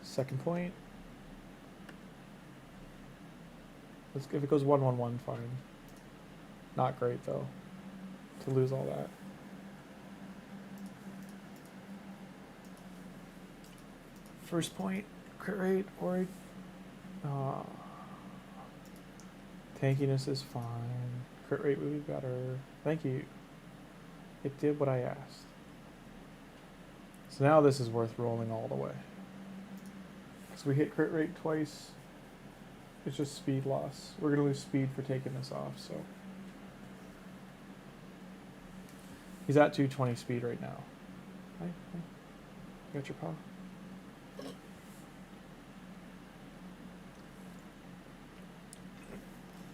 Second point, if it goes 1-1-1, fine. Not great though, to lose all that. First point, crit rate, or tankiness is fine. Crit rate would be better. Thank you. It did what I asked. So now this is worth rolling all the way. So we hit crit rate twice. It's just speed loss. We're gonna lose speed for taking this off, so. He's at 220 speed right now. Hi. You got your paw?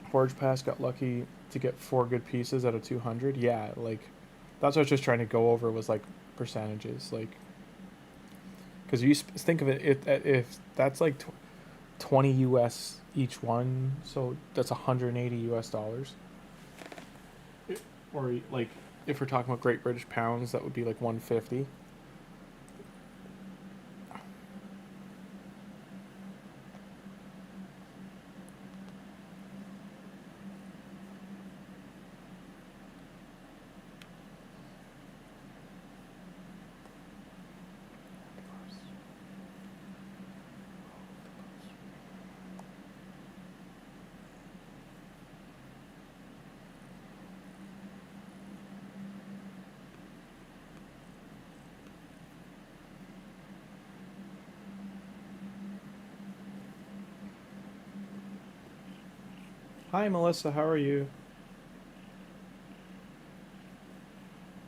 Forge Pass got lucky to get 4 good pieces out of 200. Yeah, like, that's what I was just trying to go over, was like percentages, like, because you think of it, if that's like 20 US each one, so that's 180 US dollars. Or like, if we're talking about Great British pounds, that would be like 150. Hi Melissa, how are you?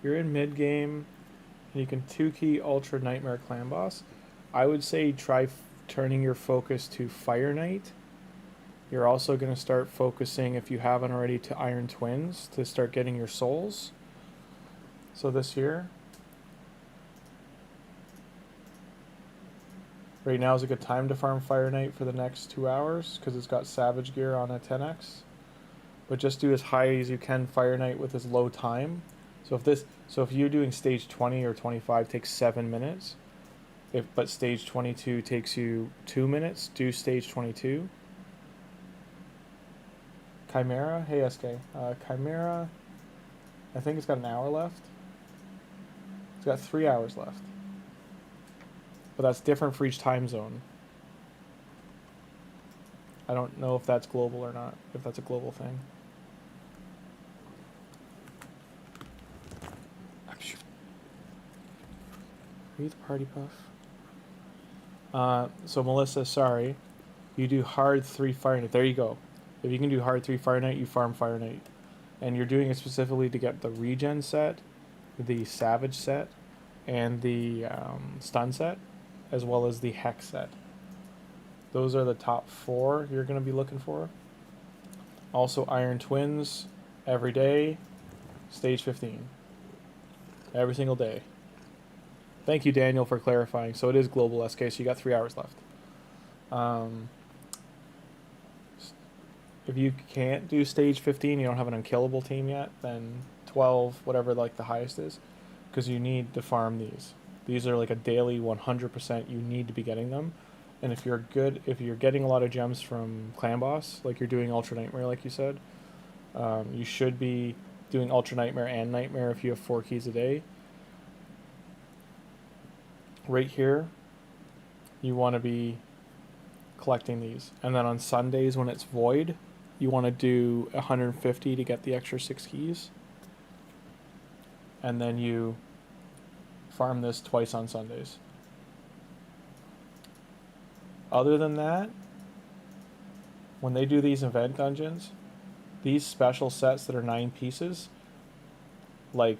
You're in mid game, and you can 2-key Ultra Nightmare Clan Boss. I would say try turning your focus to Fire Knight. You're also going to start focusing, if you haven't already, to Iron Twins to start getting your souls. So this here. Right now is a good time to farm Fire Knight for the next 2 hours, because it's got Savage Gear on a 10x. But just do as high as you can Fire Knight with as low time. So if you're doing stage 20 or 25 takes 7 minutes, but stage 22 takes you 2 minutes, do stage 22. Chimera, hey SK. Chimera, I think it's got an hour left. It's got 3 hours left. But that's different for each time zone. I don't know if that's global or not, if that's a global thing. Are you the party puff? So Melissa, sorry. You do hard 3 Fire Knight. There you go. If you can do hard 3 Fire Knight, you farm Fire Knight. And you're doing it specifically to get the regen set, the savage set, and the stun set, as well as the hex set. Those are the top 4 you're going to be looking for. Also, Iron Twins every day, stage 15. Every single day. Thank you, Daniel, for clarifying. So it is global SK, so you got 3 hours left. If you can't do stage 15, you don't have an unkillable team yet, then 12, whatever like the highest is, because you need to farm these. These are like a daily 100%, you need to be getting them. And if you're good, if you're getting a lot of gems from Clan Boss, like you're doing Ultra Nightmare like you said, you should be doing Ultra Nightmare and Nightmare if you have 4 keys a day. Right here, you want to be collecting these. And then on Sundays when it's void, you want to do 150 to get the extra 6 keys. And then you farm this twice on Sundays. Other than that, when they do these event dungeons, these special sets that are 9 pieces, like,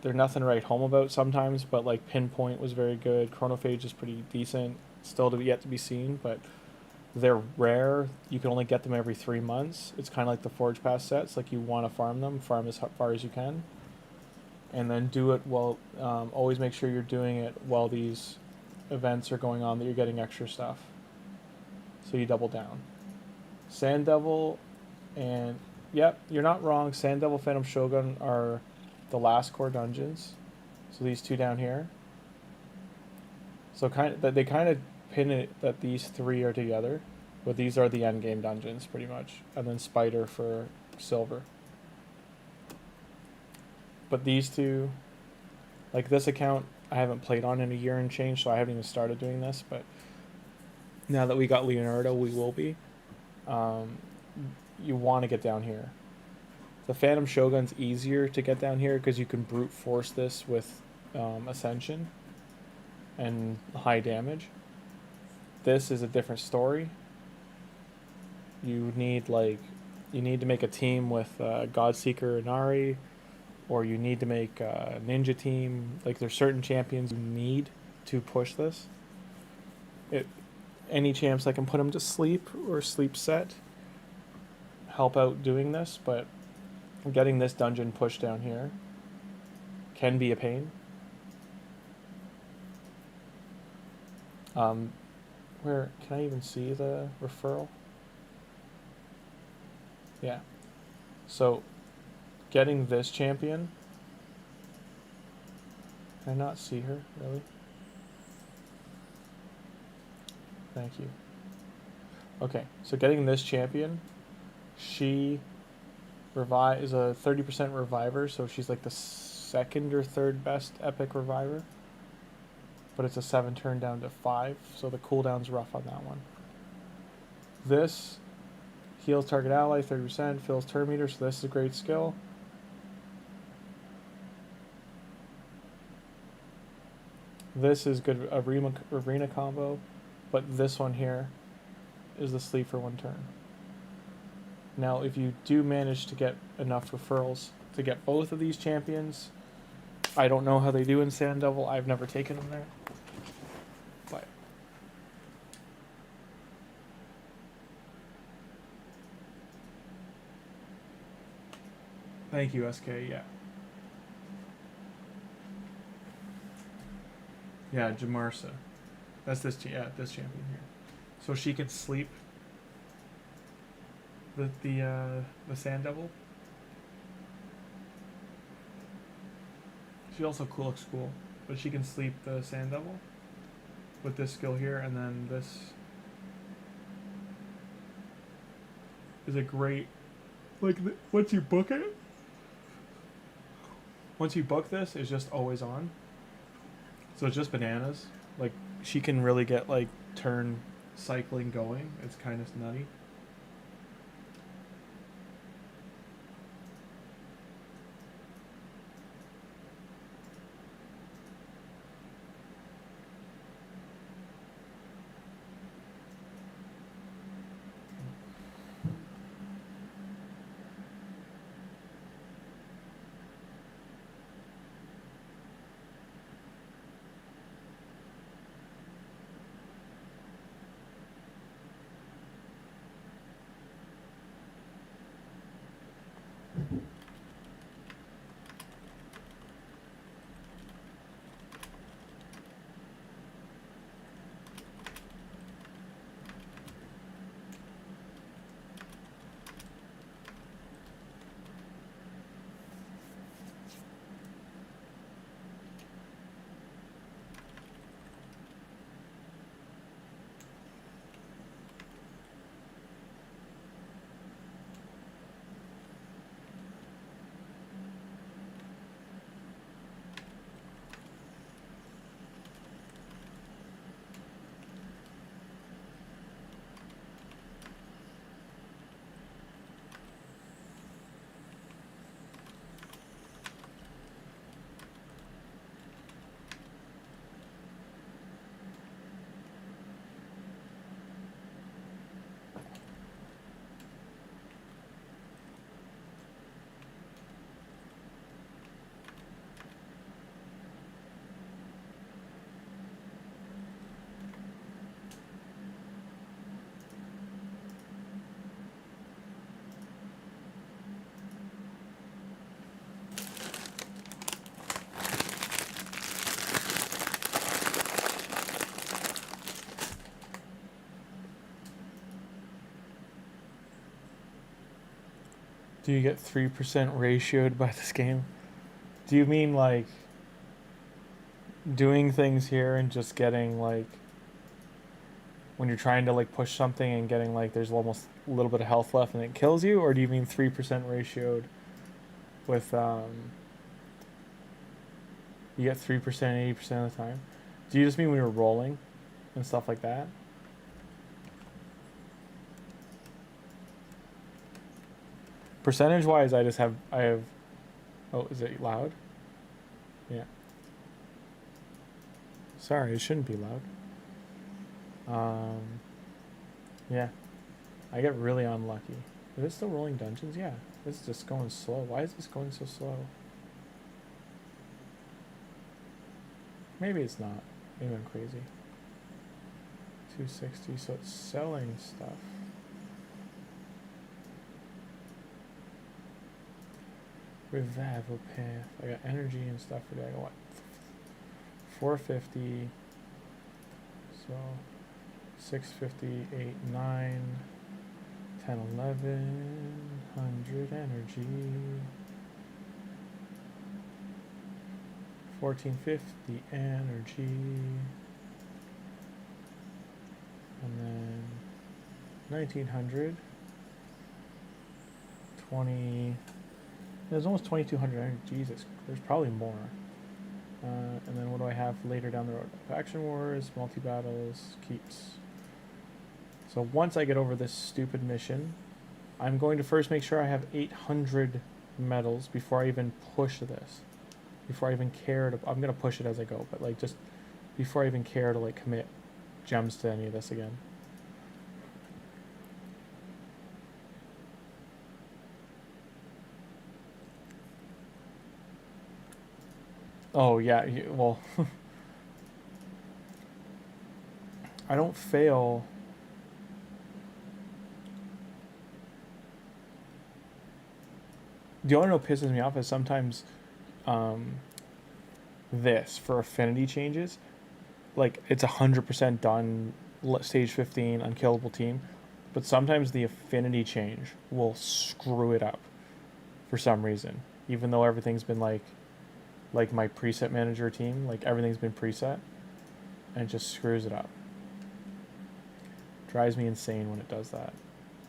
they're nothing to write home about sometimes, but like Pinpoint was very good. Chronophage is pretty decent, still to yet to be seen, but they're rare. You can only get them every 3 months. It's kind of like the Forge Pass sets. Like, you want to farm them, farm as far as you can, and then do it while always make sure you're doing it while these events are going on, that you're getting extra stuff, so you double down. Sand Devil and yep, you're not wrong. Sand Devil, Phantom Shogun are the last core dungeons. So these 2 down here. So they kind of pin it that these 3 are together, but these are the end game dungeons pretty much, and then Spider for silver. But these 2, like this account, I haven't played on in a year and change, so I haven't even started doing this. But now that we got Leonardo, we will be. You want to get down here. The Phantom Shogun's easier to get down here because you can brute force this with Ascension and high damage. This is a different story. You need to make a team with Godseeker and Ari, or you need to make a ninja team. Like, there's certain champions you need to push this. Any champs that can put them to sleep or sleep set help out doing this, but getting this dungeon pushed down here can be a pain. Where can I even see the referral? Yeah. So getting this champion, can I not see her really? Thank you. Okay, so getting this champion, she is a 30% reviver, so she's like the 2nd or 3rd best epic reviver. But it's a 7 turn down to 5, so the cooldown's rough on that one. This heals target ally 30%, fills turn meter, so this is a great skill. This is good, arena combo, but this one here is the sleep for 1 turn. Now, if you do manage to get enough referrals to get both of these champions, I don't know how they do in Sand Devil. I've never taken them there. But thank you, SK. Yeah. Yeah, Jamarsa. That's this champion here. So she can sleep the Sand Devil. She also looks cool, but she can sleep the Sand Devil with this skill here, and then this is a great, like, once you book it, once you book this, it's just always on. So it's just bananas. Like, she can really get like turn cycling going. It's kind of nutty. Do you get 3% ratioed by this game? Do you mean like doing things here and just getting like when you're trying to like push something and getting like there's almost a little bit of health left and it kills you, or do you mean 3% ratioed with you get 3% 80% of the time? Do you just mean when you're rolling and stuff like that? Percentage wise, I have oh, is it loud? Yeah. Sorry, it shouldn't be loud. Yeah. I get really unlucky. Is it still rolling dungeons? Yeah. This is just going slow. Why is this going so slow? Maybe it's not. Maybe I'm crazy. 260, so it's selling stuff. Revival path. I got energy and stuff for that. I got what? 450. So 650, 8, 9, 10, 11, 100 energy. 1450 energy. And then 1900. 20. There's almost 2200 energy. Jesus, there's probably more. And then what do I have later down the road? Faction wars, multi-battles, keeps. So once I get over this stupid mission, I'm going to first make sure I have 800 medals before I even push this. Before I even care to... I'm going to push it as I go, but like just before I even care to like commit gems to any of this again. Oh, yeah, well... I don't fail... The only know what pisses me off is sometimes this, for affinity changes, like, it's 100% done, stage 15, unkillable team, but sometimes the affinity change will screw it up for some reason, even though everything's been like my preset manager team, like everything's been preset, and it just screws it up. Drives me insane when it does that.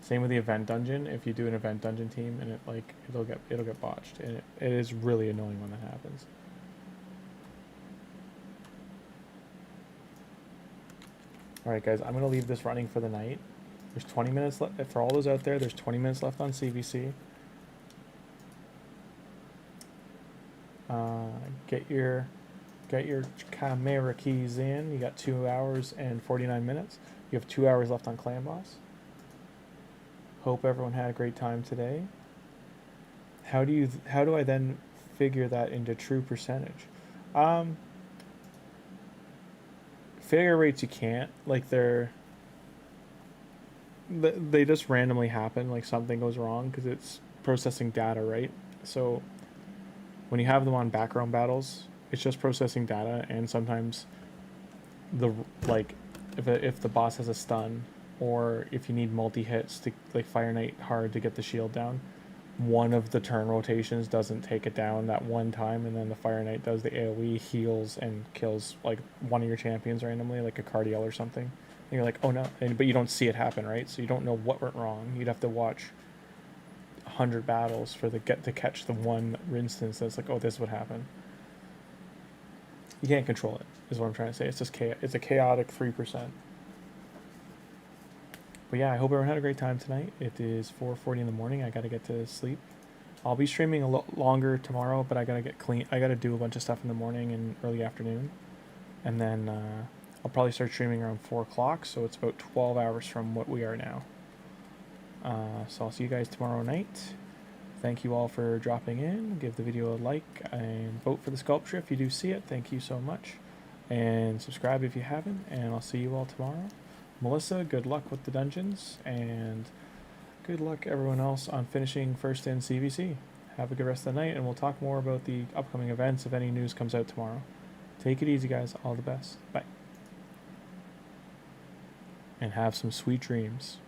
Same with the event dungeon. If you do an event dungeon team and it like it'll get botched, and it is really annoying when that happens. All right, guys, I'm gonna leave this running for the night. There's 20 minutes left for all those out there. There's 20 minutes left on CVC. Get your Chimera keys in. You got 2 hours and 49 minutes. You have 2 hours left on Clan Boss. Hope everyone had a great time today. How do I then figure that into true percentage? Failure rates you can't. Like they just randomly happen. Like something goes wrong because it's processing data, right? So when you have them on background battles, it's just processing data, and sometimes if the boss has a stun, or if you need multi-hits to like Fire Knight hard to get the shield down, one of the turn rotations doesn't take it down that one time, and then the Fire Knight does the AoE, heals, and kills like one of your champions randomly, like a Cardiel or something. And you're like, oh no, but you don't see it happen, right? So you don't know what went wrong. You'd have to watch 100 battles for to catch the one instance that's like, oh, this would happen. You can't control it, is what I'm trying to say. It's just it's a chaotic 3%. But yeah, I hope everyone had a great time tonight. It is 4:40 in the morning. I gotta get to sleep. I'll be streaming a lot longer tomorrow, but I gotta get clean. I gotta do a bunch of stuff in the morning and early afternoon, and then I'll probably start streaming around 4 o'clock. So it's about 12 hours from what we are now. So I'll see you guys tomorrow night. Thank you all for dropping in. Give the video a like and vote for the sculpture if you do see it. Thank you so much, and subscribe if you haven't. And I'll see you all tomorrow. Melissa, good luck with the dungeons, and good luck everyone else on finishing first in CVC. Have a good rest of the night, and we'll talk more about the upcoming events if any news comes out tomorrow. Take it easy, guys. All the best. Bye. And have some sweet dreams.